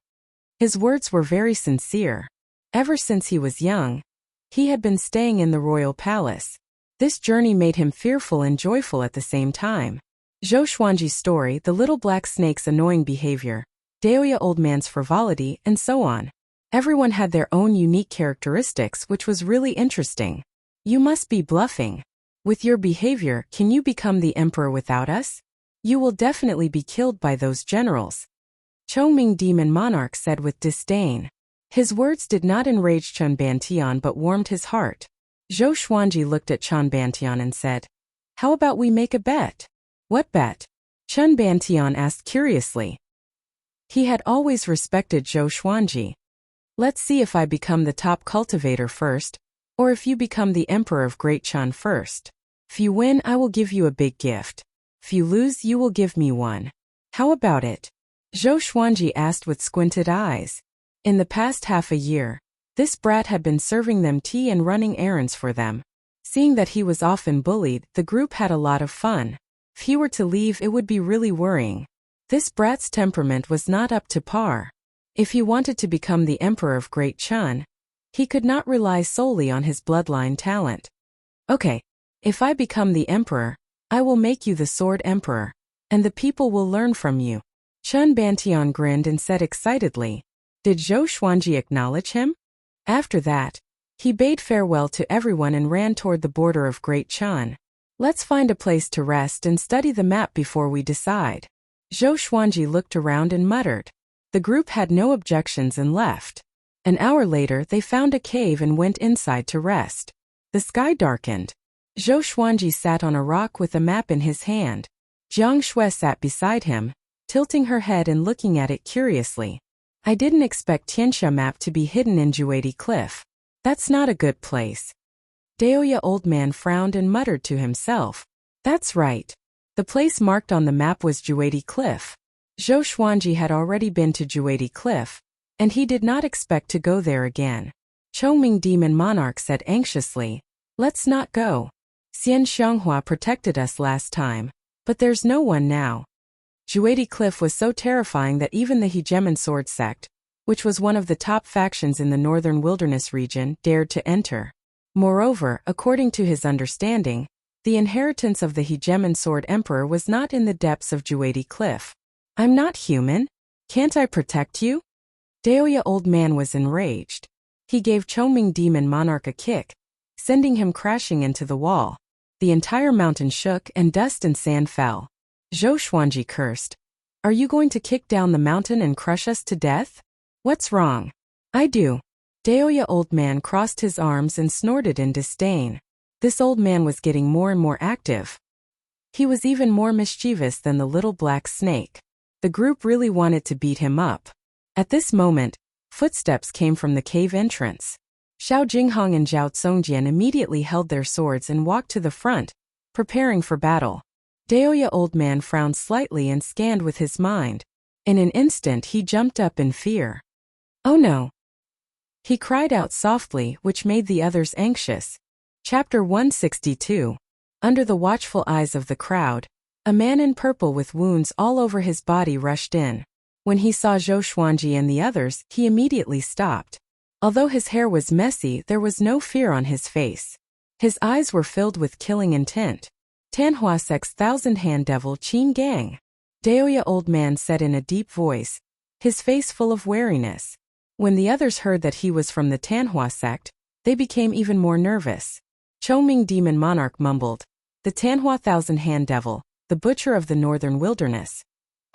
His words were very sincere. Ever since he was young, he had been staying in the royal palace. This journey made him fearful and joyful at the same time. Zhou Xuanji's story, the little black snake's annoying behavior, Daoya old man's frivolity, and so on. Everyone had their own unique characteristics, which was really interesting. You must be bluffing. With your behavior, can you become the emperor without us? You will definitely be killed by those generals. Chongming Demon Monarch said with disdain. His words did not enrage Chun Bantian but warmed his heart. Zhou Xuanji looked at Chun Bantian and said, "How about we make a bet?" "What bet?" Chun Bantian asked curiously. He had always respected Zhou Xuanji. "Let's see if I become the top cultivator first, or if you become the emperor of Great Chun first. If you win, I will give you a big gift. If you lose, you will give me one. How about it?" Zhou Xuanji asked with squinted eyes. In the past half a year, this brat had been serving them tea and running errands for them. Seeing that he was often bullied, the group had a lot of fun. If he were to leave, it would be really worrying. This brat's temperament was not up to par. If he wanted to become the emperor of Great Chun, he could not rely solely on his bloodline talent. "Okay, if I become the emperor, I will make you the sword emperor, and the people will learn from you." Chun Bantian grinned and said excitedly, "Did Zhou Xuanji acknowledge him?" After that, he bade farewell to everyone and ran toward the border of Great Chun. "Let's find a place to rest and study the map before we decide." Zhou Xuanji looked around and muttered. The group had no objections and left. An hour later, they found a cave and went inside to rest. The sky darkened. Zhou Xuanji sat on a rock with a map in his hand. Jiang Shui sat beside him, tilting her head and looking at it curiously. "I didn't expect Tianxia map to be hidden in Juedi Cliff. That's not a good place." Daoya old man frowned and muttered to himself. "That's right. The place marked on the map was Juedi Cliff." Zhou Xuanji had already been to Juedi Cliff, and he did not expect to go there again. Chongming Demon Monarch said anxiously, "Let's not go. Xian Xianghua protected us last time, but there's no one now." Juedi Cliff was so terrifying that even the Hegemon Sword Sect, which was one of the top factions in the northern wilderness region, dared to enter. Moreover, according to his understanding, the inheritance of the Hegemon Sword Emperor was not in the depths of Juedi Cliff. "I'm not human. Can't I protect you?" Daoya old man was enraged. He gave Chongming Demon Monarch a kick, sending him crashing into the wall. The entire mountain shook and dust and sand fell. Zhou Xuanji cursed. "Are you going to kick down the mountain and crush us to death? What's wrong?" "I do." Daoya old man crossed his arms and snorted in disdain. This old man was getting more and more active. He was even more mischievous than the little black snake. The group really wanted to beat him up. At this moment, footsteps came from the cave entrance. Xiao Jinghong and Zhao Tsongjian immediately held their swords and walked to the front, preparing for battle. Daoya old man frowned slightly and scanned with his mind. In an instant he jumped up in fear. "Oh no!" he cried out softly, which made the others anxious. Chapter 162. Under the watchful eyes of the crowd, a man in purple with wounds all over his body rushed in. When he saw Zhou Xuanji and the others, he immediately stopped. Although his hair was messy, there was no fear on his face. His eyes were filled with killing intent. "Tanhua Sect's thousand-hand devil Qin Gang," Daoya old man said in a deep voice, his face full of wariness. When the others heard that he was from the Tanhua sect, they became even more nervous. Chongming Demon Monarch mumbled, "The Tanhua thousand-hand devil, the butcher of the northern wilderness."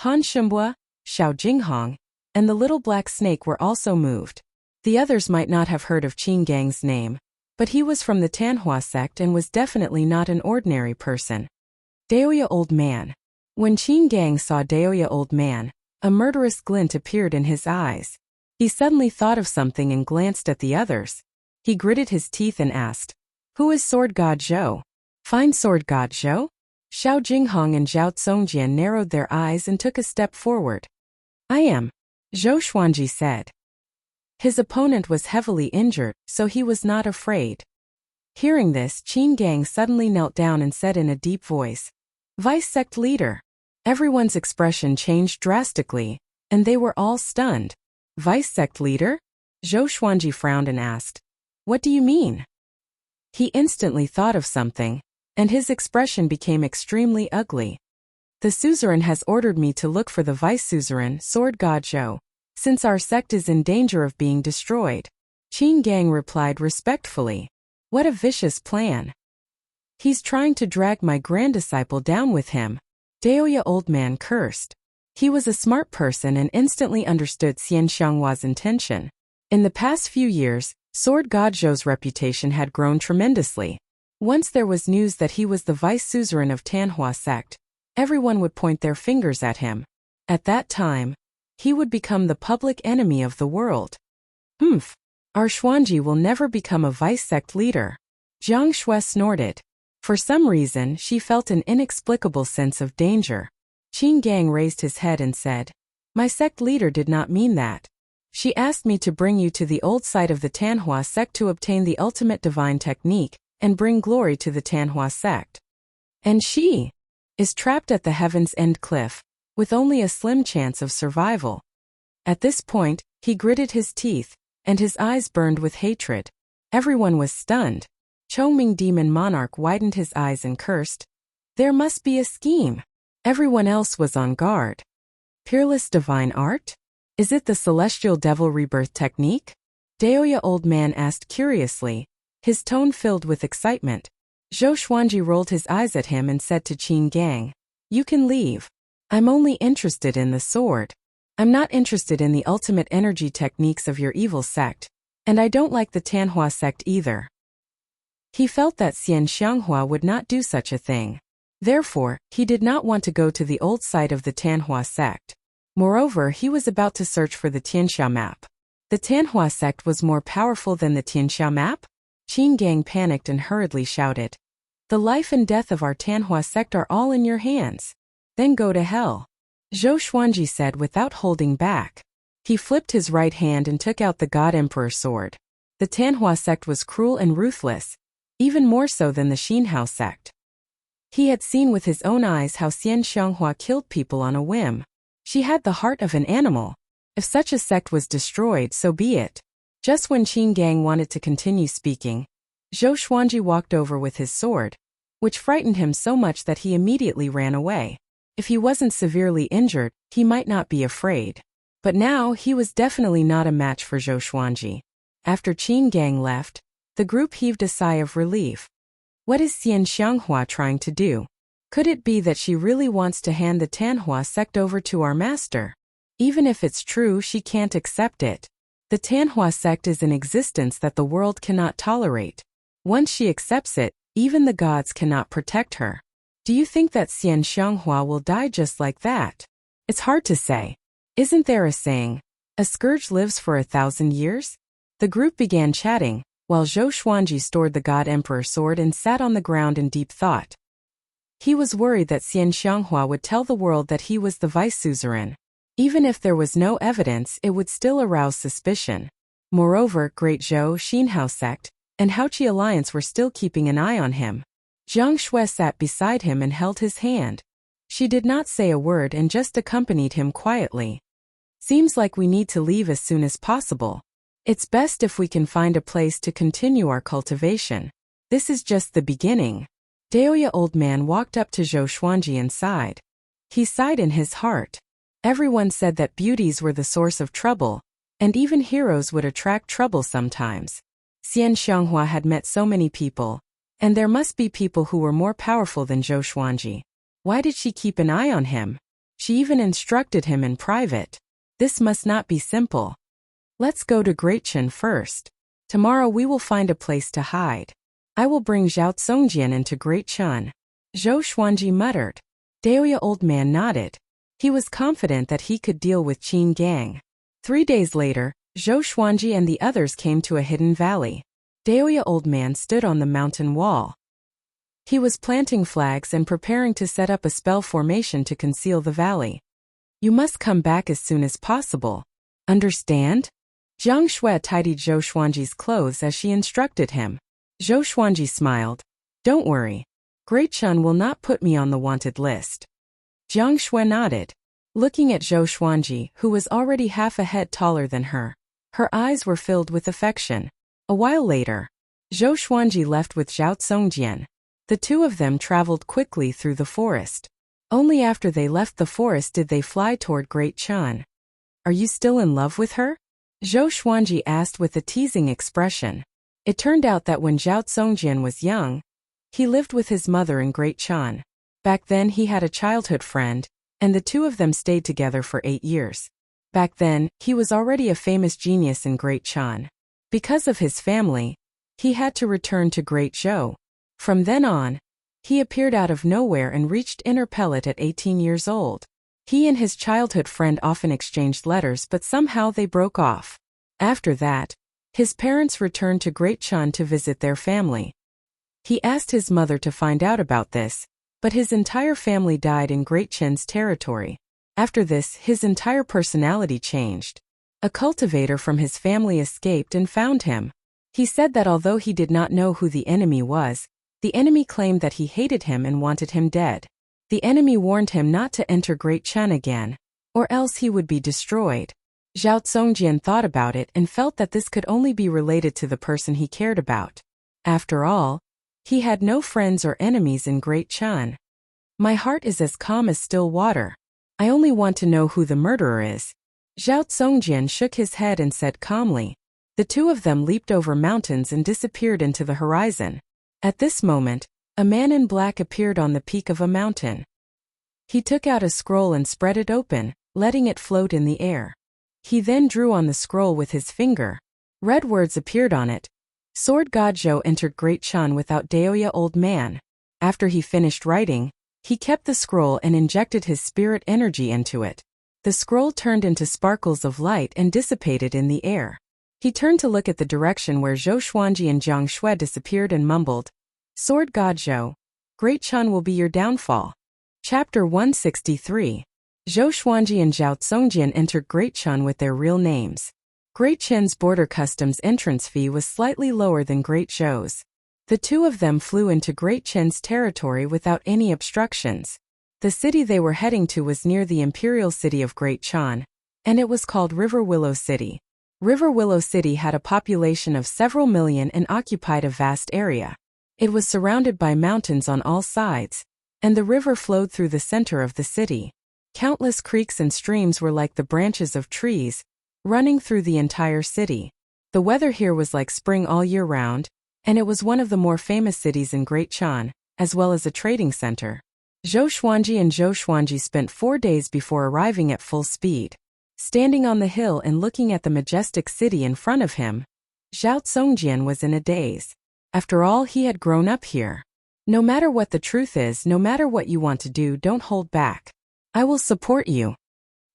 Han Shimbua, Xiao Jinghong, and the little black snake were also moved. The others might not have heard of Qin Gang's name, but he was from the Tanhua sect and was definitely not an ordinary person. Daoya old man. When Qin Gang saw Daoya old man, a murderous glint appeared in his eyes. He suddenly thought of something and glanced at the others. He gritted his teeth and asked, "Who is Sword God Zhou?" "Find Sword God Zhou?" Xiao Jinghong and Zhao Tsongjian narrowed their eyes and took a step forward. I am, Zhou Xuanji said. His opponent was heavily injured, so he was not afraid. Hearing this, Qin Gang suddenly knelt down and said in a deep voice, Vice Sect Leader. Everyone's expression changed drastically, and they were all stunned. Vice Sect Leader? Zhou Xuanji frowned and asked, What do you mean? He instantly thought of something, and his expression became extremely ugly. The suzerain has ordered me to look for the vice suzerain, Sword God Zhou, since our sect is in danger of being destroyed. Qin Gang replied respectfully, What a vicious plan. He's trying to drag my granddisciple down with him. Daoya Old Man cursed. He was a smart person and instantly understood Xian Xianghua's intention. In the past few years, Sword God Zhou's reputation had grown tremendously. Once there was news that he was the vice suzerain of Tanhua sect, everyone would point their fingers at him. At that time, he would become the public enemy of the world. Our Xuanji will never become a vice sect leader. Jiang Shui snorted. For some reason, she felt an inexplicable sense of danger. Qin Gang raised his head and said, My sect leader did not mean that. She asked me to bring you to the old site of the Tanhua sect to obtain the ultimate divine technique and bring glory to the Tanhua sect. And she is trapped at the Heaven's End cliff, with only a slim chance of survival. At this point, he gritted his teeth, and his eyes burned with hatred. Everyone was stunned. Chongming Demon Monarch widened his eyes and cursed. There must be a scheme. Everyone else was on guard. Peerless divine art? Is it the celestial devil rebirth technique? Daoya Old Man asked curiously, his tone filled with excitement. Zhou Xuanji rolled his eyes at him and said to Qin Gang, You can leave. I'm only interested in the sword. I'm not interested in the ultimate energy techniques of your evil sect, and I don't like the Tanhua sect either. He felt that Xian Xianghua would not do such a thing. Therefore, he did not want to go to the old site of the Tanhua sect. Moreover, he was about to search for the Tianxia map. The Tanhua sect was more powerful than the Tianxia map? Qin Gang panicked and hurriedly shouted. The life and death of our Tanhua sect are all in your hands. Then go to hell. Zhou Xuanji said without holding back. He flipped his right hand and took out the God Emperor sword. The Tanhua sect was cruel and ruthless, even more so than the Xinhao sect. He had seen with his own eyes how Xian Xianghua killed people on a whim. She had the heart of an animal. If such a sect was destroyed, so be it. Just when Qin Gang wanted to continue speaking, Zhou Xuanji walked over with his sword, which frightened him so much that he immediately ran away. If he wasn't severely injured, he might not be afraid. But now he was definitely not a match for Zhou Xuanji. After Qin Gang left, the group heaved a sigh of relief. What is Xian Xianghua trying to do? Could it be that she really wants to hand the Tanhua sect over to our master? Even if it's true, she can't accept it. The Tanhua sect is an existence that the world cannot tolerate. Once she accepts it, even the gods cannot protect her. Do you think that Xian Xianghua will die just like that? It's hard to say. Isn't there a saying, a scourge lives for 1,000 years? The group began chatting, while Zhou Xuanji stored the God Emperor sword and sat on the ground in deep thought. He was worried that Xian Xianghua would tell the world that he was the vice suzerain. Even if there was no evidence, it would still arouse suspicion. Moreover, Great Zhou, Xinhao sect, and Haoqi alliance were still keeping an eye on him. Jiang Shui sat beside him and held his hand. She did not say a word and just accompanied him quietly. Seems like we need to leave as soon as possible. It's best if we can find a place to continue our cultivation. This is just the beginning. Daoya Old Man walked up to Zhou Xuanji and sighed. He sighed in his heart. Everyone said that beauties were the source of trouble, and even heroes would attract trouble sometimes. Xian Xianghua had met so many people, and there must be people who were more powerful than Zhou Xuanji. Why did she keep an eye on him? She even instructed him in private. This must not be simple. Let's go to Great Chen first. Tomorrow we will find a place to hide. I will bring Zhao Tsongjian into Great Chen. Zhou Xuanji muttered. Daoya Old Man nodded. He was confident that he could deal with Qin Gang. 3 days later, Zhou Xuanji and the others came to a hidden valley. Daoya Old Man stood on the mountain wall. He was planting flags and preparing to set up a spell formation to conceal the valley. You must come back as soon as possible. Understand? Jiang Shui tidied Zhou Xuanji's clothes as she instructed him. Zhou Xuanji smiled. Don't worry. Great Chun will not put me on the wanted list. Jiang Shui nodded. Looking at Zhou Xuanji, who was already half a head taller than her, her eyes were filled with affection. A while later, Zhou Xuanji left with Zhao Tsongjian. The two of them traveled quickly through the forest. Only after they left the forest did they fly toward Great Chun. Are you still in love with her? Zhou Xuanji asked with a teasing expression. It turned out that when Zhao Tsongjian was young, he lived with his mother in Great Chun. Back then he had a childhood friend, and the two of them stayed together for 8 years. Back then, he was already a famous genius in Great Chun. Because of his family, he had to return to Great Zhou. From then on, he appeared out of nowhere and reached Inner Pellet at 18 years old. He and his childhood friend often exchanged letters, but somehow they broke off. After that, his parents returned to Great Chun to visit their family. He asked his mother to find out about this, but his entire family died in Great Chun's territory. After this, his entire personality changed. A cultivator from his family escaped and found him. He said that although he did not know who the enemy was, the enemy claimed that he hated him and wanted him dead. The enemy warned him not to enter Great Chun again, or else he would be destroyed. Zhao Tsongjian thought about it and felt that this could only be related to the person he cared about. After all, he had no friends or enemies in Great Chun. My heart is as calm as still water. I only want to know who the murderer is. Zhao Tsongjian shook his head and said calmly. The two of them leaped over mountains and disappeared into the horizon. At this moment, a man in black appeared on the peak of a mountain. He took out a scroll and spread it open, letting it float in the air. He then drew on the scroll with his finger. Red words appeared on it. Sword God Zhou entered Great Chun without Daoya Old Man. After he finished writing, he kept the scroll and injected his spirit energy into it. The scroll turned into sparkles of light and dissipated in the air. He turned to look at the direction where Zhou Xuanji and Jiang Shui disappeared and mumbled, Sword God Zhou, Great Chun will be your downfall. Chapter 163. Zhou Xuanji and Zhao Tsongjian entered Great Chun with their real names. Great Chun's border customs entrance fee was slightly lower than Great Zhou's. The two of them flew into Great Chun's territory without any obstructions. The city they were heading to was near the imperial city of Great Chun, and it was called River Willow City. River Willow City had a population of several million and occupied a vast area. It was surrounded by mountains on all sides, and the river flowed through the center of the city. Countless creeks and streams were like the branches of trees, running through the entire city. The weather here was like spring all year round, and it was one of the more famous cities in Great Chun, as well as a trading center. Zhou Xuanji and Zhou Xuanji spent 4 days before arriving at full speed. Standing on the hill and looking at the majestic city in front of him, Zhao Tsongjian was in a daze. After all, he had grown up here. No matter what the truth is, no matter what you want to do, don't hold back. I will support you,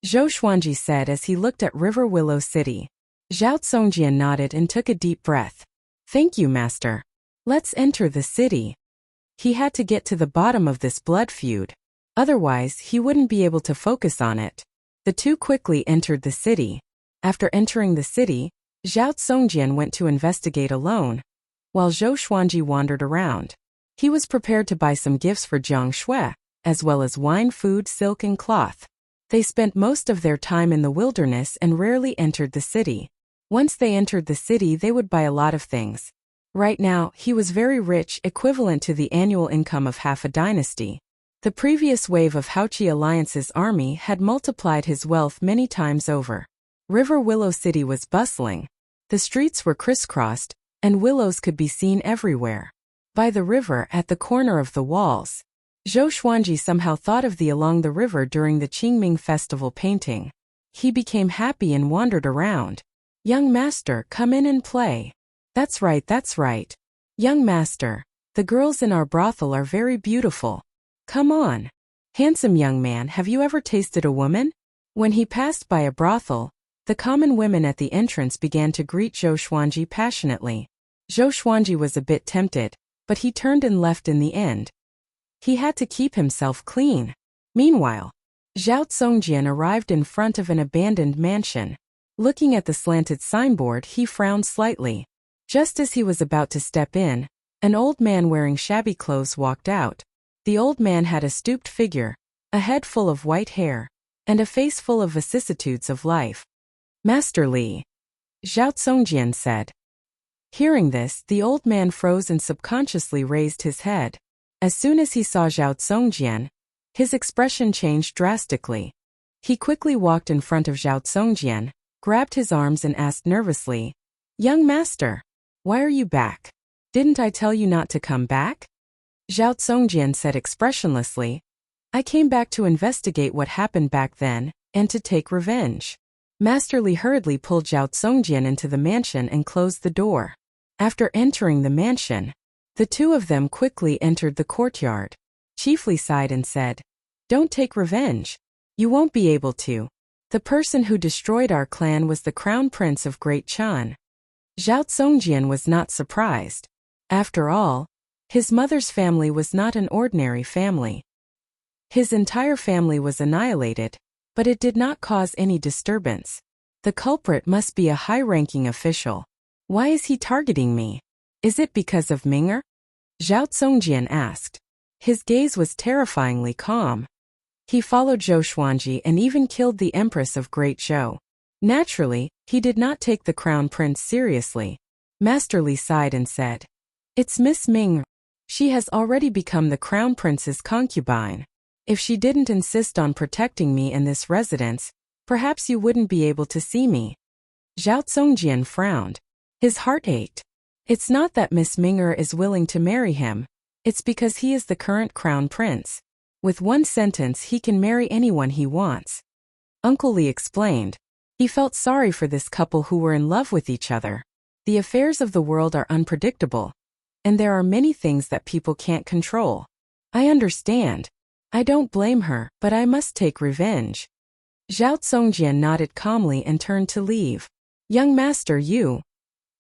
Zhou Xuanji said as he looked at River Willow City. Zhao Tsongjian nodded and took a deep breath. Thank you, master. Let's enter the city. He had to get to the bottom of this blood feud. Otherwise, he wouldn't be able to focus on it. The two quickly entered the city. After entering the city, Zhao Tsongjian went to investigate alone, while Zhou Xuanji wandered around. He was prepared to buy some gifts for Jiang Shui, as well as wine, food, silk, and cloth. They spent most of their time in the wilderness and rarely entered the city. Once they entered the city, they would buy a lot of things. Right now, he was very rich, equivalent to the annual income of half a dynasty. The previous wave of Haochi Alliance's army had multiplied his wealth many times over. River Willow City was bustling. The streets were crisscrossed, and willows could be seen everywhere. By the river, at the corner of the walls, Zhou Xuanji somehow thought of the along the river during the Qingming festival painting. He became happy and wandered around. Young master, come in and play. That's right, that's right. Young master, the girls in our brothel are very beautiful. Come on. Handsome young man, have you ever tasted a woman? When he passed by a brothel, the common women at the entrance began to greet Zhou Xuanji passionately. Zhou Xuanji was a bit tempted, but he turned and left in the end. He had to keep himself clean. Meanwhile, Zhao Tsongjian arrived in front of an abandoned mansion. Looking at the slanted signboard, he frowned slightly. Just as he was about to step in, an old man wearing shabby clothes walked out. The old man had a stooped figure, a head full of white hair, and a face full of vicissitudes of life. "Master Li," Zhao Tsongjian said. Hearing this, the old man froze and subconsciously raised his head. As soon as he saw Zhao Tsongjian, his expression changed drastically. He quickly walked in front of Zhao Tsongjian, grabbed his arms and asked nervously, "Young master, why are you back? Didn't I tell you not to come back?" Zhao Tsongjian said expressionlessly, "I came back to investigate what happened back then, and to take revenge." Master Li hurriedly pulled Zhao Tsongjian into the mansion and closed the door. After entering the mansion, the two of them quickly entered the courtyard. Chief Li sighed and said, "Don't take revenge. You won't be able to. The person who destroyed our clan was the Crown Prince of Great Chan." Zhao Tsongjian was not surprised. After all, his mother's family was not an ordinary family. His entire family was annihilated, but it did not cause any disturbance. The culprit must be a high-ranking official. Why is he targeting me? Is it because of Ming'er? Zhao Tsongjian asked. His gaze was terrifyingly calm. He followed Zhou Xuanji and even killed the Empress of Great Zhou. Naturally, he did not take the Crown Prince seriously. Master Li sighed and said, "It's Miss Ming. She has already become the Crown Prince's concubine. If she didn't insist on protecting me in this residence, perhaps you wouldn't be able to see me." Zhao Tsongjian frowned. His heart ached. It's not that Miss Ming'er is willing to marry him. It's because he is the current Crown Prince. With one sentence he can marry anyone he wants. Uncle Li explained. He felt sorry for this couple who were in love with each other. The affairs of the world are unpredictable, and there are many things that people can't control. I understand. I don't blame her, but I must take revenge. Zhao Tsongjian nodded calmly and turned to leave. "Young master, you..."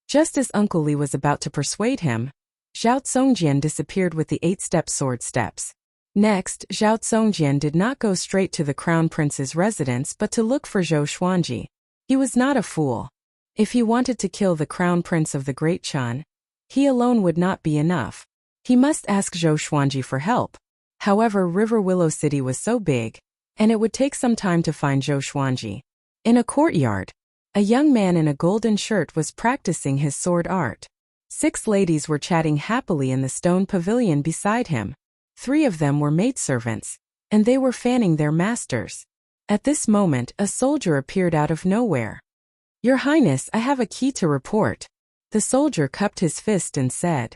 Just as Uncle Li was about to persuade him, Zhao Tsongjian disappeared with the 8-step sword steps. Next, Zhao Tsongjian did not go straight to the Crown Prince's residence but to look for Zhou Xuanji. He was not a fool. If he wanted to kill the Crown Prince of the Great Chan, he alone would not be enough. He must ask Zhou Xuanji for help. However, River Willow City was so big, and it would take some time to find Zhou Xuanji. In a courtyard, a young man in a golden shirt was practicing his sword art. 6 ladies were chatting happily in the stone pavilion beside him. 3 of them were maidservants, and they were fanning their masters. At this moment, a soldier appeared out of nowhere. "Your Highness, I have a key to report." The soldier cupped his fist and said.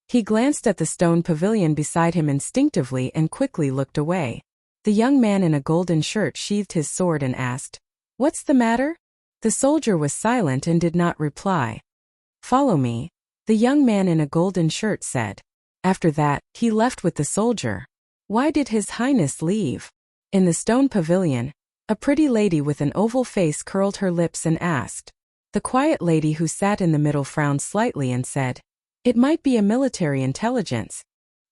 He glanced at the stone pavilion beside him instinctively and quickly looked away. The young man in a golden shirt sheathed his sword and asked, "What's the matter?" The soldier was silent and did not reply. "Follow me," the young man in a golden shirt said. After that, he left with the soldier. Why did His Highness leave? In the stone pavilion, a pretty lady with an oval face curled her lips and asked. The quiet lady who sat in the middle frowned slightly and said, "It might be a military intelligence.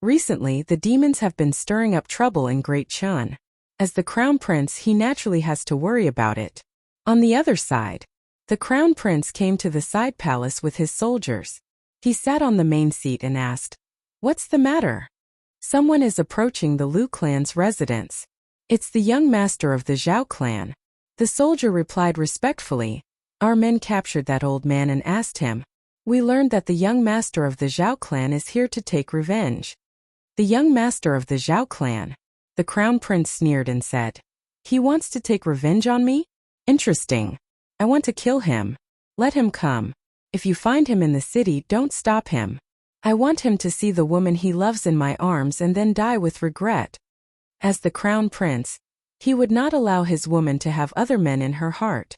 Recently, the demons have been stirring up trouble in Great Chan. As the Crown Prince, he naturally has to worry about it." On the other side, the Crown Prince came to the side palace with his soldiers. He sat on the main seat and asked, "What's the matter?" "Someone is approaching the Lu clan's residence. It's the young master of the Zhao clan." The soldier replied respectfully. "Our men captured that old man and asked him. We learned that the young master of the Zhao clan is here to take revenge." "The young master of the Zhao clan?" The Crown Prince sneered and said. "He wants to take revenge on me? Interesting. I want to kill him. Let him come. If you find him in the city, don't stop him. I want him to see the woman he loves in my arms and then die with regret." As the Crown Prince, he would not allow his woman to have other men in her heart.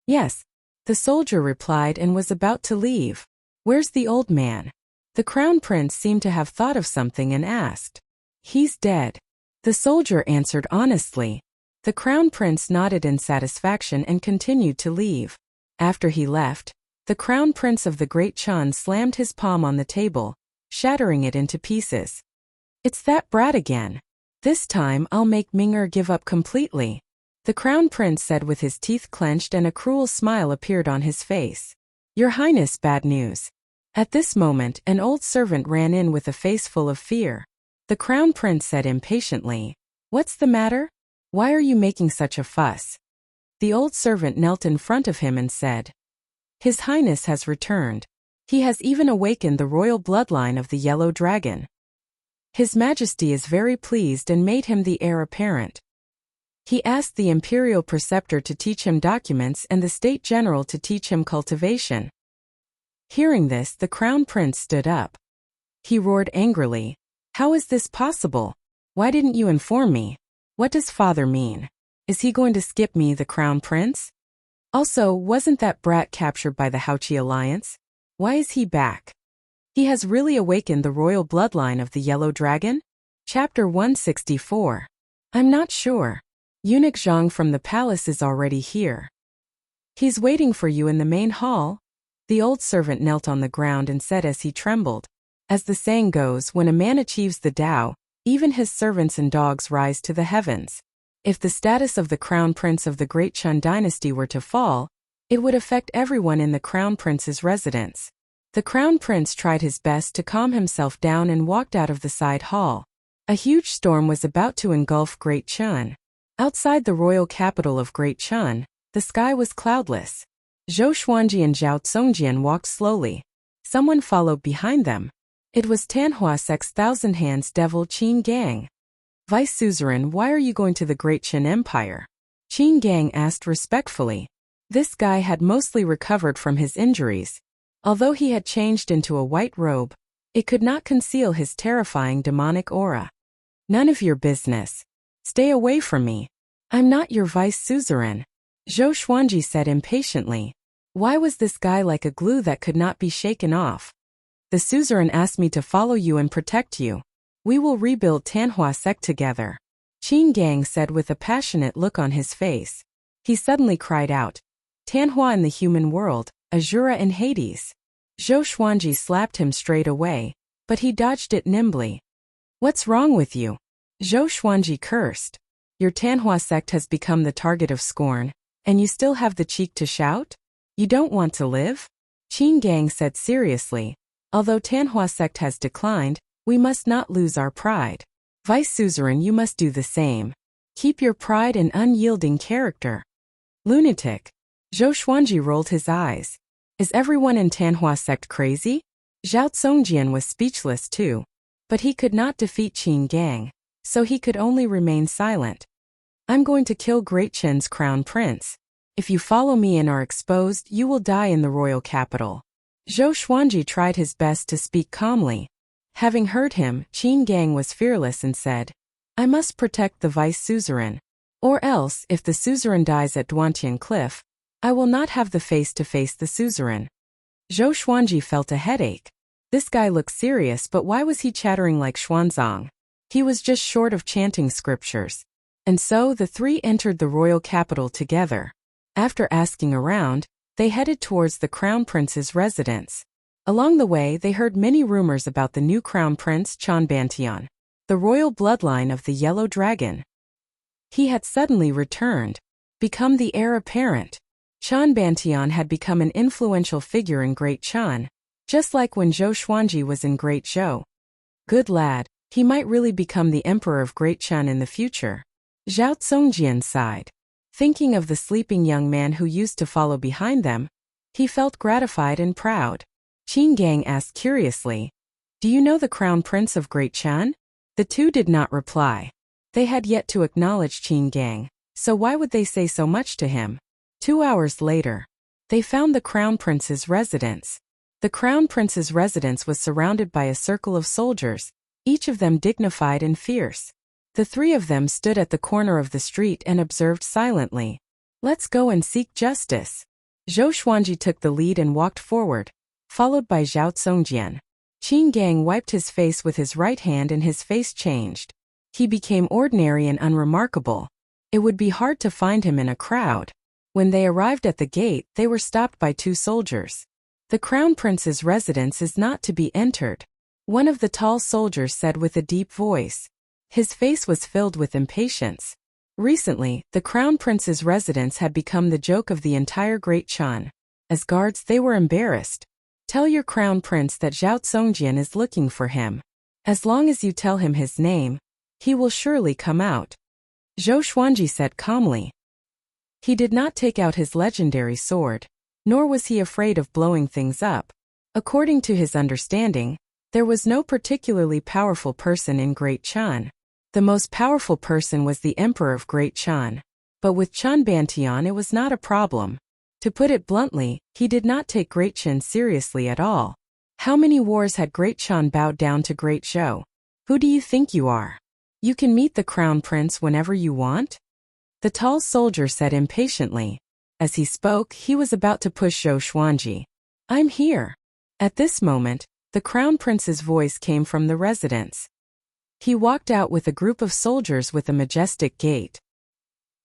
"Yes," the soldier replied and was about to leave. "Where's the old man?" The Crown Prince seemed to have thought of something and asked. "He's dead," the soldier answered honestly. The Crown Prince nodded in satisfaction and continued to leave. After he left, the Crown Prince of the Great Chan slammed his palm on the table. shattering it into pieces. It's that brat again. This time I'll make Ming'er give up completely, the Crown Prince said with his teeth clenched, and a cruel smile appeared on his face. Your Highness, bad news. At this moment, an old servant ran in with a face full of fear. The Crown Prince said impatiently, What's the matter? Why are you making such a fuss? The old servant knelt in front of him and said, His Highness has returned. He has even awakened the royal bloodline of the Yellow Dragon. His Majesty is very pleased and made him the heir apparent. He asked the Imperial Preceptor to teach him documents and the State General to teach him cultivation. Hearing this, the Crown Prince stood up. He roared angrily, How is this possible? Why didn't you inform me? What does father mean? Is he going to skip me, the Crown Prince? Also, wasn't that brat captured by the Houchi Alliance? Why is he back? He has really awakened the royal bloodline of the Yellow Dragon? Chapter 164. I'm not sure. Eunuch Zhang from the palace is already here. He's waiting for you in the main hall. The old servant knelt on the ground and said as he trembled. As the saying goes, when a man achieves the Tao, even his servants and dogs rise to the heavens. If the status of the Crown Prince of the Great Chun dynasty were to fall, it would affect everyone in the Crown Prince's residence. The Crown Prince tried his best to calm himself down and walked out of the side hall. A huge storm was about to engulf Great Chun. Outside the royal capital of Great Chun, the sky was cloudless. Zhou Xuanji and Zhao Congjian walked slowly. Someone followed behind them. It was Tanhua Sect's Thousand Hands devil Qin Gang. Vice Suzerain, why are you going to the Great Qin Empire? Qin Gang asked respectfully. This guy had mostly recovered from his injuries. Although he had changed into a white robe, it could not conceal his terrifying demonic aura. None of your business. Stay away from me. I'm not your vice suzerain. Zhou Xuanji said impatiently. Why was this guy like a glue that could not be shaken off? The suzerain asked me to follow you and protect you. We will rebuild Tanhua Sect together. Qin Gang said with a passionate look on his face. He suddenly cried out. Tanhua in the human world, Azura in Hades. Zhou Xuanji slapped him straight away, but he dodged it nimbly. What's wrong with you? Zhou Xuanji cursed. Your Tanhua sect has become the target of scorn, and you still have the cheek to shout? You don't want to live? Qin Gang said seriously. Although Tanhua sect has declined, we must not lose our pride. Vice Suzerain, you must do the same. Keep your pride and unyielding character. Lunatic. Zhou Xuanji rolled his eyes. Is everyone in Tanhua sect crazy? Zhao Congjian was speechless too. But he could not defeat Qin Gang, so he could only remain silent. I'm going to kill Great Qin's Crown Prince. If you follow me and are exposed, you will die in the royal capital. Zhou Xuanji tried his best to speak calmly. Having heard him, Qin Gang was fearless and said, I must protect the vice suzerain. Or else, if the suzerain dies at Duantian Cliff, I will not have the face to face the suzerain. Zhou Xuanji felt a headache. This guy looked serious, but why was he chattering like Xuanzang? He was just short of chanting scriptures. And so the three entered the royal capital together. After asking around, they headed towards the Crown Prince's residence. Along the way, they heard many rumors about the new Crown Prince Chanbantian, the royal bloodline of the Yellow Dragon. He had suddenly returned, become the heir apparent. Chanbantian had become an influential figure in Great Chun, just like when Zhou Xuanji was in Great Zhou. Good lad, he might really become the emperor of Great Chun in the future. Zhao Congjian sighed. Thinking of the sleeping young man who used to follow behind them, he felt gratified and proud. Qin Gang asked curiously, Do you know the Crown Prince of Great Chun? The two did not reply. They had yet to acknowledge Qin Gang, so why would they say so much to him? 2 hours later, they found the Crown Prince's residence. The Crown Prince's residence was surrounded by a circle of soldiers, each of them dignified and fierce. The three of them stood at the corner of the street and observed silently. Let's go and seek justice. Zhou Xuanji took the lead and walked forward, followed by Zhao Congjian. Qin Gang wiped his face with his right hand and his face changed. He became ordinary and unremarkable. It would be hard to find him in a crowd. When they arrived at the gate, they were stopped by two soldiers. The Crown Prince's residence is not to be entered. one of the tall soldiers said with a deep voice. His face was filled with impatience. Recently, the Crown Prince's residence had become the joke of the entire Great Chan. As guards, they were embarrassed. Tell your Crown Prince that Zhao Tsongjian is looking for him. As long as you tell him his name, he will surely come out. Zhou Xuanji said calmly. He did not take out his legendary sword, nor was he afraid of blowing things up. According to his understanding, there was no particularly powerful person in Great Chan. The most powerful person was the Emperor of Great Chan. But with Chan Bantian it was not a problem. To put it bluntly, he did not take Great Chan seriously at all. How many wars had Great Chan bowed down to Great Zhou? Who do you think you are? You can meet the Crown Prince whenever you want? The tall soldier said impatiently. As he spoke, he was about to push Zhou Xuanji. I'm here. At this moment, the Crown Prince's voice came from the residence. He walked out with a group of soldiers with a majestic gait.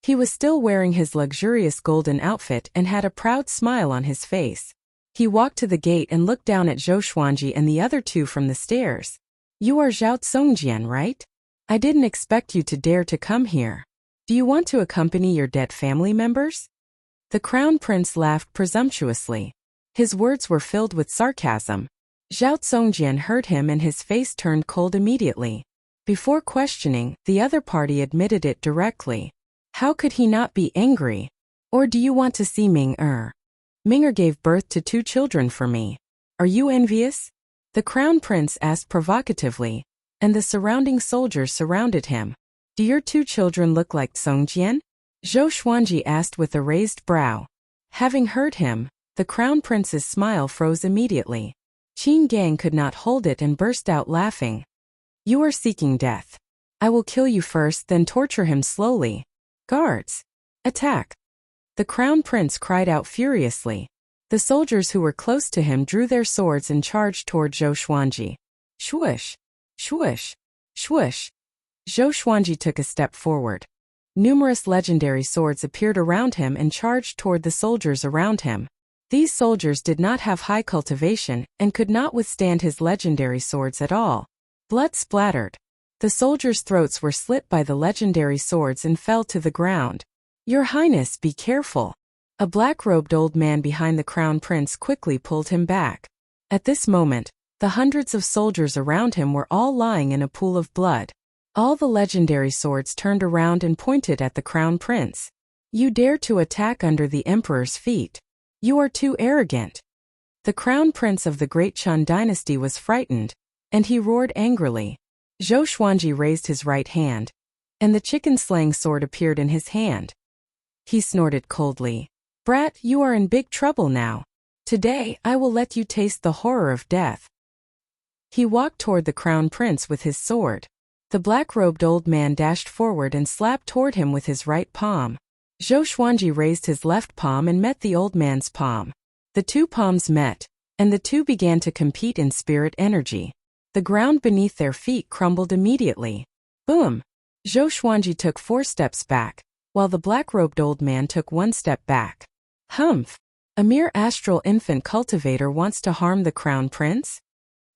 He was still wearing his luxurious golden outfit and had a proud smile on his face. He walked to the gate and looked down at Zhou Xuanji and the other two from the stairs. You are Zhao Tsongjian, right? I didn't expect you to dare to come here. Do you want to accompany your dead family members? The Crown Prince laughed presumptuously. His words were filled with sarcasm. Zhao Tsongjian heard him and his face turned cold immediately. Before questioning, the other party admitted it directly. How could he not be angry? Or do you want to see Ming-Er? Ming-Er gave birth to 2 children for me. Are you envious? The Crown Prince asked provocatively, and the surrounding soldiers surrounded him. Do your 2 children look like Tsongjian? Zhou Xuanji asked with a raised brow. Having heard him, the Crown Prince's smile froze immediately. Qin Gang could not hold it and burst out laughing. You are seeking death. I will kill you first, then torture him slowly. Guards! Attack! The Crown Prince cried out furiously. The soldiers who were close to him drew their swords and charged toward Zhou Xuanji. Swoosh! Swoosh! Swoosh! Zhou Xuanji took a step forward. Numerous legendary swords appeared around him and charged toward the soldiers around him. These soldiers did not have high cultivation and could not withstand his legendary swords at all. Blood splattered. The soldiers' throats were slit by the legendary swords and fell to the ground. Your Highness, be careful. A black-robed old man behind the Crown Prince quickly pulled him back. At this moment, the hundreds of soldiers around him were all lying in a pool of blood. All the legendary swords turned around and pointed at the Crown Prince. You dare to attack under the Emperor's feet. You are too arrogant. The Crown Prince of the Great Chan dynasty was frightened, and he roared angrily. Zhou Xuanji raised his right hand, and the chicken-slaying sword appeared in his hand. He snorted coldly. Brat, you are in big trouble now. Today, I will let you taste the horror of death. He walked toward the Crown Prince with his sword. The black-robed old man dashed forward and slapped toward him with his right palm. Zhou Xuanji raised his left palm and met the old man's palm. The 2 palms met, and the 2 began to compete in spirit energy. The ground beneath their feet crumbled immediately. Boom! Zhou Xuanji took 4 steps back, while the black-robed old man took 1 step back. Humph! A mere astral infant cultivator wants to harm the Crown Prince?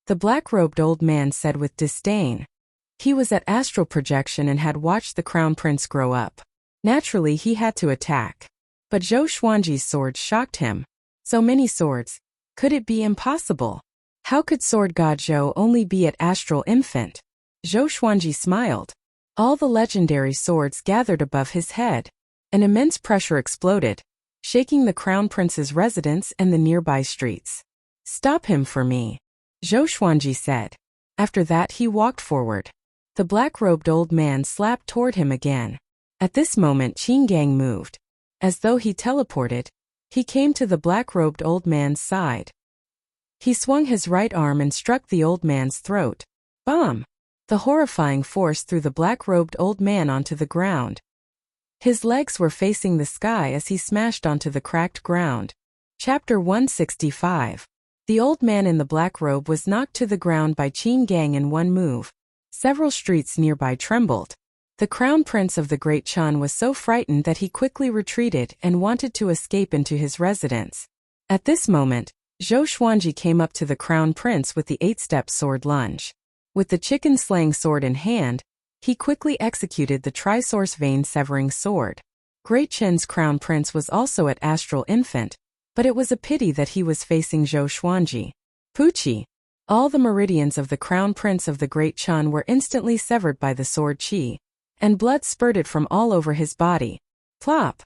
The black-robed old man said with disdain. He was at astral projection and had watched the Crown Prince grow up. Naturally, he had to attack. But Zhou Xuanji's sword shocked him. So many swords. Could it be impossible? How could Sword God Zhou only be at astral infant? Zhou Xuanji smiled. All the legendary swords gathered above his head. An immense pressure exploded, shaking the Crown Prince's residence and the nearby streets. Stop him for me, Zhou Xuanji said. After that he walked forward. The black-robed old man slapped toward him again. At this moment Qin Gang moved. As though he teleported, he came to the black-robed old man's side. He swung his right arm and struck the old man's throat. Bam! The horrifying force threw the black-robed old man onto the ground. His legs were facing the sky as he smashed onto the cracked ground. Chapter 165. The old man in the black robe was knocked to the ground by Qin Gang in one move. Several streets nearby trembled. The Crown Prince of the Great Chan was so frightened that he quickly retreated and wanted to escape into his residence. At this moment, Zhou Xuanji came up to the crown prince with the 8-step sword lunge. With the chicken-slaying sword in hand, he quickly executed the tri-source vein-severing sword. Great Chen's crown prince was also at Astral Infant, but it was a pity that he was facing Zhou Xuanji. Pucci! All the meridians of the crown prince of the Great Chen were instantly severed by the sword qi, and blood spurted from all over his body. Plop!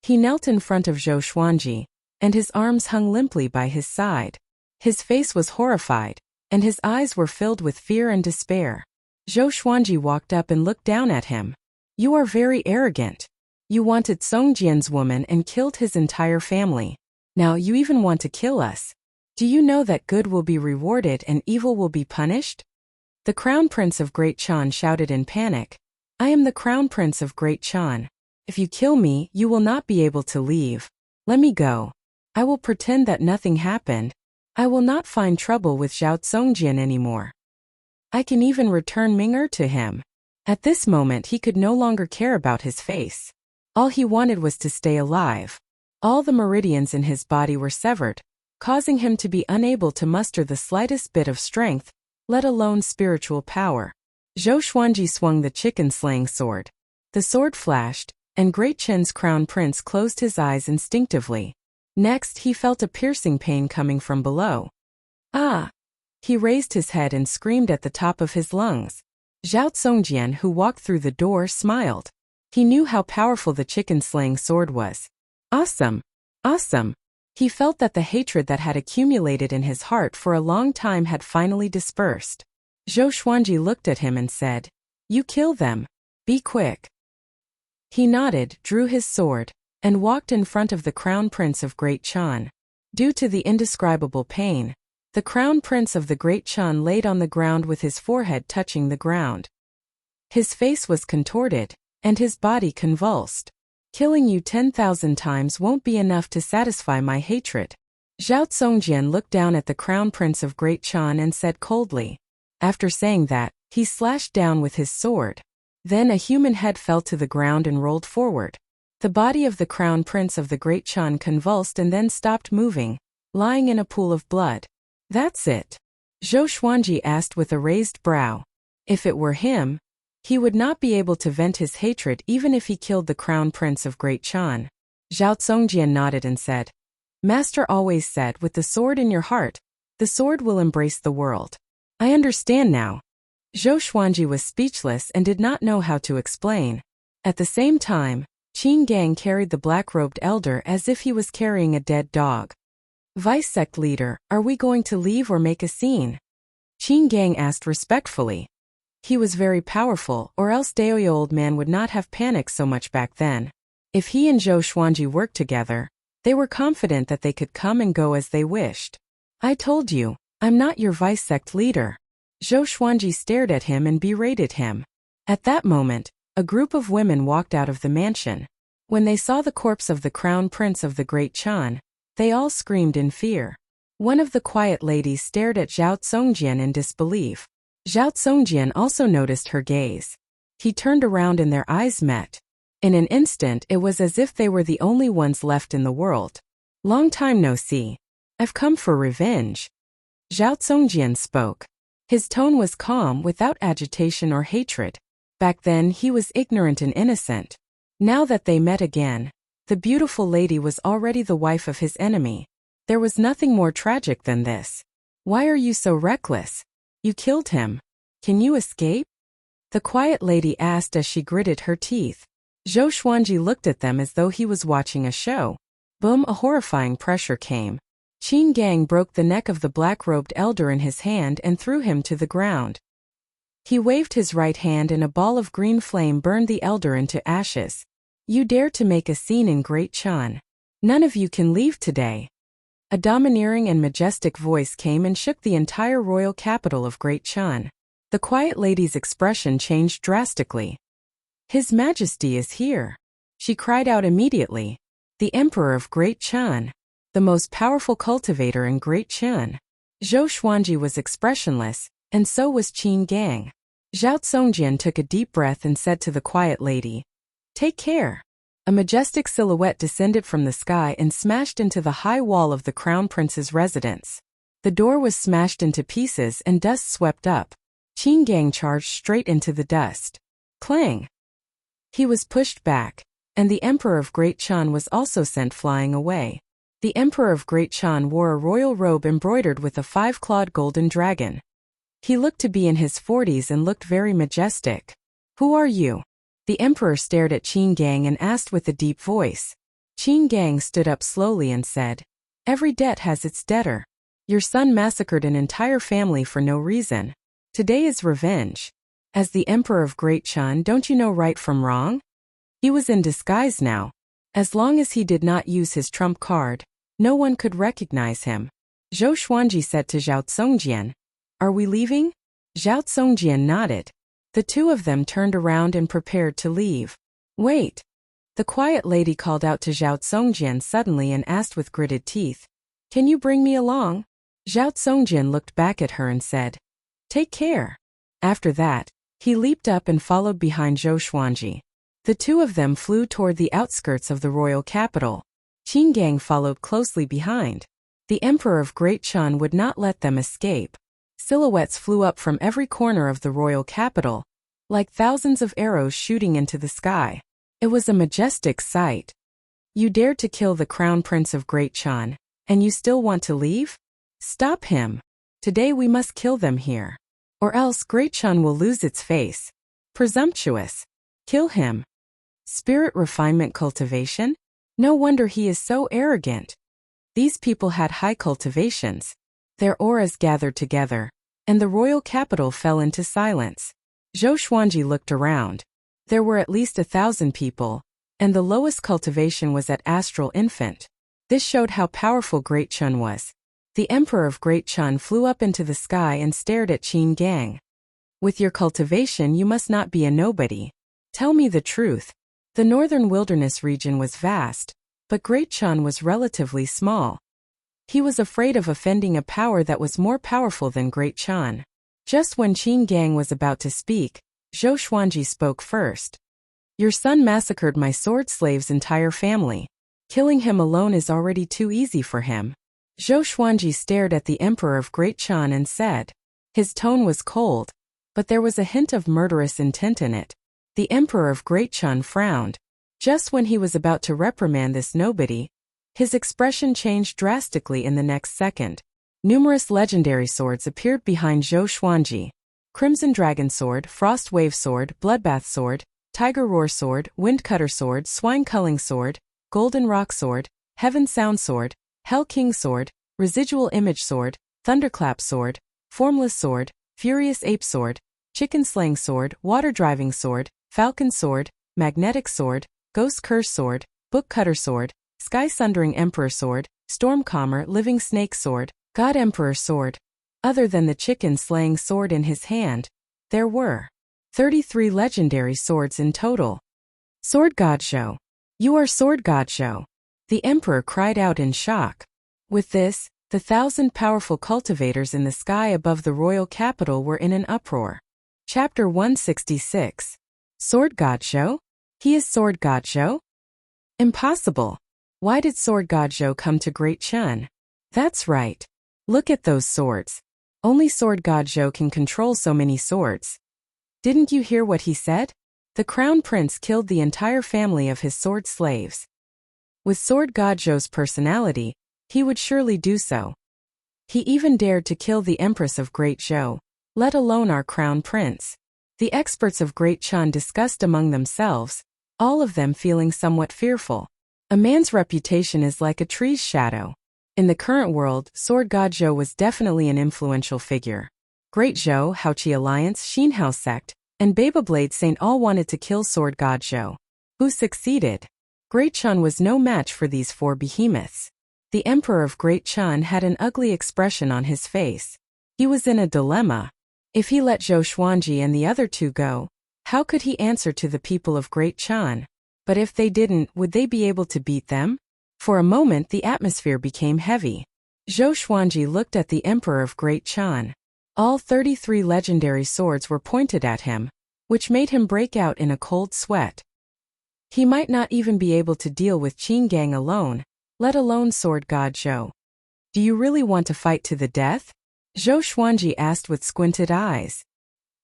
He knelt in front of Zhou Xuanji, and his arms hung limply by his side. His face was horrified, and his eyes were filled with fear and despair. Zhou Xuanji walked up and looked down at him. You are very arrogant. You wanted Song Jian's woman and killed his entire family. Now you even want to kill us. Do you know that good will be rewarded and evil will be punished? The Crown Prince of Great Chen shouted in panic. I am the Crown Prince of Great Chen. If you kill me, you will not be able to leave. Let me go. I will pretend that nothing happened. I will not find trouble with Zhao Songjian anymore. I can even return Ming-Er to him. At this moment he could no longer care about his face. All he wanted was to stay alive. All the meridians in his body were severed, causing him to be unable to muster the slightest bit of strength, let alone spiritual power. Zhou Xuanji swung the chicken-slaying sword. The sword flashed, and Great Chen's crown prince closed his eyes instinctively. Next he felt a piercing pain coming from below. Ah! He raised his head and screamed at the top of his lungs. Zhao Songjian, who walked through the door, smiled. He knew how powerful the chicken-slaying sword was. Awesome! Awesome! He felt that the hatred that had accumulated in his heart for a long time had finally dispersed. Zhou Xuanji looked at him and said, You kill them. Be quick. He nodded, drew his sword, and walked in front of the Crown Prince of Great Chen. Due to the indescribable pain, the Crown Prince of the Great Chen laid on the ground with his forehead touching the ground. His face was contorted, and his body convulsed. Killing you 10,000 times won't be enough to satisfy my hatred. Zhao Songjian looked down at the Crown Prince of Great Chen and said coldly. After saying that, he slashed down with his sword. Then a human head fell to the ground and rolled forward. The body of the Crown Prince of the Great Chen convulsed and then stopped moving, lying in a pool of blood. That's it? Zhou Xuanji asked with a raised brow. If it were him, he would not be able to vent his hatred even if he killed the Crown Prince of Great Chen. Zhao Songjian nodded and said, Master always said, with the sword in your heart, the sword will embrace the world. I understand now. Zhou Xuanji was speechless and did not know how to explain. At the same time, Qin Gang carried the black-robed elder as if he was carrying a dead dog. Vice sect leader, are we going to leave or make a scene? Qin Gang asked respectfully. He was very powerful, or else Daoyo old man would not have panicked so much back then. If he and Zhou Xuanji worked together, they were confident that they could come and go as they wished. I told you, I'm not your vice sect leader. Zhou Xuanji stared at him and berated him. At that moment, a group of women walked out of the mansion. When they saw the corpse of the Crown Prince of the Great Chen, they all screamed in fear. One of the quiet ladies stared at Zhao Songjian in disbelief. Zhao Songjian also noticed her gaze. He turned around and their eyes met. In an instant it was as if they were the only ones left in the world. Long time no see. I've come for revenge. Zhao Songjian spoke. His tone was calm without agitation or hatred. Back then he was ignorant and innocent. Now that they met again, the beautiful lady was already the wife of his enemy. There was nothing more tragic than this. Why are you so reckless? You killed him. Can you escape? The quiet lady asked as she gritted her teeth. Zhou Xuanji looked at them as though he was watching a show. Boom! A horrifying pressure came. Qin Gang broke the neck of the black-robed elder in his hand and threw him to the ground. He waved his right hand and a ball of green flame burned the elder into ashes. You dare to make a scene in Great Chen. None of you can leave today. A domineering and majestic voice came and shook the entire royal capital of Great Chen. The quiet lady's expression changed drastically. His Majesty is here. She cried out immediately. The Emperor of Great Chen. The most powerful cultivator in Great Chen. Zhou Xuanji was expressionless, and so was Qin Gang. Zhao Songjian took a deep breath and said to the quiet lady, Take care. A majestic silhouette descended from the sky and smashed into the high wall of the crown prince's residence. The door was smashed into pieces and dust swept up. Qin Gang charged straight into the dust. Clang! He was pushed back, and the Emperor of Great Chan was also sent flying away. The Emperor of Great Chan wore a royal robe embroidered with a 5-clawed golden dragon. He looked to be in his 40s and looked very majestic. Who are you? The Emperor stared at Qin Gang and asked with a deep voice. Qin Gang stood up slowly and said, "Every debt has its debtor. Your son massacred an entire family for no reason. Today is revenge. As the Emperor of Great Chan, don't you know right from wrong?" He was in disguise now. As long as he did not use his trump card, no one could recognize him. Zhou Xuanji said to Zhao Tsongjian, "Are we leaving?" Zhao Tsongjian nodded. The two of them turned around and prepared to leave. "Wait." The quiet lady called out to Zhao Tsongjian suddenly and asked with gritted teeth, "Can you bring me along?" Zhao Tsongjian looked back at her and said, "Take care." After that, he leaped up and followed behind Zhou Xuanji. The two of them flew toward the outskirts of the royal capital. Qin Gang followed closely behind. The Emperor of Great Chan would not let them escape. Silhouettes flew up from every corner of the royal capital, like thousands of arrows shooting into the sky. It was a majestic sight. You dared to kill the Crown Prince of Great Chan, and you still want to leave? Stop him. Today we must kill them here. Or else Great Chan will lose its face. Presumptuous. Kill him. Spirit refinement cultivation? No wonder he is so arrogant. These people had high cultivations. Their auras gathered together, and the royal capital fell into silence. Zhou Xuanji looked around. There were at least 1,000 people, and the lowest cultivation was at Astral Infant. This showed how powerful Great Chan was. The Emperor of Great Chan flew up into the sky and stared at Qin Gang. "With your cultivation you must not be a nobody. Tell me the truth." The northern wilderness region was vast, but Great Chan was relatively small. He was afraid of offending a power that was more powerful than Great Chan. Just when Qin Gang was about to speak, Zhou Xuanji spoke first. "Your son massacred my sword slave's entire family. Killing him alone is already too easy for him." Zhou Xuanji stared at the Emperor of Great Chan and said. His tone was cold, but there was a hint of murderous intent in it. The Emperor of Great Chan frowned. Just when he was about to reprimand this nobody, his expression changed drastically in the next second. Numerous legendary swords appeared behind Zhou Xuanji. Crimson Dragon Sword, Frost Wave Sword, Bloodbath Sword, Tiger Roar Sword, Windcutter Sword, Swine Culling Sword, Golden Rock Sword, Heaven Sound Sword, Hell King Sword, Residual Image Sword, Thunderclap Sword, Formless Sword, Furious Ape Sword, Chicken Slaying Sword, Water Driving Sword, Falcon Sword, Magnetic Sword, Ghost Curse Sword, Book Cutter Sword, Sky Sundering Emperor Sword, Stormcalmer Living Snake Sword, God Emperor Sword. Other than the chicken slaying sword in his hand, there were 33 legendary swords in total. Sword God Zhou. You are Sword God Zhou. The Emperor cried out in shock. With this, the 1,000 powerful cultivators in the sky above the royal capital were in an uproar. Chapter 166. Sword God Zhou? He is Sword God Zhou? Impossible. Why did Sword God Zhou come to Great Chan? That's right. Look at those swords. Only Sword God Zhou can control so many swords. Didn't you hear what he said? The Crown Prince killed the entire family of his sword slaves. With Sword God Zhou's personality, he would surely do so. He even dared to kill the Empress of Great Zhou, let alone our Crown Prince. The experts of Great Chan discussed among themselves, all of them feeling somewhat fearful. A man's reputation is like a tree's shadow. In the current world, Sword God Zhou was definitely an influential figure. Great Zhou, Haoqi Alliance, Xinhao Sect, and Beyblade Saint all wanted to kill Sword God Zhou. Who succeeded? Great Chan was no match for these four behemoths. The Emperor of Great Chan had an ugly expression on his face. He was in a dilemma. If he let Zhou Xuanji and the other two go, how could he answer to the people of Great Chan? But if they didn't, would they be able to beat them? For a moment the atmosphere became heavy. Zhou Xuanji looked at the Emperor of Great Chan. All 33 legendary swords were pointed at him, which made him break out in a cold sweat. He might not even be able to deal with Qin Gang alone, let alone Sword God Zhou. Do you really want to fight to the death? Zhou Xuanji asked with squinted eyes.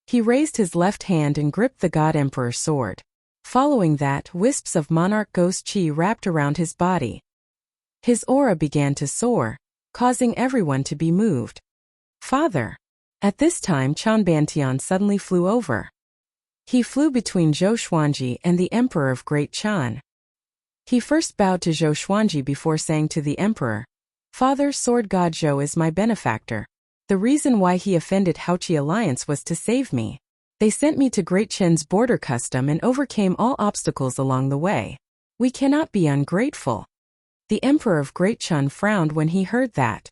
He raised his left hand and gripped the God Emperor sword. Following that, wisps of monarch ghost qi wrapped around his body. His aura began to soar, causing everyone to be moved. Father! At this time Chan Bantian suddenly flew over. He flew between Zhou Xuanji and the Emperor of Great Chan. He first bowed to Zhou Xuanji before saying to the Emperor, Father, Sword God Zhou is my benefactor. The reason why he offended Haoqi Alliance was to save me. They sent me to Great Chen's border custom and overcame all obstacles along the way. We cannot be ungrateful. The Emperor of Great Chan frowned when he heard that.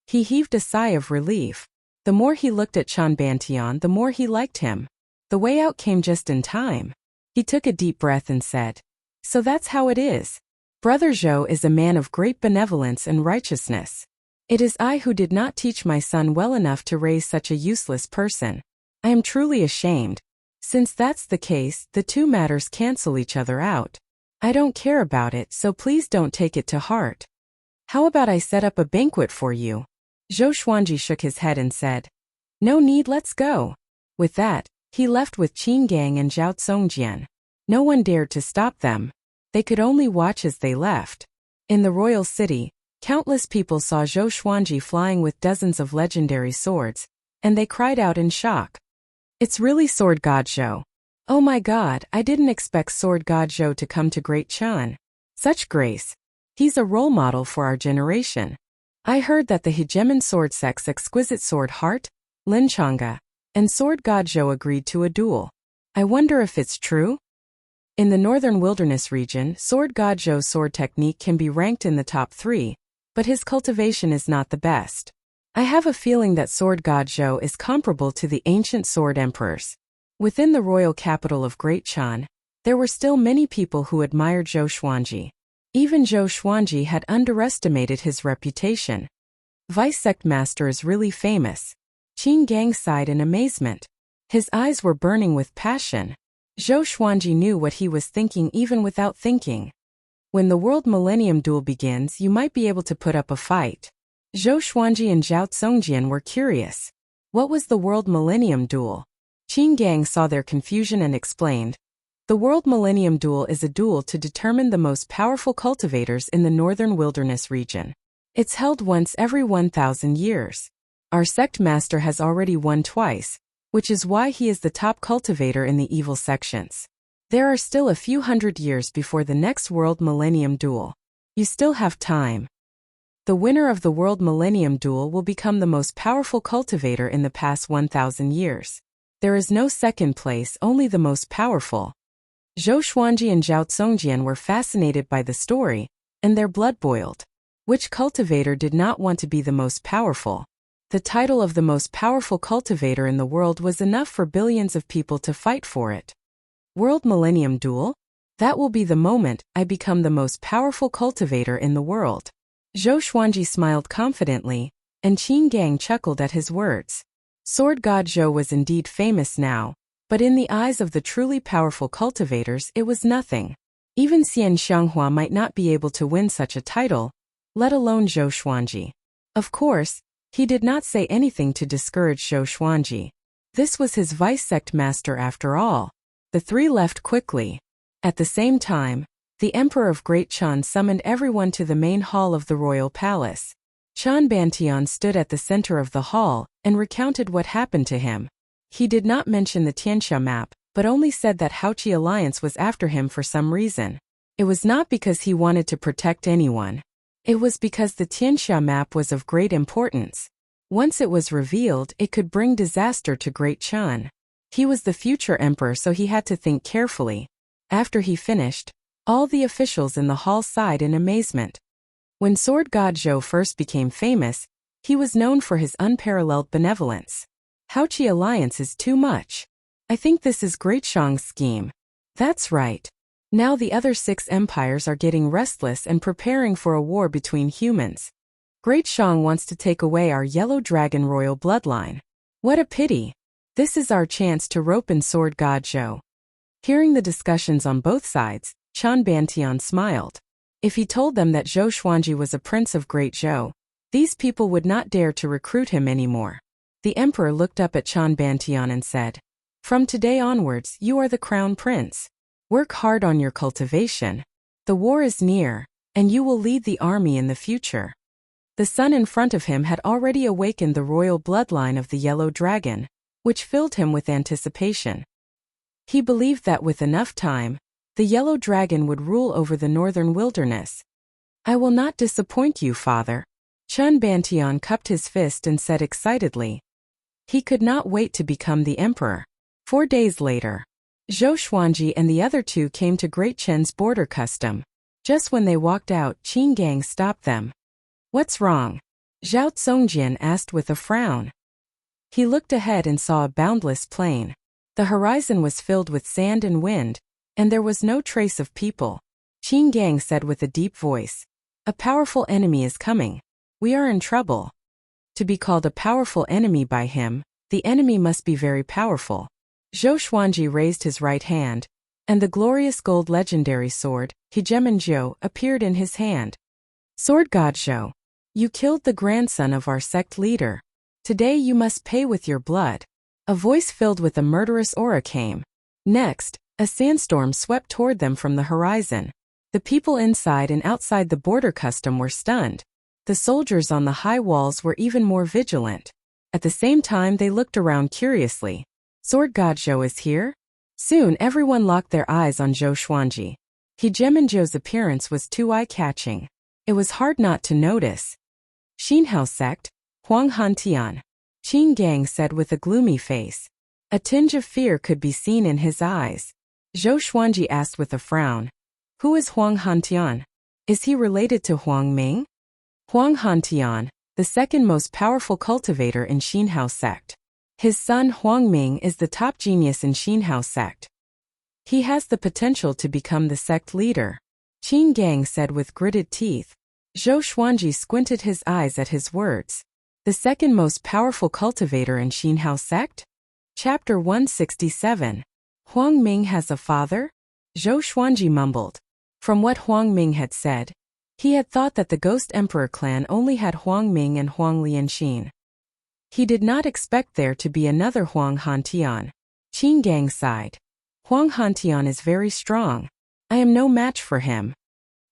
He heaved a sigh of relief. The more he looked at Chan Bantian, the more he liked him. The way out came just in time. He took a deep breath and said, So that's how it is. Brother Zhou is a man of great benevolence and righteousness. It is I who did not teach my son well enough to raise such a useless person. I am truly ashamed. Since that's the case, the two matters cancel each other out. I don't care about it, so please don't take it to heart. How about I set up a banquet for you? Zhou Xuanji shook his head and said, No need, let's go. With that, he left with Qin Gang and Zhao Tsongjian. No one dared to stop them. They could only watch as they left. In the royal city, countless people saw Zhou Xuanji flying with dozens of legendary swords, and they cried out in shock. It's really Sword God Zhou. Oh my god, I didn't expect Sword God Zhou to come to Great Chan. Such grace. He's a role model for our generation. I heard that the hegemon sword sect's exquisite sword Heart, Linchanga, and Sword God Zhou agreed to a duel. I wonder if it's true? In the northern wilderness region, Sword God Zhou's sword technique can be ranked in the top 3, but his cultivation is not the best. I have a feeling that Sword God Zhou is comparable to the ancient sword emperors. Within the royal capital of Great Chan, there were still many people who admired Zhou Xuanji. Even Zhou Xuanji had underestimated his reputation. Vice Sect Master is really famous. Qin Gang sighed in amazement. His eyes were burning with passion. Zhou Xuanji knew what he was thinking even without thinking. When the World Millennium Duel begins, you might be able to put up a fight. Zhou Xuanji and Zhao Tsongjian were curious. What was the World Millennium Duel? Qin Gang saw their confusion and explained. The World Millennium Duel is a duel to determine the most powerful cultivators in the northern wilderness region. It's held once every 1,000 years. Our sect master has already won twice, which is why he is the top cultivator in the evil sections. There are still a few hundred years before the next World Millennium Duel. You still have time. The winner of the World Millennium Duel will become the most powerful cultivator in the past 1,000 years. There is no second place, only the most powerful. Zhou Xuanji and Zhao Tsongjian were fascinated by the story, and their blood boiled. Which cultivator did not want to be the most powerful? The title of the most powerful cultivator in the world was enough for billions of people to fight for it. World Millennium Duel? That will be the moment I become the most powerful cultivator in the world. Zhou Xuanji smiled confidently, and Qin Gang chuckled at his words. Sword God Zhou was indeed famous now, but in the eyes of the truly powerful cultivators it was nothing. Even Xian Xianghua might not be able to win such a title, let alone Zhou Xuanji. Of course, he did not say anything to discourage Zhou Xuanji. This was his vice sect master after all. The three left quickly. At the same time, the Emperor of Great Chan summoned everyone to the main hall of the royal palace. Chan Bantian stood at the center of the hall and recounted what happened to him. He did not mention the Tianxia map, but only said that Haoqi Alliance was after him for some reason. It was not because he wanted to protect anyone. It was because the Tianxia map was of great importance. Once it was revealed, it could bring disaster to Great Chan. He was the future emperor, so he had to think carefully. After he finished, all the officials in the hall sighed in amazement. When Sword God Zhou first became famous, he was known for his unparalleled benevolence. Haoqi Alliance is too much. I think this is Great Shang's scheme. That's right. Now the other 6 empires are getting restless and preparing for a war between humans. Great Shang wants to take away our yellow dragon royal bloodline. What a pity. This is our chance to rope in Sword God Zhou. Hearing the discussions on both sides, Chen Bantian smiled. If he told them that Zhou Xuanji was a prince of Great Zhou, these people would not dare to recruit him anymore. The emperor looked up at Chen Bantian and said, "From today onwards, you are the crown prince. Work hard on your cultivation. The war is near, and you will lead the army in the future." The sun in front of him had already awakened the royal bloodline of the yellow dragon, which filled him with anticipation. He believed that with enough time, the yellow dragon would rule over the northern wilderness. "I will not disappoint you, father." Chen Bantian cupped his fist and said excitedly. He could not wait to become the emperor. 4 days later, Zhou Xuanji and the other two came to Great Chen's border custom. Just when they walked out, Qin Gang stopped them. "What's wrong?" Zhao Tsongjian asked with a frown. He looked ahead and saw a boundless plain. The horizon was filled with sand and wind, and there was no trace of people. Qin Gang said with a deep voice, "A powerful enemy is coming. We are in trouble." To be called a powerful enemy by him, the enemy must be very powerful. Zhou Xuanji raised his right hand, and the glorious gold legendary sword, Hegemon Zhou, appeared in his hand. "Sword God Zhou, you killed the grandson of our sect leader. Today you must pay with your blood." A voice filled with a murderous aura came. Next, a sandstorm swept toward them from the horizon. The people inside and outside the border custom were stunned. The soldiers on the high walls were even more vigilant. At the same time they looked around curiously. "Sword God Zhou is here?" Soon everyone locked their eyes on Zhou Xuanji. Hegemon Zhou's appearance was too eye-catching. It was hard not to notice. "Xinhao sect, Huang Hantian," Qin Gang said with a gloomy face. A tinge of fear could be seen in his eyes. Zhou Xuanji asked with a frown, "Who is Huang Hantian? Is he related to Huang Ming?" Huang Hantian, the second most powerful cultivator in Xinhao sect. His son Huang Ming is the top genius in Xinhao sect. He has the potential to become the sect leader, Qin Gang said with gritted teeth. Zhou Xuanji squinted his eyes at his words. The second most powerful cultivator in Xinhao sect? Chapter 167. Huang Ming has a father? Zhou Xuanji mumbled. From what Huang Ming had said, he had thought that the Ghost Emperor clan only had Huang Ming and Huang Lianxin. He did not expect there to be another Huang Hantian. Qin Gang sighed. "Huang Hantian is very strong. I am no match for him."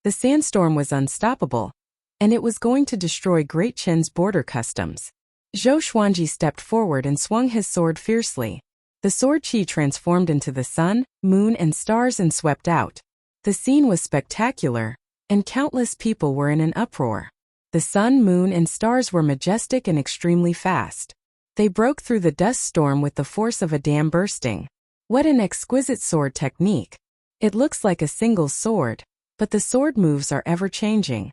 The sandstorm was unstoppable, and it was going to destroy Great Chen's border customs. Zhou Xuanji stepped forward and swung his sword fiercely. The sword chi transformed into the sun, moon, and stars and swept out. The scene was spectacular, and countless people were in an uproar. The sun, moon, and stars were majestic and extremely fast. They broke through the dust storm with the force of a dam bursting. What an exquisite sword technique! It looks like a single sword, but the sword moves are ever-changing.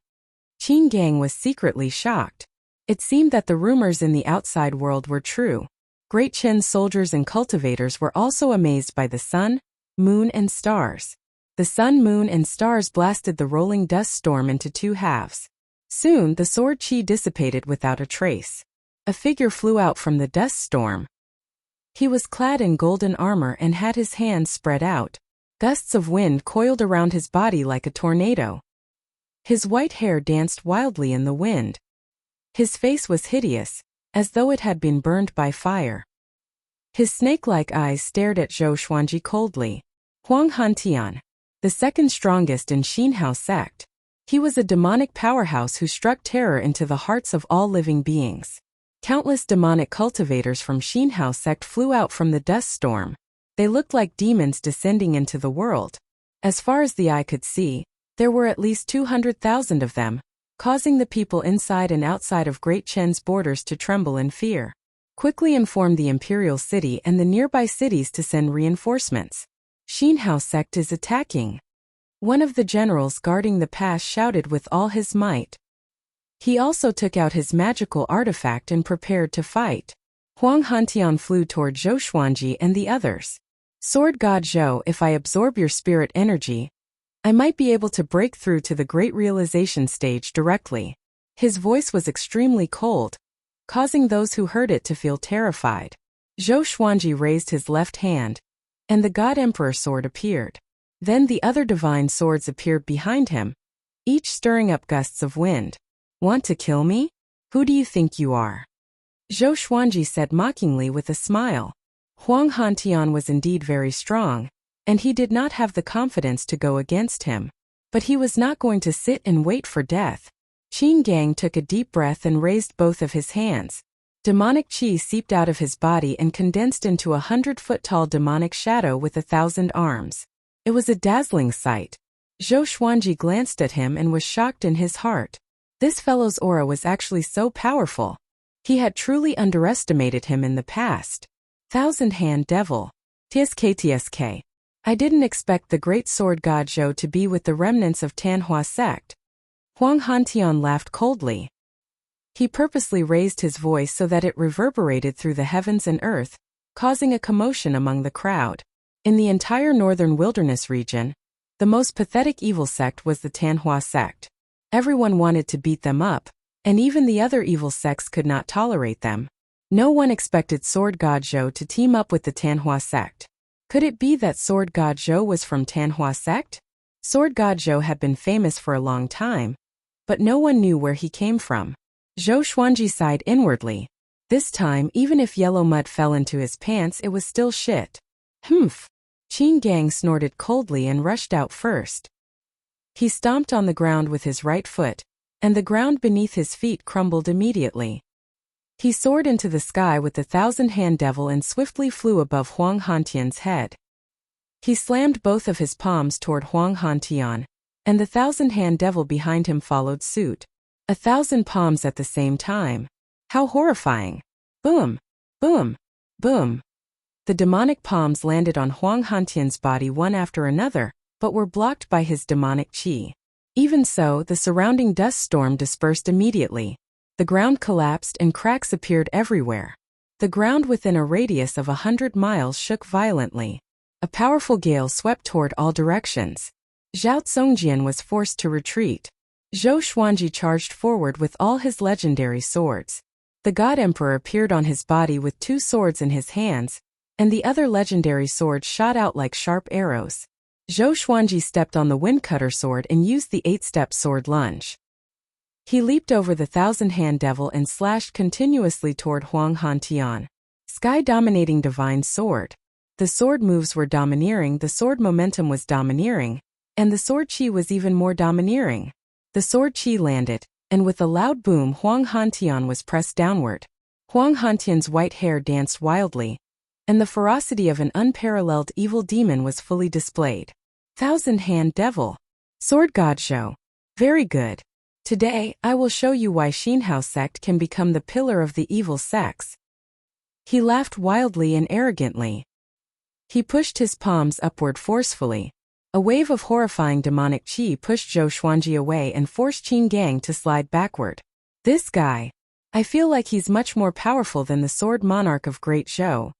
Qin Gang was secretly shocked. It seemed that the rumors in the outside world were true. Great Chen's soldiers and cultivators were also amazed by the sun, moon, and stars. The sun, moon, and stars blasted the rolling dust storm into two halves. Soon the sword chi dissipated without a trace. A figure flew out from the dust storm. He was clad in golden armor and had his hands spread out. Gusts of wind coiled around his body like a tornado. His white hair danced wildly in the wind. His face was hideous, as though it had been burned by fire. His snake-like eyes stared at Zhou Xuanji coldly. Huang Hantian, the second strongest in Xinhao sect. He was a demonic powerhouse who struck terror into the hearts of all living beings. Countless demonic cultivators from Xinhao sect flew out from the dust storm. They looked like demons descending into the world. As far as the eye could see, there were at least 200,000 of them, causing the people inside and outside of Great Chen's borders to tremble in fear. Quickly informed the imperial city and the nearby cities to send reinforcements. Xinhao sect is attacking. One of the generals guarding the pass shouted with all his might. He also took out his magical artifact and prepared to fight. Huang Hantian flew toward Zhou Xuanji and the others. "Sword God Zhou, if I absorb your spirit energy, I might be able to break through to the great realization stage directly." His voice was extremely cold, causing those who heard it to feel terrified. Zhou Xuanji raised his left hand, and the God Emperor sword appeared. Then the other divine swords appeared behind him, each stirring up gusts of wind. Want to kill me? Who do you think you are? Zhou Xuanji said mockingly with a smile. Huang Hantian was indeed very strong, and he did not have the confidence to go against him. But he was not going to sit and wait for death. Qin Gang took a deep breath and raised both of his hands. Demonic qi seeped out of his body and condensed into a 100-foot-tall demonic shadow with 1,000 arms. It was a dazzling sight. Zhou Xuanji glanced at him and was shocked in his heart. This fellow's aura was actually so powerful. He had truly underestimated him in the past. Thousand-hand devil. TSK. I didn't expect the great sword god Zhou to be with the remnants of Tanhua sect. Huang Hantian laughed coldly. He purposely raised his voice so that it reverberated through the heavens and earth, causing a commotion among the crowd. In the entire northern wilderness region, the most pathetic evil sect was the Tanhua sect. Everyone wanted to beat them up, and even the other evil sects could not tolerate them. No one expected Sword God Zhou to team up with the Tanhua sect. Could it be that Sword God Zhou was from Tanhua sect? Sword God Zhou had been famous for a long time, but no one knew where he came from. Zhou Xuanji sighed inwardly. This time, even if yellow mud fell into his pants, it was still shit. Humph. Qin Gang snorted coldly and rushed out first. He stomped on the ground with his right foot, and the ground beneath his feet crumbled immediately. He soared into the sky with the 1,000-hand devil and swiftly flew above Huang Hantian's head. He slammed both of his palms toward Huang Hantian, and the 1,000-hand devil behind him followed suit. 1,000 palms at the same time. How horrifying! Boom! Boom! Boom! The demonic palms landed on Huang Hantian's body one after another, but were blocked by his demonic qi. Even so, the surrounding dust storm dispersed immediately. The ground collapsed and cracks appeared everywhere. The ground within a radius of 100 miles shook violently. A powerful gale swept toward all directions. Zhao Zongjian was forced to retreat. Zhou Xuanji charged forward with all his legendary swords. The God Emperor appeared on his body with 2 swords in his hands, and the other legendary swords shot out like sharp arrows. Zhou Xuanji stepped on the Windcutter sword and used the 8-step sword lunge. He leaped over the 1,000-hand devil and slashed continuously toward Huang Hantian. Sky-dominating divine sword. The sword moves were domineering, the sword momentum was domineering, and the sword chi was even more domineering. The sword chi landed, and with a loud boom Huang Hantian was pressed downward. Huang Hantian's white hair danced wildly, and the ferocity of an unparalleled evil demon was fully displayed. 1,000-hand devil. Sword God Zhou. Very good. Today, I will show you why Xinhao sect can become the pillar of the evil sects. He laughed wildly and arrogantly. He pushed his palms upward forcefully. A wave of horrifying demonic qi pushed Zhou Xuanji away and forced Qin Gang to slide backward. This guy. I feel like he's much more powerful than the sword monarch of Great Zhou.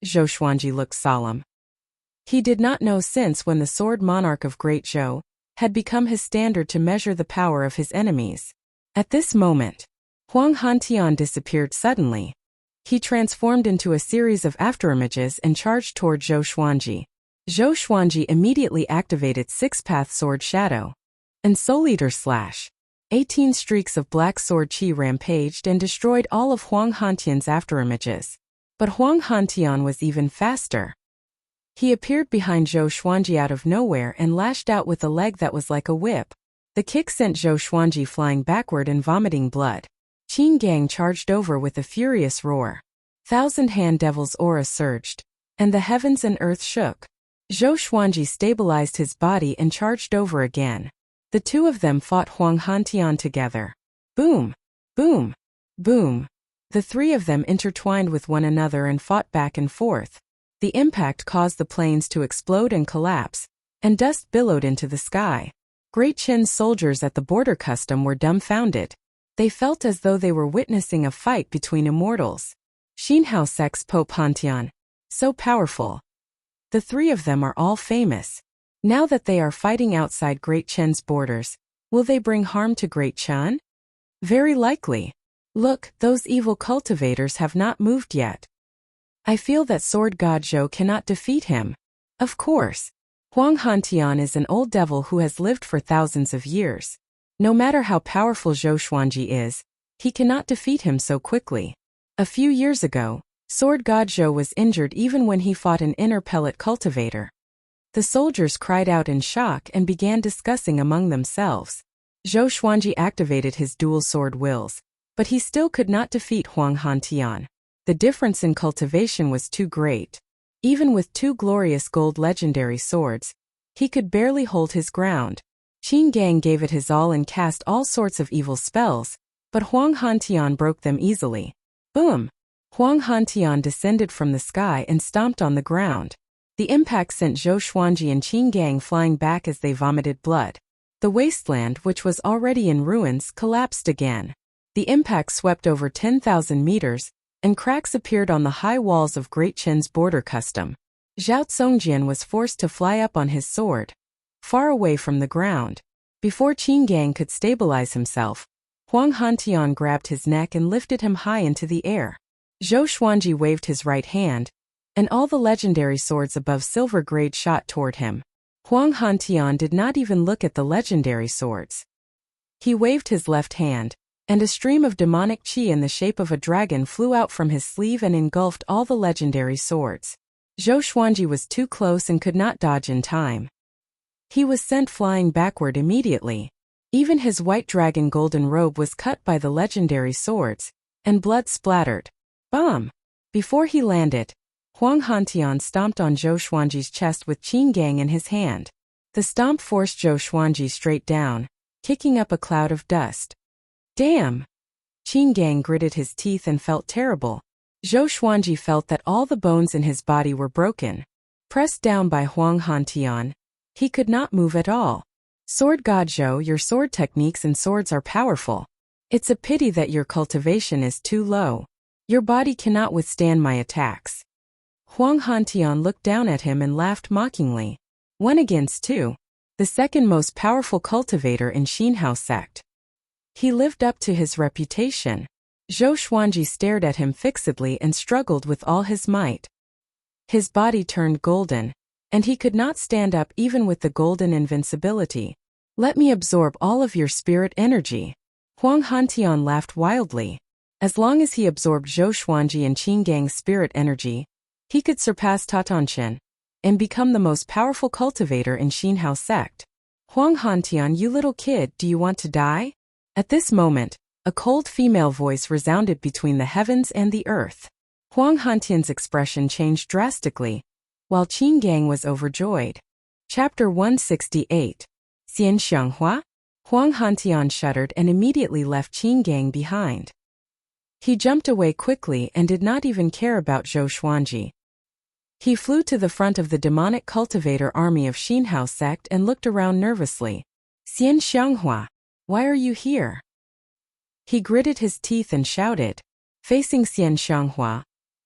Zhou Xuanji looked solemn. He did not know since when the sword monarch of Great Zhou had become his standard to measure the power of his enemies. At this moment, Huang Hantian disappeared suddenly. He transformed into a series of afterimages and charged toward Zhou Xuanji. Zhou Xuanji immediately activated 6-path sword shadow and Soul Eater slash. 18 streaks of black sword chi rampaged and destroyed all of Huang Hantian's afterimages. But Huang Hantian was even faster. He appeared behind Zhou Xuanji out of nowhere and lashed out with a leg that was like a whip. The kick sent Zhou Xuanji flying backward and vomiting blood. Qin Gang charged over with a furious roar. 1,000-hand devil's aura surged, and the heavens and earth shook. Zhou Xuanji stabilized his body and charged over again. The two of them fought Huang Hantian together. Boom! Boom! Boom! The three of them intertwined with one another and fought back and forth. The impact caused the plains to explode and collapse, and dust billowed into the sky. Great Qin's soldiers at the border custom were dumbfounded. They felt as though they were witnessing a fight between immortals. Xinhao sect's Pope Hantian. So powerful. The three of them are all famous. Now that they are fighting outside Great Qin's borders, will they bring harm to Great Qin? Very likely. Look, those evil cultivators have not moved yet. I feel that Sword God Zhou cannot defeat him. Of course. Huang Hantian is an old devil who has lived for thousands of years. No matter how powerful Zhou Xuanji is, he cannot defeat him so quickly. A few years ago, Sword God Zhou was injured even when he fought an inner pellet cultivator. The soldiers cried out in shock and began discussing among themselves. Zhou Xuanji activated his dual sword wills, but he still could not defeat Huang Hantian. The difference in cultivation was too great. Even with 2 glorious gold legendary swords, he could barely hold his ground. Qin Gang gave it his all and cast all sorts of evil spells, but Huang Hantian broke them easily. Boom! Huang Hantian descended from the sky and stomped on the ground. The impact sent Zhou Xuanji and Qin Gang flying back as they vomited blood. The wasteland, which was already in ruins, collapsed again. The impact swept over 10,000 meters, and cracks appeared on the high walls of Great Qin's border custom. Zhao Zongjian was forced to fly up on his sword, far away from the ground. Before Qin Gang could stabilize himself, Huang Hantian grabbed his neck and lifted him high into the air. Zhou Xuanji waved his right hand, and all the legendary swords above silver grade shot toward him. Huang Hantian did not even look at the legendary swords. He waved his left hand, and a stream of demonic qi in the shape of a dragon flew out from his sleeve and engulfed all the legendary swords. Zhou Xuanji was too close and could not dodge in time. He was sent flying backward immediately. Even his white dragon golden robe was cut by the legendary swords, and blood splattered. Bomb! Before he landed, Huang Hantian stomped on Zhou Xuanji's chest with Qin Gang in his hand. The stomp forced Zhou Xuanji straight down, kicking up a cloud of dust. Damn! Qin Gang gritted his teeth and felt terrible. Zhou Xuanji felt that all the bones in his body were broken. Pressed down by Huang Hantian, he could not move at all. Sword God Zhou, your sword techniques and swords are powerful. It's a pity that your cultivation is too low. Your body cannot withstand my attacks. Huang Hantian looked down at him and laughed mockingly. 1 against 2. The second most powerful cultivator in Xinhao sect. He lived up to his reputation. Zhou Xuanji stared at him fixedly and struggled with all his might. His body turned golden, and he could not stand up even with the golden invincibility. Let me absorb all of your spirit energy. Huang Hantian laughed wildly. As long as he absorbed Zhou Xuanji and Qin Gang's spirit energy, he could surpass Tatanchen and become the most powerful cultivator in Xinhao sect. Huang Hantian, you little kid, do you want to die? At this moment, a cold female voice resounded between the heavens and the earth. Huang Hantian's expression changed drastically, while Qin Gang was overjoyed. Chapter 168. Xian Xianghua? Huang Hantian shuddered and immediately left Qin Gang behind. He jumped away quickly and did not even care about Zhou Xuanji. He flew to the front of the demonic cultivator army of Xinhao sect and looked around nervously. Xian Xianghua, why are you here? He gritted his teeth and shouted. Facing Xian Xianghua,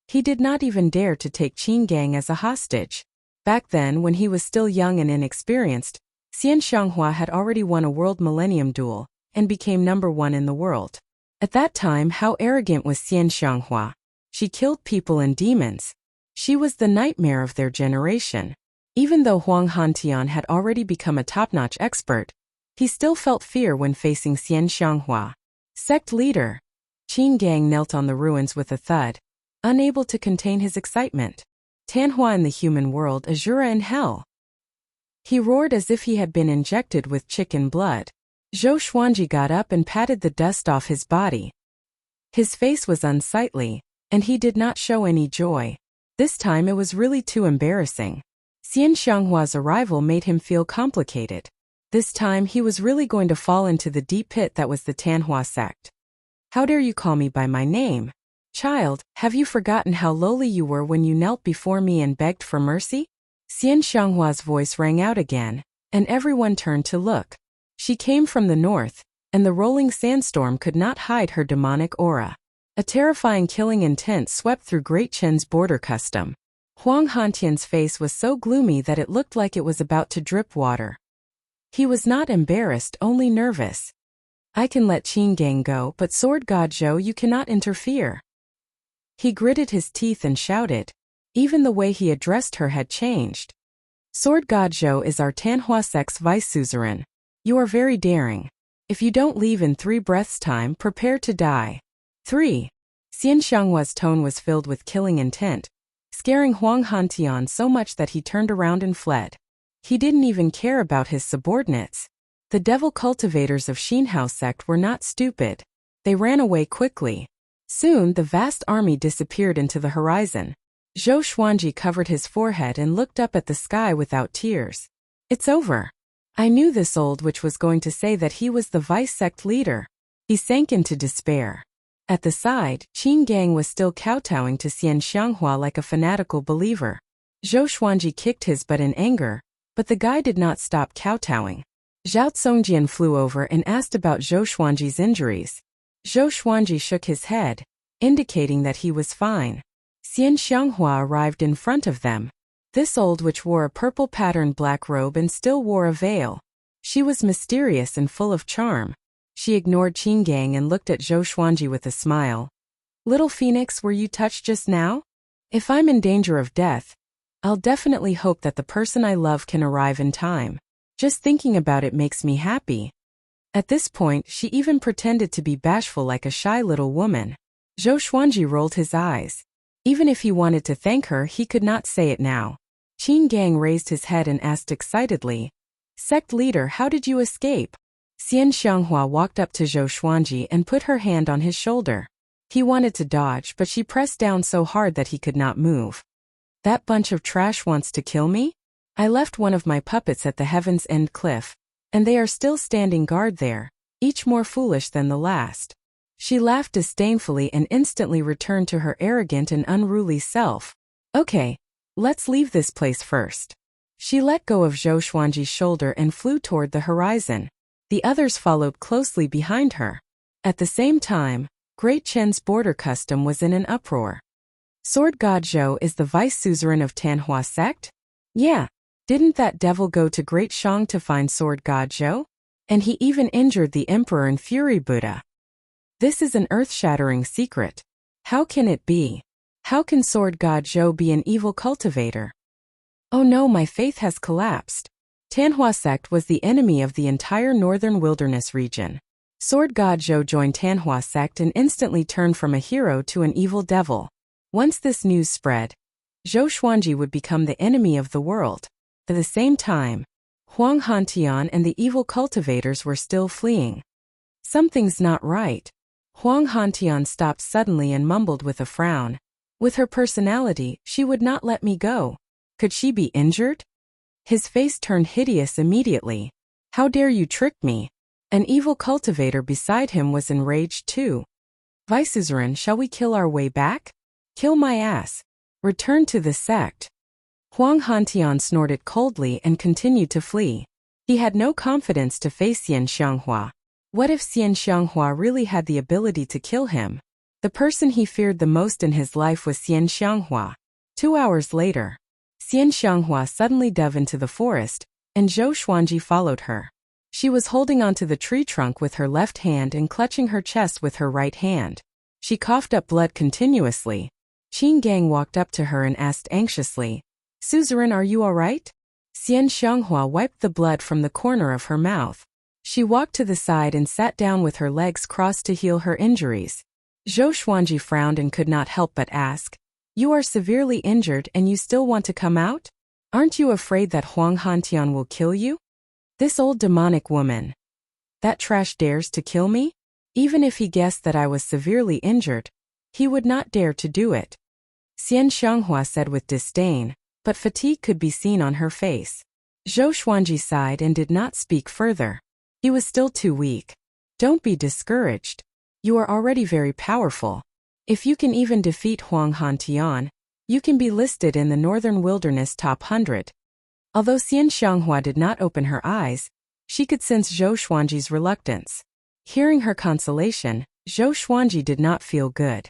he did not even dare to take Qin Gang as a hostage. Back then, when he was still young and inexperienced, Xian Xianghua had already won a World Millennium Duel and became number 1 in the world. At that time, how arrogant was Xian Xianghua? She killed people and demons. She was the nightmare of their generation. Even though Huang Hantian had already become a top-notch expert, he still felt fear when facing Xian Xianghua. Sect leader. Qin Gang knelt on the ruins with a thud, unable to contain his excitement. Tanhua in the human world, Azura in hell. He roared as if he had been injected with chicken blood. Zhou Xuanji got up and patted the dust off his body. His face was unsightly, and he did not show any joy. This time it was really too embarrassing. Xian Xianghua's arrival made him feel complicated. This time he was really going to fall into the deep pit that was the Tanhua sect. How dare you call me by my name? Child, have you forgotten how lowly you were when you knelt before me and begged for mercy? Xian Xianghua's voice rang out again, and everyone turned to look. She came from the north, and the rolling sandstorm could not hide her demonic aura. A terrifying killing intent swept through Great Qin's border custom. Huang Hantian's face was so gloomy that it looked like it was about to drip water. He was not embarrassed, only nervous. I can let Qin Gang go, but Sword God Zhou, you cannot interfere. He gritted his teeth and shouted. Even the way he addressed her had changed. Sword God Zhou is our Tanhua sect's vice suzerain. You are very daring. If you don't leave in 3 breaths' time, prepare to die. 3. Xian Xianghua's tone was filled with killing intent, scaring Huang Hantian so much that he turned around and fled. He didn't even care about his subordinates. The devil cultivators of Xinhao sect were not stupid. They ran away quickly. Soon the vast army disappeared into the horizon. Zhou Xuanji covered his forehead and looked up at the sky without tears. It's over. I knew this old witch was going to say that he was the vice sect leader. He sank into despair. At the side, Qin Gang was still kowtowing to Xian Xianghua like a fanatical believer. Zhou Xuanji kicked his butt in anger, but the guy did not stop kowtowing. Zhao Tsongjian flew over and asked about Zhou Xuanji's injuries. Zhou Xuanji shook his head, indicating that he was fine. Xian Xianghua arrived in front of them. This old witch wore a purple-patterned black robe and still wore a veil. She was mysterious and full of charm. She ignored Qin Gang and looked at Zhou Xuanji with a smile. Little Phoenix, were you touched just now? If I'm in danger of death, I'll definitely hope that the person I love can arrive in time. Just thinking about it makes me happy. At this point, she even pretended to be bashful like a shy little woman. Zhou Xuanji rolled his eyes. Even if he wanted to thank her, he could not say it now. Qin Gang raised his head and asked excitedly, "Sect leader, how did you escape?" Xian Xianghua walked up to Zhou Xuanji and put her hand on his shoulder. He wanted to dodge, but she pressed down so hard that he could not move. That bunch of trash wants to kill me? I left one of my puppets at the Heaven's End cliff, and they are still standing guard there, each more foolish than the last. She laughed disdainfully and instantly returned to her arrogant and unruly self. Okay, let's leave this place first. She let go of Zhou Xuanji's shoulder and flew toward the horizon. The others followed closely behind her. At the same time, Great Chen's border custom was in an uproar. Sword God Zhou is the vice suzerain of Tanhua sect? Yeah. Didn't that devil go to Great Shang to find Sword God Zhou? And he even injured the Emperor and Fury Buddha. This is an earth-shattering secret. How can it be? How can Sword God Zhou be an evil cultivator? Oh no, my faith has collapsed. Tanhua sect was the enemy of the entire northern wilderness region. Sword God Zhou joined Tanhua sect and instantly turned from a hero to an evil devil. Once this news spread, Zhou Xuanji would become the enemy of the world. At the same time, Huang Hantian and the evil cultivators were still fleeing. Something's not right. Huang Hantian stopped suddenly and mumbled with a frown. With her personality, she would not let me go. Could she be injured? His face turned hideous immediately. How dare you trick me? An evil cultivator beside him was enraged too. Vice suzerain, shall we kill our way back? Kill my ass. Return to the sect. Huang Hantian snorted coldly and continued to flee. He had no confidence to face Xian Xianghua. What if Xian Xianghua really had the ability to kill him? The person he feared the most in his life was Xian Xianghua. 2 hours later, Xian Xianghua suddenly dove into the forest, and Zhou Xuanji followed her. She was holding onto the tree trunk with her left hand and clutching her chest with her right hand. She coughed up blood continuously. Qin Gang walked up to her and asked anxiously, "Suzerain, are you all right?" Xian Xianghua wiped the blood from the corner of her mouth. She walked to the side and sat down with her legs crossed to heal her injuries. Zhou Xuanji frowned and could not help but ask, "You are severely injured and you still want to come out? Aren't you afraid that Huang Hantian will kill you? This old demonic woman. That trash dares to kill me? Even if he guessed that I was severely injured, he would not dare to do it." Xian Xianghua said with disdain, but fatigue could be seen on her face. Zhou Xuanji sighed and did not speak further. He was still too weak. Don't be discouraged. You are already very powerful. If you can even defeat Huang Hantian, you can be listed in the Northern Wilderness Top 100. Although Xian Xianghua did not open her eyes, she could sense Zhou Xuanji's reluctance. Hearing her consolation, Zhou Xuanji did not feel good.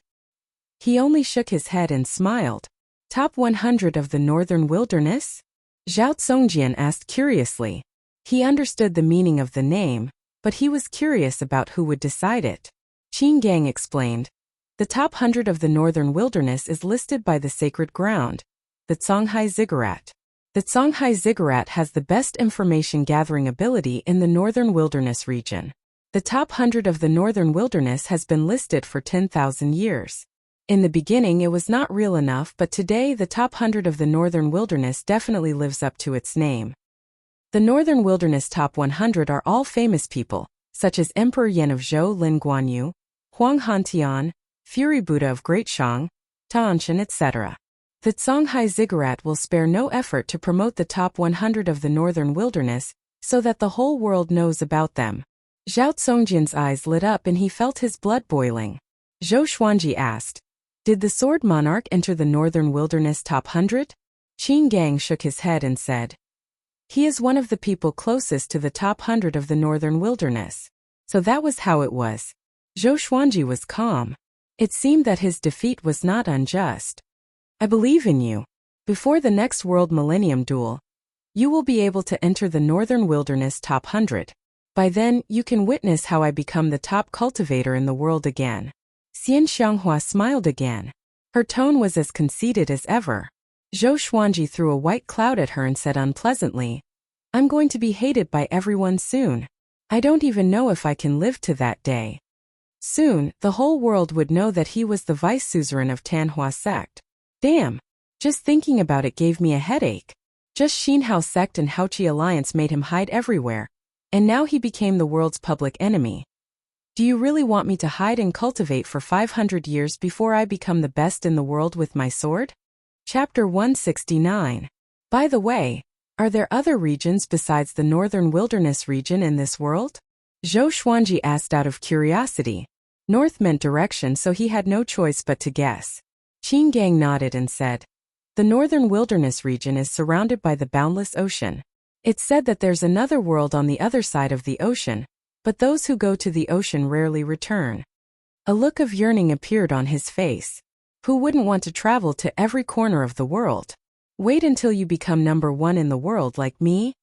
He only shook his head and smiled. Top 100 of the Northern Wilderness? Zhao Tsongjian asked curiously. He understood the meaning of the name, but he was curious about who would decide it. Qin Gang explained. The top 100 of the Northern Wilderness is listed by the sacred ground, the Songhai Ziggurat. The Songhai ziggurat has the best information gathering ability in the Northern Wilderness region. The top 100 of the Northern Wilderness has been listed for 10,000 years. In the beginning it was not real enough, but today the top 100 of the Northern Wilderness definitely lives up to its name. The Northern Wilderness top 100 are all famous people, such as Emperor Yan of Zhou Lin Guanyu, Huang Hantian, Fury Buddha of Great Shang, Taonshan, etc. The Songhai ziggurat will spare no effort to promote the top 100 of the Northern Wilderness so that the whole world knows about them. Zhao Congjian's eyes lit up and he felt his blood boiling. Zhou Xuanji asked, "Did the Sword Monarch enter the Northern Wilderness top 100? Qin Gang shook his head and said, "He is one of the people closest to the top 100 of the Northern Wilderness." So that was how it was. Zhou Xuanji was calm. It seemed that his defeat was not unjust. "I believe in you. Before the next World Millennium Duel, you will be able to enter the Northern Wilderness top 100. By then, you can witness how I become the top cultivator in the world again." Xian Xianghua smiled again. Her tone was as conceited as ever. Zhou Xuanji threw a white cloud at her and said unpleasantly, "I'm going to be hated by everyone soon. I don't even know if I can live to that day." Soon, the whole world would know that he was the vice suzerain of Tanhua sect. Damn. Just thinking about it gave me a headache. Just Xinhao sect and Haoqi alliance made him hide everywhere. And now he became the world's public enemy. Do you really want me to hide and cultivate for 500 years before I become the best in the world with my sword? Chapter 169. By the way, are there other regions besides the Northern Wilderness region in this world? Zhou Xuanji asked out of curiosity. North meant direction, so he had no choice but to guess. Qin Gang nodded and said, "The Northern Wilderness region is surrounded by the boundless ocean. It's said that there's another world on the other side of the ocean, but those who go to the ocean rarely return." A look of yearning appeared on his face. Who wouldn't want to travel to every corner of the world? Wait until you become number one in the world like me?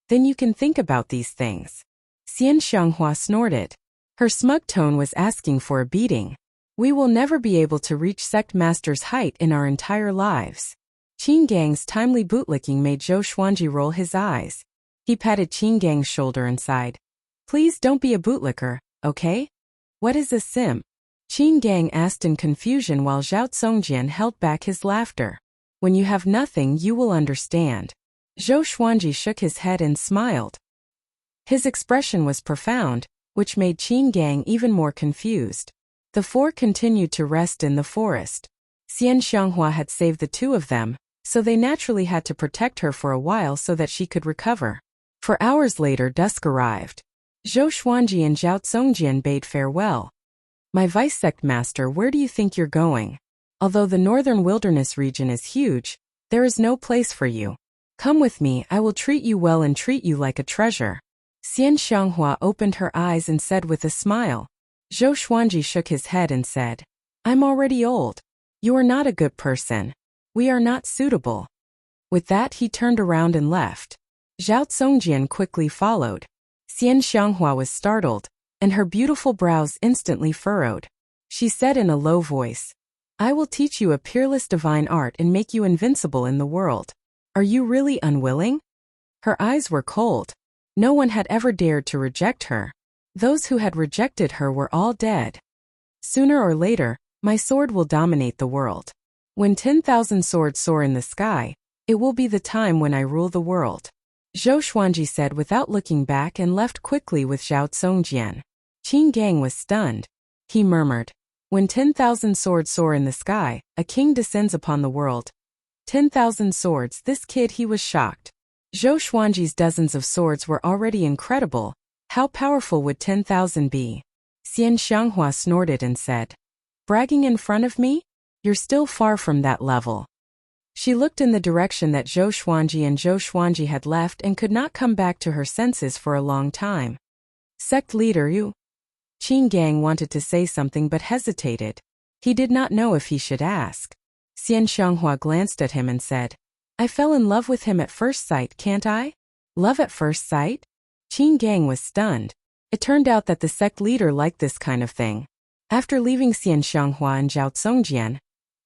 Then you can think about these things. Xian Xianghua snorted. Her smug tone was asking for a beating. "We will never be able to reach Sect Master's height in our entire lives." Qin Gang's timely bootlicking made Zhou Xuanji roll his eyes. He patted Qin Gang's shoulder and sighed. "Please don't be a bootlicker, okay? What is a sim?" Qin Gang asked in confusion while Zhao Congjian held back his laughter. "When you have nothing, you will understand." Zhou Xuanji shook his head and smiled. His expression was profound, which made Qin Gang even more confused. The four continued to rest in the forest. Xian Xianghua had saved the two of them, so they naturally had to protect her for a while so that she could recover. For hours later, dusk arrived. Zhou Xuanji and Zhao Congjian bade farewell. "My vice sect master, where do you think you're going? Although the Northern Wilderness region is huge, there is no place for you. Come with me, I will treat you well and treat you like a treasure." Xian Xianghua opened her eyes and said with a smile. Zhou Xuanji shook his head and said, "I'm already old. You are not a good person. We are not suitable." With that, he turned around and left. Zhao Congjian quickly followed. Xian Xianghua was startled, and her beautiful brows instantly furrowed. She said in a low voice, "I will teach you a peerless divine art and make you invincible in the world. Are you really unwilling?" Her eyes were cold. No one had ever dared to reject her. Those who had rejected her were all dead. "Sooner or later, my sword will dominate the world. When 10,000 swords soar in the sky, it will be the time when I rule the world." Zhou Xuanji said without looking back and left quickly with Zhao Congjian. Qin Gang was stunned. He murmured, "When 10,000 swords soar in the sky, a king descends upon the world." 10,000 swords, this kid, he was shocked. Zhou Xuanji's dozens of swords were already incredible. How powerful would 10,000 be? Xian Xianghua snorted and said, "Bragging in front of me? You're still far from that level." She looked in the direction that Zhou Xuanji had left and could not come back to her senses for a long time. "Sect leader, you?" Qin Gang wanted to say something but hesitated. He did not know if he should ask. Xian Xianghua glanced at him and said, "I fell in love with him at first sight, can't I?" "Love at first sight?" Qin Gang was stunned. It turned out that the sect leader liked this kind of thing. After leaving Xian Xianghua and Zhao Congjian,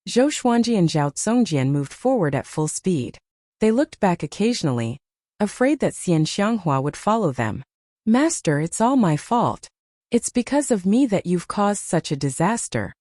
Zhou Xuanji and Zhao Congjian moved forward at full speed. They looked back occasionally, afraid that Xian Xianghua would follow them. Master, it's all my fault. It's because of me that you've caused such a disaster.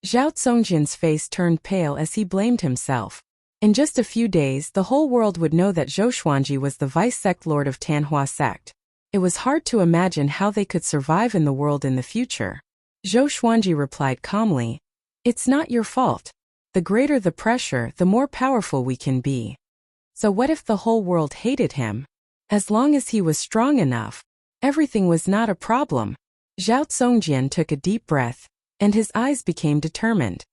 Zhao Zongjian's face turned pale as he blamed himself. In just a few days, the whole world would know that Zhou Xuanji was the vice-sect lord of Tanhua sect. It was hard to imagine how they could survive in the world in the future. Zhou Xuanji replied calmly, "It's not your fault. The greater the pressure, the more powerful we can be. So what if the whole world hated him? As long as he was strong enough, everything was not a problem." Zhao Zongjian took a deep breath, and his eyes became determined.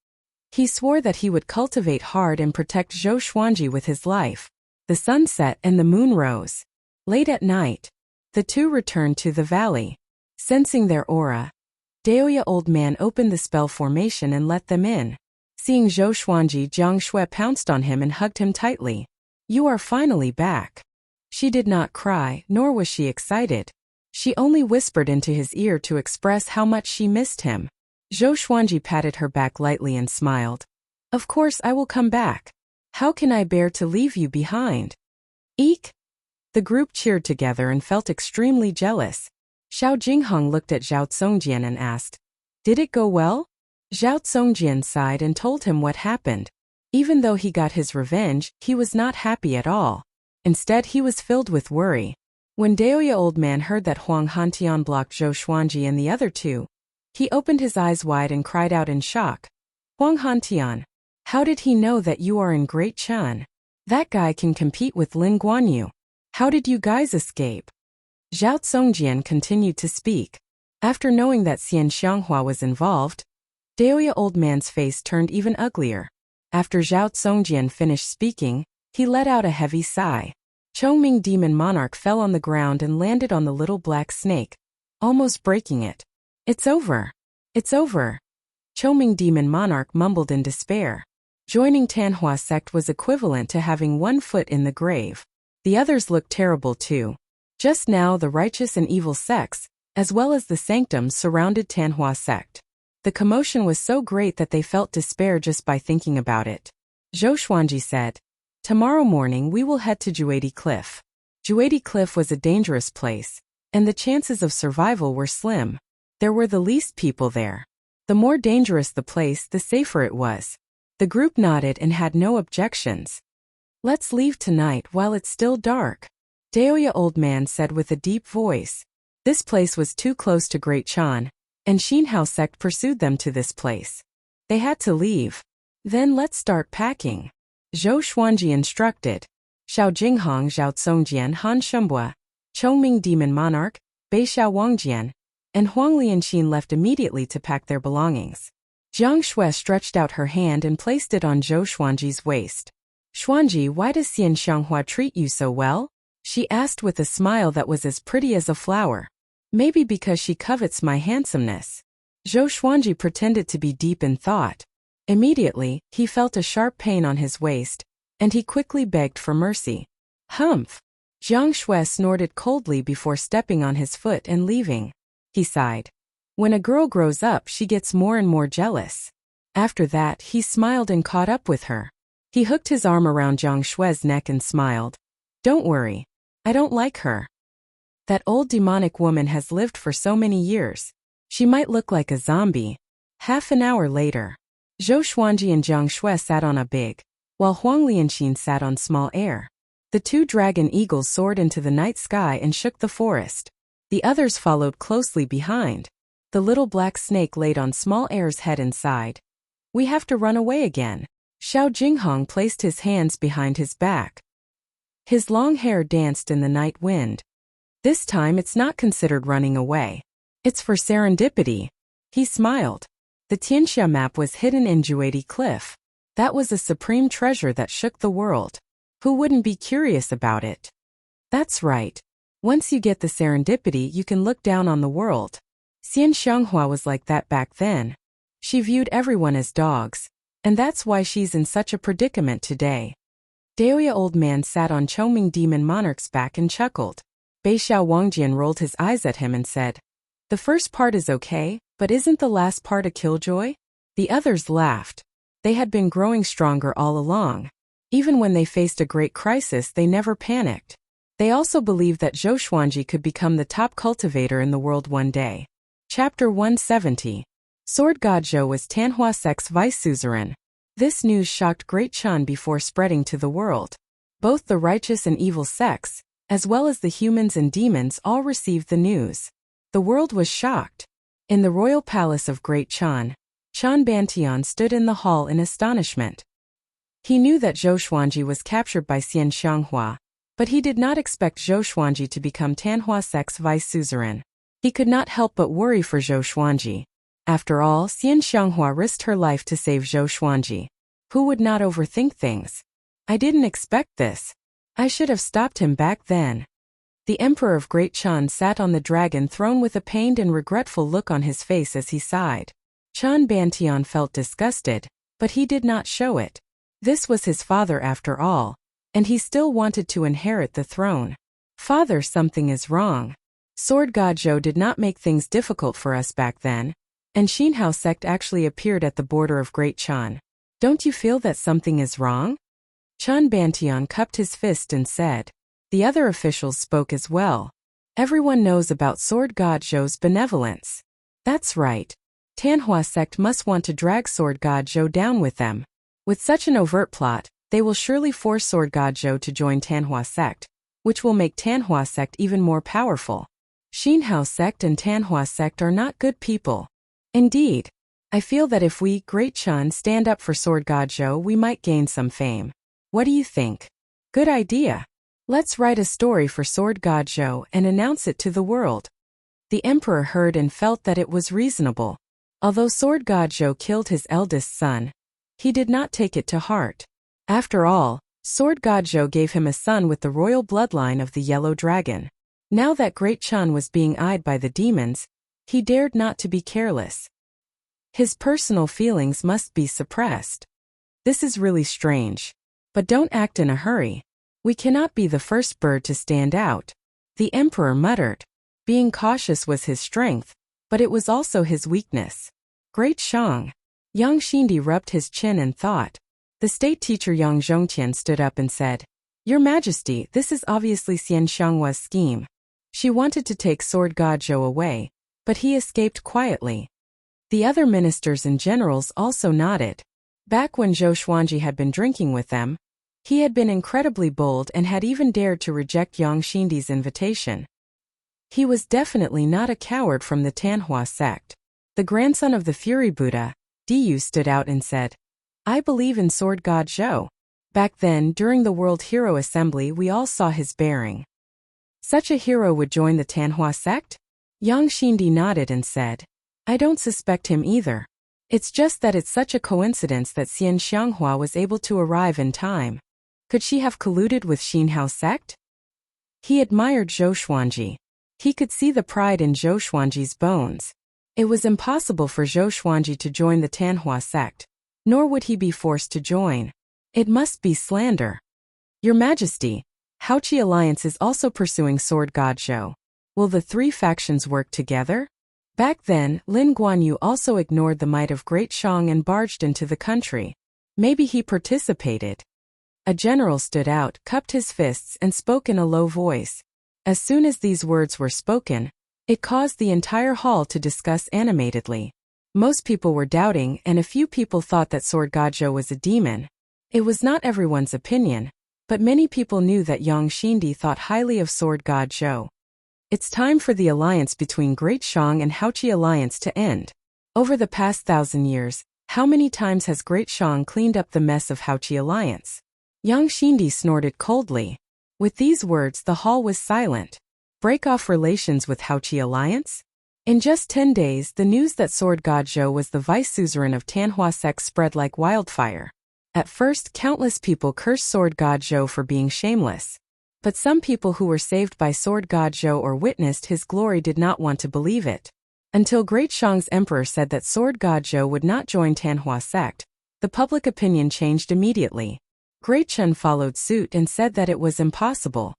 He swore that he would cultivate hard and protect Zhou Xuanji with his life. The sun set and the moon rose. Late at night, the two returned to the valley. Sensing their aura, Daoya old man opened the spell formation and let them in. Seeing Zhou Xuanji, Jiang Shui pounced on him and hugged him tightly. "You are finally back." She did not cry, nor was she excited. She only whispered into his ear to express how much she missed him. Zhou Xuanji patted her back lightly and smiled. "Of course I will come back. How can I bear to leave you behind?" Eek! The group cheered together and felt extremely jealous. Xiao Jinghong looked at Zhao Zongjian and asked, "Did it go well?" Zhao Zongjian sighed and told him what happened. Even though he got his revenge, he was not happy at all. Instead, he was filled with worry. When Daoya old man heard that Huang Hantian blocked Zhou Xuanji and the other two, he opened his eyes wide and cried out in shock. "Huang Hantian, how did he know that you are in Great Chan? That guy can compete with Lin Guanyu. How did you guys escape?" Zhao Zongjian continued to speak. After knowing that Xian Xianghua was involved, Daoya old man's face turned even uglier. After Zhao Zongjian finished speaking, he let out a heavy sigh. Chongming Demon Monarch fell on the ground and landed on the little black snake, almost breaking it. "It's over. It's over." Chongming Demon Monarch mumbled in despair. Joining Tanhua sect was equivalent to having one foot in the grave. The others looked terrible too. Just now the righteous and evil sects, as well as the sanctums, surrounded Tanhua sect. The commotion was so great that they felt despair just by thinking about it. Zhou Xuanji said, "Tomorrow morning we will head to Juedi Cliff." Juedi Cliff was a dangerous place, and the chances of survival were slim. There were the least people there. The more dangerous the place, the safer it was. The group nodded and had no objections. "Let's leave tonight while it's still dark," Daoya old man said with a deep voice. This place was too close to Great Chan, and Xinhao sect pursued them to this place. They had to leave. "Then let's start packing," Zhou Xuanji instructed. Xiao Jinghong, Zhao Zongjian, Han Shumbua, Chongming Demon Monarch, Bei Xiao Wangjian, and Huang Lianxin left immediately to pack their belongings. Jiang Shui stretched out her hand and placed it on Zhou Xuanji's waist. "Xuanji, why does Xian Xianghua treat you so well?" she asked with a smile that was as pretty as a flower. "Maybe because she covets my handsomeness." Zhou Xuanji pretended to be deep in thought. Immediately, he felt a sharp pain on his waist, and he quickly begged for mercy. "Humph!" Jiang Shui snorted coldly before stepping on his foot and leaving. He sighed. When a girl grows up, she gets more and more jealous. After that, he smiled and caught up with her. He hooked his arm around Jiang Shui's neck and smiled. "Don't worry. I don't like her. That old demonic woman has lived for so many years. She might look like a zombie." Half an hour later, Zhou Xuanji and Jiang Shui sat on a big, while Huang Lianxin sat on small air. The two dragon eagles soared into the night sky and shook the forest. The others followed closely behind. The little black snake laid on small air's head and sighed. "We have to run away again." Xiao Jinghong placed his hands behind his back. His long hair danced in the night wind. "This time it's not considered running away. It's for serendipity." He smiled. The Tianxia map was hidden in Juedi Cliff. That was a supreme treasure that shook the world. Who wouldn't be curious about it? That's right. Once you get the serendipity, you can look down on the world. Xian Xianghua was like that back then. She viewed everyone as dogs, and that's why she's in such a predicament today. Daoya old man sat on Chongming Demon Monarch's back and chuckled. Bei Xiao Wangjian rolled his eyes at him and said, "The first part is okay, but isn't the last part a killjoy?" The others laughed. They had been growing stronger all along. Even when they faced a great crisis, they never panicked. They also believed that Zhou Xuanji could become the top cultivator in the world one day. Chapter 170. Sword God Zhou was Tanhua sect's vice suzerain. This news shocked Great Chan before spreading to the world. Both the righteous and evil sects, as well as the humans and demons, all received the news. The world was shocked. In the royal palace of Great Chan, Chan Bantian stood in the hall in astonishment. He knew that Zhou Xuanji was captured by Xian Xianghua, but he did not expect Zhou Xuanji to become Tanhua sect's vice suzerain. He could not help but worry for Zhou Xuanji. After all, Xian Xianghua risked her life to save Zhou Xuanji. Who would not overthink things? I didn't expect this. I should have stopped him back then. The Emperor of Great Chan sat on the dragon throne with a pained and regretful look on his face as he sighed. Chan Bantian felt disgusted, but he did not show it. This was his father after all, and he still wanted to inherit the throne. Father, something is wrong. Sword God Zhou did not make things difficult for us back then, and Xinhao sect actually appeared at the border of Great Chan. Don't you feel that something is wrong? Chan Bantian cupped his fist and said. The other officials spoke as well. Everyone knows about Sword God Zhou's benevolence. That's right. Tanhua sect must want to drag Sword God Zhou down with them. With such an overt plot, they will surely force Sword God Zhou to join Tanhua sect, which will make Tanhua sect even more powerful. Xinhao sect and Tanhua sect are not good people. Indeed, I feel that if we, Great Chan, stand up for Sword God Zhou, we might gain some fame. What do you think? Good idea. Let's write a story for Sword God Zhou and announce it to the world. The emperor heard and felt that it was reasonable. Although Sword God Zhou killed his eldest son, he did not take it to heart. After all, Sword God Zhou gave him a son with the royal bloodline of the Yellow Dragon. Now that Great Chan was being eyed by the demons, he dared not to be careless. His personal feelings must be suppressed. This is really strange. But don't act in a hurry. We cannot be the first bird to stand out. The emperor muttered. Being cautious was his strength, but it was also his weakness. Great Shang. Yang Xindi rubbed his chin and thought. The state teacher Yang Zhongqian stood up and said, Your Majesty, this is obviously Xian Xianghua's scheme. She wanted to take Sword God Zhou away, but he escaped quietly. The other ministers and generals also nodded. Back when Zhou Xuanji had been drinking with them, he had been incredibly bold and had even dared to reject Yang Xindi's invitation. He was definitely not a coward from the Tanhua sect. The grandson of the Fury Buddha, Diyu, stood out and said, I believe in Sword God Zhou. Back then, during the World Hero Assembly, we all saw his bearing. Such a hero would join the Tanhua sect? Yang Xindi nodded and said, I don't suspect him either. It's just that it's such a coincidence that Xian Xianghua was able to arrive in time. Could she have colluded with Xinhao sect? He admired Zhou Xuanji. He could see the pride in Zhou Xuanji's bones. It was impossible for Zhou Xuanji to join the Tanhua sect, nor would he be forced to join. It must be slander. Your Majesty, Haoqi Alliance is also pursuing Sword God Zhou. Will the three factions work together? Back then, Lin Guanyu also ignored the might of Great Shang and barged into the country. Maybe he participated. A general stood out, cupped his fists and spoke in a low voice. As soon as these words were spoken, it caused the entire hall to discuss animatedly. Most people were doubting and a few people thought that Sword God Zhou was a demon. It was not everyone's opinion, but many people knew that Yang Xindi thought highly of Sword God Zhou. It's time for the alliance between Great Shang and Haoqi Alliance to end. Over the past 1,000 years, how many times has Great Shang cleaned up the mess of Haoqi Alliance? Yang Xindi snorted coldly. With these words, the hall was silent. Break off relations with Haoqi Alliance? In just 10 days, the news that Sword God Zhou was the vice suzerain of Tanhua sect spread like wildfire. At first, countless people cursed Sword God Zhou for being shameless. But some people who were saved by Sword God Zhou or witnessed his glory did not want to believe it. Until Great Shang's emperor said that Sword God Zhou would not join Tanhua sect, the public opinion changed immediately. Great Chen followed suit and said that it was impossible.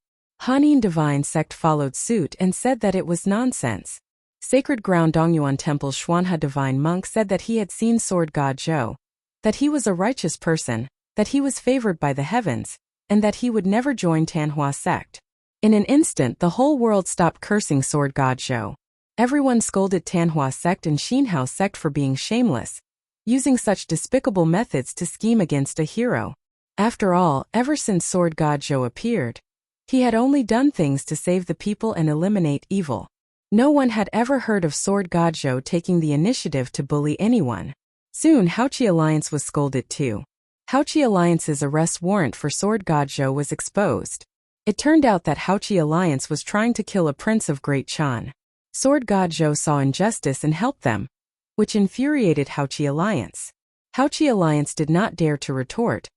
Hanin Divine Sect followed suit and said that it was nonsense. Sacred Ground Dongyuan Temple Xuanhe Divine Monk said that he had seen Sword God Zhou, that he was a righteous person, that he was favored by the heavens, and that he would never join Tanhua sect. In an instant the whole world stopped cursing Sword God Zhou. Everyone scolded Tanhua sect and Xinhao sect for being shameless, using such despicable methods to scheme against a hero. After all, ever since Sword God Zhou appeared, he had only done things to save the people and eliminate evil. No one had ever heard of Sword God Zhou taking the initiative to bully anyone. Soon Haoqi Alliance was scolded too. Haoqi Alliance's arrest warrant for Sword God Zhou was exposed. It turned out that Haoqi Alliance was trying to kill a prince of Great Chan. Sword God Zhou saw injustice and helped them, which infuriated Haoqi Alliance. Haoqi Alliance did not dare to retort,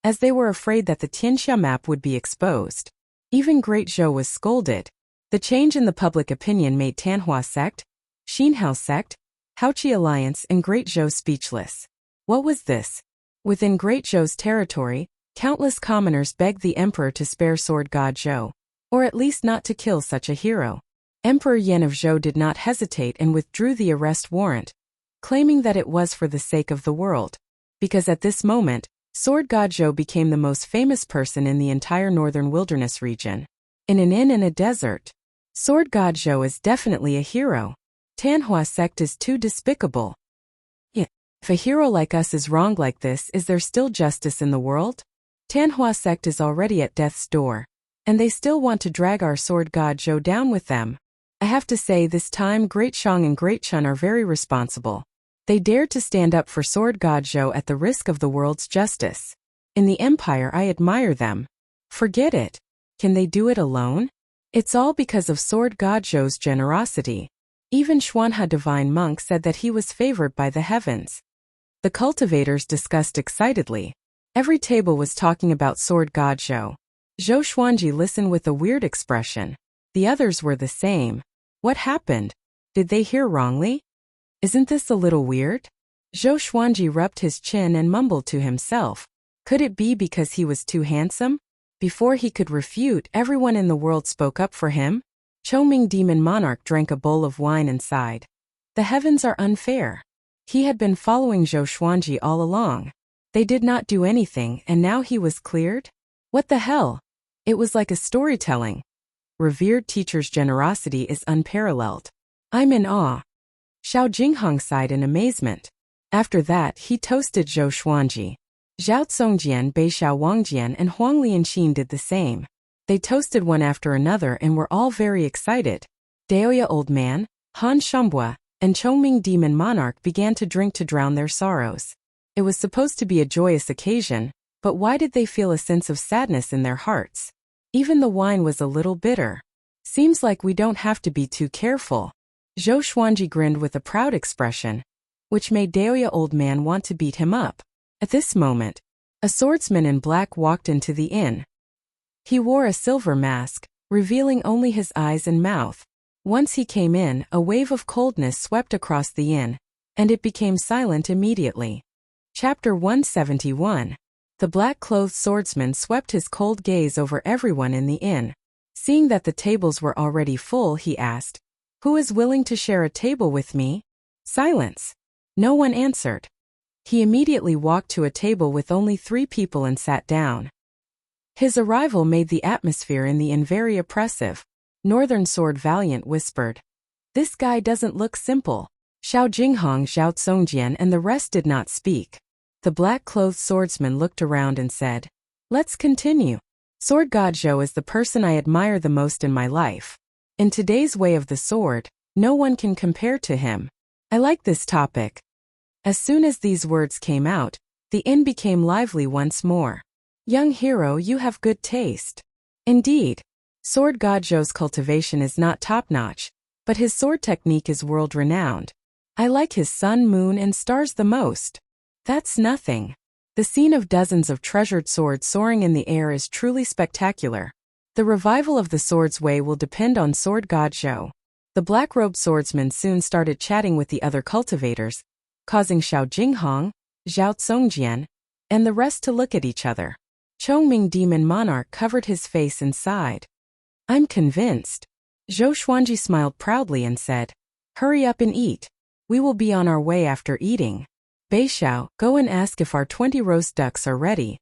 as they were afraid that the Tianxia map would be exposed. Even Great Zhou was scolded. The change in the public opinion made Tanhua sect, Xinhao sect, Haoqi Alliance and Great Zhou speechless. What was this? Within Great Zhou's territory, countless commoners begged the emperor to spare Sword God Zhou, or at least not to kill such a hero. Emperor Yan of Zhou did not hesitate and withdrew the arrest warrant, claiming that it was for the sake of the world. Because at this moment, Sword God Zhou became the most famous person in the entire northern wilderness region. In an inn in a desert, Sword God Zhou is definitely a hero. Tanhua sect is too despicable. If a hero like us is wronged like this, is there still justice in the world? Tanhua sect is already at death's door, and they still want to drag our Sword God Zhou down with them. I have to say this time Great Shang and Great Chun are very responsible. They dared to stand up for Sword God Zhou at the risk of the world's justice. In the empire I admire them. Forget it. Can they do it alone? It's all because of Sword God Zhou's generosity. Even Xuanhe divine monk said that he was favored by the heavens. The cultivators discussed excitedly. Every table was talking about Sword God Zhou. Zhou Xuanji listened with a weird expression. The others were the same. What happened? Did they hear wrongly? Isn't this a little weird? Zhou Xuanji rubbed his chin and mumbled to himself. Could it be because he was too handsome? Before he could refute, everyone in the world spoke up for him. Chongming Demon Monarch drank a bowl of wine and sighed. The heavens are unfair. He had been following Zhou Xuanji all along. They did not do anything and now he was cleared? What the hell? It was like a storytelling. Revered teacher's generosity is unparalleled. I'm in awe. Xiao Jinghong sighed in amazement. After that, he toasted Zhou Xuanji. Zhao Tsongjian, Bei Xiao Wangjian and Huang Lianxin did the same. They toasted one after another and were all very excited. Daoya Old Man, Han Shumbua, and Chongming Demon Monarch began to drink to drown their sorrows. It was supposed to be a joyous occasion, but why did they feel a sense of sadness in their hearts? Even the wine was a little bitter. Seems like we don't have to be too careful. Zhou Xuanji grinned with a proud expression, which made Daoya Old Man want to beat him up. At this moment, a swordsman in black walked into the inn. He wore a silver mask, revealing only his eyes and mouth. Once he came in, a wave of coldness swept across the inn, and it became silent immediately. Chapter 171. The black-clothed swordsman swept his cold gaze over everyone in the inn. Seeing that the tables were already full, he asked, "Who is willing to share a table with me?" Silence. No one answered. He immediately walked to a table with only 3 people and sat down. His arrival made the atmosphere in the inn very oppressive. Northern Sword Valiant whispered, "This guy doesn't look simple." Xiao Jinghong, Zhao Tsongjian and the rest did not speak. The black-clothed swordsman looked around and said, "Let's continue. Sword God Zhou is the person I admire the most in my life. In today's way of the sword, no one can compare to him. I like this topic." As soon as these words came out, the inn became lively once more. "Young hero, you have good taste." Indeed, Sword God Zhou's cultivation is not top-notch, but his sword technique is world-renowned. I like his sun, moon, and stars the most. That's nothing. The scene of dozens of treasured swords soaring in the air is truly spectacular. The revival of the sword's way will depend on Sword God Zhou. The black-robed swordsman soon started chatting with the other cultivators, causing Xiao Jinghong, Zhao Tsongjian, and the rest to look at each other. Chongming Demon Monarch covered his face and sighed. "I'm convinced." Zhou Xuanji smiled proudly and said, "Hurry up and eat. We will be on our way after eating. Bei Xiao, go and ask if our 20 roast ducks are ready."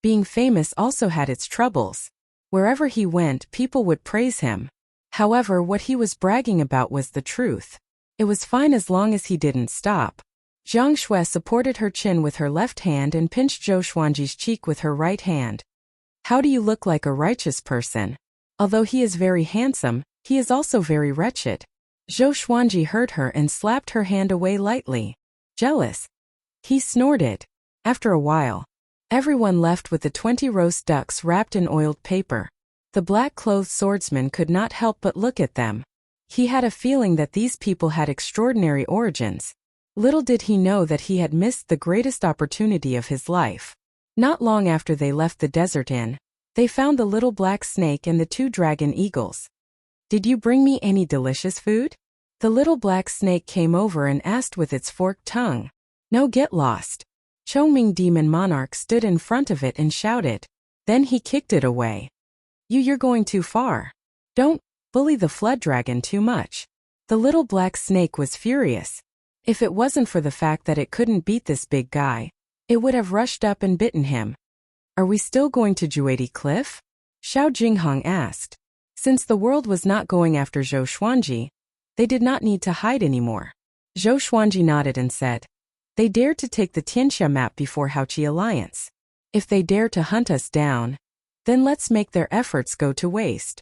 Being famous also had its troubles. Wherever he went, people would praise him. However, what he was bragging about was the truth. It was fine as long as he didn't stop. Jiang Shui supported her chin with her left hand and pinched Zhou Xuanji's cheek with her right hand. How do you look like a righteous person? Although he is very handsome, he is also very wretched. Zhou Xuanji heard her and slapped her hand away lightly. Jealous? He snorted. After a while, everyone left with the 20 roast ducks wrapped in oiled paper. The black-clothed swordsman could not help but look at them. He had a feeling that these people had extraordinary origins. Little did he know that he had missed the greatest opportunity of his life. Not long after they left the desert inn, they found the little black snake and the 2 dragon eagles. Did you bring me any delicious food? The little black snake came over and asked with its forked tongue. No, get lost. Chongming Demon Monarch stood in front of it and shouted. Then he kicked it away. You're going too far. Don't bully the flood dragon too much. The little black snake was furious. If it wasn't for the fact that it couldn't beat this big guy, it would have rushed up and bitten him. Are we still going to Juedi Cliff? Xiao Jinghong asked. Since the world was not going after Zhou Xuanji, they did not need to hide anymore. Zhou Xuanji nodded and said, they dared to take the Tianxia map before Haoqi Alliance. If they dare to hunt us down, then let's make their efforts go to waste.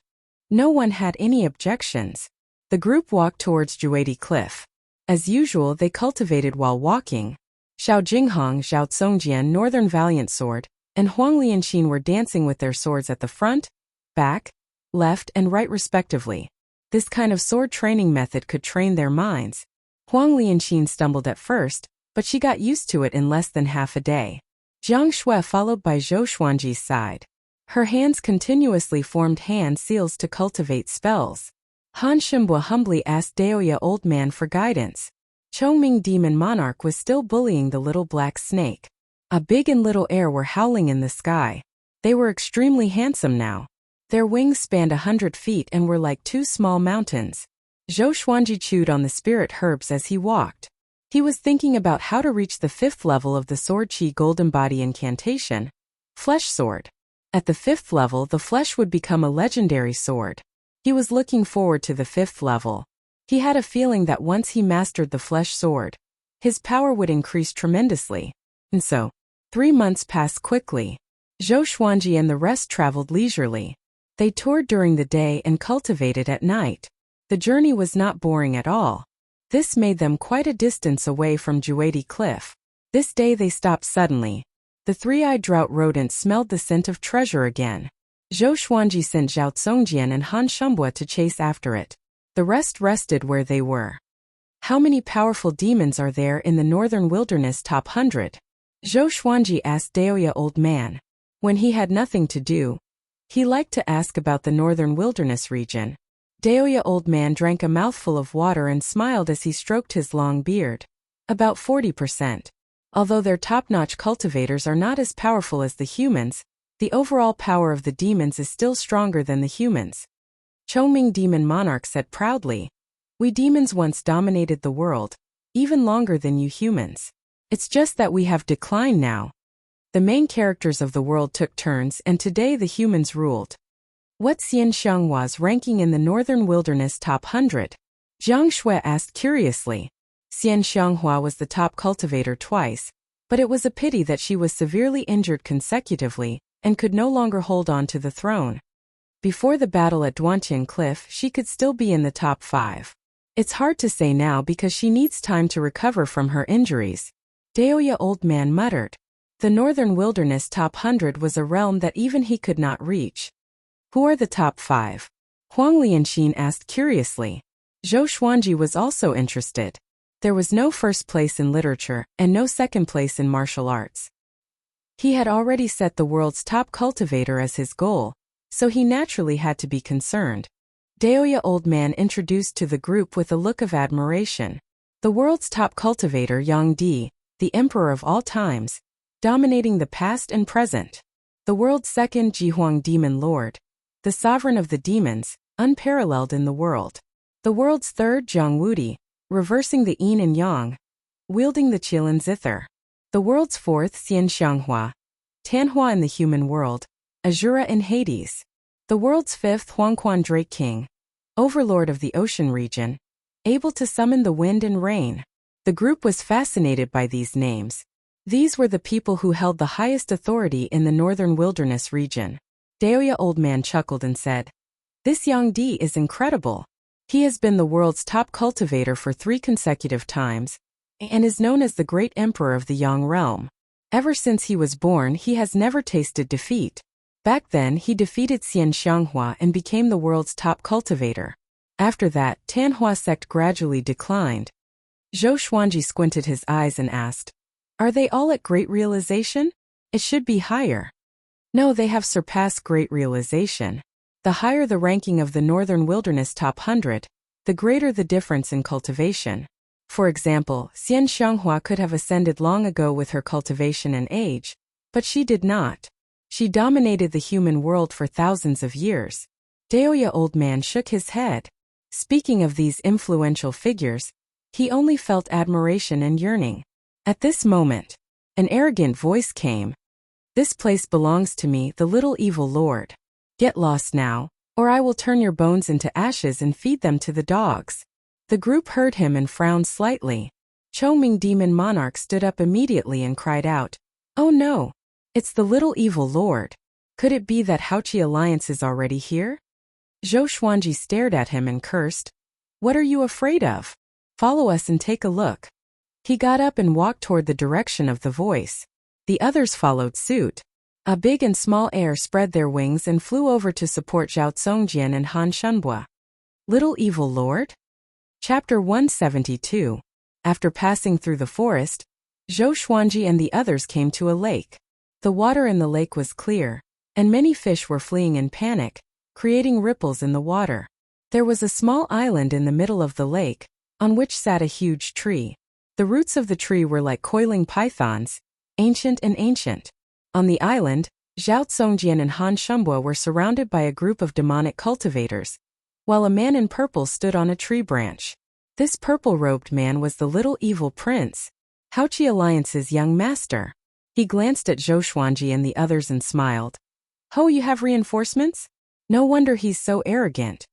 No one had any objections. The group walked towards Juedi Cliff. As usual, they cultivated while walking. Xiao Jinghong, Zhao Tsongjian, Northern Valiant Sword, and Huang Lianxin were dancing with their swords at the front, back, left, and right respectively. This kind of sword training method could train their minds. Huang Lianxin stumbled at first, but she got used to it in less than half a day. Jiang Shui followed by Zhou Xuanji's side. Her hands continuously formed hand seals to cultivate spells. Han Shimbua humbly asked Daoya Old Man for guidance. Chongming Demon Monarch was still bullying the little black snake. A big and little air were howling in the sky. They were extremely handsome now. Their wings spanned 100 feet and were like 2 small mountains. Zhou Xuanji chewed on the spirit herbs as he walked. He was thinking about how to reach the 5th level of the Sword Qi Golden Body incantation. Flesh Sword. At the 5th level, the flesh would become a legendary sword. He was looking forward to the 5th level. He had a feeling that once he mastered the flesh sword, his power would increase tremendously. And so, 3 months passed quickly. Zhou Xuanji and the rest traveled leisurely. They toured during the day and cultivated at night. The journey was not boring at all. This made them quite a distance away from Juedi Cliff. This day they stopped suddenly. The 3-eyed drought rodent smelled the scent of treasure again. Zhou Xuanji sent Zhao Tsongjian and Han Shimbua to chase after it. The rest rested where they were. How many powerful demons are there in the northern wilderness top 100? Zhou Xuanji asked Daoya Old Man. When he had nothing to do, he liked to ask about the northern wilderness region. Daoya Old Man drank a mouthful of water and smiled as he stroked his long beard. About 40%. Although their top-notch cultivators are not as powerful as the humans, the overall power of the demons is still stronger than the humans. Chongming Demon Monarch said proudly, we demons once dominated the world, even longer than you humans. It's just that we have declined now. The main characters of the world took turns and today the humans ruled. What's Xian Xianghua's ranking in the northern wilderness top 100? Jiang Shui asked curiously. Xian Xianghua was the top cultivator twice, but it was a pity that she was severely injured consecutively and could no longer hold on to the throne. Before the battle at Duantian Cliff, she could still be in the top 5. It's hard to say now because she needs time to recover from her injuries. Daoya Old Man muttered. The northern wilderness top 100 was a realm that even he could not reach. Who are the top 5? Huang Lianxin asked curiously. Zhou Xuanji was also interested. There was no first place in literature and no second place in martial arts. He had already set the world's top cultivator as his goal, so he naturally had to be concerned. Daoya Old Man introduced to the group with a look of admiration. The world's top cultivator Yang Di, the emperor of all times, dominating the past and present. The world's second Jihuang Demon Lord, the sovereign of the demons, unparalleled in the world. The world's third Zhang Wudi, reversing the yin and yang, wielding the Qilin zither. The world's fourth Xian Xianghua, Tanhua in the human world, Azura in Hades. The world's fifth Huangquan Drake King, overlord of the ocean region, able to summon the wind and rain. The group was fascinated by these names. These were the people who held the highest authority in the northern wilderness region. Daoya Old Man chuckled and said, "This Yang Di is incredible. He has been the world's top cultivator for 3 consecutive times, and is known as the Great Emperor of the Yang realm. Ever since he was born, he has never tasted defeat. Back then, he defeated Xian Xianghua and became the world's top cultivator. After that, Tanhua sect gradually declined." Zhou Xuanji squinted his eyes and asked, "Are they all at Great Realization? It should be higher." "No, they have surpassed Great Realization. The higher the ranking of the Northern Wilderness Top 100, the greater the difference in cultivation. For example, Xian Xianghua could have ascended long ago with her cultivation and age, but she did not. She dominated the human world for thousands of years." Daoya Old Man shook his head. Speaking of these influential figures, he only felt admiration and yearning. At this moment, an arrogant voice came. "This place belongs to me, the little evil lord. Get lost now, or I will turn your bones into ashes and feed them to the dogs." The group heard him and frowned slightly. Chongming Demon Monarch stood up immediately and cried out, "Oh no! It's the little evil lord. Could it be that Haochi Alliance is already here?" Zhou Xuanji stared at him and cursed. "What are you afraid of? Follow us and take a look." He got up and walked toward the direction of the voice. The others followed suit. A big and small heir spread their wings and flew over to support Zhao Tsongjian and Han Shunbua. Little Evil Lord? Chapter 172. After passing through the forest, Zhou Xuanji and the others came to a lake. The water in the lake was clear, and many fish were fleeing in panic, creating ripples in the water. There was a small island in the middle of the lake, on which sat a huge tree. The roots of the tree were like coiling pythons, ancient and ancient. On the island, Zhao Tsongjian and Han Shunbua were surrounded by a group of demonic cultivators, while a man in purple stood on a tree branch. This purple-robed man was the little evil prince, Haochi Alliance's young master. He glanced at Zhou Xuanji and the others and smiled. "Ho, you have reinforcements? No wonder he's so arrogant."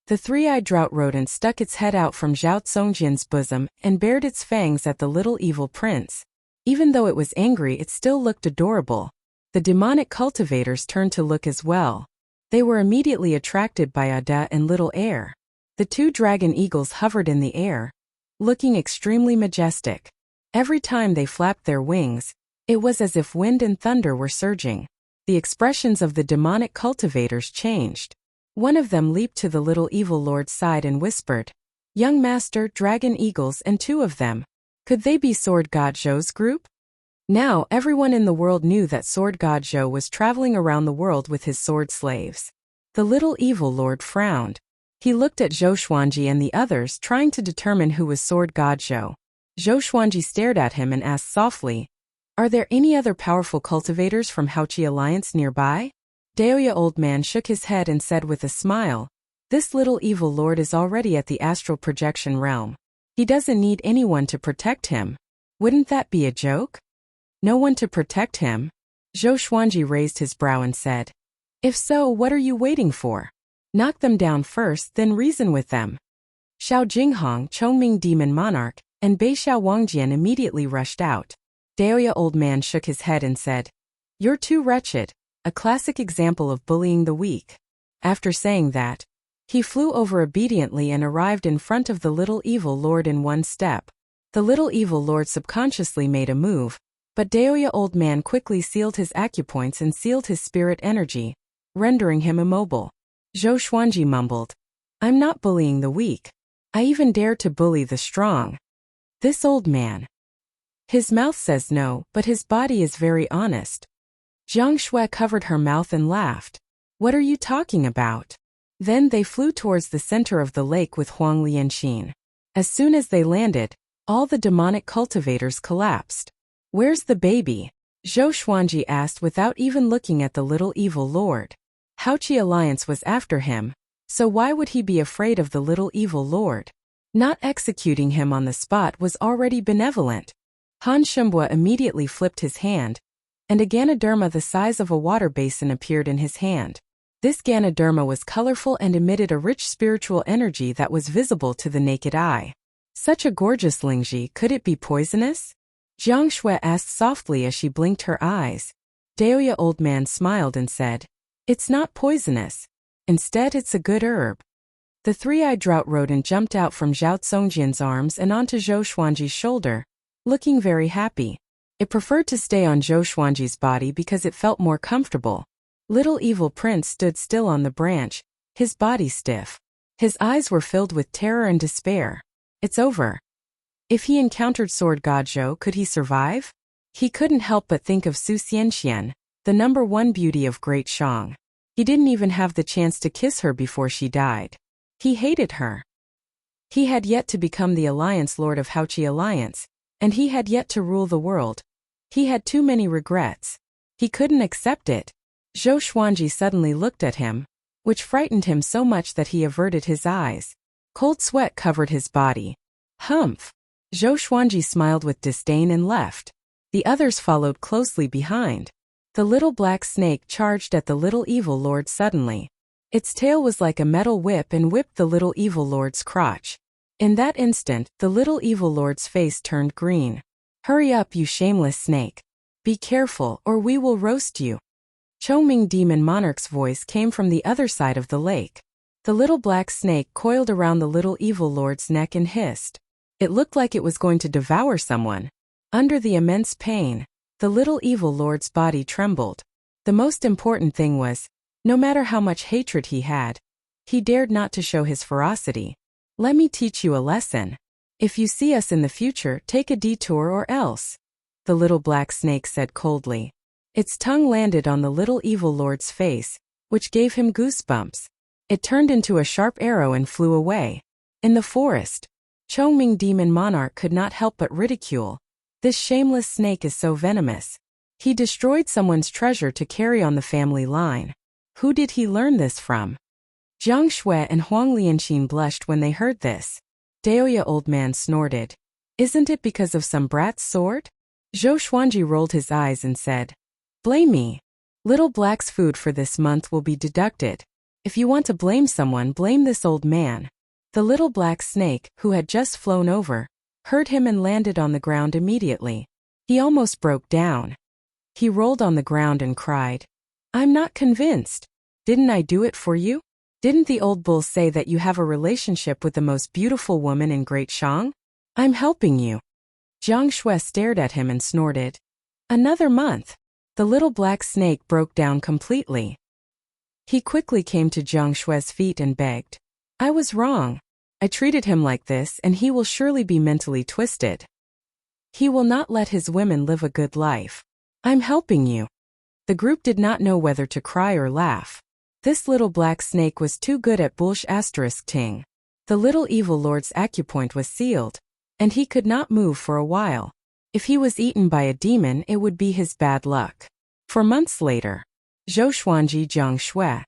The three-eyed drought rodent stuck its head out from Zhao Tsongjian's bosom and bared its fangs at the little evil prince. Even though it was angry, it still looked adorable. The demonic cultivators turned to look as well. They were immediately attracted by Ada and Little Air. The 2 dragon eagles hovered in the air, looking extremely majestic. Every time they flapped their wings, it was as if wind and thunder were surging. The expressions of the demonic cultivators changed. One of them leaped to the little evil lord's side and whispered, "Young master, dragon eagles, and 2 of them. Could they be Sword God Zhou's group?" Now everyone in the world knew that Sword God Zhou was traveling around the world with his sword slaves. The little evil lord frowned. He looked at Zhou Xuanji and the others, trying to determine who was Sword God Zhou. Zhou Xuanji stared at him and asked softly, "Are there any other powerful cultivators from Haochi Alliance nearby?" Daoya Old Man shook his head and said with a smile, "This little evil lord is already at the astral projection realm. He doesn't need anyone to protect him. Wouldn't that be a joke? No one to protect him?" Zhou Xuanji raised his brow and said, "If so, what are you waiting for? Knock them down first, then reason with them." Xiao Jinghong, Chongming Demon Monarch, and Beixiao Wangjian immediately rushed out. Daoya Old Man shook his head and said, "You're too wretched, a classic example of bullying the weak." After saying that, he flew over obediently and arrived in front of the little evil lord in one step. The little evil lord subconsciously made a move, but Daoya Old Man quickly sealed his acupoints and sealed his spirit energy, rendering him immobile. Zhou Xuanji mumbled, "I'm not bullying the weak. I even dare to bully the strong. This old man. His mouth says no, but his body is very honest." Jiang Shui covered her mouth and laughed. "What are you talking about?" Then they flew towards the center of the lake with Huang Lianxin. As soon as they landed, all the demonic cultivators collapsed. "Where's the baby?" Zhou Xuanji asked without even looking at the little evil lord. Haochi Alliance was after him, so why would he be afraid of the little evil lord? Not executing him on the spot was already benevolent. Han Shunbua immediately flipped his hand, and a Ganoderma the size of a water basin appeared in his hand. This Ganoderma was colorful and emitted a rich spiritual energy that was visible to the naked eye. Such a gorgeous Lingji, could it be poisonous? Jiang Shui asked softly as she blinked her eyes. Daoya old man smiled and said, "It's not poisonous. Instead, it's a good herb." The three-eyed drought rodent jumped out from Zhao Zongjian's arms and onto Zhou Xuanji's shoulder, looking very happy. It preferred to stay on Zhou Xuanji's body because it felt more comfortable. Little evil prince stood still on the branch, his body stiff. His eyes were filled with terror and despair. It's over. If he encountered Sword God Zhou, could he survive? He couldn't help but think of Su Xianxian, the #1 beauty of Great Shang. He didn't even have the chance to kiss her before she died. He hated her. He had yet to become the Alliance Lord of Haoqi Alliance, and he had yet to rule the world. He had too many regrets. He couldn't accept it. Zhou Xuanji suddenly looked at him, which frightened him so much that he averted his eyes. Cold sweat covered his body. Humph! Zhou Xuanji smiled with disdain and left. The others followed closely behind. The little black snake charged at the little evil lord suddenly. Its tail was like a metal whip and whipped the little evil lord's crotch. In that instant, the little evil lord's face turned green. "Hurry up, you shameless snake. Be careful, or we will roast you." Chongming Demon Monarch's voice came from the other side of the lake. The little black snake coiled around the little evil lord's neck and hissed. It looked like it was going to devour someone. Under the immense pain, the little evil lord's body trembled. The most important thing was, no matter how much hatred he had, he dared not to show his ferocity. "Let me teach you a lesson. If you see us in the future, take a detour or else," the little black snake said coldly. Its tongue landed on the little evil lord's face, which gave him goosebumps. It turned into a sharp arrow and flew away. In the forest, Chongming Demon Monarch could not help but ridicule. "This shameless snake is so venomous. He destroyed someone's treasure to carry on the family line. Who did he learn this from?" Jiang Shui and Huang Lianxin blushed when they heard this. Daoya old man snorted. "Isn't it because of some brat's sword?" Zhou Xuanji rolled his eyes and said, "Blame me. Little Black's food for this month will be deducted. If you want to blame someone, blame this old man." The little black snake, who had just flown over, heard him and landed on the ground immediately. He almost broke down. He rolled on the ground and cried, "I'm not convinced. Didn't I do it for you? Didn't the old bull say that you have a relationship with the most beautiful woman in Great Shang? I'm helping you." Jiang Shui stared at him and snorted. "Another month." The little black snake broke down completely. He quickly came to Jiang Shui's feet and begged, "I was wrong. I treated him like this and he will surely be mentally twisted. He will not let his women live a good life. I'm helping you." The group did not know whether to cry or laugh. This little black snake was too good at bullsh**. The little evil lord's acupoint was sealed, and he could not move for a while. If he was eaten by a demon, it would be his bad luck. For months later, Zhou Xuanji, Jiang Shui,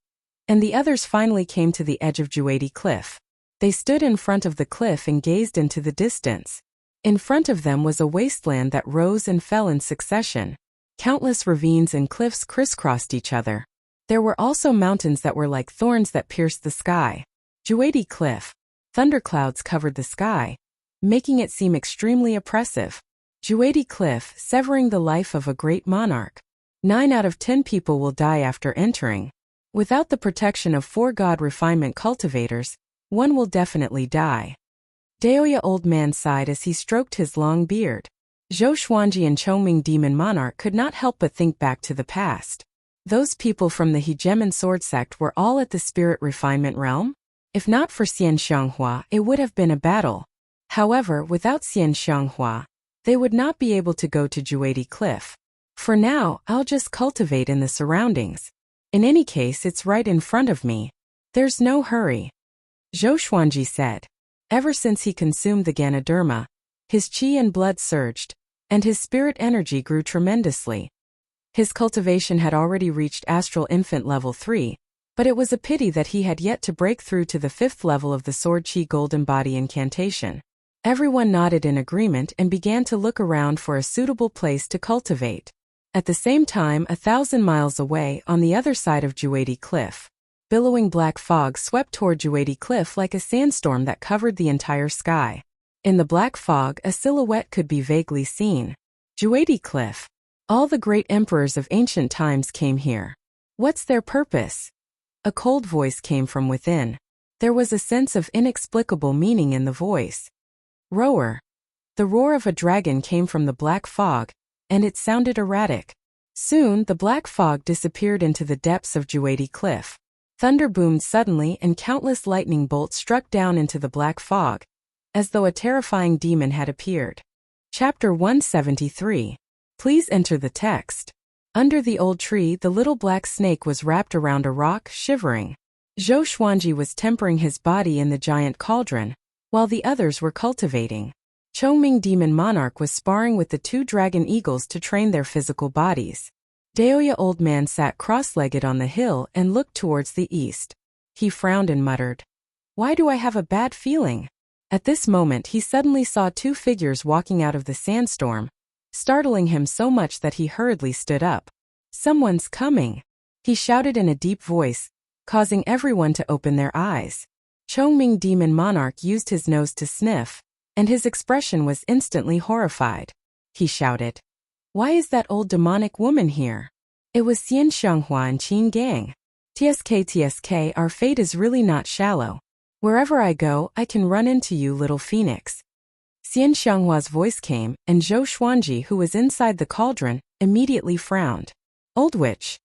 and the others finally came to the edge of Juadi Cliff. They stood in front of the cliff and gazed into the distance. In front of them was a wasteland that rose and fell in succession. Countless ravines and cliffs crisscrossed each other. There were also mountains that were like thorns that pierced the sky. Juadi Cliff. Thunderclouds covered the sky, making it seem extremely oppressive. Juadi Cliff, severing the life of a great monarch. 9 out of 10 people will die after entering. Without the protection of 4 god refinement cultivators, one will definitely die. Daoya old man sighed as he stroked his long beard. Zhou Xuanji and Chongming Demon Monarch could not help but think back to the past. Those people from the Hegemon sword sect were all at the spirit refinement realm? If not for Xian Xianghua, it would have been a battle. However, without Xian Xianghua, they would not be able to go to Juadi Cliff. For now, I'll just cultivate in the surroundings. In any case, it's right in front of me. There's no hurry. Zhou Xuanji said. Ever since he consumed the Ganoderma, his qi and blood surged, and his spirit energy grew tremendously. His cultivation had already reached Astral Infant Level 3, but it was a pity that he had yet to break through to the 5th level of the Sword Qi Golden Body incantation. Everyone nodded in agreement and began to look around for a suitable place to cultivate. At the same time, 1,000 miles away, on the other side of Juadi Cliff, billowing black fog swept toward Juadi Cliff like a sandstorm that covered the entire sky. In the black fog, a silhouette could be vaguely seen. Juadi Cliff. All the great emperors of ancient times came here. What's their purpose? A cold voice came from within. There was a sense of inexplicable meaning in the voice. Roar. The roar of a dragon came from the black fog, and it sounded erratic. Soon, the black fog disappeared into the depths of Juadi Cliff. Thunder boomed suddenly and countless lightning bolts struck down into the black fog, as though a terrifying demon had appeared. Chapter 173. Please enter the text. Under the old tree, the little black snake was wrapped around a rock, shivering. Zhou Xuanji was tempering his body in the giant cauldron, while the others were cultivating. Chongming Demon Monarch was sparring with the two dragon eagles to train their physical bodies. Daoya Old Man sat cross-legged on the hill and looked towards the east. He frowned and muttered, "Why do I have a bad feeling?" At this moment he suddenly saw two figures walking out of the sandstorm, startling him so much that he hurriedly stood up. "Someone's coming!" he shouted in a deep voice, causing everyone to open their eyes. Chongming Demon Monarch used his nose to sniff, and his expression was instantly horrified. He shouted, "Why is that old demonic woman here?" It was Xian Xianghua and Qin Gang. TSK, our fate is really not shallow. Wherever I go, I can run into you, little phoenix." Xian Xianghua's voice came, and Zhou Xuanji, who was inside the cauldron, immediately frowned. "Old witch."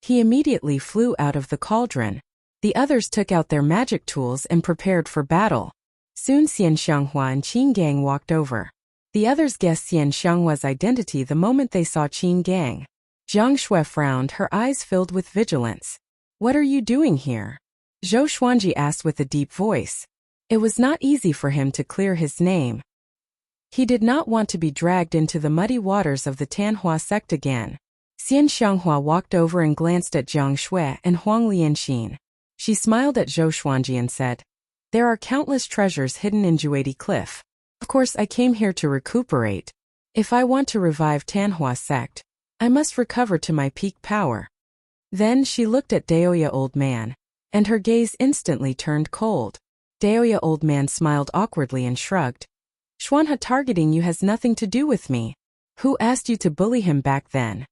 He immediately flew out of the cauldron. The others took out their magic tools and prepared for battle. Soon Xian Xianghua and Qin Gang walked over. The others guessed Xian Xianghua's identity the moment they saw Qin Gang. Jiang Shui frowned, her eyes filled with vigilance. "What are you doing here?" Zhou Xuanji asked with a deep voice. It was not easy for him to clear his name. He did not want to be dragged into the muddy waters of the Tanhua sect again. Xian Xianghua walked over and glanced at Jiang Shui and Huang Lianxin. She smiled at Zhou Xuanji and said, "There are countless treasures hidden in Juadi Cliff. Of course I came here to recuperate. If I want to revive Tanhua sect, I must recover to my peak power." Then she looked at Daoya Old Man, and her gaze instantly turned cold. Daoya Old Man smiled awkwardly and shrugged. "Xuanha targeting you has nothing to do with me. Who asked you to bully him back then?"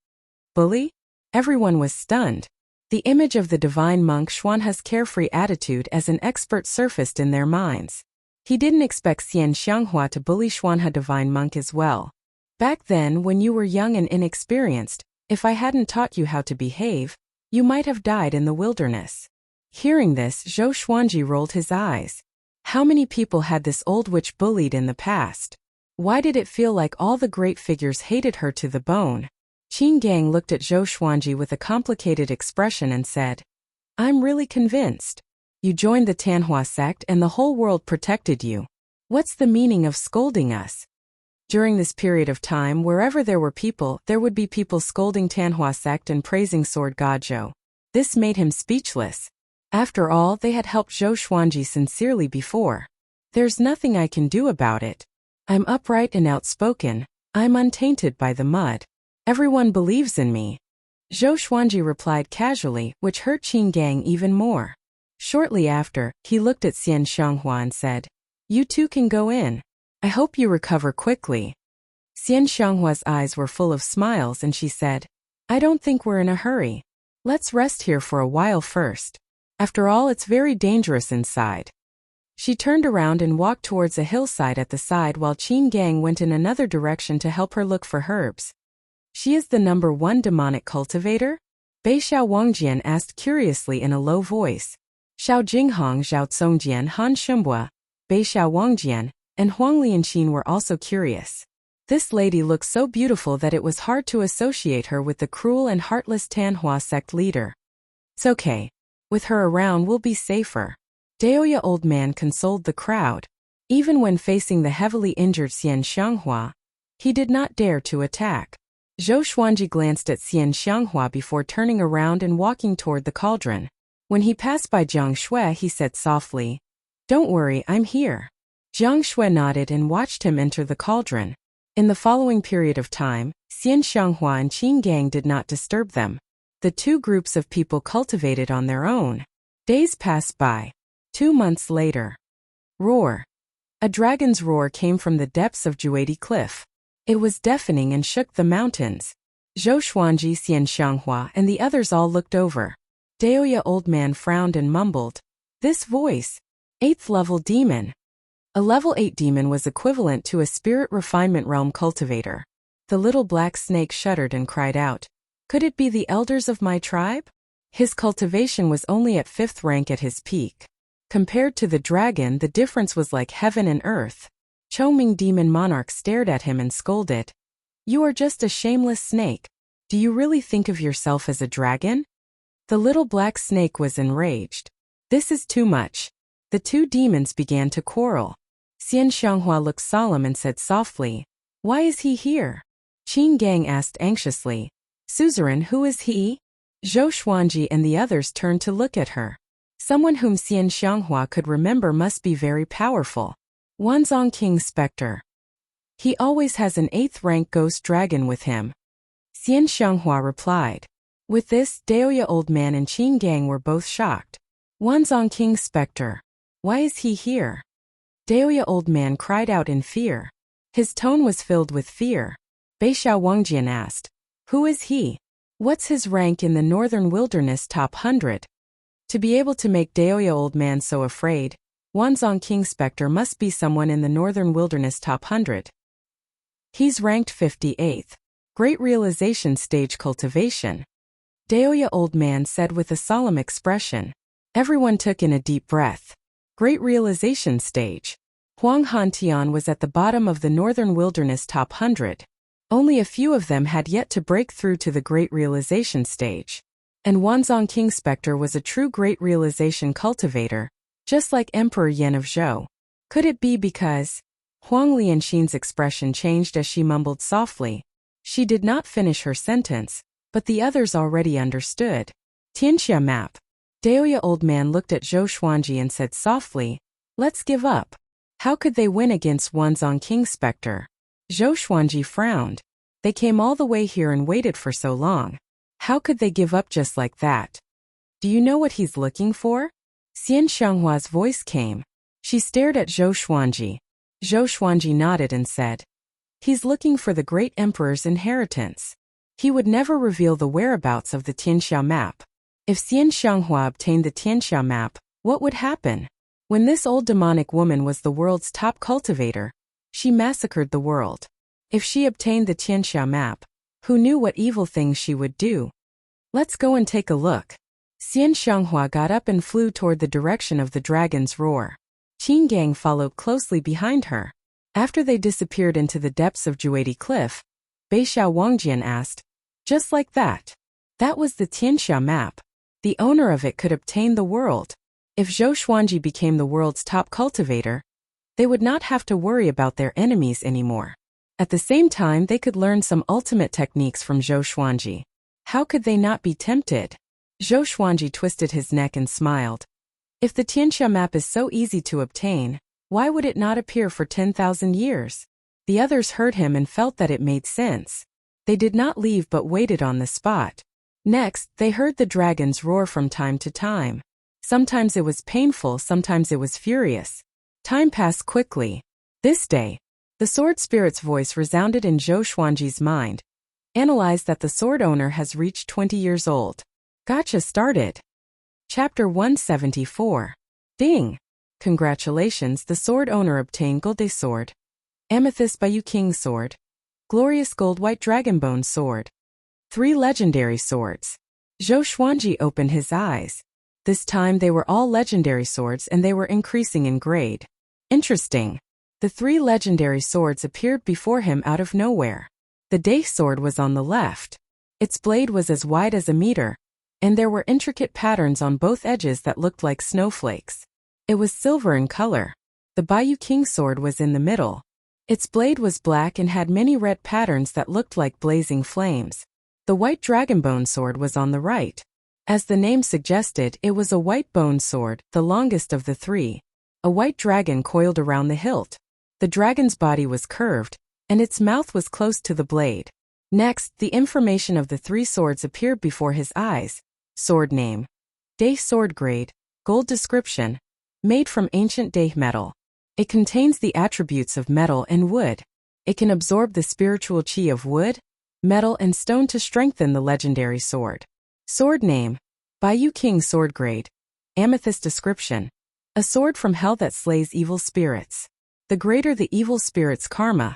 "Bully?" Everyone was stunned. The image of the divine monk Xuanha's carefree attitude as an expert surfaced in their minds. He didn't expect Xian Xianghua to bully Xuanha divine monk as well. "Back then, when you were young and inexperienced, if I hadn't taught you how to behave, you might have died in the wilderness." Hearing this, Zhou Xuanji rolled his eyes. How many people had this old witch bullied in the past? Why did it feel like all the great figures hated her to the bone? Qin Gang looked at Zhou Xuanji with a complicated expression and said, "I'm really convinced. You joined the Tanhua sect and the whole world protected you. What's the meaning of scolding us?" During this period of time, wherever there were people, there would be people scolding Tanhua sect and praising Sword God Zhou. This made him speechless. After all, they had helped Zhou Xuanji sincerely before. "There's nothing I can do about it. I'm upright and outspoken. I'm untainted by the mud. Everyone believes in me." Zhou Xuanji replied casually, which hurt Qin Gang even more. Shortly after, he looked at Xian Xianghua and said, "You two can go in. I hope you recover quickly." Xian Xianghua's eyes were full of smiles and she said, "I don't think we're in a hurry. Let's rest here for a while first. After all, it's very dangerous inside." She turned around and walked towards a hillside at the side while Qin Gang went in another direction to help her look for herbs. "She is the number one demonic cultivator?" Beixiao Wangjian asked curiously in a low voice. Xiao Jinghong, Zhao Congjian, Han Shumbua, Beixiao Wangjian, and Huang Lianxin were also curious. This lady looked so beautiful that it was hard to associate her with the cruel and heartless Tanhua sect leader. "It's okay. With her around we'll be safer." Daoya Old Man consoled the crowd. Even when facing the heavily injured Xian Xianghua, he did not dare to attack. Zhou Xuanji glanced at Xian Xianghua before turning around and walking toward the cauldron. When he passed by Jiang Shui, he said softly, "Don't worry, I'm here." Jiang Shui nodded and watched him enter the cauldron. In the following period of time, Xian Xianghua and Qin Gang did not disturb them. The two groups of people cultivated on their own. Days passed by. 2 months later. Roar. A dragon's roar came from the depths of Juadi Cliff. It was deafening and shook the mountains. Zhou Xuanji, Xian Xianghua, and the others all looked over. Daoya old man frowned and mumbled. This voice. 8th level demon. A level 8 demon was equivalent to a spirit refinement realm cultivator. The little black snake shuddered and cried out. Could it be the elders of my tribe? His cultivation was only at 5th rank at his peak. Compared to the dragon, the difference was like heaven and earth. Choming demon monarch stared at him and scolded. You are just a shameless snake. Do you really think of yourself as a dragon? The little black snake was enraged. This is too much. The two demons began to quarrel. Xian Xianghua looked solemn and said softly, Why is he here? Qin Gang asked anxiously. Suzerain, who is he? Zhou Xuanji and the others turned to look at her. Someone whom Xian Xianghua could remember must be very powerful. Wanzong King Spectre. He always has an 8th rank ghost dragon with him. Xian Xianghua replied. With this, Daoya old man and Qin Gang were both shocked. Wanzong King Spectre. Why is he here? Daoya old man cried out in fear. His tone was filled with fear. Beixiao Wangjian asked. Who is he? What's his rank in the Northern Wilderness top 100? To be able to make Daoya old man so afraid, Wanzong King Spectre must be someone in the Northern Wilderness top 100. He's ranked 58th. Great realization stage cultivation. Daoya old man said with a solemn expression. Everyone took in a deep breath. Great realization stage. Huang Hantian was at the bottom of the Northern Wilderness top 100. Only a few of them had yet to break through to the Great Realization stage. And Wanzong King Spectre was a true Great Realization cultivator, just like Emperor Yan of Zhou. Could it be because? Huang Lianxin's expression changed as she mumbled softly. She did not finish her sentence, but the others already understood. Tianxia map. Daoya old man looked at Zhou Xuanji and said softly, Let's give up. How could they win against Wanzong King Spectre? Zhou Xuanji frowned. They came all the way here and waited for so long. How could they give up just like that? Do you know what he's looking for? Xian Xianghua's voice came. She stared at Zhou Xuanji. Zhou Xuanji nodded and said, He's looking for the great emperor's inheritance. He would never reveal the whereabouts of the Tianxia map. If Xian Xianghua obtained the Tianxia map, what would happen? When this old demonic woman was the world's top cultivator, she massacred the world. If she obtained the Tianxia map, who knew what evil things she would do? Let's go and take a look. Xian Xianghua got up and flew toward the direction of the dragon's roar. Qin Gang followed closely behind her. After they disappeared into the depths of Juadi Cliff, Beixiao Wangjian asked, Just like that. That was the Tianxia map. The owner of it could obtain the world. If Zhou Xuanji became the world's top cultivator, they would not have to worry about their enemies anymore. At the same time, they could learn some ultimate techniques from Zhou Xuanji. How could they not be tempted? Zhou Xuanji twisted his neck and smiled. If the Tianxia map is so easy to obtain, why would it not appear for 10,000 years? The others heard him and felt that it made sense. They did not leave but waited on the spot. Next, they heard the dragons roar from time to time. Sometimes it was painful, sometimes it was furious. Time passed quickly. This day, the sword spirit's voice resounded in Zhou Xuanji's mind. Analyze that the sword owner has reached 20 years old. Gotcha started. Chapter 174. Ding! Congratulations, the sword owner obtained Gold Sword, Amethyst Bayou King Sword, Glorious Gold White Dragonbone Sword. 3 legendary swords. Zhou Xuanji opened his eyes. This time they were all legendary swords and they were increasing in grade. Interesting. The 3 legendary swords appeared before him out of nowhere. The Day Sword was on the left. Its blade was as wide as a meter, and there were intricate patterns on both edges that looked like snowflakes. It was silver in color. The Bayou King Sword was in the middle. Its blade was black and had many red patterns that looked like blazing flames. The White Dragonbone Sword was on the right. As the name suggested, it was a white bone sword, the longest of the 3. A white dragon coiled around the hilt. The dragon's body was curved, and its mouth was close to the blade. Next, the information of the 3 swords appeared before his eyes. Sword name. Day sword grade. Gold description. Made from ancient day metal. It contains the attributes of metal and wood. It can absorb the spiritual chi of wood, metal and stone to strengthen the legendary sword. Sword name. Bayou King sword grade. Amethyst description. A sword from hell that slays evil spirits. The greater the evil spirit's karma,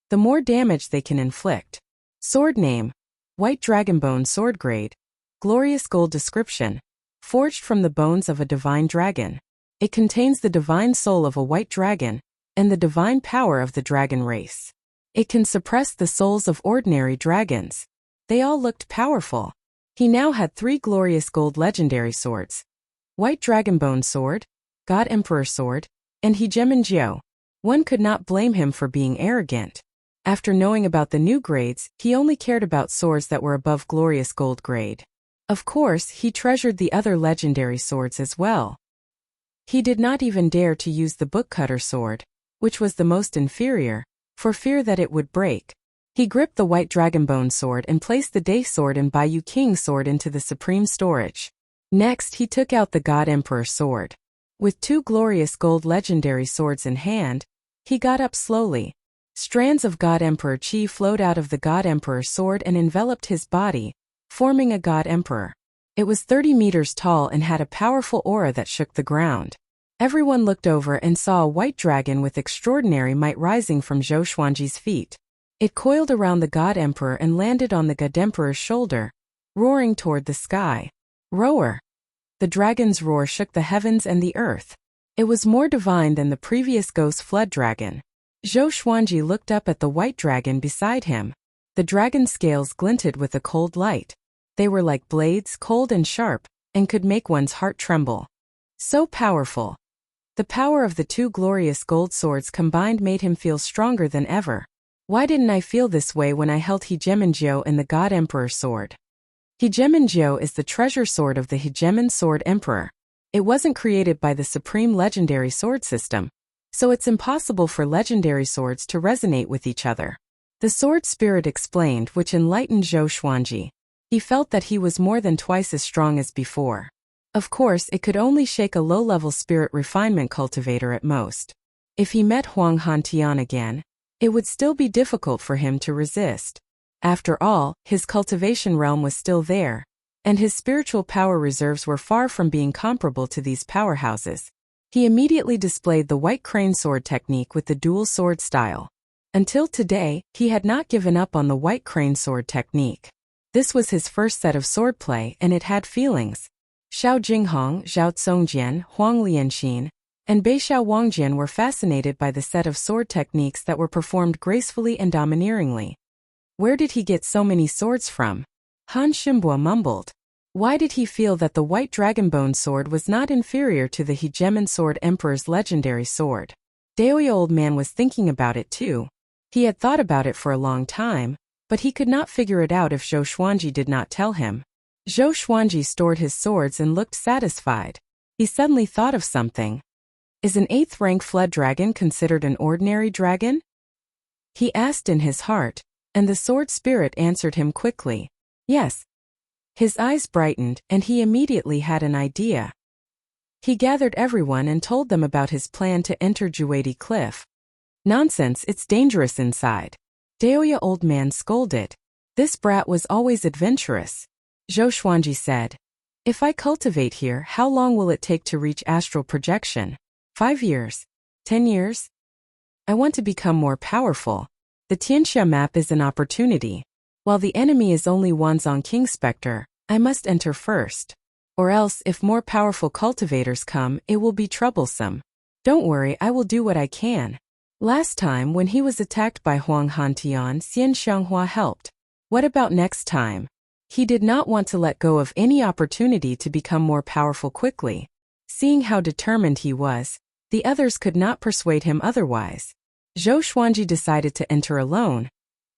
the more damage they can inflict. Sword name. White Dragonbone sword grade. Glorious gold description. Forged from the bones of a divine dragon. It contains the divine soul of a white dragon and the divine power of the dragon race. It can suppress the souls of ordinary dragons. They all looked powerful. He now had 3 glorious gold legendary swords. White Dragonbone sword, God Emperor sword, and Hegemonjio. One could not blame him for being arrogant. After knowing about the new grades, he only cared about swords that were above glorious gold grade. Of course, he treasured the other legendary swords as well. He did not even dare to use the bookcutter sword, which was the most inferior, for fear that it would break. He gripped the White Dragonbone sword and placed the Day sword and Bayou King sword into the supreme storage. Next, he took out the God Emperor sword. With 2 glorious gold legendary swords in hand, he got up slowly. Strands of God Emperor chi flowed out of the God Emperor sword and enveloped his body, forming a God Emperor. It was 30 meters tall and had a powerful aura that shook the ground. Everyone looked over and saw a white dragon with extraordinary might rising from Zhou Xuanji's feet. It coiled around the God Emperor and landed on the God Emperor's shoulder, roaring toward the sky. Roar! The dragon's roar shook the heavens and the earth. It was more divine than the previous ghost flood dragon. Zhou Xuanji looked up at the white dragon beside him. The dragon's scales glinted with a cold light. They were like blades, cold and sharp, and could make one's heart tremble. So powerful. The power of the 2 glorious gold swords combined made him feel stronger than ever. Why didn't I feel this way when I held Hegemonjio and the God Emperor sword? Hegemonjio is the treasure sword of the Hegemon Sword Emperor. It wasn't created by the supreme legendary sword system, so it's impossible for legendary swords to resonate with each other. The sword spirit explained, which enlightened Zhou Xuanji. He felt that he was more than twice as strong as before. Of course, it could only shake a low-level spirit refinement cultivator at most. If he met Huang Hantian again, it would still be difficult for him to resist. After all, his cultivation realm was still there, and his spiritual power reserves were far from being comparable to these powerhouses. He immediately displayed the white crane sword technique with the dual sword style. Until today, he had not given up on the white crane sword technique. This was his first set of swordplay and it had feelings. Xiao Jinghong, Zhao Tsongjian, Huang Lianxin, and Beixiao Wangjian were fascinated by the set of sword techniques that were performed gracefully and domineeringly. Where did he get so many swords from? Han Ximbua mumbled. Why did he feel that the White Dragonbone sword was not inferior to the Hegemon Sword Emperor's legendary sword? Daoya Old Man was thinking about it too. He had thought about it for a long time, but he could not figure it out if Zhou Xuanji did not tell him. Zhou Xuanji stored his swords and looked satisfied. He suddenly thought of something. Is an 8th rank flood dragon considered an ordinary dragon? He asked in his heart, and the sword spirit answered him quickly. Yes. His eyes brightened, and he immediately had an idea. He gathered everyone and told them about his plan to enter Juedi Cliff. Nonsense, it's dangerous inside. Daoya Old Man scolded. This brat was always adventurous. Zhou Xuanji said. If I cultivate here, how long will it take to reach astral projection? 5 years? 10 years? I want to become more powerful. The Tianxia map is an opportunity. While the enemy is only Wanzong King Spectre, I must enter first. Or else, if more powerful cultivators come, it will be troublesome. Don't worry, I will do what I can. Last time, when he was attacked by Huang Hantian, Xian Xianghua helped. What about next time? He did not want to let go of any opportunity to become more powerful quickly. Seeing how determined he was, the others could not persuade him otherwise. Zhou Xuanji decided to enter alone,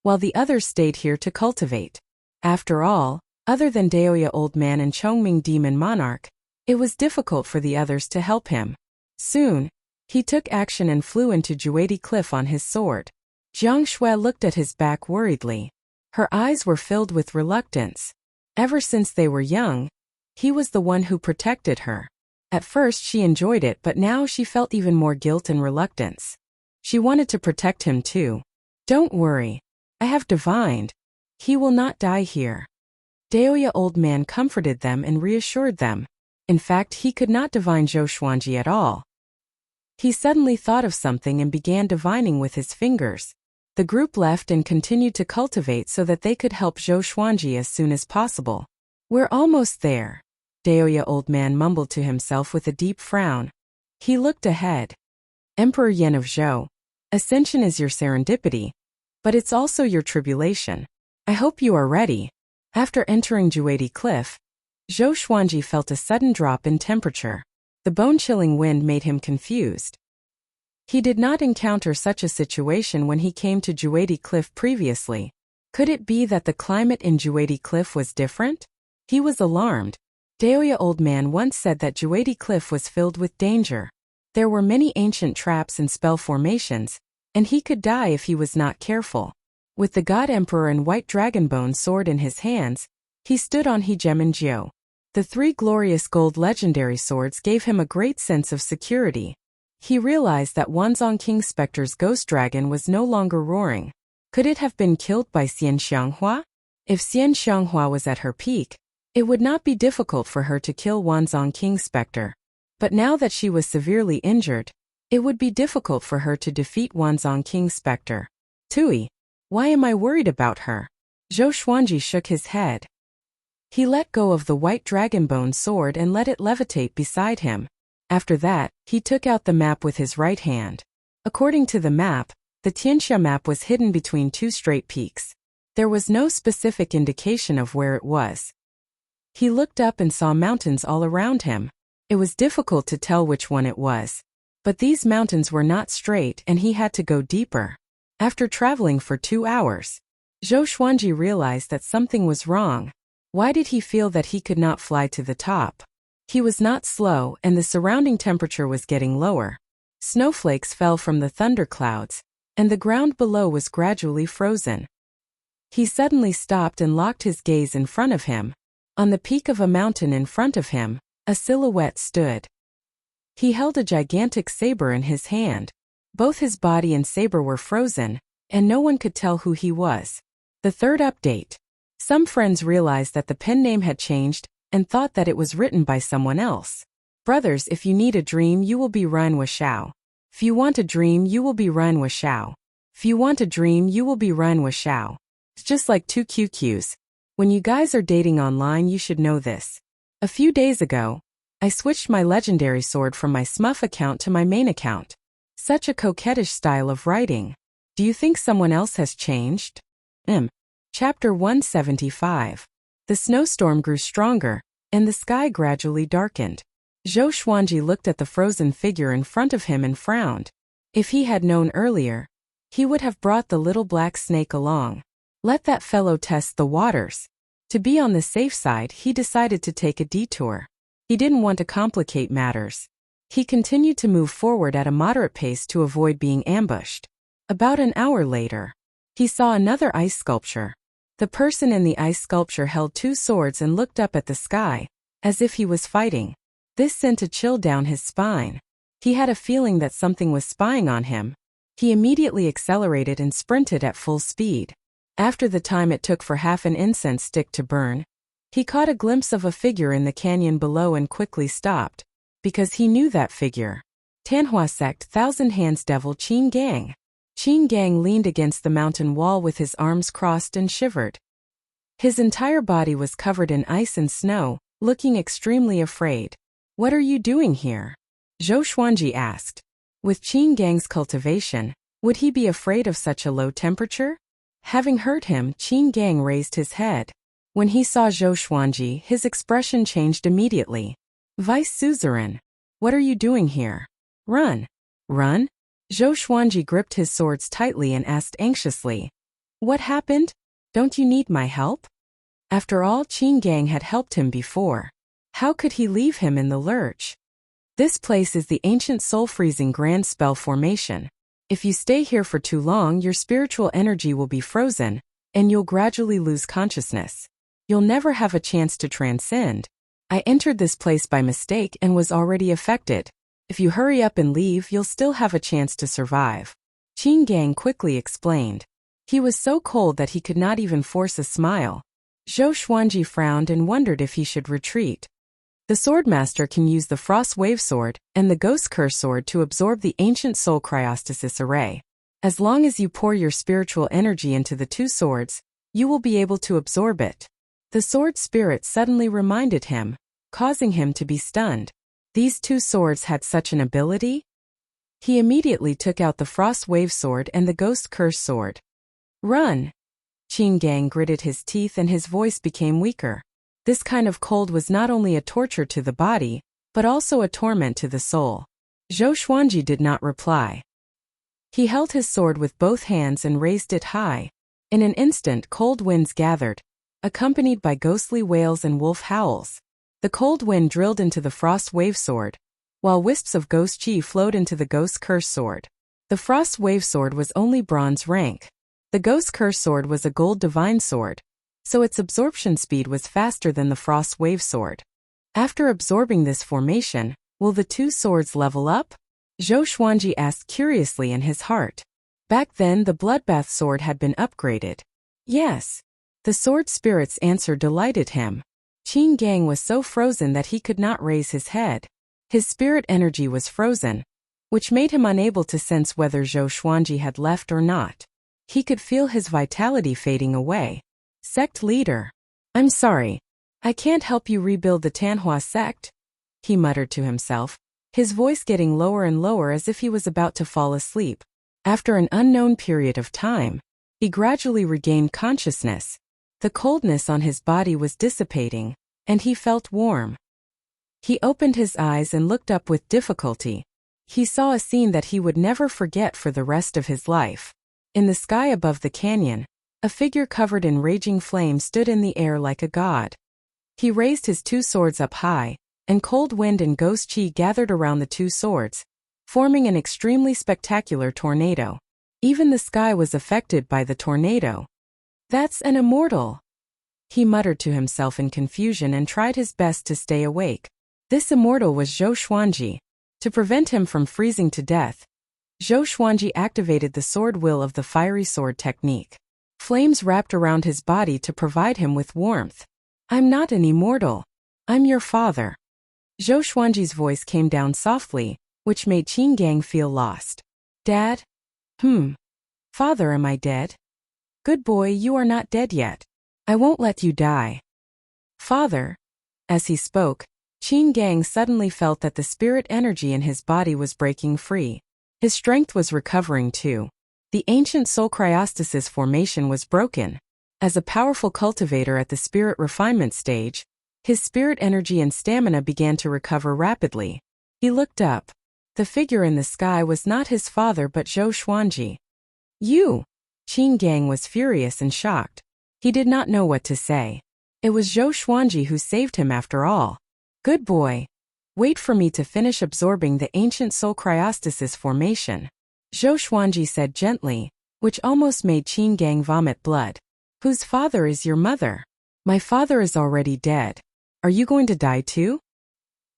while the others stayed here to cultivate. After all, other than Daoya Old Man and Chongming Demon Monarch, it was difficult for the others to help him. Soon, he took action and flew into Juedi Cliff on his sword. Jiang Shui looked at his back worriedly. Her eyes were filled with reluctance. Ever since they were young, he was the one who protected her. At first she enjoyed it, but now she felt even more guilt and reluctance. She wanted to protect him too. "Don't worry. I have divined. He will not die here." Daoya old man comforted them and reassured them. In fact, he could not divine Zhou Xuanji at all. He suddenly thought of something and began divining with his fingers. The group left and continued to cultivate so that they could help Zhou Xuanji as soon as possible. "We're almost there," Daoya old man mumbled to himself with a deep frown. He looked ahead. "Emperor Yan of Zhou, ascension is your serendipity, but it's also your tribulation. I hope you are ready." After entering Juedi Cliff, Zhou Xuanji felt a sudden drop in temperature. The bone-chilling wind made him confused. He did not encounter such a situation when he came to Juedi Cliff previously. Could it be that the climate in Juedi Cliff was different? He was alarmed. Daoya old man once said that Juedi Cliff was filled with danger. There were many ancient traps and spell formations, and he could die if he was not careful. With the God Emperor and White Dragonbone sword in his hands, he stood on Hegemon Jiu. The three glorious gold legendary swords gave him a great sense of security. He realized that Wanzhong King Spectre's ghost dragon was no longer roaring. Could it have been killed by Xian Xianghua? If Xian Xianghua was at her peak, it would not be difficult for her to kill Wanzhong King Spectre. But now that she was severely injured, it would be difficult for her to defeat Wanzhong King Spectre. "Tui, why am I worried about her?" Zhou Xuanji shook his head. He let go of the White Dragonbone sword and let it levitate beside him. After that, he took out the map with his right hand. According to the map, the Tianxia map was hidden between two straight peaks. There was no specific indication of where it was. He looked up and saw mountains all around him. It was difficult to tell which one it was. But these mountains were not straight and he had to go deeper. After traveling for 2 hours, Zhou Xuanji realized that something was wrong. Why did he feel that he could not fly to the top? He was not slow and the surrounding temperature was getting lower. Snowflakes fell from the thunderclouds, and the ground below was gradually frozen. He suddenly stopped and locked his gaze in front of him. On the peak of a mountain in front of him, a silhouette stood. He held a gigantic saber in his hand. Both his body and saber were frozen, and no one could tell who he was. The third update. Some friends realized that the pen name had changed and thought that it was written by someone else. "Brothers, if you need a dream, you will be Ranhua Shao. If you want a dream, you will be Ranhua Shao. If you want a dream, you will be Ranhua Shao." It's just like two QQs. When you guys are dating online, you should know this. A few days ago, I switched my legendary sword from my Smuff account to my main account. Such a coquettish style of writing. Do you think someone else has changed? Chapter 175. The snowstorm grew stronger, and the sky gradually darkened. Zhou Xuanji looked at the frozen figure in front of him and frowned. If he had known earlier, he would have brought the little black snake along. Let that fellow test the waters. To be on the safe side, he decided to take a detour. He didn't want to complicate matters. He continued to move forward at a moderate pace to avoid being ambushed. About an hour later, he saw another ice sculpture. The person in the ice sculpture held two swords and looked up at the sky, as if he was fighting. This sent a chill down his spine. He had a feeling that something was spying on him. He immediately accelerated and sprinted at full speed. After the time it took for half an incense stick to burn, he caught a glimpse of a figure in the canyon below and quickly stopped, because he knew that figure. Tanhua Sect Thousand Hands Devil Qin Gang. Qin Gang leaned against the mountain wall with his arms crossed and shivered. His entire body was covered in ice and snow, looking extremely afraid. "What are you doing here?" Zhou Xuanji asked. With Qin Gang's cultivation, would he be afraid of such a low temperature? Having heard him, Qin Gang raised his head. When he saw Zhou Xuanji, his expression changed immediately. "Vice Suzerain, what are you doing here?" "Run." "Run?" Zhou Xuanji gripped his swords tightly and asked anxiously. "What happened? Don't you need my help?" After all, Qin Gang had helped him before. How could he leave him in the lurch? This place is the ancient soul-freezing grand spell formation. If you stay here for too long, your spiritual energy will be frozen, and you'll gradually lose consciousness. You'll never have a chance to transcend. I entered this place by mistake and was already affected. If you hurry up and leave, you'll still have a chance to survive. Qin Gang quickly explained. He was so cold that he could not even force a smile. Zhou Xuanji frowned and wondered if he should retreat. The Swordmaster can use the Frost Wave Sword and the Ghost Curse Sword to absorb the ancient soul cryostasis array. As long as you pour your spiritual energy into the two swords, you will be able to absorb it. The sword spirit suddenly reminded him, causing him to be stunned. These two swords had such an ability? He immediately took out the Frost Wave Sword and the Ghost Curse Sword. Run! Qin Gang gritted his teeth and his voice became weaker. This kind of cold was not only a torture to the body, but also a torment to the soul. Zhou Xuanji did not reply. He held his sword with both hands and raised it high. In an instant, cold winds gathered, accompanied by ghostly wails and wolf howls. The cold wind drilled into the Frost Wave Sword, while wisps of ghost chi flowed into the Ghost Curse Sword. The Frost Wave Sword was only bronze rank. The Ghost Curse Sword was a gold divine sword, so its absorption speed was faster than the Frost Wave Sword. After absorbing this formation, will the two swords level up? Zhou Xuanji asked curiously in his heart. Back then the Bloodbath Sword had been upgraded. Yes. The sword spirit's answer delighted him. Qin Gang was so frozen that he could not raise his head. His spirit energy was frozen, which made him unable to sense whether Zhou Xuanji had left or not. He could feel his vitality fading away. Sect leader. I'm sorry. I can't help you rebuild the Tanhua sect, he muttered to himself, his voice getting lower and lower as if he was about to fall asleep. After an unknown period of time, he gradually regained consciousness. The coldness on his body was dissipating, and he felt warm. He opened his eyes and looked up with difficulty. He saw a scene that he would never forget for the rest of his life. In the sky above the canyon, a figure covered in raging flame stood in the air like a god. He raised his two swords up high, and cold wind and ghost chi gathered around the two swords, forming an extremely spectacular tornado. Even the sky was affected by the tornado. That's an immortal, he muttered to himself in confusion and tried his best to stay awake. This immortal was Zhou Xuanji. To prevent him from freezing to death, Zhou Xuanji activated the sword will of the fiery sword technique. Flames wrapped around his body to provide him with warmth. I'm not an immortal. I'm your father. Zhou Xuanji's voice came down softly, which made Qin Gang feel lost. Dad? Father, am I dead? Good boy, you are not dead yet. I won't let you die. Father. As he spoke, Qin Gang suddenly felt that the spirit energy in his body was breaking free. His strength was recovering too. The ancient soul cryostasis formation was broken. As a powerful cultivator at the spirit refinement stage, his spirit energy and stamina began to recover rapidly. He looked up. The figure in the sky was not his father but Zhou Xuanji. You! Qin Gang was furious and shocked. He did not know what to say. It was Zhou Xuanji who saved him after all. Good boy. Wait for me to finish absorbing the ancient soul cryostasis formation, Zhou Xuanji said gently, which almost made Qin Gang vomit blood. Whose father is your mother? My father is already dead. Are you going to die too?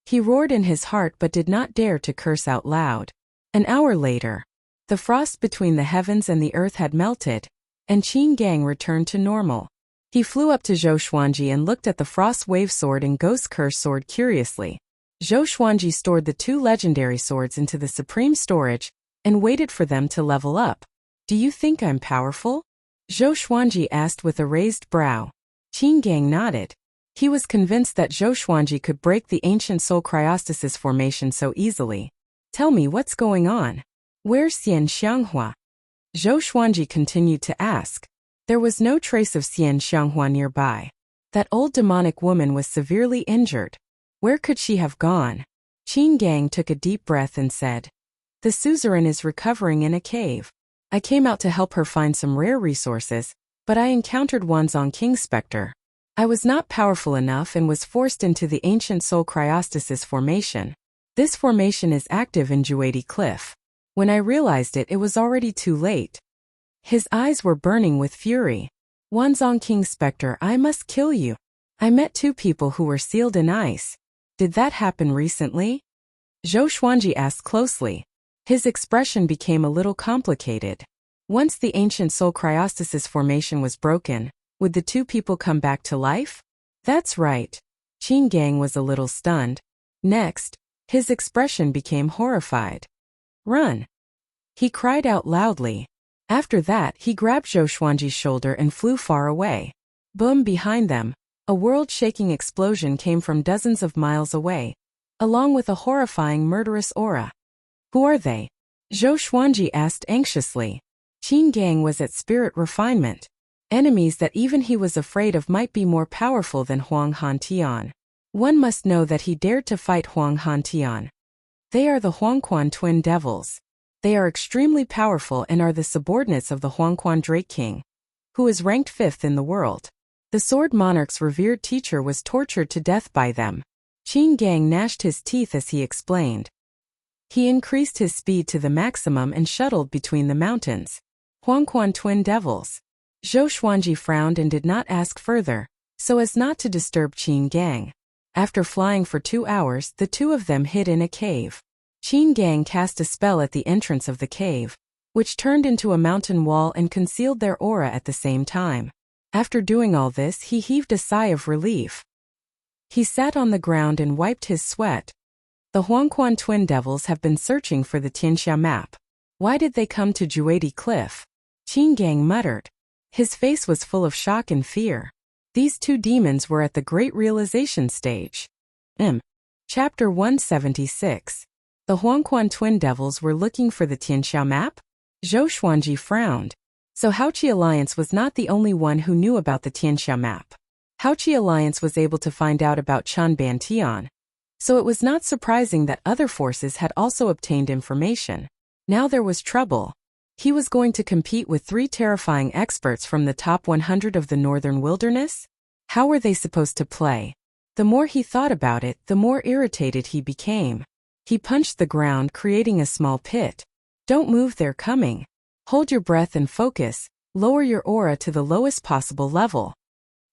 He roared in his heart but did not dare to curse out loud. An hour later, the frost between the heavens and the earth had melted, and Qin Gang returned to normal. He flew up to Zhou Xuanji and looked at the Frost Wave Sword and Ghost Curse Sword curiously. Zhou Xuanji stored the two legendary swords into the supreme storage and waited for them to level up. Do you think I'm powerful? Zhou Xuanji asked with a raised brow. Qin Gang nodded. He was convinced that Zhou Xuanji could break the ancient soul cryostasis formation so easily. Tell me what's going on. Where's Xian Xianghua? Zhou Xuanji continued to ask. There was no trace of Xian Xianghua nearby. That old demonic woman was severely injured. Where could she have gone? Qin Gang took a deep breath and said, The suzerain is recovering in a cave. I came out to help her find some rare resources, but I encountered ones on King Spectre. I was not powerful enough and was forced into the ancient soul cryostasis formation. This formation is active in Juadi Cliff. When I realized it, it was already too late. His eyes were burning with fury. Wanzong King Spectre, I must kill you. I met two people who were sealed in ice. Did that happen recently? Zhou Xuanji asked closely. His expression became a little complicated. Once the ancient soul cryostasis formation was broken, would the two people come back to life? That's right. Qin Gang was a little stunned. Next, his expression became horrified. Run! He cried out loudly. After that, he grabbed Zhou Xuanji's shoulder and flew far away. Boom! Behind them, a world-shaking explosion came from dozens of miles away, along with a horrifying murderous aura. Who are they? Zhou Xuanji asked anxiously. Qin Gang was at spirit refinement. Enemies that even he was afraid of might be more powerful than Huang Hantian. One must know that he dared to fight Huang Hantian. They are the Huangquan twin devils. They are extremely powerful and are the subordinates of the Huangquan Drake King, who is ranked 5th in the world. The Sword Monarch's revered teacher was tortured to death by them. Qin Gang gnashed his teeth as he explained. He increased his speed to the maximum and shuttled between the mountains. Huangquan twin devils. Zhou Xuanji frowned and did not ask further, so as not to disturb Qin Gang. After flying for 2 hours, the two of them hid in a cave. Qin Gang cast a spell at the entrance of the cave, which turned into a mountain wall and concealed their aura at the same time. After doing all this, he heaved a sigh of relief. He sat on the ground and wiped his sweat. The Huangquan twin devils have been searching for the Tianxia map. Why did they come to Juedi Cliff? Qin Gang muttered. His face was full of shock and fear. These two demons were at the great realization stage. Chapter 176. The Huangquan twin devils were looking for the Tianxia map? Zhou Xuanji frowned. So Haoqi Alliance was not the only one who knew about the Tianxia map. Haoqi Alliance was able to find out about Chun Bantian. So it was not surprising that other forces had also obtained information. Now there was trouble. He was going to compete with 3 terrifying experts from the top 100 of the northern wilderness? How were they supposed to play? The more he thought about it, the more irritated he became. He punched the ground, creating a small pit. Don't move, they're coming. Hold your breath and focus. Lower your aura to the lowest possible level.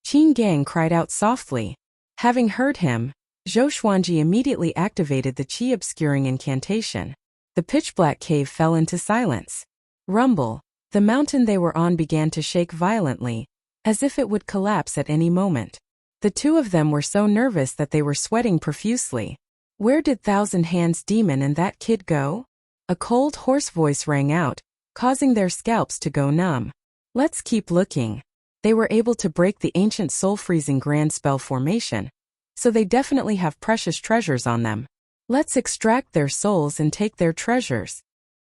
Qin Gang cried out softly. Having heard him, Zhou Xuanji immediately activated the qi-obscuring incantation. The pitch-black cave fell into silence. Rumble. The mountain they were on began to shake violently, as if it would collapse at any moment. The two of them were so nervous that they were sweating profusely. Where did Thousand Hands Demon and that kid go? A cold, hoarse voice rang out, causing their scalps to go numb. Let's keep looking. They were able to break the ancient soul-freezing grand spell formation, so they definitely have precious treasures on them. Let's extract their souls and take their treasures.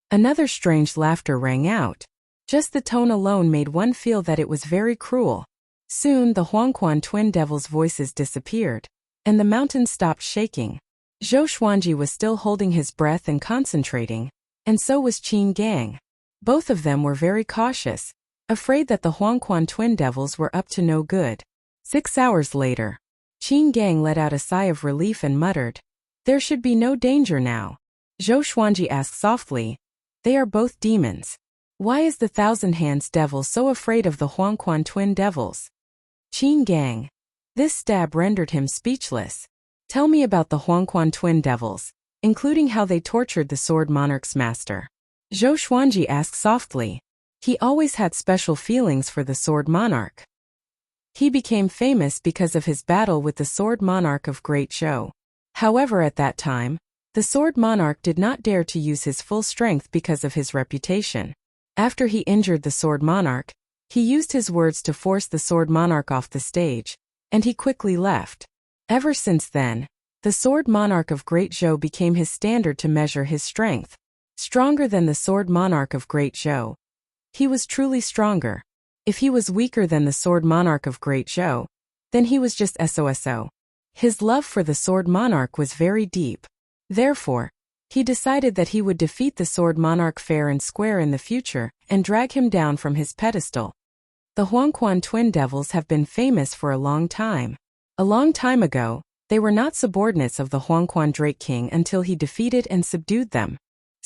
Another strange laughter rang out. Just the tone alone made one feel that it was very cruel. Soon the Huangquan twin devils' voices disappeared, and the mountain stopped shaking. Zhou Xuanji was still holding his breath and concentrating, and so was Qin Gang. Both of them were very cautious, afraid that the Huangquan twin devils were up to no good. 6 hours later, Qin Gang let out a sigh of relief and muttered, "There should be no danger now." Zhou Xuanji asked softly, "They are both demons. Why is the Thousand Hands devil so afraid of the Huangquan twin devils?" Qin Gang. This stab rendered him speechless. Tell me about the Huangquan twin devils, including how they tortured the Sword Monarch's master. Zhou Xuanji asked softly. He always had special feelings for the Sword Monarch. He became famous because of his battle with the Sword Monarch of Great Zhou. However, at that time, the Sword Monarch did not dare to use his full strength because of his reputation. After he injured the Sword Monarch, he used his words to force the Sword Monarch off the stage, and he quickly left. Ever since then, the Sword Monarch of Great Zhou became his standard to measure his strength. Stronger than the Sword Monarch of Great Zhou. He was truly stronger. If he was weaker than the Sword Monarch of Great Zhou, then he was just SOSO. His love for the Sword Monarch was very deep. Therefore, he decided that he would defeat the Sword Monarch fair and square in the future and drag him down from his pedestal. The Huangquan twin devils have been famous for a long time. A long time ago, they were not subordinates of the Huangquan Drake King until he defeated and subdued them.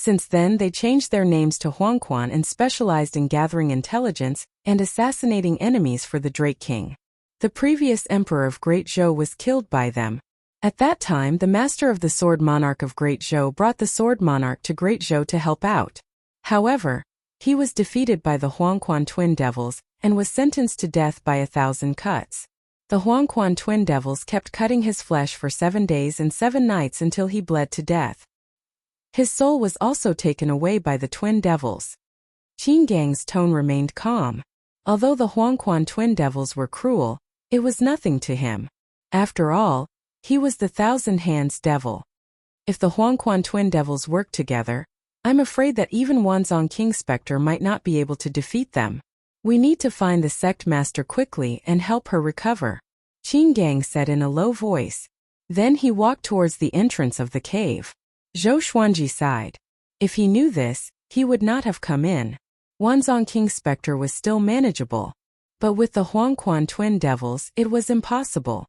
Since then they changed their names to Huangquan and specialized in gathering intelligence and assassinating enemies for the Drake King. The previous emperor of Great Zhou was killed by them. At that time, the master of the Sword Monarch of Great Zhou brought the Sword Monarch to Great Zhou to help out. However, he was defeated by the Huangquan Twin Devils and was sentenced to death by 1,000 cuts. The Huangquan Twin Devils kept cutting his flesh for 7 days and 7 nights until he bled to death. His soul was also taken away by the Twin Devils. Qin Gang's tone remained calm. Although the Huangquan Twin Devils were cruel, it was nothing to him. After all, he was the Thousand Hands Devil. If the Huangquan Twin Devils worked together, I'm afraid that even Wanzhong King Spectre might not be able to defeat them. We need to find the sect master quickly and help her recover, Qin Gang said in a low voice. Then he walked towards the entrance of the cave. Zhou Xuanji sighed. If he knew this, he would not have come in. Wanzhong King Spectre was still manageable. But with the Huangquan Twin Devils, it was impossible.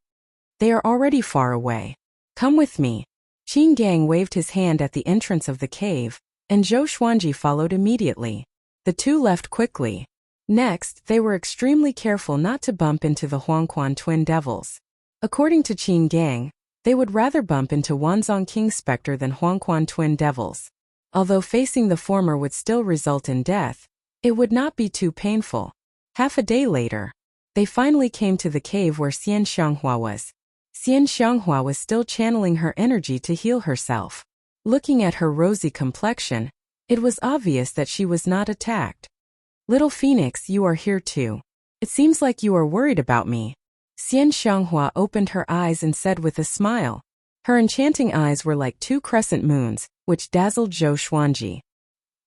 They are already far away. Come with me. Qin Gang waved his hand at the entrance of the cave, and Zhou Xuanji followed immediately. The two left quickly. Next, they were extremely careful not to bump into the Huangquan Twin Devils. According to Qin Gang, they would rather bump into Wanzhong King Spectre than Huangquan Twin Devils. Although facing the former would still result in death, it would not be too painful. Half a day later, they finally came to the cave where Xian Xianghua was. Xian Xianghua was still channeling her energy to heal herself. Looking at her rosy complexion, it was obvious that she was not attacked. Little Phoenix, you are here too. It seems like you are worried about me. Xian Xianghua opened her eyes and said with a smile. Her enchanting eyes were like 2 crescent moons, which dazzled Zhou Xuanji.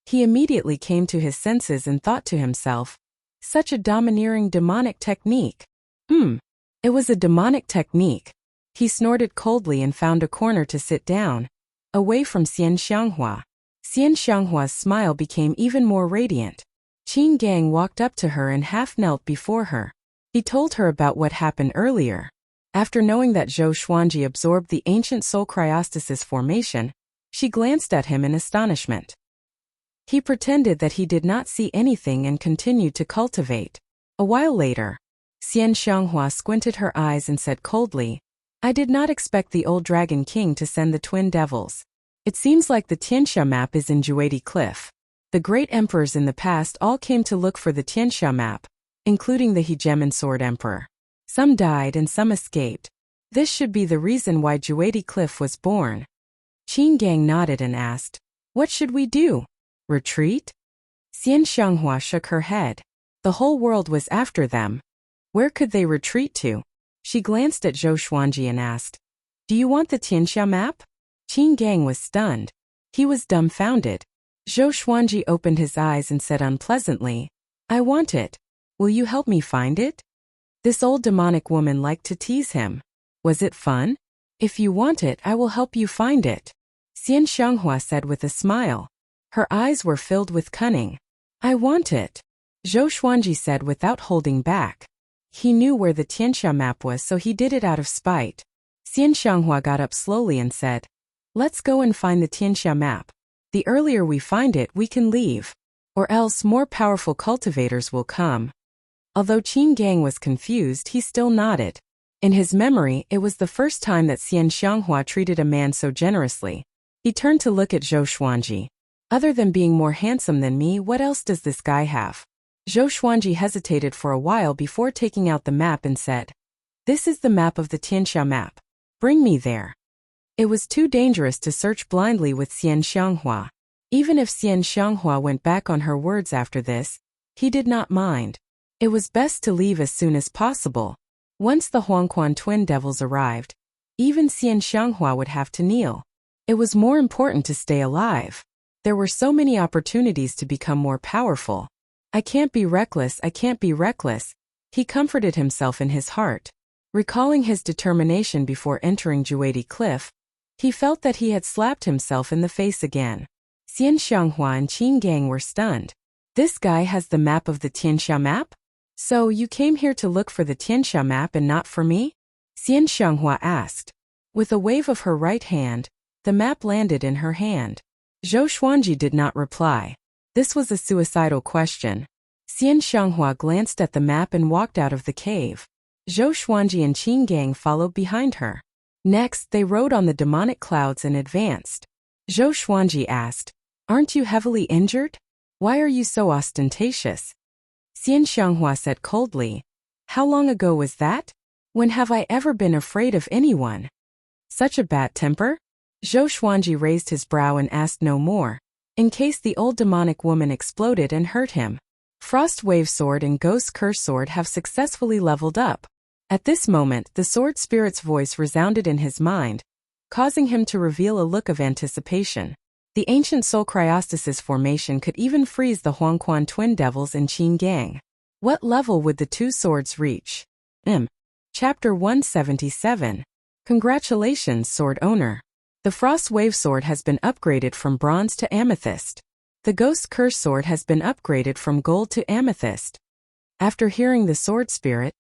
He immediately came to his senses and thought to himself, such a domineering demonic technique. It was a demonic technique. He snorted coldly and found a corner to sit down, away from Xian Xianghua. Xian Xianghua's smile became even more radiant. Qin Gang walked up to her and half knelt before her. He told her about what happened earlier. After knowing that Zhou Xuanji absorbed the ancient soul cryostasis formation, she glanced at him in astonishment. He pretended that he did not see anything and continued to cultivate. A while later, Xian Xianghua squinted her eyes and said coldly, I did not expect the old Dragon King to send the Twin Devils. It seems like the Tianxia map is in Juedi Cliff. The great emperors in the past all came to look for the Tianxia map, including the Hegemon Sword Emperor. Some died and some escaped. This should be the reason why Juedi Cliff was born. Qin Gang nodded and asked, what should we do? Retreat? Xian Xianghua shook her head. The whole world was after them. Where could they retreat to? She glanced at Zhou Xuanji and asked, do you want the Tianxia map? Qin Gang was stunned. He was dumbfounded. Zhou Xuanji opened his eyes and said unpleasantly, I want it. Will you help me find it? This old demonic woman liked to tease him. Was it fun? If you want it, I will help you find it. Xian Xianghua said with a smile. Her eyes were filled with cunning. I want it. Zhou Xuanji said without holding back. He knew where the Tianxia map was, so he did it out of spite. Xian Xianghua got up slowly and said, let's go and find the Tianxia map. The earlier we find it, we can leave. Or else more powerful cultivators will come. Although Qin Gang was confused, he still nodded. In his memory, it was the first time that Xian Xianghua treated a man so generously. He turned to look at Zhou Xuanji. Other than being more handsome than me, what else does this guy have? Zhou Xuanji hesitated for a while before taking out the map and said, this is the map of the Tianxia map. Bring me there. It was too dangerous to search blindly with Xian Xianghua. Even if Xian Xianghua went back on her words after this, he did not mind. It was best to leave as soon as possible. Once the Huangquan Twin Devils arrived, even Xian Xianghua would have to kneel. It was more important to stay alive. There were so many opportunities to become more powerful. I can't be reckless, I can't be reckless. He comforted himself in his heart. Recalling his determination before entering Juedi Cliff, he felt that he had slapped himself in the face again. Xian Xianghua and Qin Gang were stunned. This guy has the map of the Tianxia map? So you came here to look for the Tianxia map and not for me? Xian Xianghua asked. With a wave of her right hand, the map landed in her hand. Zhou Xuanji did not reply. This was a suicidal question. Xian Xianghua glanced at the map and walked out of the cave. Zhou Xuanji and Qin Gang followed behind her. Next, they rode on the demonic clouds and advanced. Zhou Xuanji asked, "Aren't you heavily injured? Why are you so ostentatious?" Xian Xianghua said coldly, "How long ago was that? When have I ever been afraid of anyone? Such a bad temper?" Zhou Xuanji raised his brow and asked no more, in case the old demonic woman exploded and hurt him. Frost Wave Sword and Ghost Curse Sword have successfully leveled up. At this moment, the sword spirit's voice resounded in his mind, causing him to reveal a look of anticipation. The ancient soul cryostasis formation could even freeze the Huangquan twin devils in Qin Gang. What level would the two swords reach? Chapter 177. Congratulations, sword owner. The Frost Wave Sword has been upgraded from bronze to amethyst. The Ghost Curse Sword has been upgraded from gold to amethyst. After hearing the sword spirit,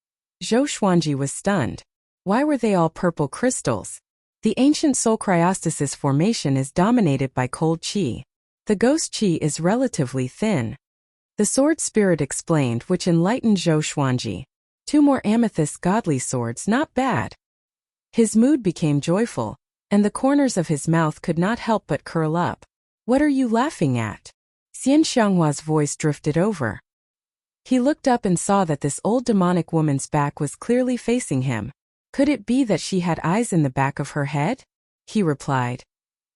Zhou Xuanji was stunned. Why were they all purple crystals? The ancient soul cryostasis formation is dominated by cold qi. The ghost qi is relatively thin. The sword spirit explained, which enlightened Zhou Xuanji. 2 more amethyst godly swords, not bad. His mood became joyful, and the corners of his mouth could not help but curl up. What are you laughing at? Xian Xianghua's voice drifted over. He looked up and saw that this old demonic woman's back was clearly facing him. Could it be that she had eyes in the back of her head? He replied,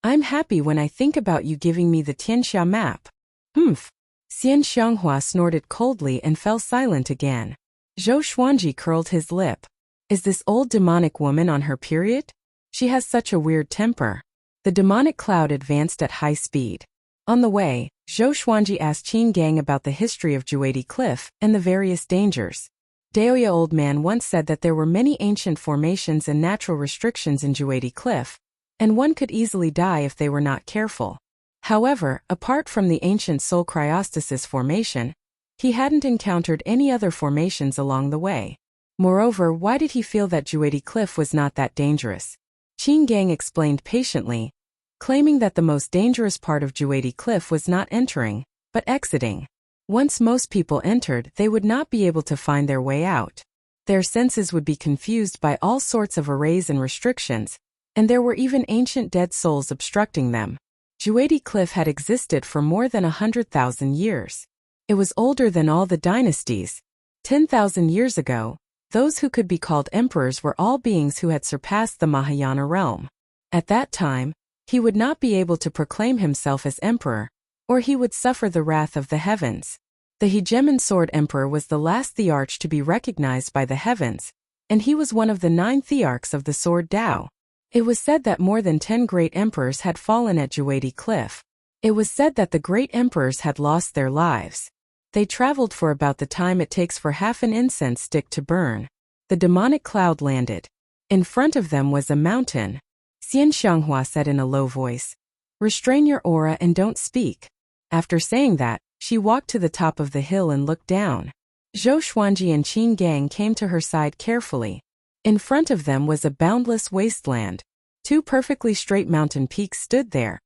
"I'm happy when I think about you giving me the Tianxia map." Humph. Xian Xianghua snorted coldly and fell silent again. Zhou Xuanji curled his lip. Is this old demonic woman on her period? She has such a weird temper. The demonic cloud advanced at high speed. On the way, Zhou Xuanji asked Qin Gang about the history of Juedi Cliff and the various dangers. Daoya Old Man once said that there were many ancient formations and natural restrictions in Juedi Cliff, and one could easily die if they were not careful. However, apart from the ancient soul cryostasis formation, he hadn't encountered any other formations along the way. Moreover, why did he feel that Juedi Cliff was not that dangerous? Qin Gang explained patiently, claiming that the most dangerous part of Juedi Cliff was not entering, but exiting. Once most people entered, they would not be able to find their way out. Their senses would be confused by all sorts of arrays and restrictions, and there were even ancient dead souls obstructing them. Juedi Cliff had existed for more than 100,000 years. It was older than all the dynasties. 10,000 years ago, those who could be called emperors were all beings who had surpassed the Mahayana realm. At that time, he would not be able to proclaim himself as emperor, or he would suffer the wrath of the heavens. The Hegemon Sword Emperor was the last thearch to be recognized by the heavens, and he was one of the 9 thearchs of the Sword Tao. It was said that more than 10 great emperors had fallen at Juedi Cliff. It was said that the great emperors had lost their lives. They traveled for about the time it takes for half an incense stick to burn. The demonic cloud landed. In front of them was a mountain. Xian Xianghua said in a low voice, "Restrain your aura and don't speak." After saying that, she walked to the top of the hill and looked down. Zhou Xuanji and Qin Gang came to her side carefully. In front of them was a boundless wasteland. 2 perfectly straight mountain peaks stood there,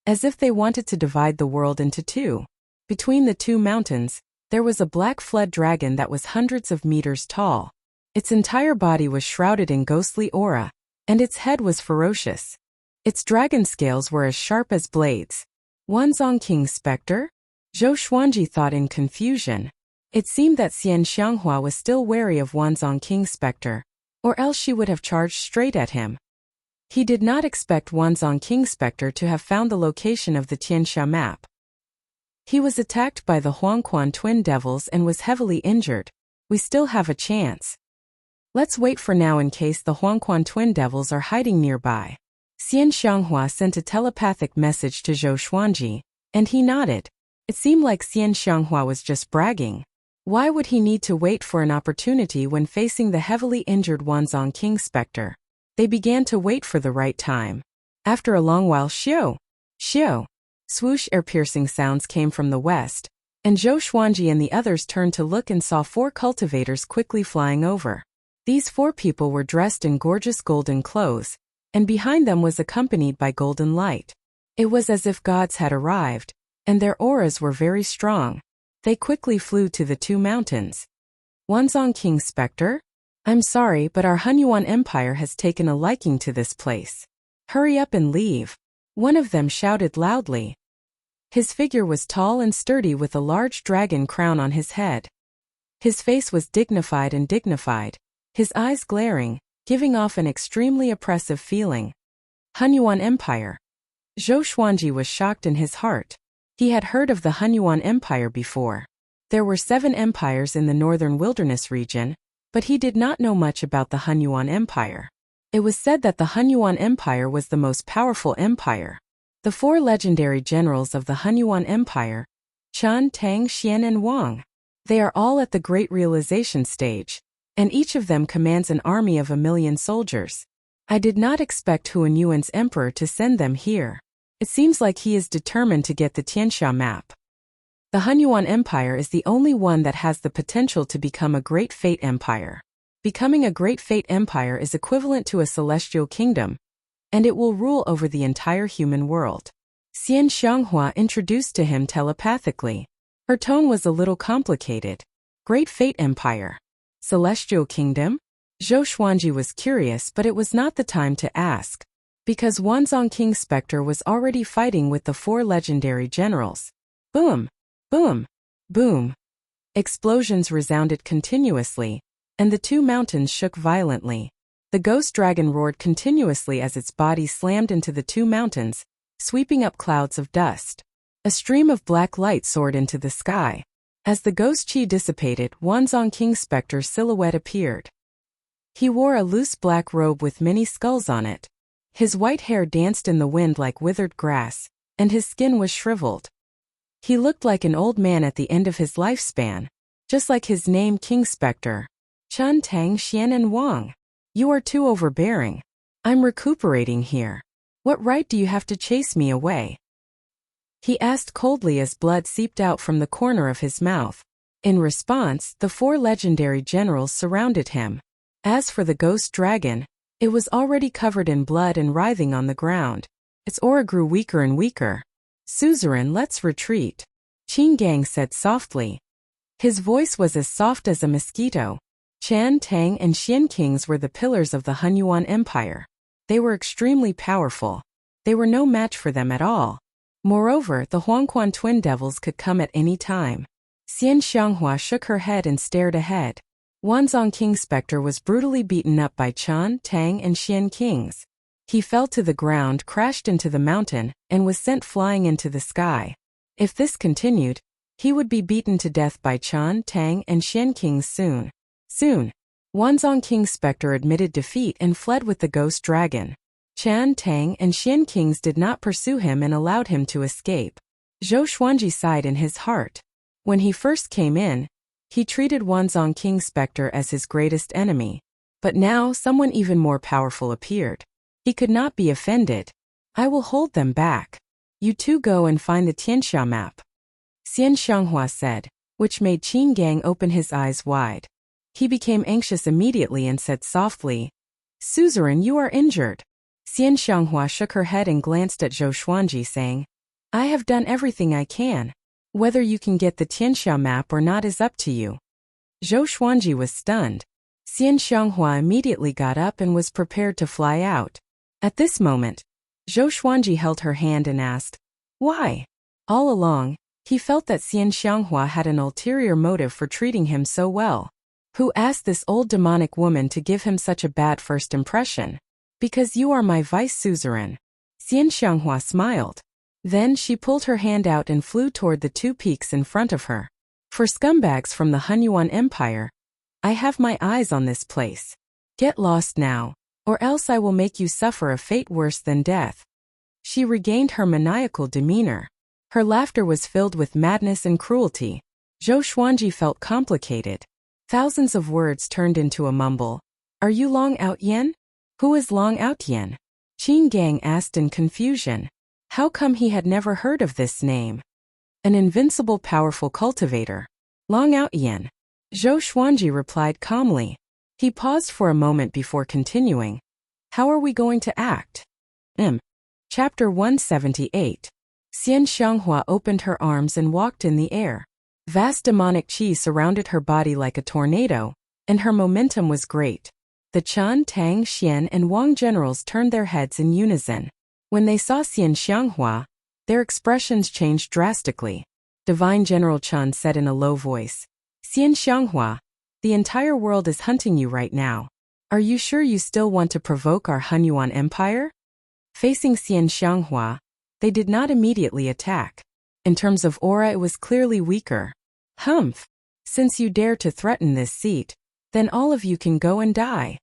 as if they wanted to divide the world into 2. Between the 2 mountains, there was a black flood dragon that was hundreds of meters tall. Its entire body was shrouded in ghostly aura, and its head was ferocious. Its dragon scales were as sharp as blades. Wanzong King's specter? Zhou Xuanji thought in confusion. It seemed that Xian Xianghua was still wary of Wanzong King's specter, or else she would have charged straight at him. He did not expect Wanzong King's specter to have found the location of the Tianxia map. He was attacked by the Huangquan twin devils and was heavily injured. We still have a chance. Let's wait for now in case the Huangquan twin devils are hiding nearby. Xian Xianghua sent a telepathic message to Zhou Xuanji, and he nodded. It seemed like Xian Xianghua was just bragging. Why would he need to wait for an opportunity when facing the heavily injured Wanzong King specter? They began to wait for the right time. After a long while, shio, shio, swoosh ear-piercing sounds came from the west, and Zhou Xuanji and the others turned to look and saw 4 cultivators quickly flying over. These 4 people were dressed in gorgeous golden clothes, and behind them was accompanied by golden light. It was as if gods had arrived, and their auras were very strong. They quickly flew to the two mountains. Wanzong King's specter? I'm sorry, but our Hunyuan Empire has taken a liking to this place. Hurry up and leave. One of them shouted loudly. His figure was tall and sturdy with a large dragon crown on his head. His face was dignified, his eyes glaring, giving off an extremely oppressive feeling. Hunyuan Empire. Zhou Xuanji was shocked in his heart. He had heard of the Hunyuan Empire before. There were 7 empires in the northern wilderness region, but he did not know much about the Hunyuan Empire. It was said that the Hunyuan Empire was the most powerful empire. The 4 legendary generals of the Hunyuan Empire, Chen, Tang, Xian and Wang. They are all at the Great Realization stage, and each of them commands an army of 1,000,000 soldiers. I did not expect Hunyuan's emperor to send them here. It seems like he is determined to get the Tianxia map. The Hunyuan Empire is the only one that has the potential to become a Great Fate Empire. Becoming a Great Fate Empire is equivalent to a celestial kingdom, and it will rule over the entire human world. Xian Xianghua introduced to him telepathically. Her tone was a little complicated. Great Fate Empire. Celestial Kingdom? Zhou Xuanji was curious, but it was not the time to ask, because Wanzong King's specter was already fighting with the 4 legendary generals. Boom! Boom! Boom! Explosions resounded continuously, and the 2 mountains shook violently. The ghost dragon roared continuously as its body slammed into the 2 mountains, sweeping up clouds of dust. A stream of black light soared into the sky. As the ghost chi dissipated, Wanzong King's specter's silhouette appeared. He wore a loose black robe with many skulls on it. His white hair danced in the wind like withered grass, and his skin was shriveled. He looked like an old man at the end of his lifespan, just like his name, King Spectre. Chen, Tang, Xian and Wang. You are too overbearing. I'm recuperating here. What right do you have to chase me away? He asked coldly as blood seeped out from the corner of his mouth. In response, the 4 legendary generals surrounded him. As for the ghost dragon, it was already covered in blood and writhing on the ground. Its aura grew weaker and weaker. Suzerain, let's retreat, Qin Gang said softly. His voice was as soft as a mosquito. Chan, Tang, and Xian kings were the pillars of the Hunyuan Empire. They were extremely powerful. They were no match for them at all. Moreover, the Huangquan twin devils could come at any time. Xian Xianghua shook her head and stared ahead. Wanzong King's specter was brutally beaten up by Chan, Tang, and Xian kings. He fell to the ground, crashed into the mountain, and was sent flying into the sky. If this continued, he would be beaten to death by Chan, Tang, and Xian kings soon. Wanzong King's specter admitted defeat and fled with the ghost dragon. Chan, Tang, and Xian kings did not pursue him and allowed him to escape. Zhou Xuanji sighed in his heart. When he first came in, he treated Wanzong King's specter as his greatest enemy. But now someone even more powerful appeared. He could not be offended. I will hold them back. You two go and find the Tianxia map, Xian Xianghua said, which made Qin Gang open his eyes wide. He became anxious immediately and said softly, Suzerain, you are injured. Xian Xianghua shook her head and glanced at Zhou Xuanji saying, I have done everything I can. Whether you can get the Tianxia map or not is up to you. Zhou Xuanji was stunned. Xian Xianghua immediately got up and was prepared to fly out. At this moment, Zhou Xuanji held her hand and asked, Why? All along, he felt that Xian Xianghua had an ulterior motive for treating him so well. Who asked this old demonic woman to give him such a bad first impression? Because you are my vice suzerain. Xian Xianghua smiled. Then she pulled her hand out and flew toward the 2 peaks in front of her. For scumbags from the Hunyuan Empire, I have my eyes on this place. Get lost now, or else I will make you suffer a fate worse than death. She regained her maniacal demeanor. Her laughter was filled with madness and cruelty. Zhou Xuanji felt complicated. Thousands of words turned into a mumble. Are you Long Outyen? Who is Long Outyen? Qin Gang asked in confusion. How come he had never heard of this name? An invincible powerful cultivator. Long Outyen. Zhou Xuanji replied calmly. He paused for a moment before continuing. How are we going to act? Chapter 178. Xian Xianghua opened her arms and walked in the air. Vast demonic qi surrounded her body like a tornado, and her momentum was great. The Chen, Tang, Xian, and Wang generals turned their heads in unison. When they saw Xian Xianghua, their expressions changed drastically. Divine General Chen said in a low voice, "Xian Xianghua, the entire world is hunting you right now. Are you sure you still want to provoke our Hunyuan Empire?" Facing Xian Xianghua, they did not immediately attack. In terms of aura, it was clearly weaker. "Humph! Since you dare to threaten this seat, then all of you can go and die."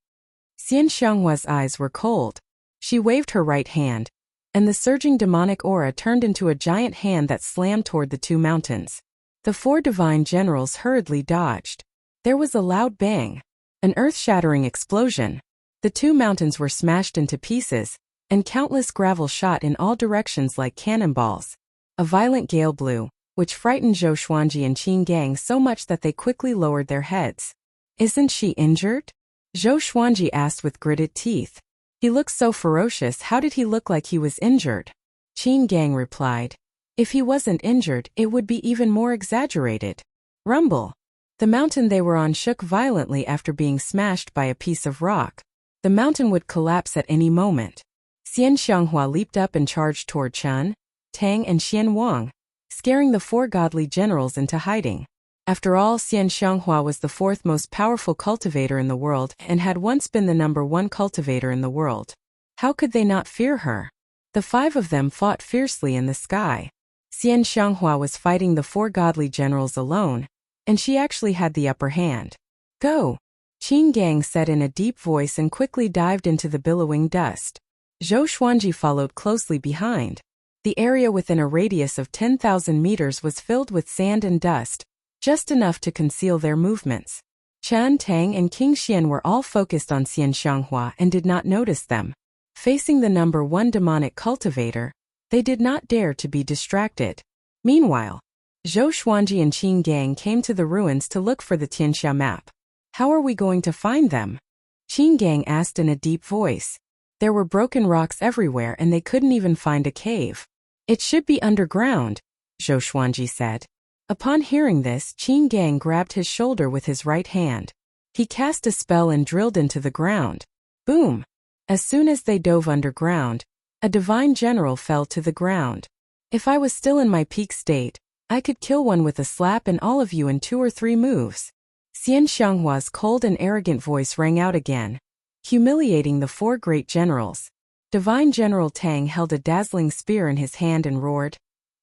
Xian Xianghua's eyes were cold. She waved her right hand, and the surging demonic aura turned into a giant hand that slammed toward the two mountains. The four divine generals hurriedly dodged. There was a loud bang, an earth-shattering explosion. The two mountains were smashed into pieces, and countless gravel shot in all directions like cannonballs. A violent gale blew, which frightened Zhou Xuanji and Qin Gang so much that they quickly lowered their heads. "Isn't she injured?" Zhou Xuanji asked with gritted teeth. "He looks so ferocious, how did he look like he was injured?" Qin Gang replied, "If he wasn't injured, it would be even more exaggerated." Rumble. The mountain they were on shook violently after being smashed by a piece of rock. The mountain would collapse at any moment. Xian Xianghua leaped up and charged toward Chen, Tang, and Xian Wang, scaring the four godly generals into hiding. After all, Xian Xianghua was the fourth most powerful cultivator in the world and had once been the #1 cultivator in the world. How could they not fear her? The five of them fought fiercely in the sky. Xian Xianghua was fighting the four godly generals alone, and she actually had the upper hand. "Go!" Qin Gang said in a deep voice and quickly dived into the billowing dust. Zhou Xuanji followed closely behind. The area within a radius of 10,000 meters was filled with sand and dust, just enough to conceal their movements. Chen, Tang, and King Xian were all focused on Xian Xianghua and did not notice them. Facing the #1 demonic cultivator, they did not dare to be distracted. Meanwhile, Zhou Xuanji and Qin Gang came to the ruins to look for the Tianxia map. "How are we going to find them?" Qin Gang asked in a deep voice. There were broken rocks everywhere and they couldn't even find a cave. "It should be underground," Zhou Xuanji said. Upon hearing this, Qin Gang grabbed his shoulder with his right hand. He cast a spell and drilled into the ground. Boom! As soon as they dove underground, a divine general fell to the ground. "If I was still in my peak state, I could kill one with a slap and all of you in 2 or 3 moves." Xian Xianghua's cold and arrogant voice rang out again, humiliating the four great generals. Divine General Tang held a dazzling spear in his hand and roared,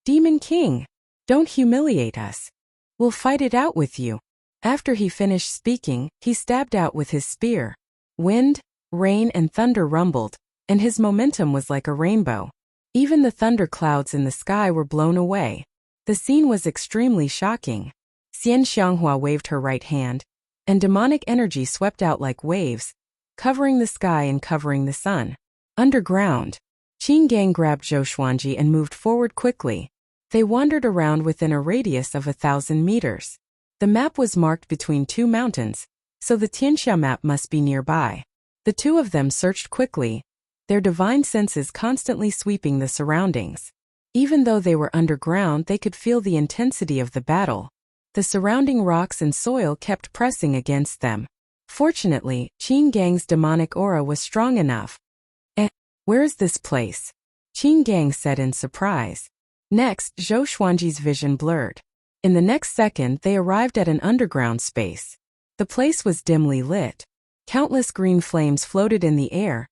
"Demon King! Don't humiliate us. We'll fight it out with you." After he finished speaking, he stabbed out with his spear. Wind, rain, and thunder rumbled, and his momentum was like a rainbow. Even the thunder clouds in the sky were blown away. The scene was extremely shocking. Xian Xianghua waved her right hand, and demonic energy swept out like waves, covering the sky and covering the sun. Underground, Qin Gang grabbed Zhou Xuanji and moved forward quickly. They wandered around within a radius of 1,000 meters. The map was marked between 2 mountains, so the Tianxia map must be nearby. The two of them searched quickly, their divine senses constantly sweeping the surroundings. Even though they were underground, they could feel the intensity of the battle. The surrounding rocks and soil kept pressing against them. Fortunately, Qin Gang's demonic aura was strong enough. Where is this place?" Qin Gang said in surprise. Next, Zhou Xuanji's vision blurred. In the next second, they arrived at an underground space. The place was dimly lit. Countless green flames floated in the air,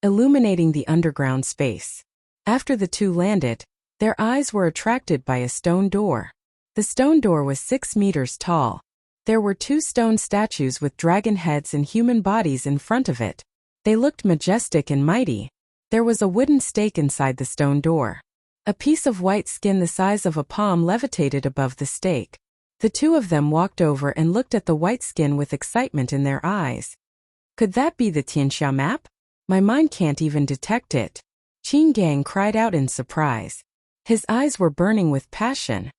illuminating the underground space. After the two landed, their eyes were attracted by a stone door. The stone door was 6 meters tall. There were 2 stone statues with dragon heads and human bodies in front of it. They looked majestic and mighty. There was a wooden stake inside the stone door. A piece of white skin the size of a palm levitated above the stake. The two of them walked over and looked at the white skin with excitement in their eyes. "Could that be the Tianxia map? My mind can't even detect it." Qin Gang cried out in surprise. His eyes were burning with passion.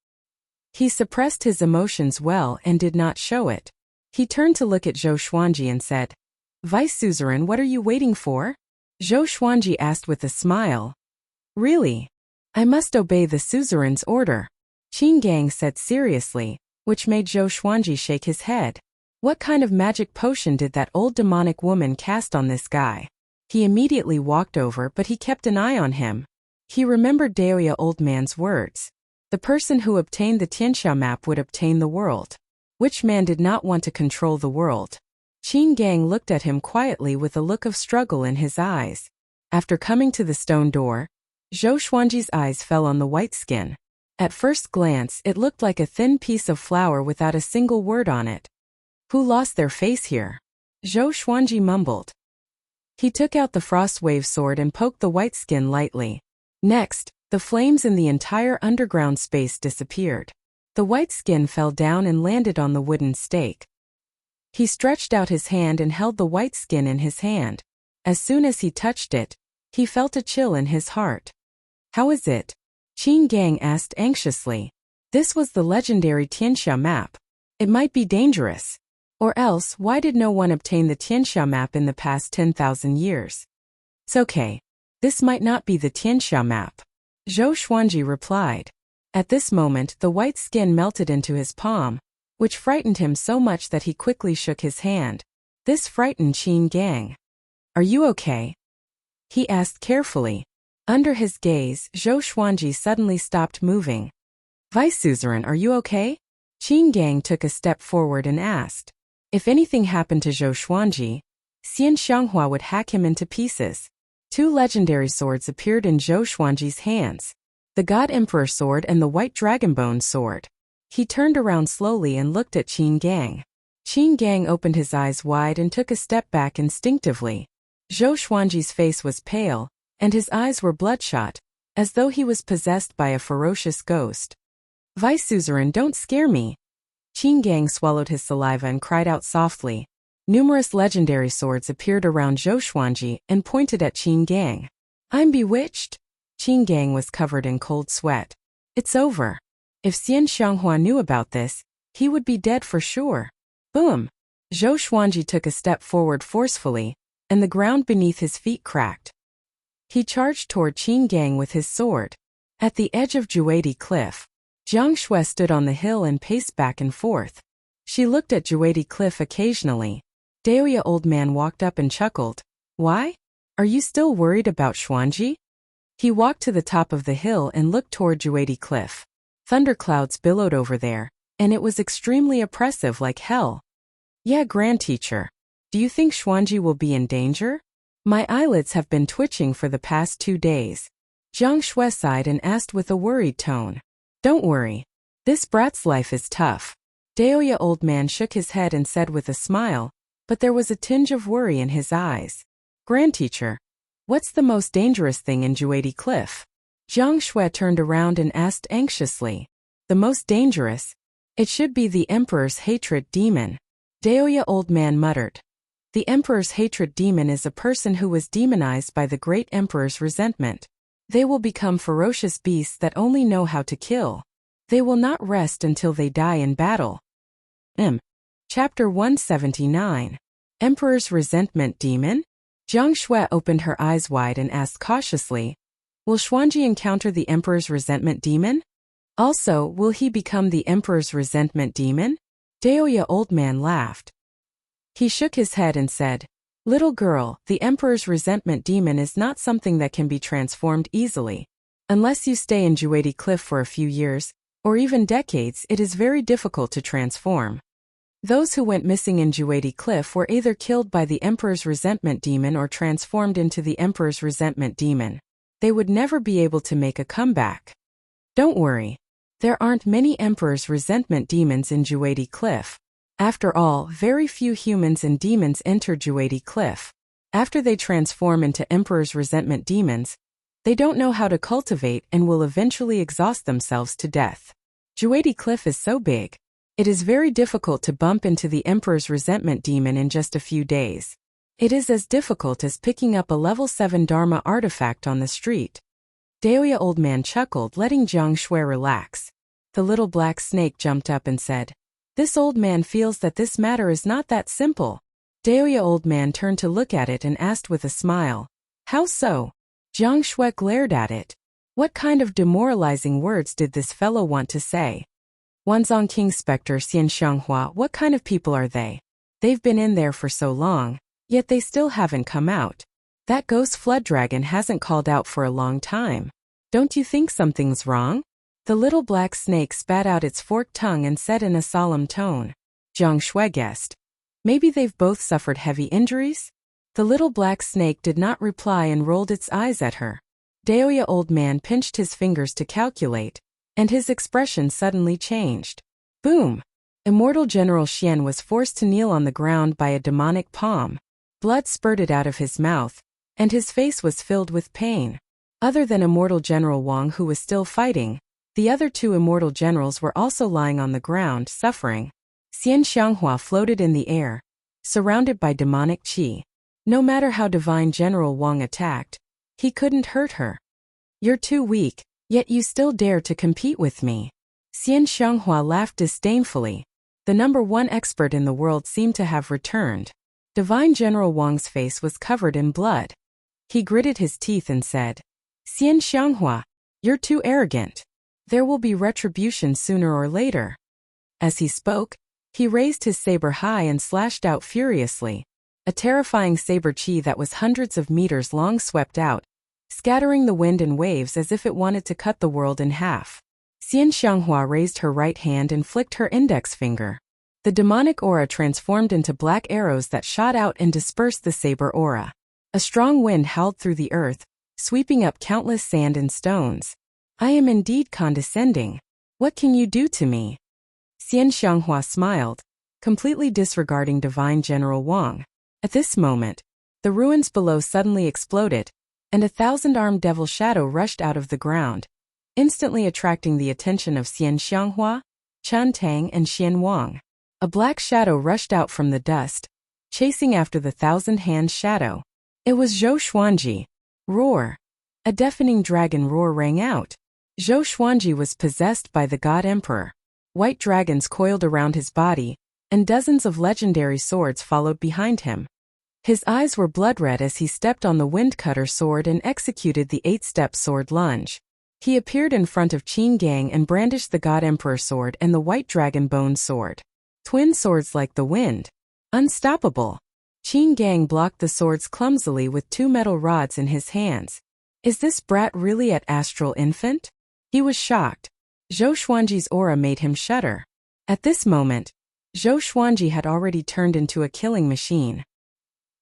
He suppressed his emotions well and did not show it. He turned to look at Zhou Xuanji and said, "Vice Suzerain, what are you waiting for?" Zhou Xuanji asked with a smile, Really? I must obey the suzerain's order, Qin Gang said seriously, which made Zhou Xuanji shake his head. What kind of magic potion did that old demonic woman cast on this guy? He immediately walked over, but he kept an eye on him. He remembered Daoya old man's words. The person who obtained the Tianxia map would obtain the world. Which man did not want to control the world? Qin Gang looked at him quietly with a look of struggle in his eyes. After coming to the stone door, Zhou Xuanji's eyes fell on the white skin. At first glance, it looked like a thin piece of flour without a single word on it. Who lost their face here? Zhou Xuanji mumbled. He took out the Frostwave sword and poked the white skin lightly. Next, the flames in the entire underground space disappeared. The white skin fell down and landed on the wooden stake. He stretched out his hand and held the white skin in his hand. As soon as he touched it, he felt a chill in his heart. How is it? Qin Gang asked anxiously. This was the legendary Tianxia map. It might be dangerous. Or else, why did no one obtain the Tianxia map in the past 10,000 years? It's okay. This might not be the Tianxia map, Zhou Xuanji replied. At this moment, the white skin melted into his palm, which frightened him so much that he quickly shook his hand. This frightened Qin Gang. Are you okay? He asked carefully. Under his gaze, Zhou Xuanji suddenly stopped moving. Vice Suzerain, are you okay? Qin Gang took a step forward and asked. If anything happened to Zhou Xuanji, Xian Xianghua would hack him into pieces. Two legendary swords appeared in Zhou Xuanji's hands. The God Emperor sword and the White Dragonbone sword. He turned around slowly and looked at Qin Gang. Qin Gang opened his eyes wide and took a step back instinctively. Zhou Xuanji's face was pale, and his eyes were bloodshot, as though he was possessed by a ferocious ghost. Vice Suzerain, don't scare me. Qin Gang swallowed his saliva and cried out softly. Numerous legendary swords appeared around Zhou Xuanji and pointed at Qin Gang. I'm bewitched? Qin Gang was covered in cold sweat. It's over. If Xian Xianghua knew about this, he would be dead for sure. Boom! Zhou Xuanji took a step forward forcefully, and the ground beneath his feet cracked. He charged toward Qin Gang with his sword. At the edge of Juedi Cliff, Jiang Shui stood on the hill and paced back and forth. She looked at Juedi Cliff occasionally. Daoya old man walked up and chuckled. Why? Are you still worried about Xuanji? He walked to the top of the hill and looked toward Juedi Cliff. Thunderclouds billowed over there, and it was extremely oppressive like hell. Yeah, Grand Teacher. Do you think Xuanji will be in danger? My eyelids have been twitching for the past 2 days. Jiang Shui sighed and asked with a worried tone. Don't worry. This brat's life is tough. Daoya old man shook his head and said with a smile, but there was a tinge of worry in his eyes. Grand Teacher, what's the most dangerous thing in Juedi Cliff? Jiang Shui turned around and asked anxiously. The most dangerous? It should be the Emperor's hatred demon. Daoya old man muttered. The Emperor's hatred demon is a person who was demonized by the great Emperor's resentment. They will become ferocious beasts that only know how to kill. They will not rest until they die in battle. Chapter 179. Emperor's Resentment Demon? Jiang Shui opened her eyes wide and asked cautiously, will Xuanji encounter the Emperor's Resentment Demon? Also, will he become the Emperor's Resentment Demon? Daoya old man laughed. He shook his head and said, Little girl, the Emperor's Resentment Demon is not something that can be transformed easily. Unless you stay in Juedi Cliff for a few years, or even decades, it is very difficult to transform. Those who went missing in Juedi Cliff were either killed by the Emperor's Resentment Demon or transformed into the Emperor's Resentment Demon. They would never be able to make a comeback. Don't worry. There aren't many Emperor's Resentment Demons in Juedi Cliff. After all, very few humans and demons enter Juedi Cliff. After they transform into Emperor's Resentment Demons, they don't know how to cultivate and will eventually exhaust themselves to death. Juedi Cliff is so big. It is very difficult to bump into the Emperor's Resentment Demon in just a few days. It is as difficult as picking up a level 7 Dharma artifact on the street. Daoya old man chuckled, letting Jiang Shui relax. The little black snake jumped up and said, This old man feels that this matter is not that simple. Daoya old man turned to look at it and asked with a smile, How so? Jiang Shui glared at it. What kind of demoralizing words did this fellow want to say? Wanzong King Spectre Xian Xianghua, what kind of people are they? They've been in there for so long, yet they still haven't come out. That ghost flood dragon hasn't called out for a long time. Don't you think something's wrong? The little black snake spat out its forked tongue and said in a solemn tone. Jiang Shui guessed. Maybe they've both suffered heavy injuries? The little black snake did not reply and rolled its eyes at her. Daoya old man pinched his fingers to calculate, and his expression suddenly changed. Boom! Immortal General Xian was forced to kneel on the ground by a demonic palm. Blood spurted out of his mouth, and his face was filled with pain. Other than Immortal General Wang, who was still fighting, the other two immortal generals were also lying on the ground, suffering. Xian Xianghua floated in the air, surrounded by demonic qi. No matter how Divine General Wang attacked, he couldn't hurt her. You're too weak, yet you still dare to compete with me. Xian Xianghua laughed disdainfully. The #1 expert in the world seemed to have returned. Divine General Wang's face was covered in blood. He gritted his teeth and said, Xian Xianghua, you're too arrogant. There will be retribution sooner or later. As he spoke, he raised his saber high and slashed out furiously. A terrifying saber chi that was hundreds of meters long swept out, scattering the wind and waves as if it wanted to cut the world in half. Xian Xianghua raised her right hand and flicked her index finger. The demonic aura transformed into black arrows that shot out and dispersed the saber aura. A strong wind howled through the earth, sweeping up countless sand and stones. I am indeed condescending. What can you do to me? Xian Xianghua smiled, completely disregarding Divine General Wang. At this moment, the ruins below suddenly exploded, and a 1,000-armed devil shadow rushed out of the ground, instantly attracting the attention of Xian Xianghua, Chen Tang, and Xian Wang. A black shadow rushed out from the dust, chasing after the 1,000-hand shadow. It was Zhou Xuanji. Roar! A deafening dragon roar rang out. Zhou Xuanji was possessed by the God Emperor. White dragons coiled around his body, and dozens of legendary swords followed behind him. His eyes were blood-red as he stepped on the Windcutter sword and executed the 8-step sword lunge. He appeared in front of Qin Gang and brandished the God Emperor sword and the White Dragon Bone sword. Twin swords like the wind. Unstoppable. Qin Gang blocked the swords clumsily with 2 metal rods in his hands. Is this brat really at Astral Infant? He was shocked. Zhou Xuanji's aura made him shudder. At this moment, Zhou Xuanji had already turned into a killing machine.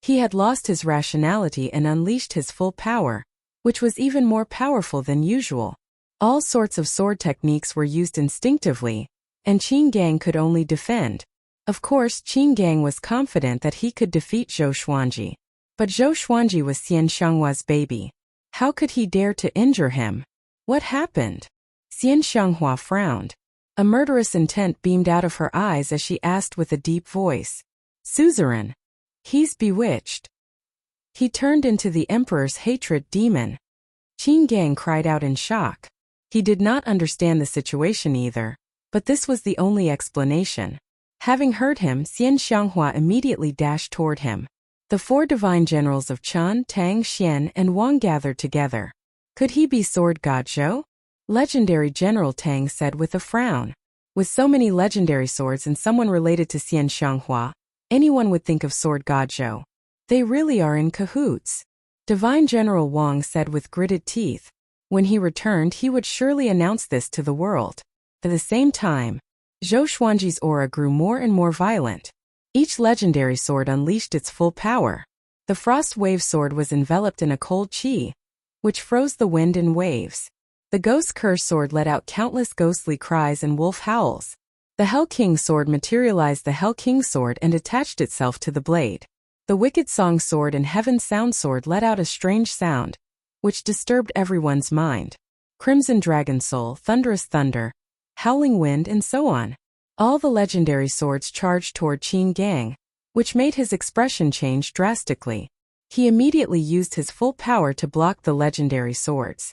He had lost his rationality and unleashed his full power, which was even more powerful than usual. All sorts of sword techniques were used instinctively, and Qin Gang could only defend. Of course, Qin Gang was confident that he could defeat Zhou Xuanji. But Zhou Xuanji was Xian Xianghua's baby. How could he dare to injure him? What happened? Xian Xianghua frowned. A murderous intent beamed out of her eyes as she asked with a deep voice. Suzerain. He's bewitched. He turned into the Emperor's hatred demon. Qin Gang cried out in shock. He did not understand the situation either, but this was the only explanation. Having heard him, Xian Xianghua immediately dashed toward him. The 4 divine generals of Chen, Tang, Xian, and Wang gathered together. Could he be Sword God Zhou? Legendary General Tang said with a frown. With so many legendary swords and someone related to Xian Xianghua, anyone would think of Sword God Zhou. They really are in cahoots. Divine General Wang said with gritted teeth. When he returned, he would surely announce this to the world. At the same time, Zhou Xuanji's aura grew more and more violent. Each legendary sword unleashed its full power. The Frost Wave sword was enveloped in a cold qi, which froze the wind and waves. The Ghost Curse sword let out countless ghostly cries and wolf howls. The Hell King sword materialized the Hell King sword and attached itself to the blade. The Wicked Song sword and Heaven Sound sword let out a strange sound, which disturbed everyone's mind. Crimson Dragon Soul, Thunderous Thunder, Howling Wind, and so on. All the legendary swords charged toward Qin Gang, which made his expression change drastically. He immediately used his full power to block the legendary swords.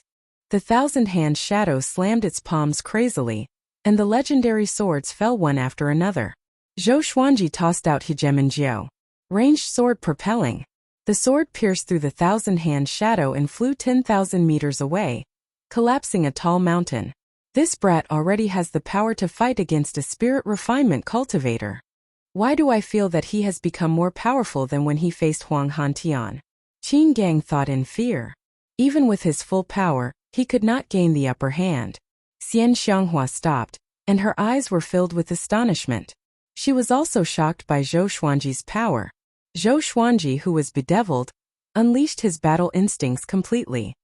The 1,000-hand shadow slammed its palms crazily, and the legendary swords fell one after another. Zhou Xuanji tossed out Hegemonjiu, ranged sword propelling. The sword pierced through the 1,000-hand shadow and flew 10,000 meters away, collapsing a tall mountain. This brat already has the power to fight against a spirit refinement cultivator. Why do I feel that he has become more powerful than when he faced Huang Hantian? Qin Gang thought in fear. Even with his full power, he could not gain the upper hand. Xian Xianghua stopped, and her eyes were filled with astonishment. She was also shocked by Zhou Xuanji's power. Zhou Xuanji, who was bedeviled, unleashed his battle instincts completely.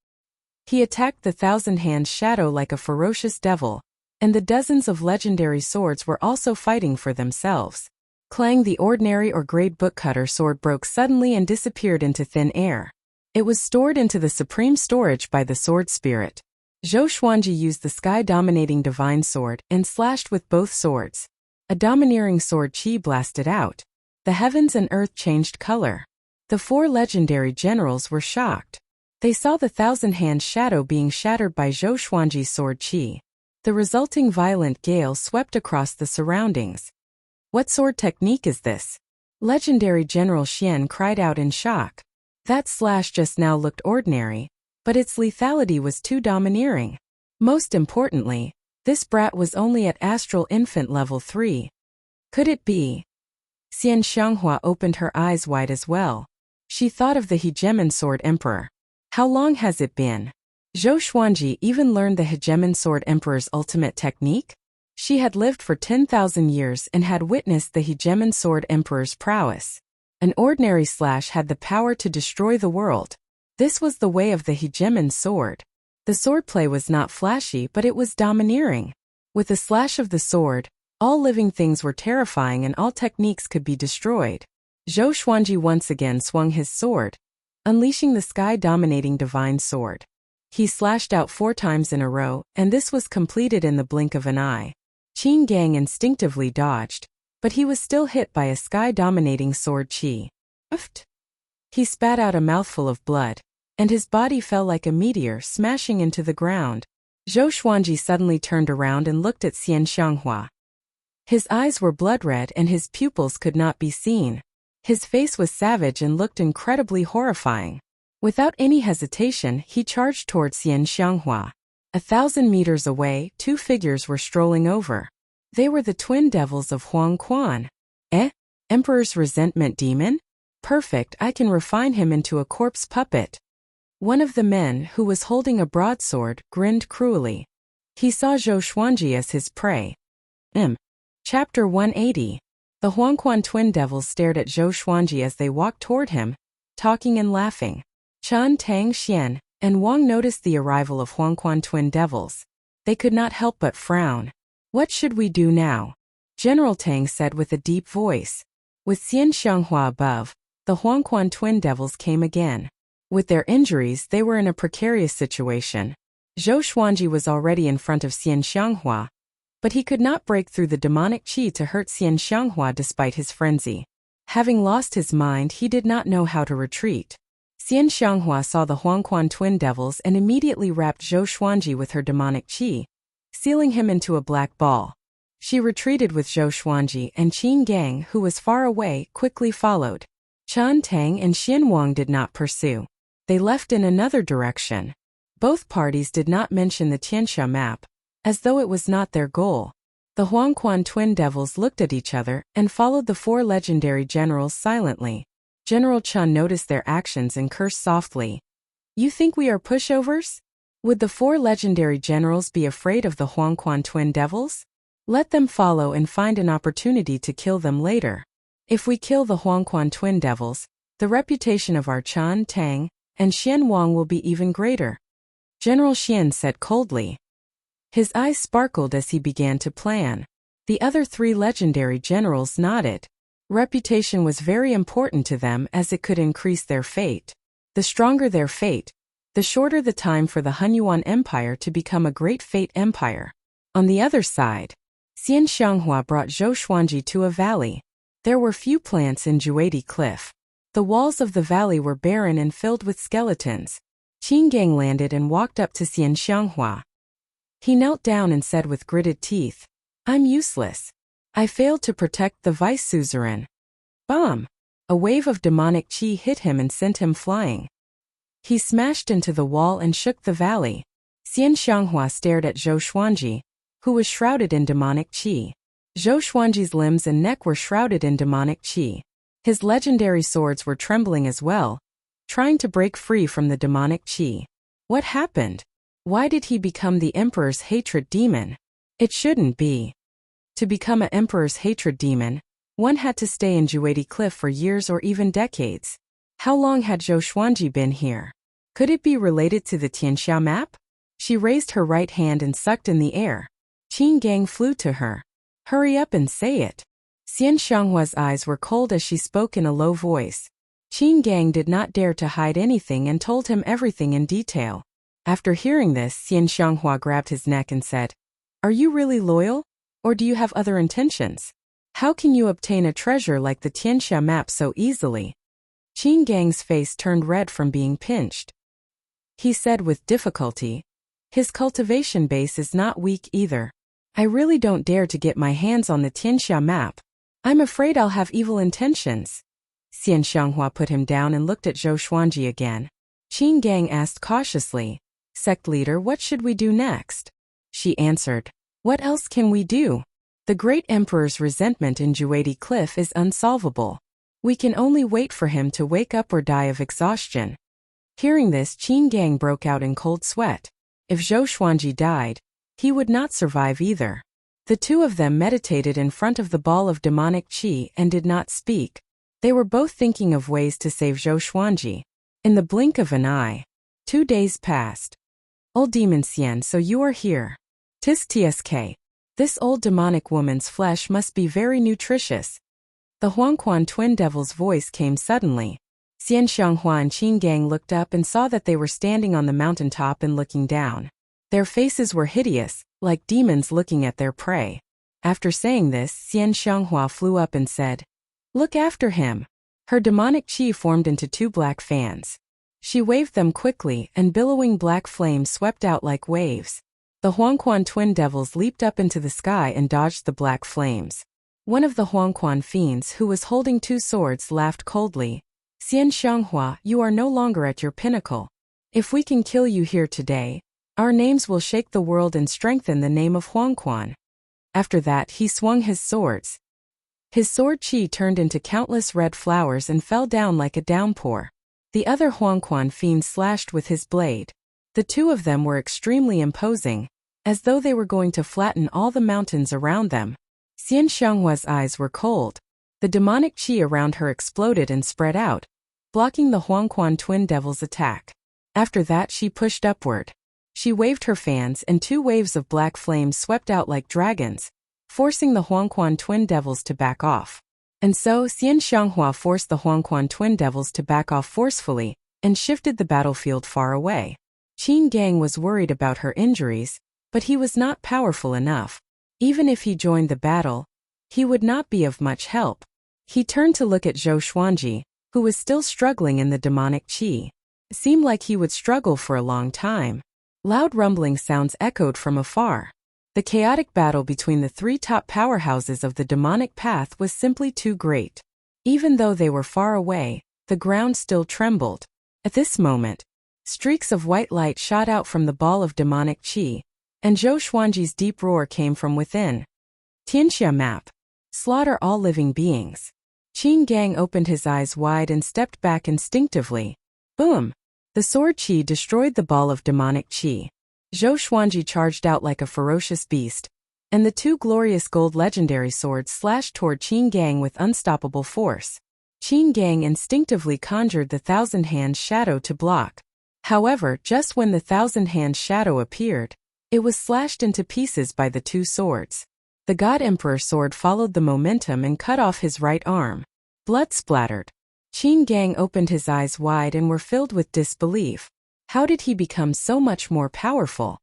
He attacked the thousand-hand shadow like a ferocious devil, and the dozens of legendary swords were also fighting for themselves. Clang, the ordinary or grade bookcutter sword broke suddenly and disappeared into thin air. It was stored into the supreme storage by the sword spirit. Zhou Xuanji used the sky-dominating divine sword and slashed with both swords. A domineering sword chi blasted out. The heavens and earth changed color. The 4 legendary generals were shocked. They saw the thousand-hand shadow being shattered by Zhou Xuanji's sword chi. The resulting violent gale swept across the surroundings. What sword technique is this? Legendary General Xian cried out in shock. That slash just now looked ordinary, but its lethality was too domineering. Most importantly, this brat was only at Astral Infant level 3. Could it be? Xian Xianghua opened her eyes wide as well. She thought of the Hegemon Sword Emperor. How long has it been? Zhou Xuanji even learned the Hegemon Sword Emperor's ultimate technique? She had lived for 10,000 years and had witnessed the Hegemon Sword Emperor's prowess. An ordinary slash had the power to destroy the world. This was the way of the Hegemon sword. The swordplay was not flashy, but it was domineering. With the slash of the sword, all living things were terrifying and all techniques could be destroyed. Zhou Xuanji once again swung his sword, unleashing the sky-dominating divine sword. He slashed out 4 times in a row, and this was completed in the blink of an eye. Qin Gang instinctively dodged, but he was still hit by a sky-dominating sword chi. Uft! He spat out a mouthful of blood, and his body fell like a meteor, smashing into the ground. Zhou Xuanji suddenly turned around and looked at Xian Xianghua. His eyes were blood-red and his pupils could not be seen. His face was savage and looked incredibly horrifying. Without any hesitation, he charged toward Xian Xianghua. 1,000 meters away, 2 figures were strolling over. They were the twin devils of Huang Quan. Emperor's resentment demon? Perfect, I can refine him into a corpse puppet. One of the men, who was holding a broadsword, grinned cruelly. He saw Zhou Xuanji as his prey. Chapter 180. The Huangquan twin devils stared at Zhou Xuanji as they walked toward him, talking and laughing. Chen Tang Xian and Wang noticed the arrival of Huangquan twin devils. They could not help but frown. What should we do now? General Tang said with a deep voice. With Xian Xianghua above, the Huangquan twin devils came again. With their injuries, they were in a precarious situation. Zhou Xuanji was already in front of Xian Xianghua, but he could not break through the demonic qi to hurt Xian Xianghua despite his frenzy. Having lost his mind, he did not know how to retreat. Xian Xianghua saw the Huangquan twin devils and immediately wrapped Zhou Xuanji with her demonic qi, sealing him into a black ball. She retreated with Zhou Xuanji, and Qin Gang, who was far away, quickly followed. Chen Tang and Xian Wang did not pursue. They left in another direction. Both parties did not mention the Tianxia map, as though it was not their goal. The Huangquan twin devils looked at each other and followed the 4 legendary generals silently. General Chen noticed their actions and cursed softly. You think we are pushovers? Would the 4 legendary generals be afraid of the Huangquan twin devils? Let them follow and find an opportunity to kill them later. If we kill the Huangquan twin devils, the reputation of our Chen Tang and Xian Wang will be even greater. General Xian said coldly. His eyes sparkled as he began to plan. The other 3 legendary generals nodded. Reputation was very important to them as it could increase their fate. The stronger their fate, the shorter the time for the Hunyuan Empire to become a great fate empire. On the other side, Xian Xianghua brought Zhou Xuanji to a valley. There were few plants in Juedi Cliff. The walls of the valley were barren and filled with skeletons. Qin Gang landed and walked up to Xian Xianghua. He knelt down and said with gritted teeth, I'm useless. I failed to protect the vice suzerain. Bomb! A wave of demonic qi hit him and sent him flying. He smashed into the wall and shook the valley. Xian Xianghua stared at Zhou Xuanji, who was shrouded in demonic qi. Zhou Xuanji's limbs and neck were shrouded in demonic qi. His legendary swords were trembling as well, trying to break free from the demonic qi. What happened? Why did he become the Emperor's hatred demon? It shouldn't be. To become an Emperor's hatred demon, one had to stay in Juedi Cliff for years or even decades. How long had Zhou Xuanji been here? Could it be related to the Tianxia map? She raised her right hand and sucked in the air. Qin Gang flew to her. Hurry up and say it. Xian Xianghua's eyes were cold as she spoke in a low voice. Qin Gang did not dare to hide anything and told him everything in detail. After hearing this, Xian Xianghua grabbed his neck and said, "Are you really loyal? Or do you have other intentions? How can you obtain a treasure like the Tianxia map so easily?" Qin Gang's face turned red from being pinched. He said with difficulty, "His cultivation base is not weak either. I really don't dare to get my hands on the Tianxia map. I'm afraid I'll have evil intentions." Xian Xianghua put him down and looked at Zhou Xuanji again. Qin Gang asked cautiously, "Sect leader, what should we do next?" She answered, "What else can we do? The great emperor's resentment in Juedi Cliff is unsolvable. We can only wait for him to wake up or die of exhaustion." Hearing this, Qin Gang broke out in cold sweat. If Zhou Xuanji died, he would not survive either. The two of them meditated in front of the ball of demonic qi and did not speak. They were both thinking of ways to save Zhou Xuanji. In the blink of an eye, 2 days passed. "Old demon Xian, so you are here. Tisk tsk. This old demonic woman's flesh must be very nutritious." The Huangquan twin devil's voice came suddenly. Xian Xianghua and Qin Gang looked up and saw that they were standing on the mountaintop and looking down. Their faces were hideous, like demons looking at their prey. After saying this, Xian Xianghua flew up and said, "Look after him." Her demonic qi formed into 2 black fans. She waved them quickly and billowing black flames swept out like waves. The Huangquan twin devils leaped up into the sky and dodged the black flames. One of the Huangquan fiends who was holding 2 swords laughed coldly. "Xian Xianghua, you are no longer at your pinnacle. If we can kill you here today, our names will shake the world and strengthen the name of Huangquan." After that, he swung his swords. His sword qi turned into countless red flowers and fell down like a downpour. The other Huangquan fiend slashed with his blade. The 2 of them were extremely imposing, as though they were going to flatten all the mountains around them. Xian Xianghua's eyes were cold. The demonic qi around her exploded and spread out, blocking the Huangquan twin devil's attack. After that, she pushed upward. She waved her fans and 2 waves of black flames swept out like dragons, forcing the Huangquan twin devils to back off. And so, Xian Xianghua forced the Huangquan twin devils to back off forcefully and shifted the battlefield far away. Qin Gang was worried about her injuries, but he was not powerful enough. Even if he joined the battle, he would not be of much help. He turned to look at Zhou Xuanji, who was still struggling in the demonic qi. It seemed like he would struggle for a long time. Loud rumbling sounds echoed from afar. The chaotic battle between the 3 top powerhouses of the demonic path was simply too great. Even though they were far away, the ground still trembled. At this moment, streaks of white light shot out from the ball of demonic qi, and Zhou Xuanji's deep roar came from within. "Tianxia map. Slaughter all living beings." Qin Gang opened his eyes wide and stepped back instinctively. Boom! The sword qi destroyed the ball of demonic qi. Zhou Xuanji charged out like a ferocious beast, and the 2 glorious gold legendary swords slashed toward Qin Gang with unstoppable force. Qin Gang instinctively conjured the 1,000-hand shadow to block. However, just when the 1,000-hand shadow appeared, it was slashed into pieces by the 2 swords. The God Emperor sword followed the momentum and cut off his right arm. Blood splattered. Qin Gang opened his eyes wide and were filled with disbelief. How did he become so much more powerful?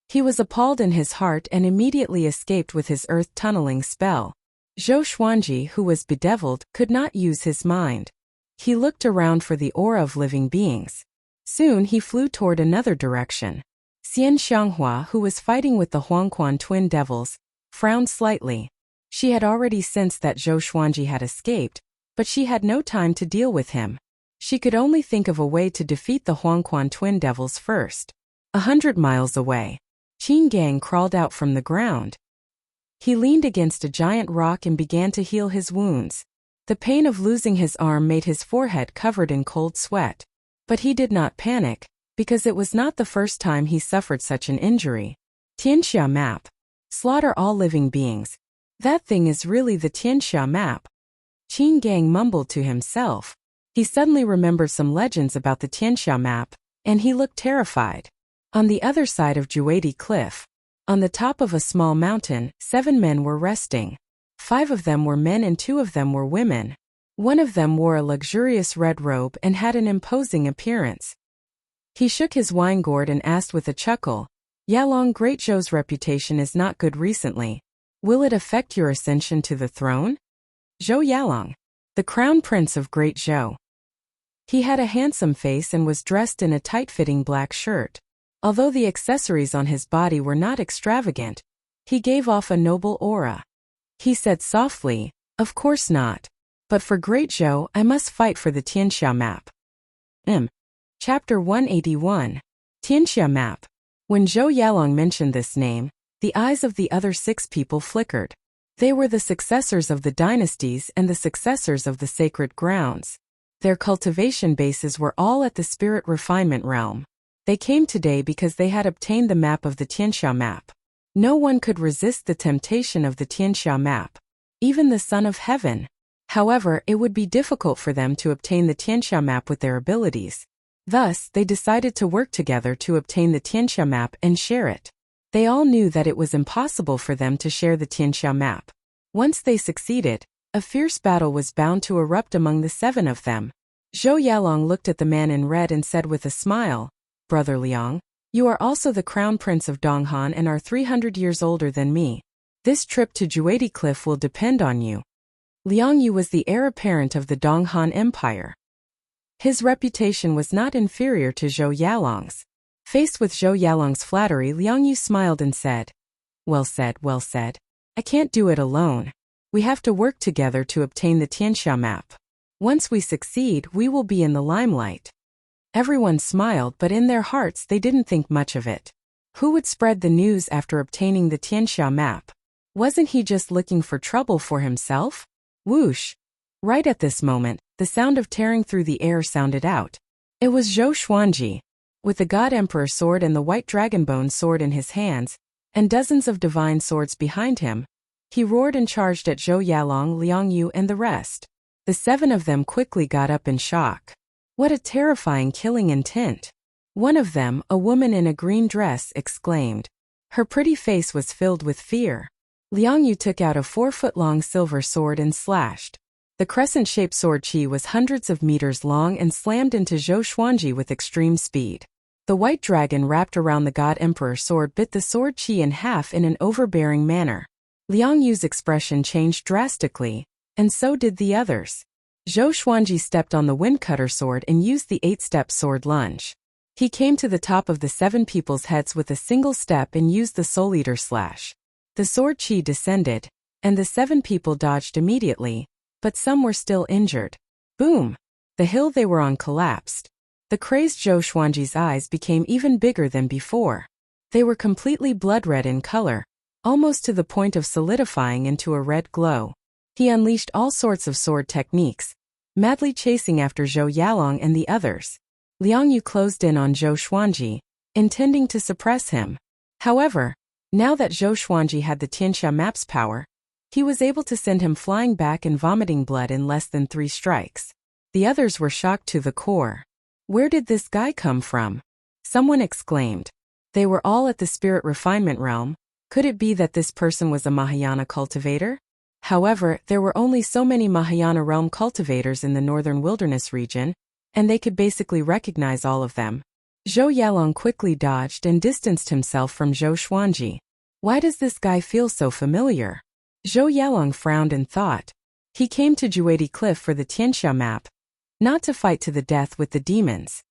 He was appalled in his heart and immediately escaped with his earth-tunneling spell. Zhou Xuanji, who was bedeviled, could not use his mind. He looked around for the aura of living beings. Soon he flew toward another direction. Xian Xianghua, who was fighting with the Huangquan twin devils, frowned slightly. She had already sensed that Zhou Xuanji had escaped, but she had no time to deal with him. She could only think of a way to defeat the Huangquan twin devils first. 100 miles away. Qin Gang crawled out from the ground. He leaned against a giant rock and began to heal his wounds. The pain of losing his arm made his forehead covered in cold sweat. But he did not panic, because it was not the first time he suffered such an injury. Tianxia map. Slaughter all living beings. That thing is really the Tianxia map. Qin Gang mumbled to himself. He suddenly remembered some legends about the Tianxia map, and he looked terrified. On the other side of Juadi Cliff, on the top of a small mountain, 7 men were resting. 5 of them were men and 2 of them were women. One of them wore a luxurious red robe and had an imposing appearance. He shook his wine gourd and asked with a chuckle, "Yalong, Great Zhou's reputation is not good recently. Will it affect your ascension to the throne?" Zhou Yalong, the crown prince of Great Zhou. He had a handsome face and was dressed in a tight-fitting black shirt. Although the accessories on his body were not extravagant, he gave off a noble aura. He said softly, "Of course not. But for Great Zhou, I must fight for the Tianxia map." Chapter 181. Tianxia map. When Zhou Yalong mentioned this name, the eyes of the other 6 people flickered. They were the successors of the dynasties and the successors of the sacred grounds. Their cultivation bases were all at the spirit refinement realm. They came today because they had obtained the map of the Tianxia map. No one could resist the temptation of the Tianxia map, even the Son of Heaven. However, it would be difficult for them to obtain the Tianxia map with their abilities. Thus, they decided to work together to obtain the Tianxia map and share it. They all knew that it was impossible for them to share the Tianxia map. Once they succeeded, a fierce battle was bound to erupt among the 7 of them. Zhou Yalong looked at the man in red and said with a smile, "Brother Liang, you are also the crown prince of Donghan and are 300 years older than me. This trip to Juadi Cliff will depend on you." Liang Yu was the heir apparent of the Donghan Empire. His reputation was not inferior to Zhou Yalong's. Faced with Zhou Yalong's flattery, Liang Yu smiled and said, well said, well said. I can't do it alone. We have to work together to obtain the Tianxia map. Once we succeed, we will be in the limelight." Everyone smiled, but in their hearts they didn't think much of it. Who would spread the news after obtaining the Tianxia map? Wasn't he just looking for trouble for himself? Whoosh! Right at this moment, the sound of tearing through the air sounded out. It was Zhou Xuanji, with the God Emperor sword and the white dragonbone sword in his hands, and dozens of divine swords behind him. He roared and charged at Zhou Yalong, Liang Yu and the rest. The 7 of them quickly got up in shock. What a terrifying killing intent! One of them, a woman in a green dress, exclaimed. Her pretty face was filled with fear. Liang Yu took out a 4-foot-long silver sword and slashed. The crescent-shaped sword chi was hundreds of meters long and slammed into Zhou Xuanji with extreme speed. The white dragon wrapped around the God Emperor sword bit the sword chi in half in an overbearing manner. Liang Yu's expression changed drastically, and so did the others. Zhou Xuanji stepped on the windcutter sword and used the 8-step sword lunge. He came to the top of the 7 people's heads with a single step and used the Soul Eater slash. The sword chi descended, and the 7 people dodged immediately, but some were still injured. Boom! The hill they were on collapsed. The crazed Zhou Xuanji's eyes became even bigger than before. They were completely blood-red in color, almost to the point of solidifying into a red glow. He unleashed all sorts of sword techniques, madly chasing after Zhou Yalong and the others. Liang Yu closed in on Zhou Xuanji, intending to suppress him. However, now that Zhou Xuanji had the Tianxia map's power, he was able to send him flying back and vomiting blood in less than 3 strikes. The others were shocked to the core. Where did this guy come from? Someone exclaimed. They were all at the spirit refinement realm. Could it be that this person was a Mahayana cultivator? However, there were only so many Mahayana realm cultivators in the northern wilderness region, and they could basically recognize all of them. Zhou Yalong quickly dodged and distanced himself from Zhou Xuanji. Why does this guy feel so familiar? Zhou Yalong frowned and thought. He came to Juadi Cliff for the Tianxia map, not to fight to the death with the demons.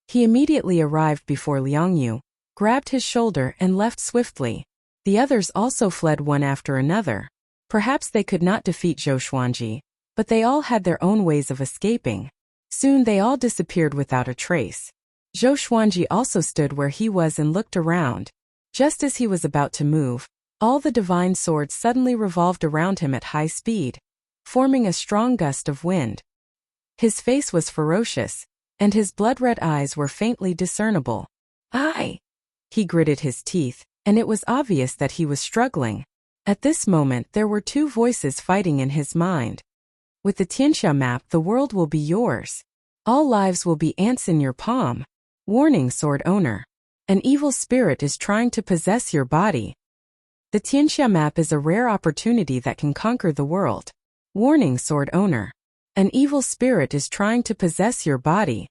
He immediately arrived before Liang Yu, grabbed his shoulder and left swiftly. The others also fled one after another. Perhaps they could not defeat Zhou Xuanji, but they all had their own ways of escaping. Soon they all disappeared without a trace. Zhou Xuanji also stood where he was and looked around. Just as he was about to move, all the divine swords suddenly revolved around him at high speed, forming a strong gust of wind. His face was ferocious, and his blood-red eyes were faintly discernible. "I!" He gritted his teeth, and it was obvious that he was struggling. At this moment there were two voices fighting in his mind. With the Tianxia map, the world will be yours. All lives will be ants in your palm. Warning, sword owner. An evil spirit is trying to possess your body. The Tianxia map is a rare opportunity that can conquer the world. Warning, sword owner. An evil spirit is trying to possess your body.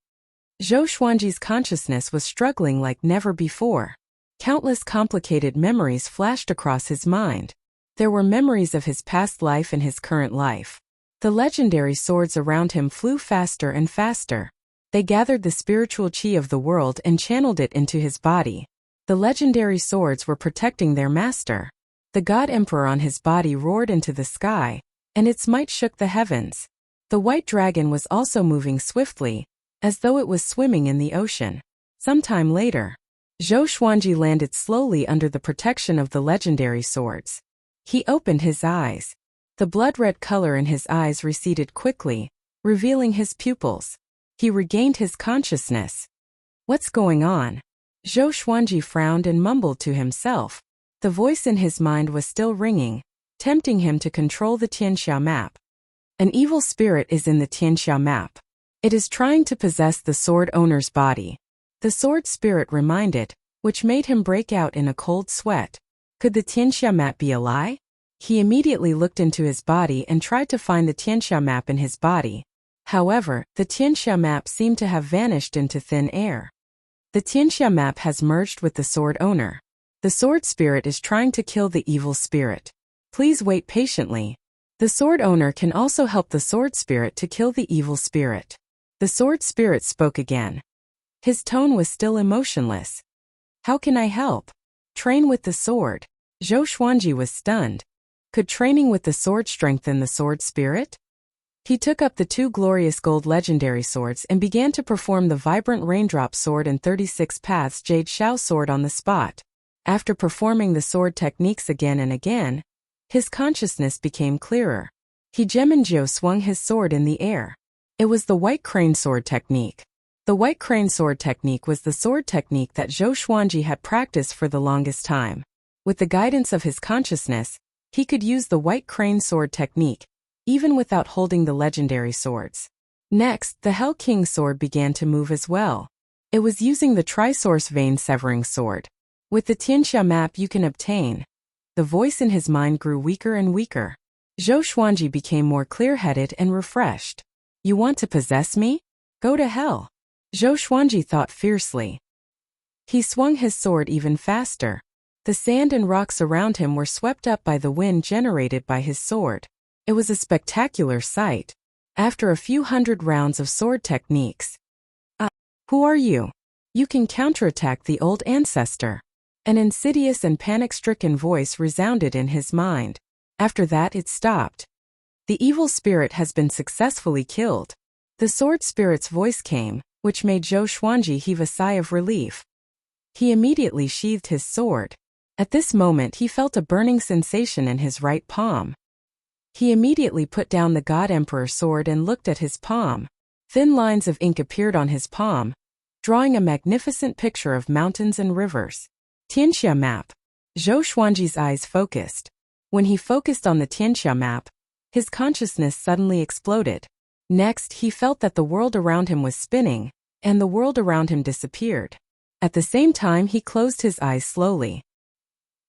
Zhou Xuanji's consciousness was struggling like never before. Countless complicated memories flashed across his mind. There were memories of his past life and his current life. The legendary swords around him flew faster and faster. They gathered the spiritual chi of the world and channeled it into his body. The legendary swords were protecting their master. The God Emperor on his body roared into the sky, and its might shook the heavens. The white dragon was also moving swiftly, as though it was swimming in the ocean. Sometime later, Zhou Xuanji landed slowly under the protection of the legendary swords. He opened his eyes. The blood-red color in his eyes receded quickly, revealing his pupils. He regained his consciousness. "What's going on?" Zhou Xuanji frowned and mumbled to himself. The voice in his mind was still ringing, tempting him to control the Tianxia map. An evil spirit is in the Tianxia map. It is trying to possess the sword owner's body. The sword spirit reminded, which made him break out in a cold sweat. Could the Tianxia map be a lie? He immediately looked into his body and tried to find the Tianxia map in his body. However, the Tianxia map seemed to have vanished into thin air. The Tianxia map has merged with the sword owner. The sword spirit is trying to kill the evil spirit. Please wait patiently. The sword owner can also help the sword spirit to kill the evil spirit. The sword spirit spoke again. His tone was still emotionless. "How can I help?" "Train with the sword." Zhou Xuanji was stunned. Could training with the sword strengthen the sword spirit? He took up the two glorious gold legendary swords and began to perform the vibrant raindrop sword and 36 paths jade shao sword on the spot. After performing the sword techniques again and again, his consciousness became clearer. He Geminjiu swung his sword in the air. It was the white crane sword technique. The white crane sword technique was the sword technique that Zhou Xuanji had practiced for the longest time. With the guidance of his consciousness, he could use the white crane sword technique, even without holding the legendary swords. Next, the Hell King sword began to move as well. It was using the Trisource Vein Severing sword. With the Tianxia map you can obtain. The voice in his mind grew weaker and weaker. Zhou Xuanji became more clear-headed and refreshed. "You want to possess me? Go to hell." Zhou Xuanji thought fiercely. He swung his sword even faster. The sand and rocks around him were swept up by the wind generated by his sword. It was a spectacular sight. After a few hundred rounds of sword techniques. Who are you? You can counterattack the old ancestor." An insidious and panic-stricken voice resounded in his mind. After that it stopped. "The evil spirit has been successfully killed." The sword spirit's voice came, which made Zhou Xuanji heave a sigh of relief. He immediately sheathed his sword. At this moment he felt a burning sensation in his right palm. He immediately put down the God Emperor sword and looked at his palm. Thin lines of ink appeared on his palm, drawing a magnificent picture of mountains and rivers. Tianxia map. Zhou Xuanji's eyes focused. When he focused on the Tianxia map, his consciousness suddenly exploded. Next, he felt that the world around him was spinning, and the world around him disappeared. At the same time, he closed his eyes slowly.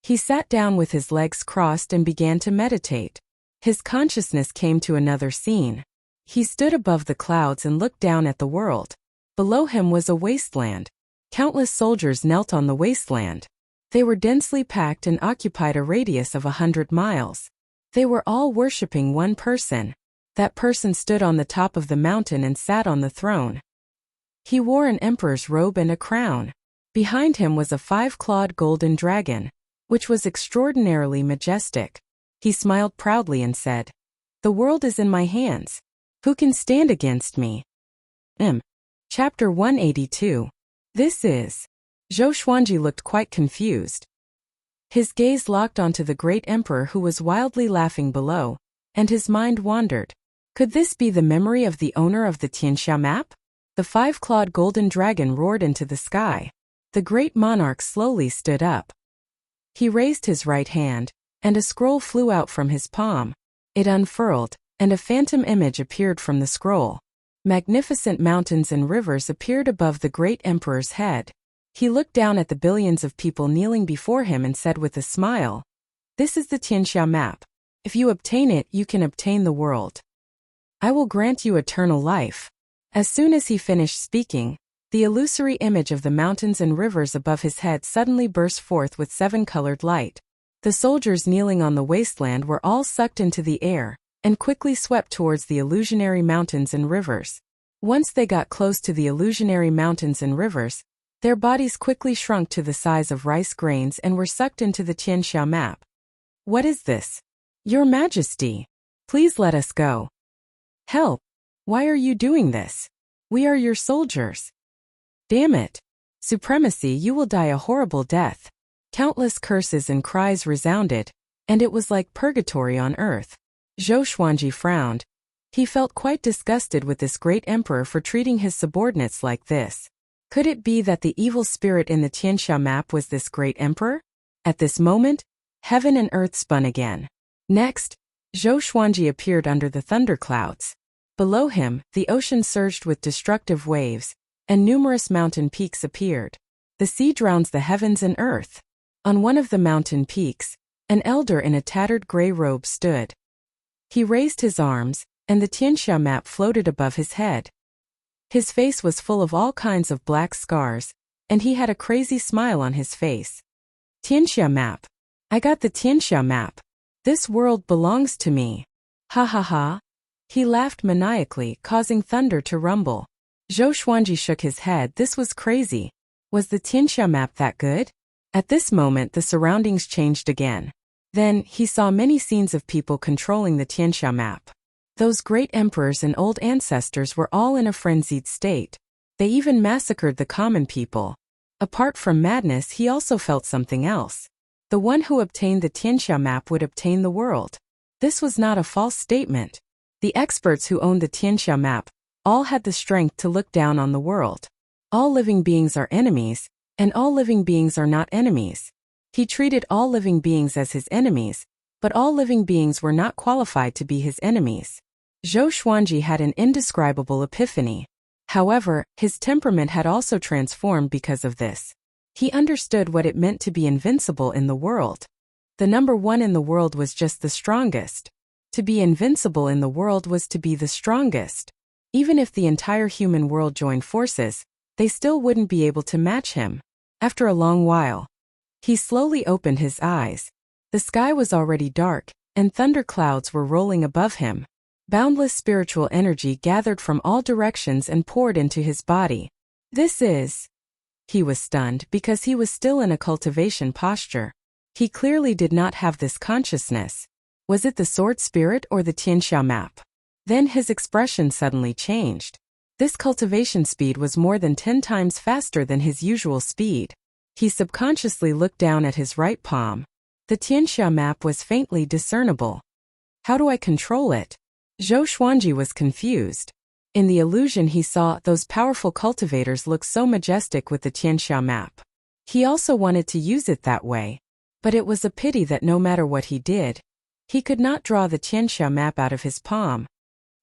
He sat down with his legs crossed and began to meditate. His consciousness came to another scene. He stood above the clouds and looked down at the world. Below him was a wasteland. Countless soldiers knelt on the wasteland. They were densely packed and occupied a radius of 100 miles. They were all worshipping one person. That person stood on the top of the mountain and sat on the throne. He wore an emperor's robe and a crown. Behind him was a 5-clawed golden dragon, which was extraordinarily majestic. He smiled proudly and said, "The world is in my hands. Who can stand against me?" Chapter 182. This is. Zhou Xuanji looked quite confused. His gaze locked onto the great emperor who was wildly laughing below, and his mind wandered. Could this be the memory of the owner of the Tianxia map? The five-clawed golden dragon roared into the sky. The great monarch slowly stood up. He raised his right hand, and a scroll flew out from his palm. It unfurled, and a phantom image appeared from the scroll. Magnificent mountains and rivers appeared above the great emperor's head. He looked down at the billions of people kneeling before him and said with a smile, "This is the Tianxia map. If you obtain it, you can obtain the world. I will grant you eternal life." As soon as he finished speaking, the illusory image of the mountains and rivers above his head suddenly burst forth with seven-colored light. The soldiers kneeling on the wasteland were all sucked into the air, and quickly swept towards the illusionary mountains and rivers. Once they got close to the illusionary mountains and rivers, their bodies quickly shrunk to the size of rice grains and were sucked into the Tianxia map. "What is this? Your Majesty, please let us go." "Help! Why are you doing this? We are your soldiers." "Damn it! Supremacy, you will die a horrible death." Countless curses and cries resounded, and it was like purgatory on earth. Zhou Xuanji frowned. He felt quite disgusted with this great emperor for treating his subordinates like this. Could it be that the evil spirit in the Tianxia map was this great emperor? At this moment, heaven and earth spun again. Next, Zhou Xuanji appeared under the thunderclouds. Below him, the ocean surged with destructive waves, and numerous mountain peaks appeared. The sea drowns the heavens and earth. On one of the mountain peaks, an elder in a tattered gray robe stood. He raised his arms, and the Tianxia map floated above his head. His face was full of all kinds of black scars, and he had a crazy smile on his face. "Tianxia map. I got the Tianxia map. This world belongs to me. Ha ha ha." He laughed maniacally, causing thunder to rumble. Zhou Xuanji shook his head. This was crazy. Was the Tianxia map that good? At this moment the surroundings changed again. Then, he saw many scenes of people controlling the Tianxia map. Those great emperors and old ancestors were all in a frenzied state. They even massacred the common people. Apart from madness, he also felt something else. The one who obtained the Tianxia map would obtain the world. This was not a false statement. The experts who owned the Tianxia map all had the strength to look down on the world. All living beings are enemies, and all living beings are not enemies. He treated all living beings as his enemies, but all living beings were not qualified to be his enemies. Zhou Xuanji had an indescribable epiphany. However, his temperament had also transformed because of this. He understood what it meant to be invincible in the world. The number one in the world was just the strongest. To be invincible in the world was to be the strongest. Even if the entire human world joined forces, they still wouldn't be able to match him. After a long while, he slowly opened his eyes. The sky was already dark, and thunderclouds were rolling above him. Boundless spiritual energy gathered from all directions and poured into his body. "This is..." He was stunned because he was still in a cultivation posture. He clearly did not have this consciousness. Was it the sword spirit or the Tianxia map? Then his expression suddenly changed. This cultivation speed was more than 10 times faster than his usual speed. He subconsciously looked down at his right palm. The Tianxia map was faintly discernible. How do I control it? Zhou Xuanji was confused. In the illusion he saw those powerful cultivators look so majestic with the Tianxia map. He also wanted to use it that way. But it was a pity that no matter what he did, he could not draw the Tianxia map out of his palm.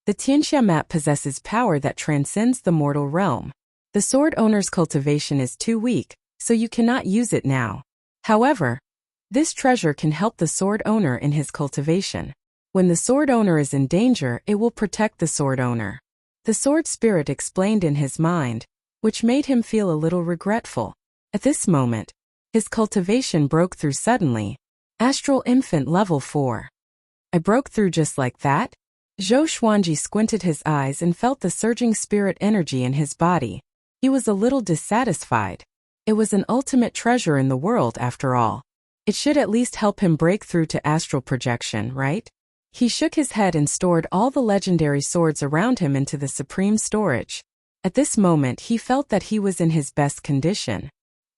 The Tianxia map possesses power that transcends the mortal realm. The sword owner's cultivation is too weak, so you cannot use it now. However, this treasure can help the sword owner in his cultivation. When the sword owner is in danger, it will protect the sword owner. The sword spirit explained in his mind, which made him feel a little regretful. At this moment, his cultivation broke through suddenly. Astral Infant Level 4. I broke through just like that? Zhou Xuanji squinted his eyes and felt the surging spirit energy in his body. He was a little dissatisfied. It was an ultimate treasure in the world after all. It should at least help him break through to astral projection, right? He shook his head and stored all the legendary swords around him into the supreme storage. At this moment he felt that he was in his best condition.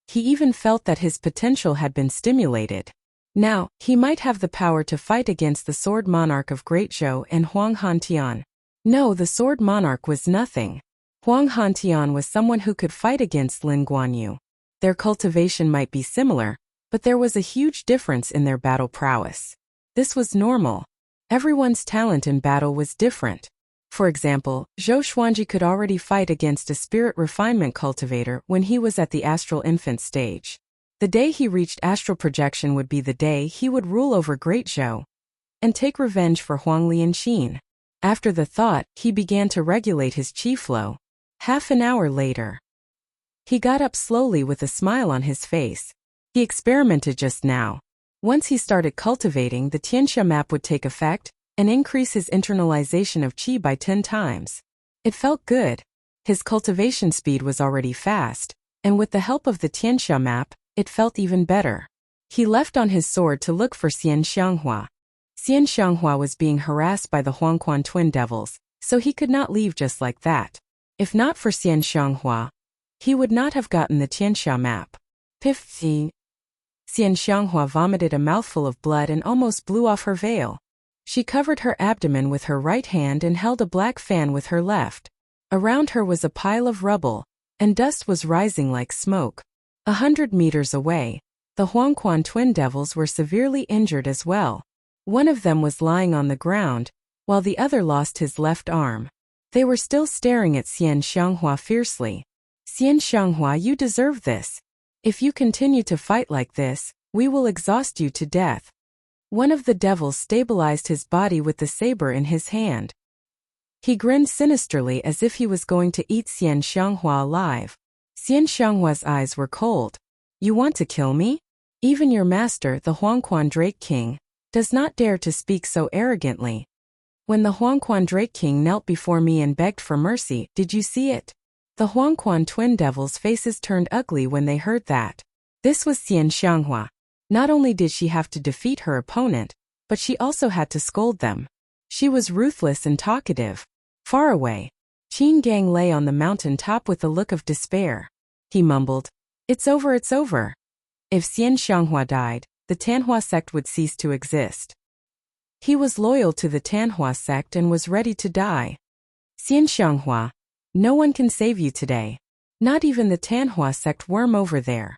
He even felt that his potential had been stimulated. Now, he might have the power to fight against the Sword Monarch of Great Zhou and Huang Hantian. No, the Sword Monarch was nothing. Huang Hantian was someone who could fight against Lin Guanyu. Their cultivation might be similar, but there was a huge difference in their battle prowess. This was normal. Everyone's talent in battle was different. For example, Zhou Xuanji could already fight against a spirit refinement cultivator when he was at the astral infant stage. The day he reached astral projection would be the day he would rule over Great Zhou and take revenge for Huang Lianqin. After the thought, he began to regulate his qi flow. Half an hour later, he got up slowly with a smile on his face. He experimented just now. Once he started cultivating, the Tianxia map would take effect and increase his internalization of qi by 10 times. It felt good. His cultivation speed was already fast, and with the help of the Tianxia map, it felt even better. He left on his sword to look for Xian Xianghua. Xian Xianghua was being harassed by the Huangquan twin devils, so he could not leave just like that. If not for Xian Xianghua, he would not have gotten the Tianxia map. Xian Xianghua vomited a mouthful of blood and almost blew off her veil. She covered her abdomen with her right hand and held a black fan with her left. Around her was a pile of rubble, and dust was rising like smoke. 100 meters away, the Huangquan twin devils were severely injured as well. One of them was lying on the ground, while the other lost his left arm. They were still staring at Xian Xianghua fiercely. Xian Xianghua, you deserve this. If you continue to fight like this, we will exhaust you to death. One of the devils stabilized his body with the saber in his hand. He grinned sinisterly as if he was going to eat Xian Xianghua alive. Xian Xianghua's eyes were cold. You want to kill me? Even your master, the Huangquan Drake King, does not dare to speak so arrogantly. When the Huangquan Drake King knelt before me and begged for mercy, did you see it? The Huangquan twin devils' faces turned ugly when they heard that. This was Xian Xianghua. Not only did she have to defeat her opponent, but she also had to scold them. She was ruthless and talkative. Far away, Qin Gang lay on the mountain top with a look of despair. He mumbled, "It's over, it's over." If Xian Xianghua died, the Tanhua sect would cease to exist. He was loyal to the Tanhua sect and was ready to die. Xian Xianghua, no one can save you today. Not even the Tanhua sect worm over there.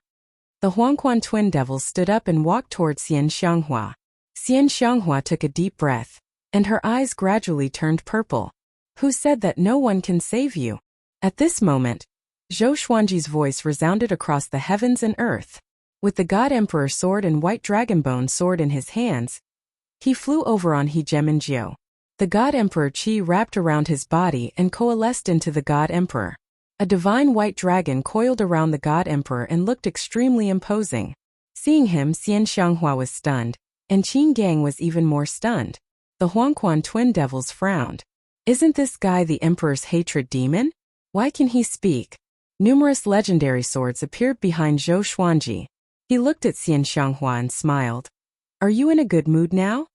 The Huangquan twin devils stood up and walked towards Xian Xianghua. Xian Xianghua took a deep breath, and her eyes gradually turned purple. Who said that no one can save you? At this moment, Zhou Xuanji's voice resounded across the heavens and earth. With the God Emperor sword and white dragonbone sword in his hands, he flew over on He Geminjiu. The God Emperor Qi wrapped around his body and coalesced into the God Emperor. A divine white dragon coiled around the God Emperor and looked extremely imposing. Seeing him, Xian Xianghua was stunned, and Qin Gang was even more stunned. The Huangquan twin devils frowned. Isn't this guy the Emperor's hatred demon? Why can he speak? Numerous legendary swords appeared behind Zhou Xuanji. He looked at Xian Xianghua and smiled. Are you in a good mood now?